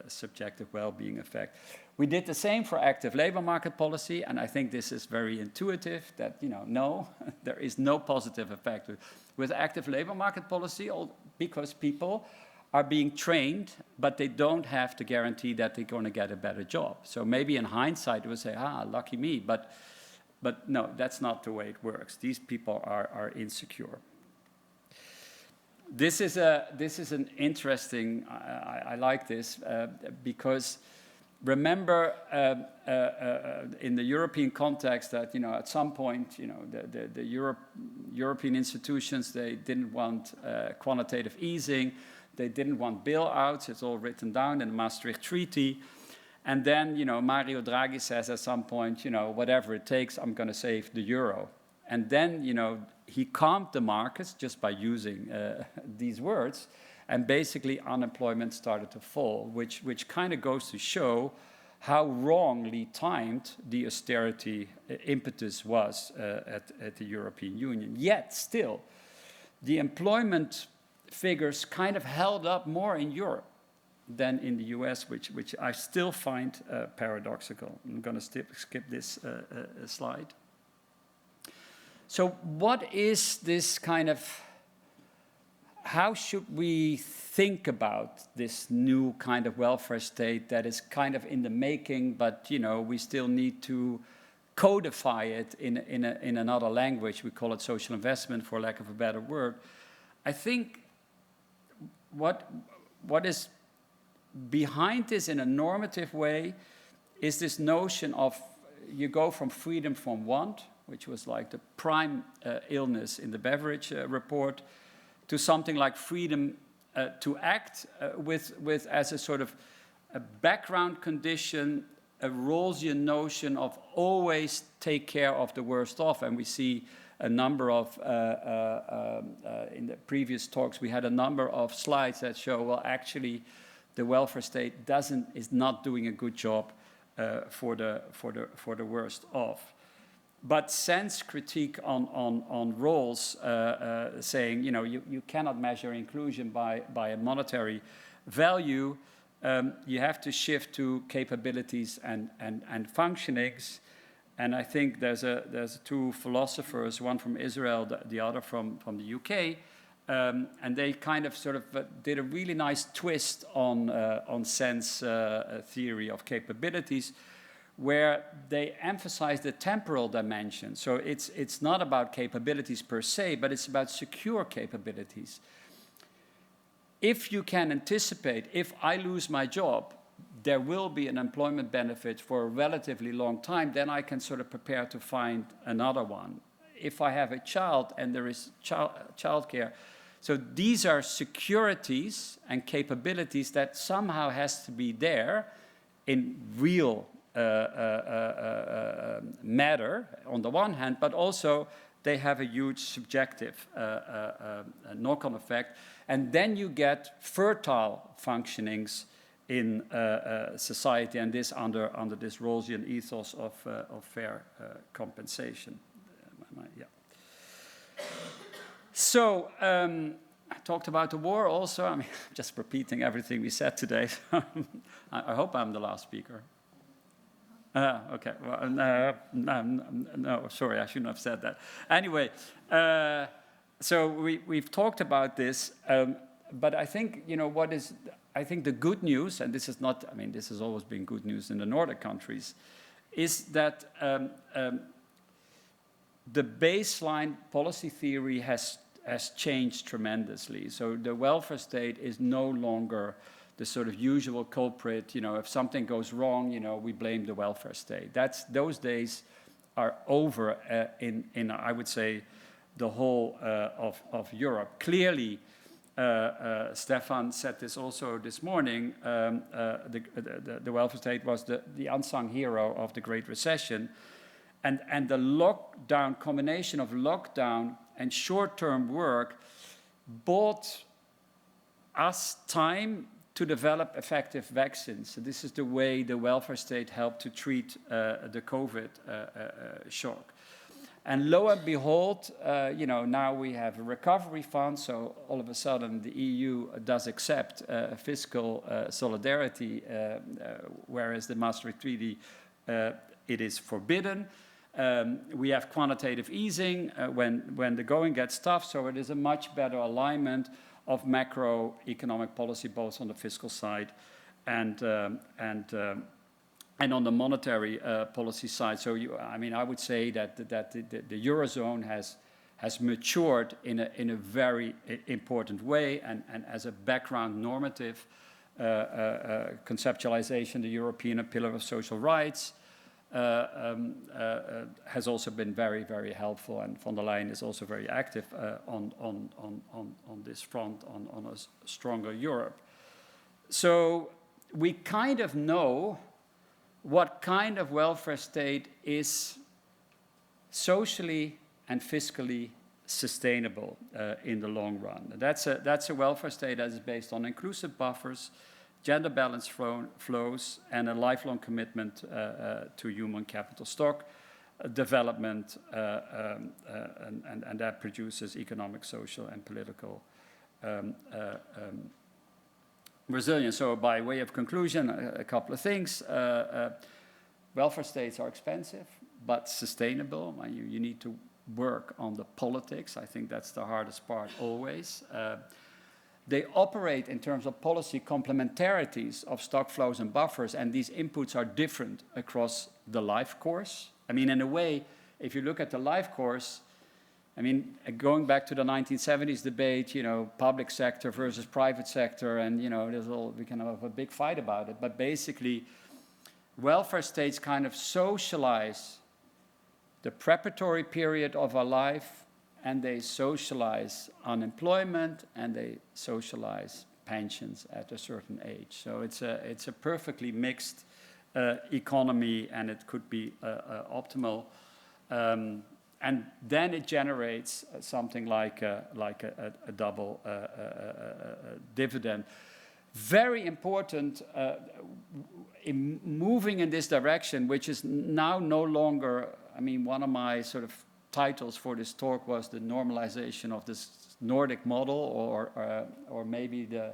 subjective well-being effect. We did the same for active labor market policy, and I think this is very intuitive that, you know, no, there is no positive effect with active labor market policy, because people are being trained, but they don't have to guarantee that they're going to get a better job. So maybe in hindsight, we would say, lucky me, but no, that's not the way it works. These people are insecure. This is an interesting, I like this, because remember in the European context that, you know, at some point, you know, the European institutions, they didn't want quantitative easing, they didn't want bailouts, it's all written down in the Maastricht Treaty. And then, you know, Mario Draghi says at some point, you know, whatever it takes, I'm going to save the euro. And then, you know, he calmed the markets just by using these words, and basically unemployment started to fall, which kind of goes to show how wrongly timed the austerity impetus was at the European Union. Yet still, the employment figures kind of held up more in Europe than in the US, which I still find paradoxical. I'm going to skip this slide. So what is this kind of, how should we think about this new kind of welfare state that is kind of in the making, but, you know, we still need to codify it in another language. We call it social investment, for lack of a better word. I think what is behind this in a normative way is this notion of you go from freedom from want, which was like the prime illness in the Beveridge report, to something like freedom to act with as a sort of a background condition, a Rawlsian notion of always take care of the worst off. And we see a number of, in the previous talks, we had a number of slides that show, well, actually, the welfare state is not doing a good job for the worst off. But Sen's critique on Rawls saying, you know, you cannot measure inclusion by a monetary value. You have to shift to capabilities and functionings. And I think there's two philosophers, one from Israel, the other from the UK, and they kind of sort of did a really nice twist on Sen's theory of capabilities, where they emphasize the temporal dimension. So it's not about capabilities per se, but it's about secure capabilities. If you can anticipate, if I lose my job, there will be an employment benefit for a relatively long time, then I can sort of prepare to find another one. If I have a child and there is childcare, so these are securities and capabilities that somehow has to be there in real matter on the one hand, but also they have a huge subjective knock-on effect. And then you get fertile functionings in society, and this under this Rawlsian ethos of fair compensation. Yeah. So I talked about the war also. I mean, just repeating everything we said today. I hope I'm the last speaker. Okay, well, no, sorry, I shouldn't have said that. Anyway, so we've talked about this, but I think, you know, I think the good news, and this is not, I mean, this has always been good news in the Nordic countries, is that the baseline policy theory has changed tremendously. So the welfare state is no longer the sort of usual culprit. You know, if something goes wrong, you know, we blame the welfare state. Those days are over in I would say, the whole of Europe. Clearly, Stefán said this also this morning, the welfare state was the unsung hero of the Great Recession. And the lockdown, combination of lockdown and short-term work bought us time to develop effective vaccines. So this is the way the welfare state helped to treat the COVID shock. And lo and behold, you know, now we have a recovery fund, so all of a sudden the EU does accept fiscal solidarity, whereas the Maastricht Treaty, it is forbidden. We have quantitative easing when the going gets tough, so it is a much better alignment of macroeconomic policy, both on the fiscal side and on the monetary policy side. So, I mean, I would say that the Eurozone has matured in a very important way, and as a background normative conceptualization, the European Pillar of Social Rights has also been very, very helpful, and von der Leyen is also very active on this front, on a stronger Europe. So we kind of know what kind of welfare state is socially and fiscally sustainable in the long run. That's a welfare state that is based on inclusive buffers, gender balanced flows, and a lifelong commitment to human capital stock development, and that produces economic, social, and political resilience. So by way of conclusion, a couple of things. Welfare states are expensive, but sustainable. You need to work on the politics. I think that's the hardest part always. They operate in terms of policy complementarities of stock flows and buffers, and these inputs are different across the life course. I mean, in a way, if you look at the life course, I mean, going back to the 1970s debate, you know, public sector versus private sector, and, you know, we kind of have a big fight about it. But basically, welfare states kind of socialize the preparatory period of our life, and they socialize unemployment, and they socialize pensions at a certain age. So it's a perfectly mixed economy, and it could be optimal. And then it generates something like a double dividend. Very important in moving in this direction, which is now no longer, I mean, one of my sort of titles for this talk was the normalization of this Nordic model, or maybe the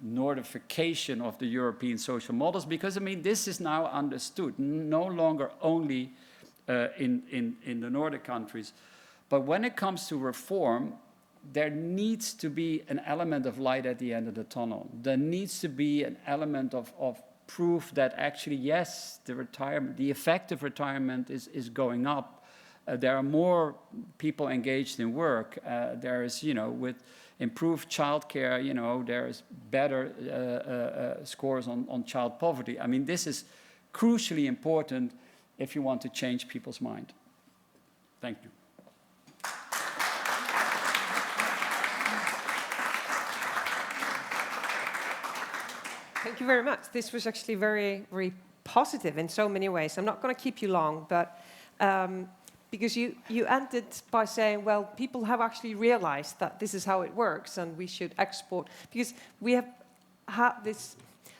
Nordification of the European social models, because I mean this is now understood, no longer only in the Nordic countries, but when it comes to reform, there needs to be an element of light at the end of the tunnel. There needs to be an element of proof that actually, yes, the effective retirement is going up. There are more people engaged in work. There is, you know, with improved childcare, you know, there is better scores on child poverty. I mean, this is crucially important if you want to change people's mind. Thank you. Thank you very much. This was actually very, very positive in so many ways. I'm not going to keep you long, but because you ended by saying, well, people have actually realized that this is how it works and we should export. Because we have had this,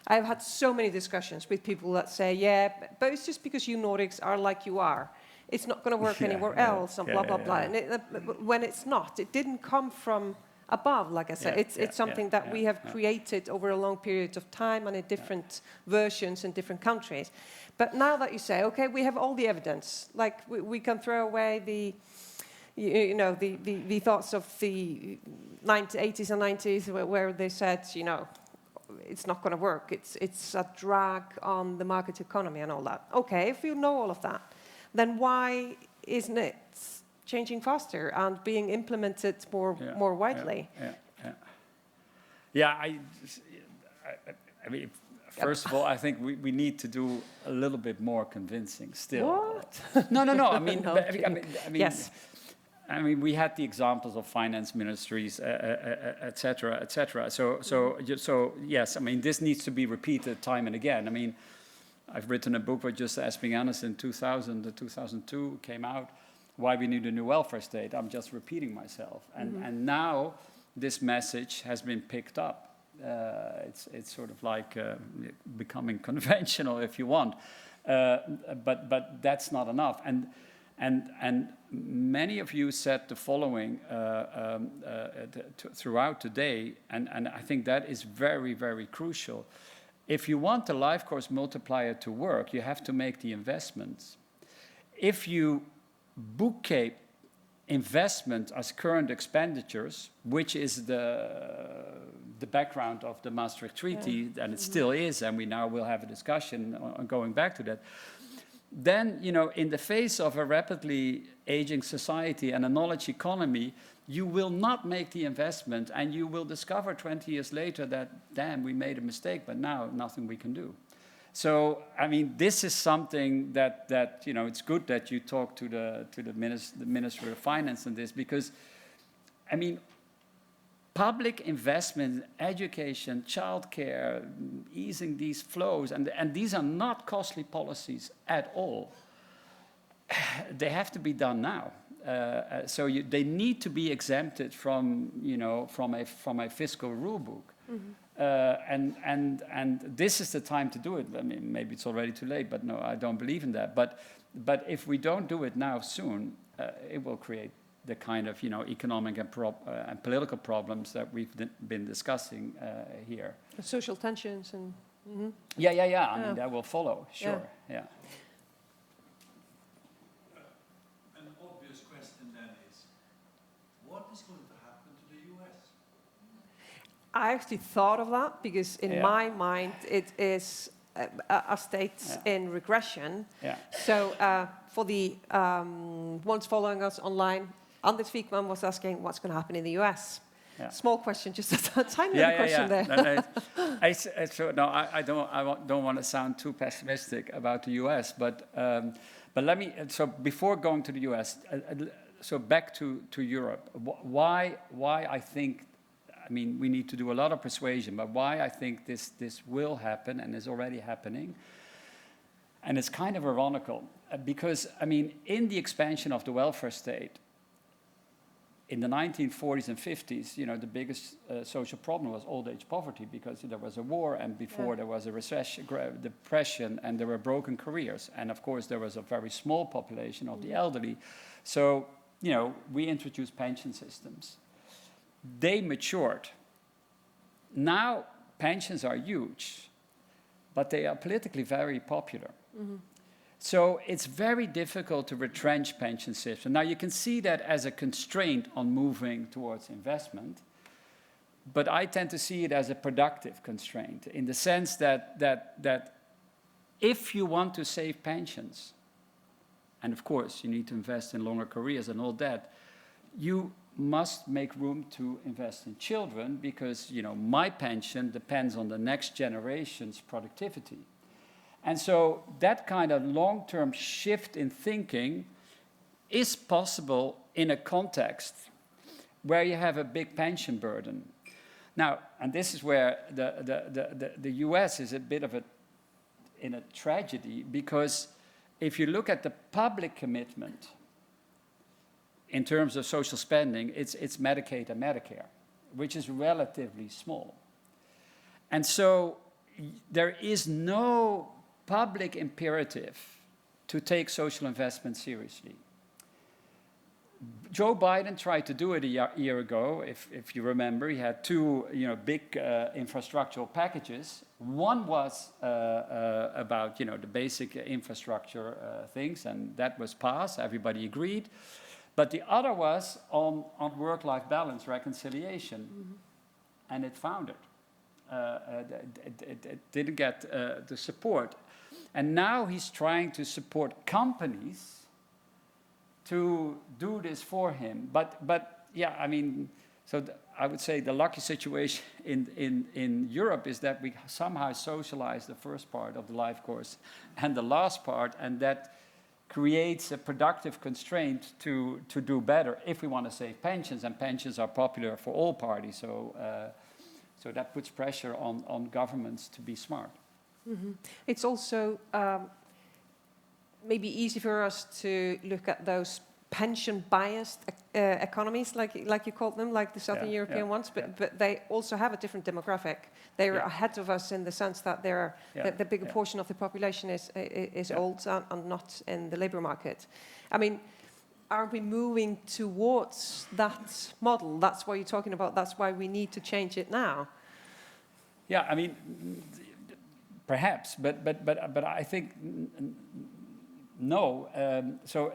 I've had so many discussions with people that say, yeah, but it's just because you Nordics are like you are. It's not going to work anywhere else, and blah, blah, blah. And when it's not, it didn't come from above, like I said. It's something that we have created over a long period of time and in different versions in different countries. But now that you say, okay, we have all the evidence, like we can throw away the thoughts of the 80s and 90s where they said, you know, it's not going to work. It's a drag on the market economy and all that. Okay, if you know all of that, then why isn't it changing faster and being implemented more widely? I mean, first of all, I think we need to do a little bit more convincing still. What? No. I mean, No, yes. I mean, we had the examples of finance ministries, et cetera. So yes, I mean, this needs to be repeated time and again. I mean, I've written a book with just Asping Andersen in 2000, 2002 came out, Why We Need a New Welfare State. I'm just repeating myself. And now this message has been picked up. It's sort of like becoming conventional, if you want. But that's not enough. And many of you said the following throughout today, and I think that is very, very crucial. If you want the life course multiplier to work, you have to make the investments. If you bookkeep investment as current expenditures, which is the background of the Maastricht Treaty, and it still is, and we now will have a discussion on going back to that, then, you know, in the face of a rapidly aging society and a knowledge economy, you will not make the investment, and you will discover 20 years later that, damn, we made a mistake, but now nothing we can do. So, I mean, this is something that you know, it's good that you talk to the Minister of Finance on this, because, I mean, public investment in education, childcare, easing these flows, and these are not costly policies at all. They have to be done now. So they need to be exempted from, you know, from a fiscal rule book. And this is the time to do it. I mean, maybe it's already too late, but no, I don't believe in that. But if we don't do it now soon, it will create the kind of, you know, economic and political problems that we've been discussing here. Social tensions and... Yeah. I mean, that will follow, sure, yeah. An obvious question then is, what is going to happen to the US? I actually thought of that because in my mind it is a state in regression. So for the ones following us online, Anders Wijkman was asking what's going to happen in the US. Small question, just a tiny little question there. I don't want to sound too pessimistic about the US, but let me. So before going to the US, so back to Europe. Why I think. I mean, we need to do a lot of persuasion, but why I think this will happen and is already happening. And it's kind of ironical because, I mean, in the expansion of the welfare state, in the 1940s and 50s, you know, the biggest social problem was old age poverty because there was a war, and before there was a recession, depression, and there were broken careers. And of course, there was a very small population of the elderly. So, you know, we introduced pension systems. They matured. Now pensions are huge, but they are politically very popular. So it's very difficult to retrench pension systems. Now you can see that as a constraint on moving towards investment, but I tend to see it as a productive constraint in the sense that if you want to save pensions, and of course you need to invest in longer careers and all that, you must make room to invest in children because, you know, my pension depends on the next generation's productivity. And so that kind of long-term shift in thinking is possible in a context where you have a big pension burden. Now, and this is where the US is a bit of in a tragedy, because if you look at the public commitment in terms of social spending, it's Medicaid and Medicare, which is relatively small. And so there is no public imperative to take social investment seriously. Joe Biden tried to do it a year ago. If you remember, he had two, you know, big infrastructural packages. One was about, you know, the basic infrastructure things, and that was passed. Everybody agreed. But the other was on work-life balance reconciliation, and it foundered. It didn't get the support. And now he's trying to support companies to do this for him. But yeah, I mean, so I would say the lucky situation in Europe is that we somehow socialize the first part of the life course and the last part, and that creates a productive constraint to do better if we want to save pensions, and pensions are popular for all parties, so that puts pressure on governments to be smart. Mm-hmm. It's also maybe easy for us to look at those pension-biased economies, like you called them, like the Southern European ones, but they also have a different demographic. They are ahead of us in the sense that the bigger portion of the population is old and not in the labor market. I mean, are we moving towards that model? That's what you're talking about. That's why we need to change it now. Yeah, I mean, perhaps, but I think. No, so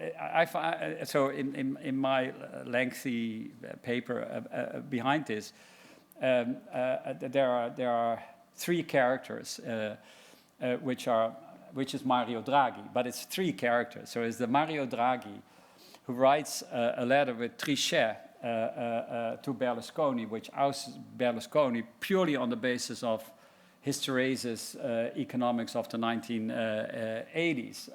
in my lengthy paper behind this, there are three characters, which is Mario Draghi, but it's three characters. So it's the Mario Draghi who writes a letter with Trichet to Berlusconi, which ousts Berlusconi purely on the basis of Hysteresis economics of the 1980s.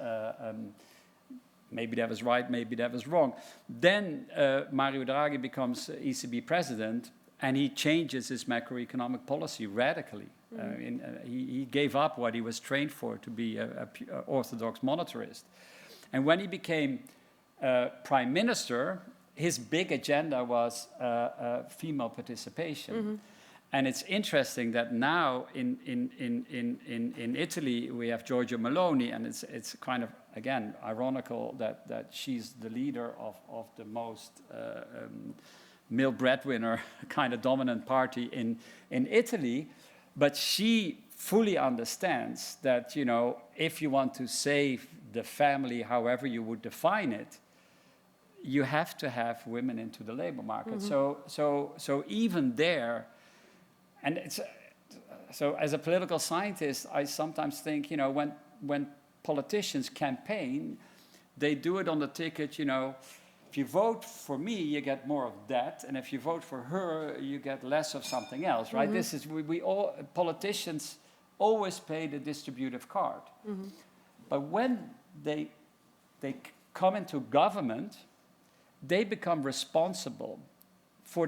Maybe that was right, maybe that was wrong. Then Mario Draghi becomes ECB president, and he changes his macroeconomic policy radically. He gave up what he was trained for, to be an orthodox monetarist. And when he became prime minister, his big agenda was female participation. And it's interesting that now in Italy we have Giorgia Meloni, and it's kind of, again, ironical that she's the leader of the most male breadwinner kind of dominant party in Italy, but she fully understands that, you know, if you want to save the family, however you would define it, you have to have women into the labor market. So even there. And it's, so as a political scientist, I sometimes think, you know, when politicians campaign, they do it on the ticket, you know, if you vote for me, you get more of that, and if you vote for her, you get less of something else, right? This is, we all, politicians always play the distributive card. But when they come into government, they become responsible for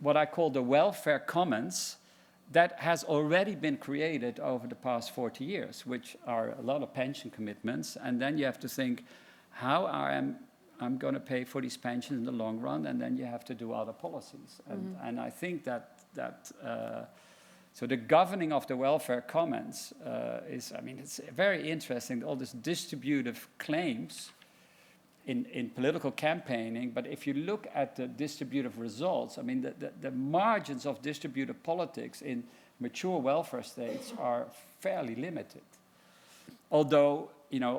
what I call the welfare commons that has already been created over the past 40 years, which are a lot of pension commitments. And then you have to think, how I'm going to pay for these pensions in the long run, and then you have to do other policies. And I think that so the governing of the welfare commons is, I mean, it's very interesting, all these distributive claims in political campaigning, but if you look at the distributive results, I mean, the margins of distributive politics in mature welfare states are fairly limited. Although, you know,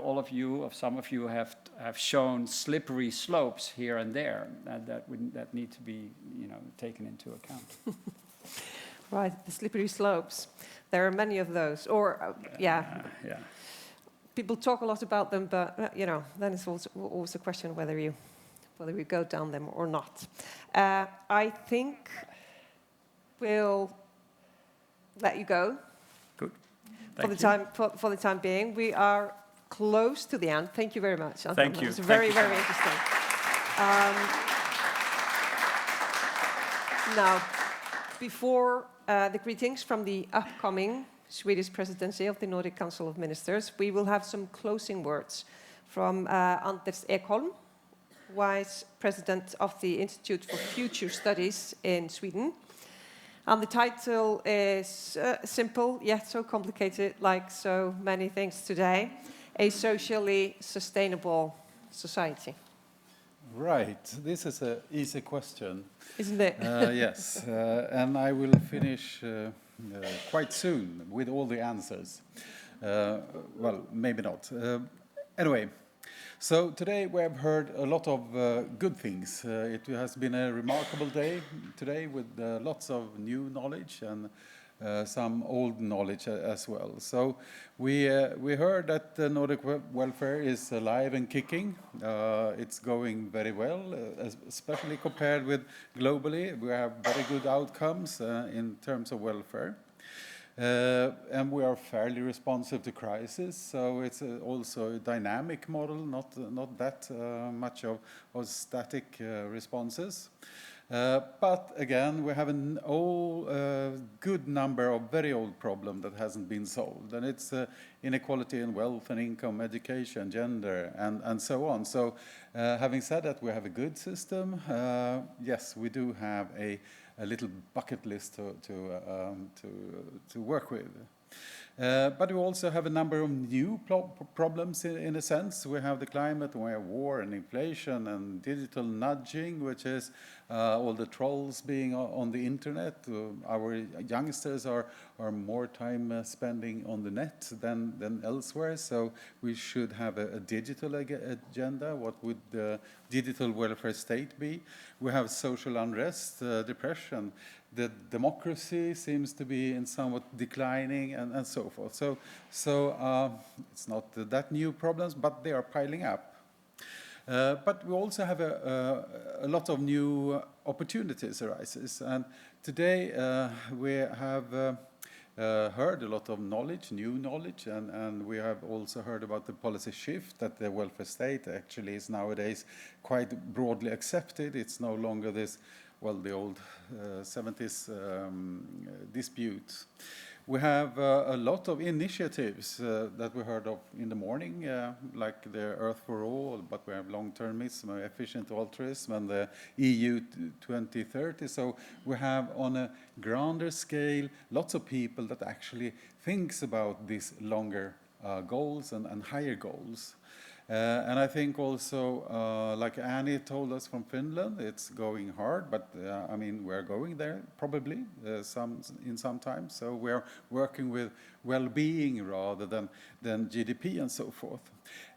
some of you have shown slippery slopes here and there that need to be, you know, taken into account. Right, the slippery slopes. There are many of those, or yeah. People talk a lot about them, but you know, then it's always a question whether you go down them or not. I think we'll let you go. Good. For the time being, we are close to the end. Thank you very much. Thank you. It's very interesting. Now, before the greetings from the upcoming Swedish Presidency of the Nordic Council of Ministers, we will have some closing words from Anders Ekholm, Vice President of the Institute for Future Studies in Sweden. And the title is simple, yet so complicated, like so many things today: A Socially Sustainable Society. Right, this is an easy question. Isn't it? Yes, and I will finish quite soon with all the answers. Well, maybe not. Anyway, so today we have heard a lot of good things. It has been a remarkable day today with lots of new knowledge and some old knowledge as well. So we heard that the Nordic welfare is alive and kicking. It's going very well, especially compared with globally. We have very good outcomes in terms of welfare. And we are fairly responsive to crisis, so it's also a dynamic model, not that much of static responses. But again, we have a good number of very old problems that hasn't been solved, and it's inequality in wealth and income, education, gender, and so on. So having said that, we have a good system. Yes, we do have a little bucket list to work with. But we also have a number of new problems in a sense. We have the climate, we have war and inflation and digital nudging, which is all the trolls being on the internet. Our youngsters are more time spending on the net than elsewhere, so we should have a digital agenda. What would the digital welfare state be? We have social unrest, depression. The democracy seems to be in somewhat declining, and so forth. So it's not that new problems, but they are piling up. But we also have a lot of new opportunities arises. And today we have heard a lot of knowledge, new knowledge, and we have also heard about the policy shift that the welfare state actually is nowadays quite broadly accepted. It's no longer this, well, the old 70s dispute. We have a lot of initiatives that we heard of in the morning, like the Earth for All, but we have long-termism, efficient altruism, and the EU 2030. So we have on a grander scale lots of people that actually thinks about these longer goals and higher goals. And I think also, like Annie told us from Finland, it's going hard, but I mean, we're going there probably in some time. So we're working with well-being rather than GDP and so forth.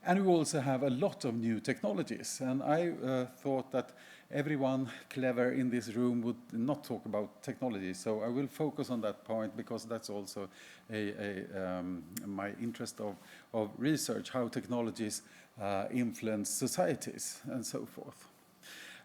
And we also have a lot of new technologies. And I thought that everyone clever in this room would not talk about technology. So I will focus on that point because that's also my interest of research, how technologies influence societies and so forth.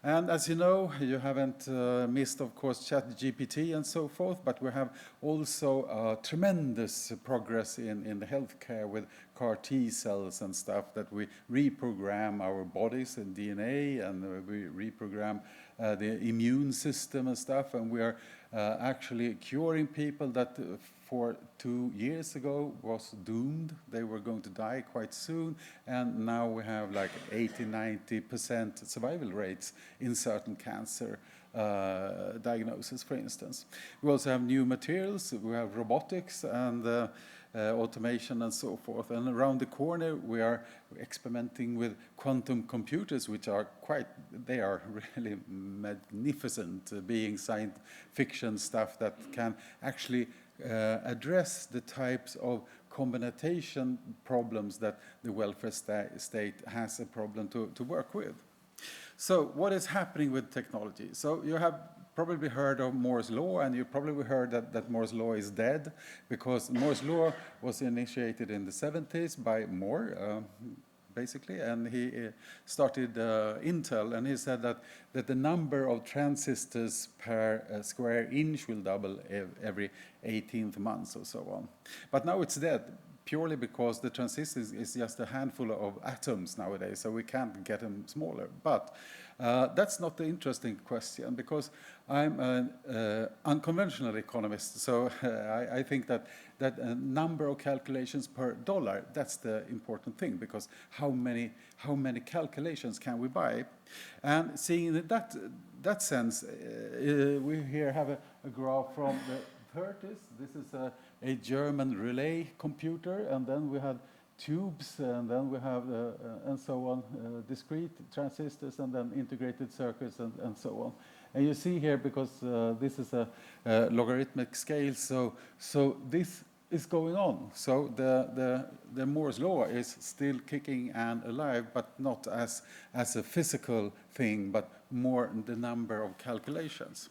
And as you know, you haven't missed, of course, ChatGPT and so forth, but we have also tremendous progress in the healthcare with CAR T cells and stuff that we reprogram our bodies and DNA, and we reprogram the immune system and stuff, and we are actually curing people that for 2 years ago was doomed. They were going to die quite soon, and now we have like 80–90% survival rates in certain cancer diagnosis, for instance. We also have new materials. We have robotics and automation and so forth. And around the corner, we are experimenting with quantum computers, which are they are really magnificent, being science fiction stuff that can actually address the types of combination problems that the welfare state has a problem to work with. So what is happening with technology? So you have probably heard of Moore's law, and you probably heard that Moore's law is dead, because Moore's law was initiated in the 70s by Moore, basically, and he started Intel, and he said that the number of transistors per square inch will double every 18th month or so on. But now it's dead, purely because the transistor is just a handful of atoms nowadays, so we can't get them smaller. But that's not the interesting question, because I'm an unconventional economist, so I think that a number of calculations per dollar, that's the important thing, because how many calculations can we buy? And seeing in that sense, we here have a graph from the 30s. This is a German relay computer, and then we have tubes, and then we have, and so on, discrete transistors, and then integrated circuits, and so on. And you see here, because this is a logarithmic scale, so this is going on. So the Moore's law is still kicking and alive, but not as a physical thing, but more the number of calculations.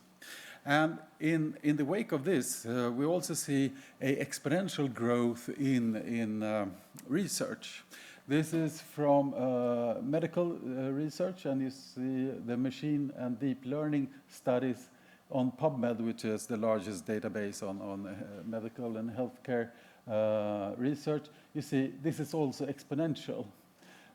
And in the wake of this, we also see an exponential growth in research. This is from medical research, and you see the machine and deep learning studies on PubMed, which is the largest database on medical and healthcare research. You see, this is also exponential.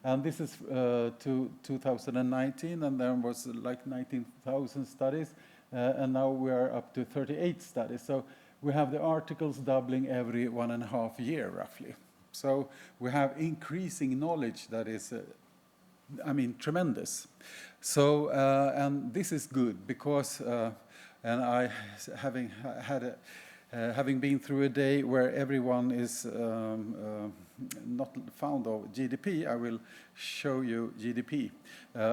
And this is to 2019, and there was like 19,000 studies, and now we are up to 38 studies. So we have the articles doubling every 1.5 years, roughly. So we have increasing knowledge that is, I mean, tremendous. So, and this is good because, and I, having been through a day where everyone is not fond of GDP, I will show you GDP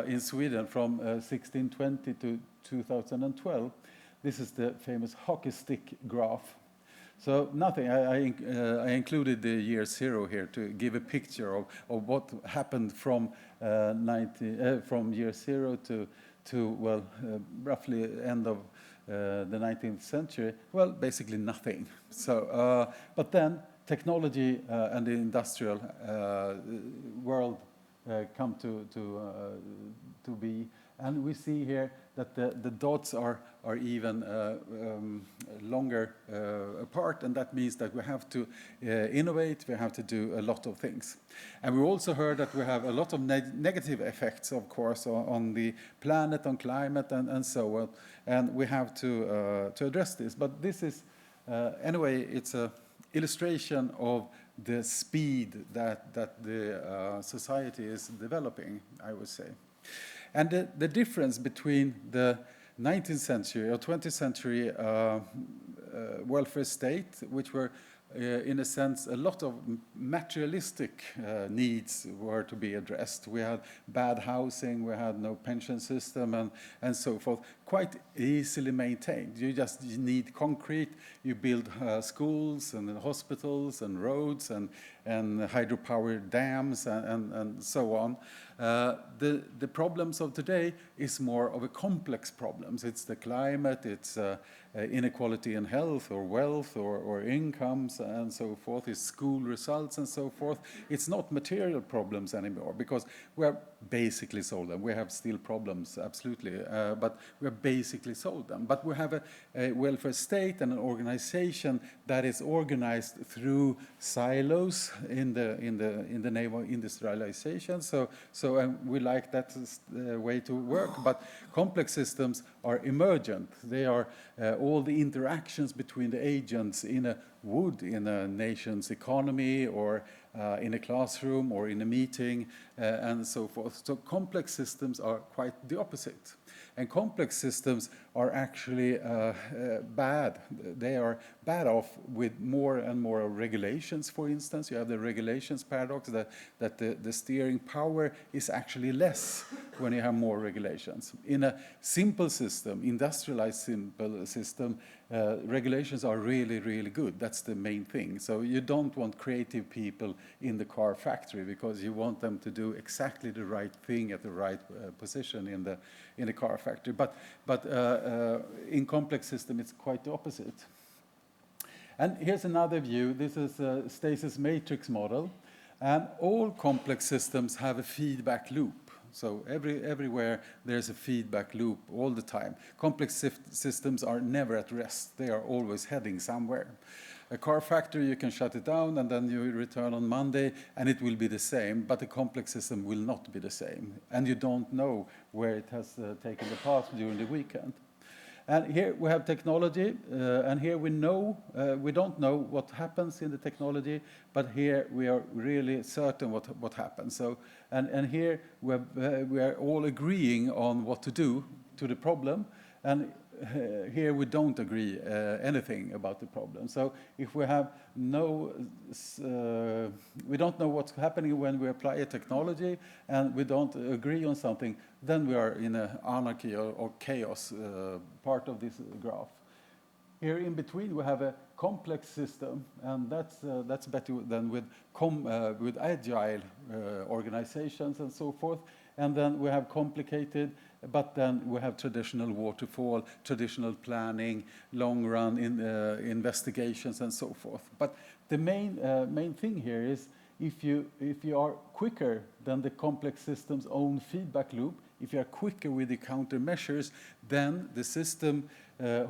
in Sweden from 1620 to 2012. This is the famous hockey stick graph. So nothing, I included the year 0 here to give a picture of what happened from year 0 to well, roughly end of the 19th century. Well, basically nothing. So, but then technology and the industrial world come to be, and we see here that the dots are even longer apart, and that means that we have to innovate, we have to do a lot of things. And we also heard that we have a lot of negative effects, of course, on the planet, on climate, and so on, and we have to address this. But this is, anyway, it's an illustration of the speed that the society is developing, I would say. And the difference between the 19th century or 20th century welfare state, which were, in a sense, a lot of materialistic needs were to be addressed. We had bad housing, we had no pension system, and so forth, quite easily maintained. You just need concrete, you build schools and hospitals and roads and hydropower dams and so on. The problems of today is more of a complex problems. It's the climate, it's inequality in health or wealth or incomes and so forth. It's school results and so forth. It's not material problems anymore because we have basically solved them. We have still problems, absolutely, but we have basically solved them. But we have a welfare state and an organization that is organized through silos in the name of industrialization. So we like that way to work. But complex systems are emergent. They are all the interactions between the agents in a nation's economy or in a classroom or in a meeting and so forth. So complex systems are quite the opposite. And complex systems are actually bad. They are bad off with more and more regulations, for instance. You have the regulations paradox that the steering power is actually less when you have more regulations. In a simple system, industrialized simple system, regulations are really, really good. That's the main thing. So you don't want creative people in the car factory because you want them to do exactly the right thing at the right position in the car factory. But in complex system, it's quite the opposite. And here's another view. This is a stasis matrix model. And all complex systems have a feedback loop. So everywhere there's a feedback loop all the time. Complex systems are never at rest. They are always heading somewhere. A car factory, you can shut it down and then you return on Monday and it will be the same, but a complex system will not be the same. And you don't know where it has taken the path during the weekend. And here we have technology, and here we don't know what happens in the technology, but here we are really certain what happens. So, and here we are all agreeing on what to do to the problem, and here we don't agree anything about the problem. So if we have we don't know what's happening when we apply a technology and we don't agree on something, then we are in an anarchy or chaos part of this graph. here in between we have a complex system, and that's better than with agile organizations and so forth. And then we have complicated, but then we have traditional waterfall, traditional planning, long-run investigations, and so forth. But the main thing here is if you are quicker than the complex system's own feedback loop, if you are quicker with the countermeasures, then the system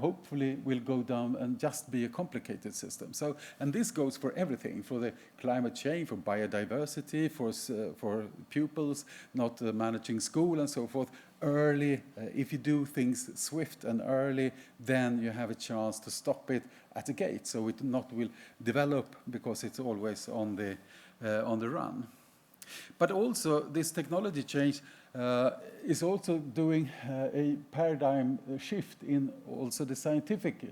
hopefully will go down and just be a complicated system. So, and this goes for everything, for the climate change, for biodiversity, for pupils not managing school and so forth. Early, if you do things swift and early, then you have a chance to stop it at the gate, so it not will develop because it's always on the run. But also, this technology change is also doing a paradigm shift in also the scientific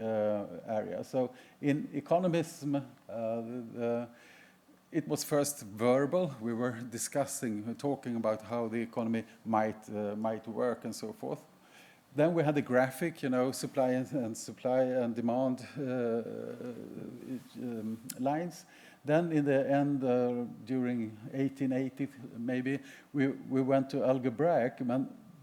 area. So in economism, it was first verbal. We were talking about how the economy might work and so forth. Then we had the graphic, supply and demand lines. Then in the end, during 1880 maybe, we went to algebraic.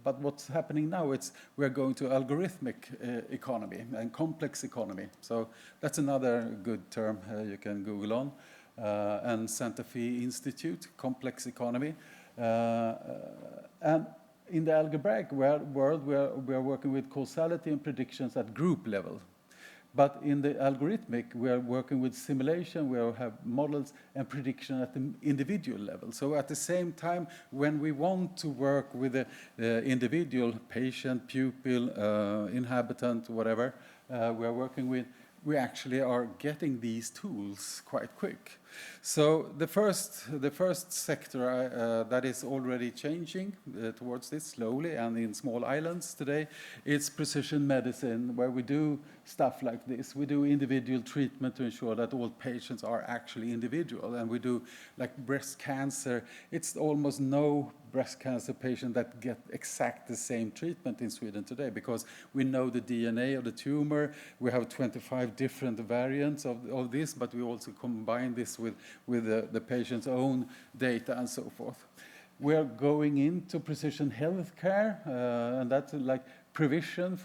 But what's happening now, we're going to algorithmic economy and complex economy. So that's another good term you can Google on. And Santa Fe Institute, complex economy. And in the algebraic world, we are working with causality and predictions at group level. But in the algorithmic, we are working with simulation, we have models and prediction at the individual level. So at the same time, when we want to work with the individual, patient, pupil, inhabitant, whatever, we are working with, we actually are getting these tools quite quick. So the first sector that is already changing towards this slowly and in small islands today, it's precision medicine, where we do stuff like this. We do individual treatment to ensure that all patients are actually individual, and we do like breast cancer. It's almost no breast cancer patient that get exact the same treatment in Sweden today, because we know the DNA of the tumor. We have 25 different variants of this, but we also combine this with the patient's own data and so forth. We are going into precision healthcare, and that's like prevention,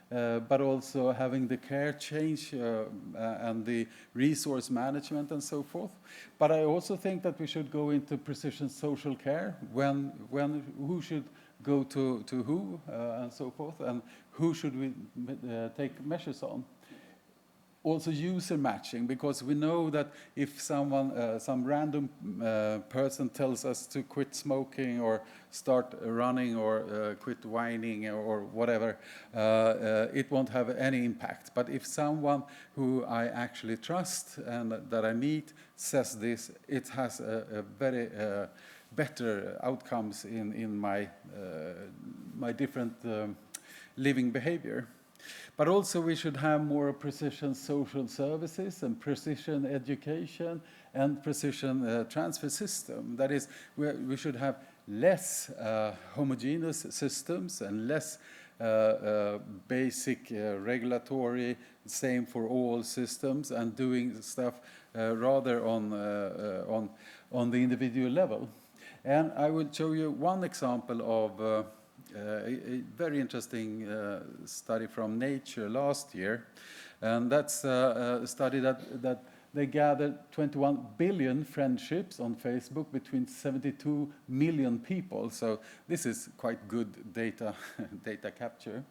but also having the care change and the resource management and so forth. But I also think that we should go into precision social care, who should go to who and so forth, and who should we take measures on. Also user matching, because we know that if someone, some random person tells us to quit smoking or start running or quit whining or whatever, it won't have any impact. But if someone who I actually trust and that I meet says this, it has a very better outcomes in my different living behavior. But also we should have more precision social services and precision education and precision transfer system. That is, we should have less homogeneous systems and less basic regulatory, same for all systems, and doing stuff rather on the individual level. And I will show you one example of a very interesting study from Nature last year, and that's a study that they gathered 21 billion friendships on Facebook between 72 million people. So this is quite good data capture.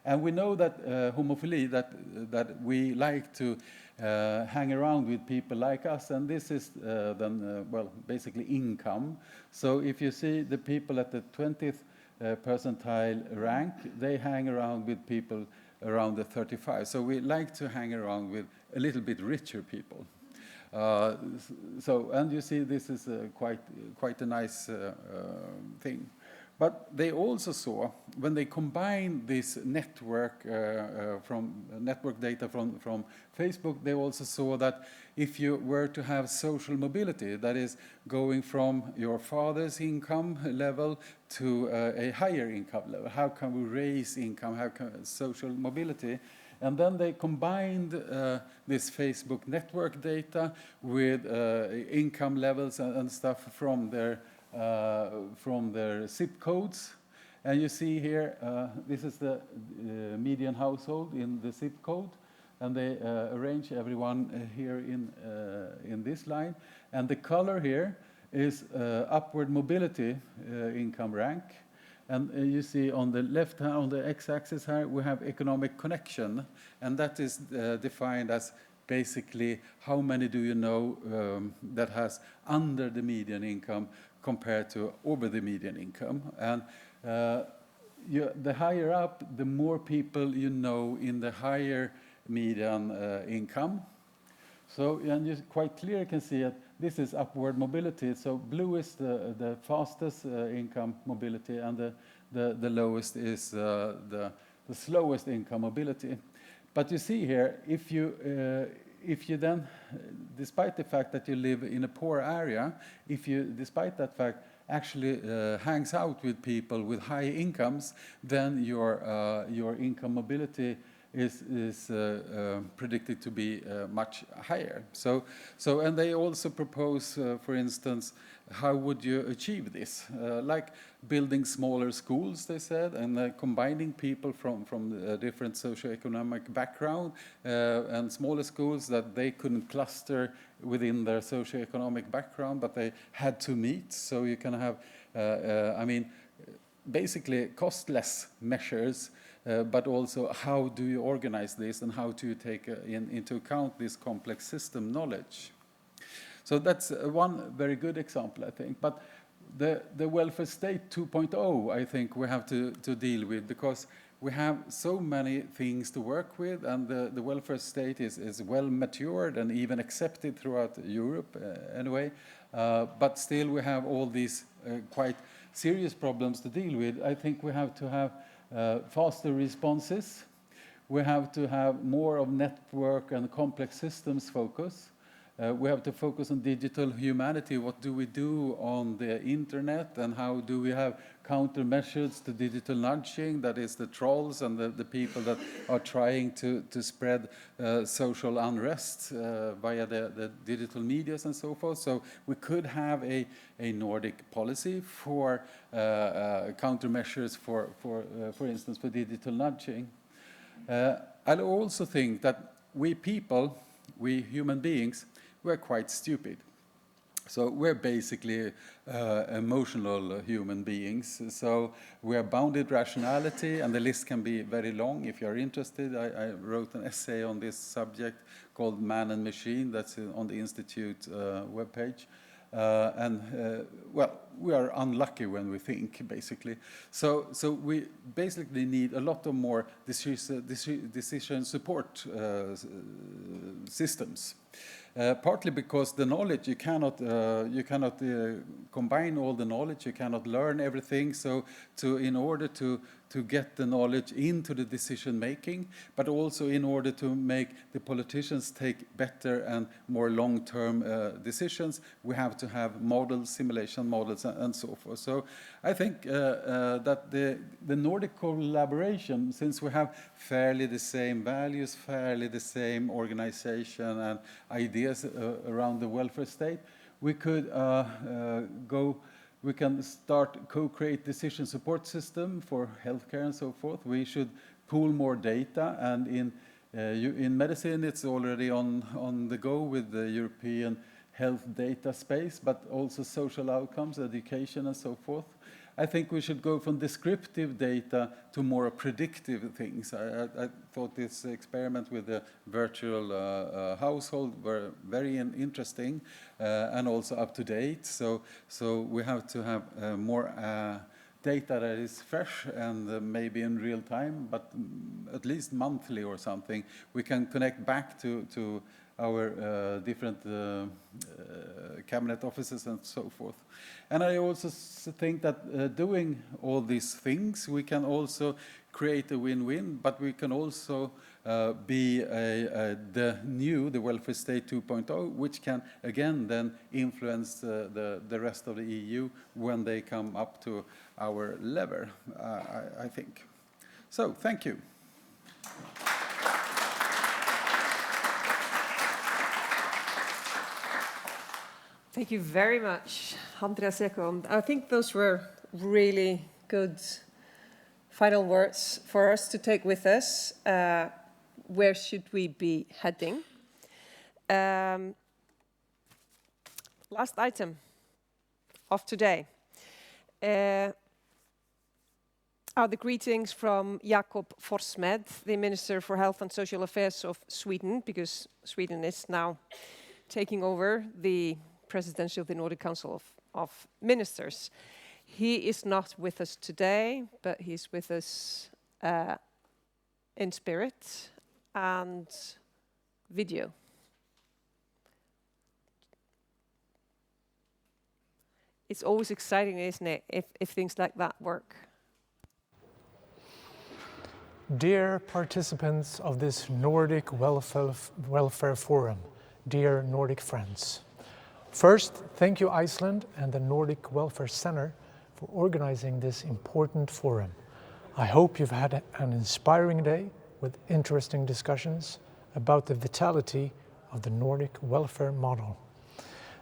And we know that homophily, that we like to hang around with people like us, and this is then, well, basically income. So if you see the people at the 20th percentile rank, they hang around with people around the 35. So we like to hang around with a little bit richer people. And you see this is quite a nice thing. But they also saw, when they combined this network network data from Facebook, they also saw that if you were to have social mobility, that is going from your father's income level to a higher income level, how can we raise income, how can social mobility, And then they combined this Facebook network data with income levels and stuff from their zip codes. And you see here, this is the median household in the zip code. And they arrange everyone here in this line. And the color here is upward mobility income rank. And you see on the left hand, on the x-axis here, we have economic connection. And that is defined as basically how many do you know that has under the median income compared to over the median income. And the higher up, the more people you know in the higher median income. So, and you quite clearly can see that this is upward mobility. So blue is the fastest income mobility, and the lowest is the slowest income mobility. But you see here, if you then, despite the fact that you live in a poor area, if you, despite that fact, actually hangs out with people with high incomes, then your income mobility is predicted to be much higher. So, and they also propose, for instance, how would you achieve this? Like building smaller schools, they said, and combining people from different socioeconomic background and smaller schools that they couldn't cluster within their socioeconomic background, but they had to meet. So you can have, I mean, basically costless measures. But also, how do you organize this, and how do you take into account this complex system knowledge? So that's one very good example, I think. But the welfare state 2.0, I think we have to deal with, because we have so many things to work with, and the welfare state is well matured and even accepted throughout Europe anyway. But still, we have all these quite serious problems to deal with. I think we have to have faster responses. We have to have more of network and complex systems focus. We have to focus on digital humanity. What do we do on the internet, and how do we have countermeasures to digital nudging? That is the trolls and the people that are trying to spread social unrest via the digital medias and so forth. So we could have a Nordic policy for countermeasures for instance, for digital nudging. I also think that we people, we human beings, we're quite stupid. So we're basically emotional human beings. So we are bounded rationality, and the list can be very long. If you're interested, I wrote an essay on this subject called Man and Machine. That's on the Institute webpage. Well, we are unlucky when we think, basically. So we basically need a lot of more decision support systems. Partly because the knowledge, you cannot combine all the knowledge, you cannot learn everything. So in order to get the knowledge into the decision making, but also in order to make the politicians take better and more long-term decisions, we have to have models, simulation models, and so forth. So I think that the Nordic collaboration, since we have fairly the same values, fairly the same organization and ideas around the welfare state, we could we can start co-create decision support system for healthcare and so forth. We should pool more data, and in medicine it's already on the go with the European health data space, but also social outcomes, education and so forth. I think we should go from descriptive data to more predictive things. I thought this experiment with the virtual household were very interesting and also up to date. So we have to have more data that is fresh and maybe in real time, but at least monthly or something. We can connect back to our different cabinet offices and so forth. And I also think that doing all these things, we can also create a win-win, but we can also be the welfare state 2.0, which can again then influence the rest of the EU when they come up to our level, I think. So, thank you. Thank you very much, Andreas Ekholm. I think those were really good final words for us to take with us. Where should we be heading? Last item of today are the greetings from Jakob Forssmed, the Minister for Health and Social Affairs of Sweden, because Sweden is now taking over the presidency of the Nordic Council of Ministers. He is not with us today, but he's with us in spirit and video. It's always exciting, isn't it, if things like that work. Dear participants of this Nordic Welfare Forum, dear Nordic friends. First, thank you Iceland and the Nordic Welfare Center for organizing this important forum. I hope you've had an inspiring day with interesting discussions about the vitality of the Nordic welfare model.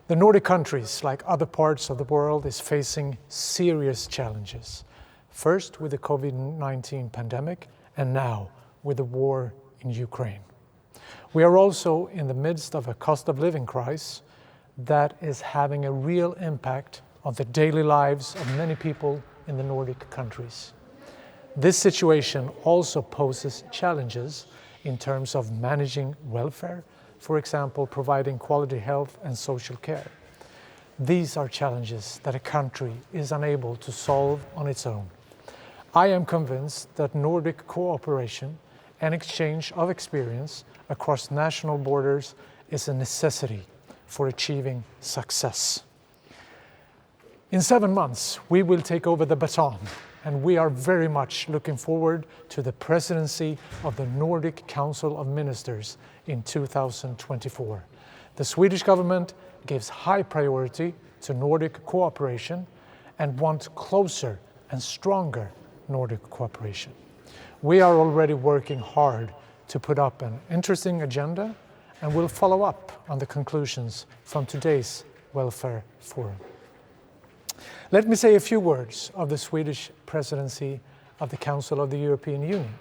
The Nordic countries, like other parts of the world, is facing serious challenges. First with the COVID-19 pandemic, and now with the war in Ukraine. We are also in the midst of a cost of living crisis that is having a real impact on the daily lives of many people in the Nordic countries. This situation also poses challenges in terms of managing welfare, for example, providing quality health and social care. These are challenges that a country is unable to solve on its own. I am convinced that Nordic cooperation and exchange of experience across national borders is a necessity for achieving success. In 7 months, we will take over the baton, and we are very much looking forward to the presidency of the Nordic Council of Ministers in 2024. The Swedish government gives high priority to Nordic cooperation and wants closer and stronger Nordic cooperation. We are already working hard to put up an interesting agenda and will follow up on the conclusions from today's Welfare Forum. Let me say a few words of the Swedish presidency of the Council of the European Union.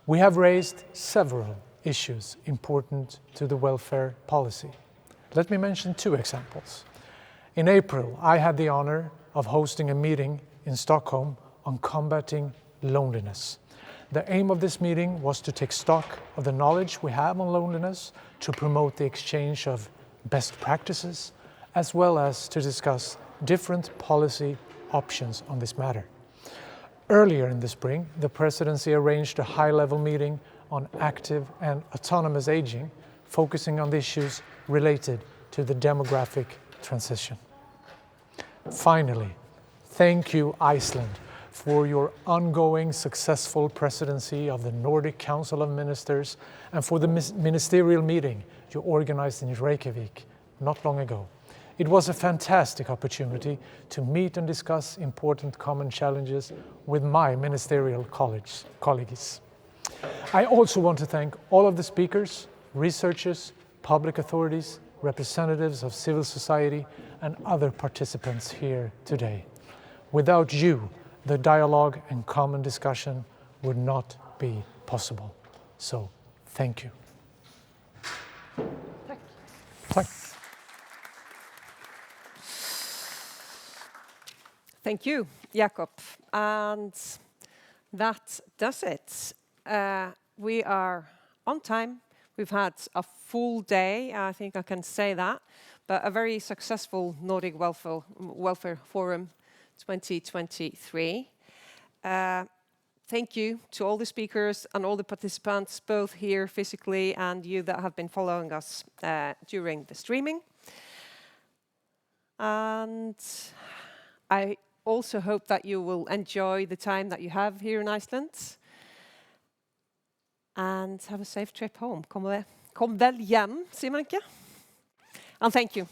We have raised several issues important to the welfare policy. Let me mention 2 examples. In April, I had the honor of hosting a meeting in Stockholm on combating loneliness. The aim of this meeting was to take stock of the knowledge we have on loneliness, to promote the exchange of best practices, as well as to discuss different policy options on this matter. Earlier in the spring, the presidency arranged a high-level meeting on active and autonomous aging, focusing on the issues related to the demographic transition. Finally, thank you, Iceland, for your ongoing successful presidency of the Nordic Council of Ministers and for the ministerial meeting you organized in Reykjavik not long ago. It was a fantastic opportunity to meet and discuss important common challenges with my ministerial colleagues. I also want to thank all of the speakers, researchers, public authorities, representatives of civil society, and other participants here today. Without you, the dialogue and common discussion would not be possible. So, thank you. Tack. Thank you, Jakob. And that does it. We are on time. We've had a full day, I think I can say that, but a very successful Nordic Welfare Forum 2023. Thank you to all the speakers and all the participants, both here physically and you that have been following us during the streaming. And I also hope that you will enjoy the time that you have here in Iceland. And have a safe trip home. Kom vel hjem, sier man ikke? And thank you.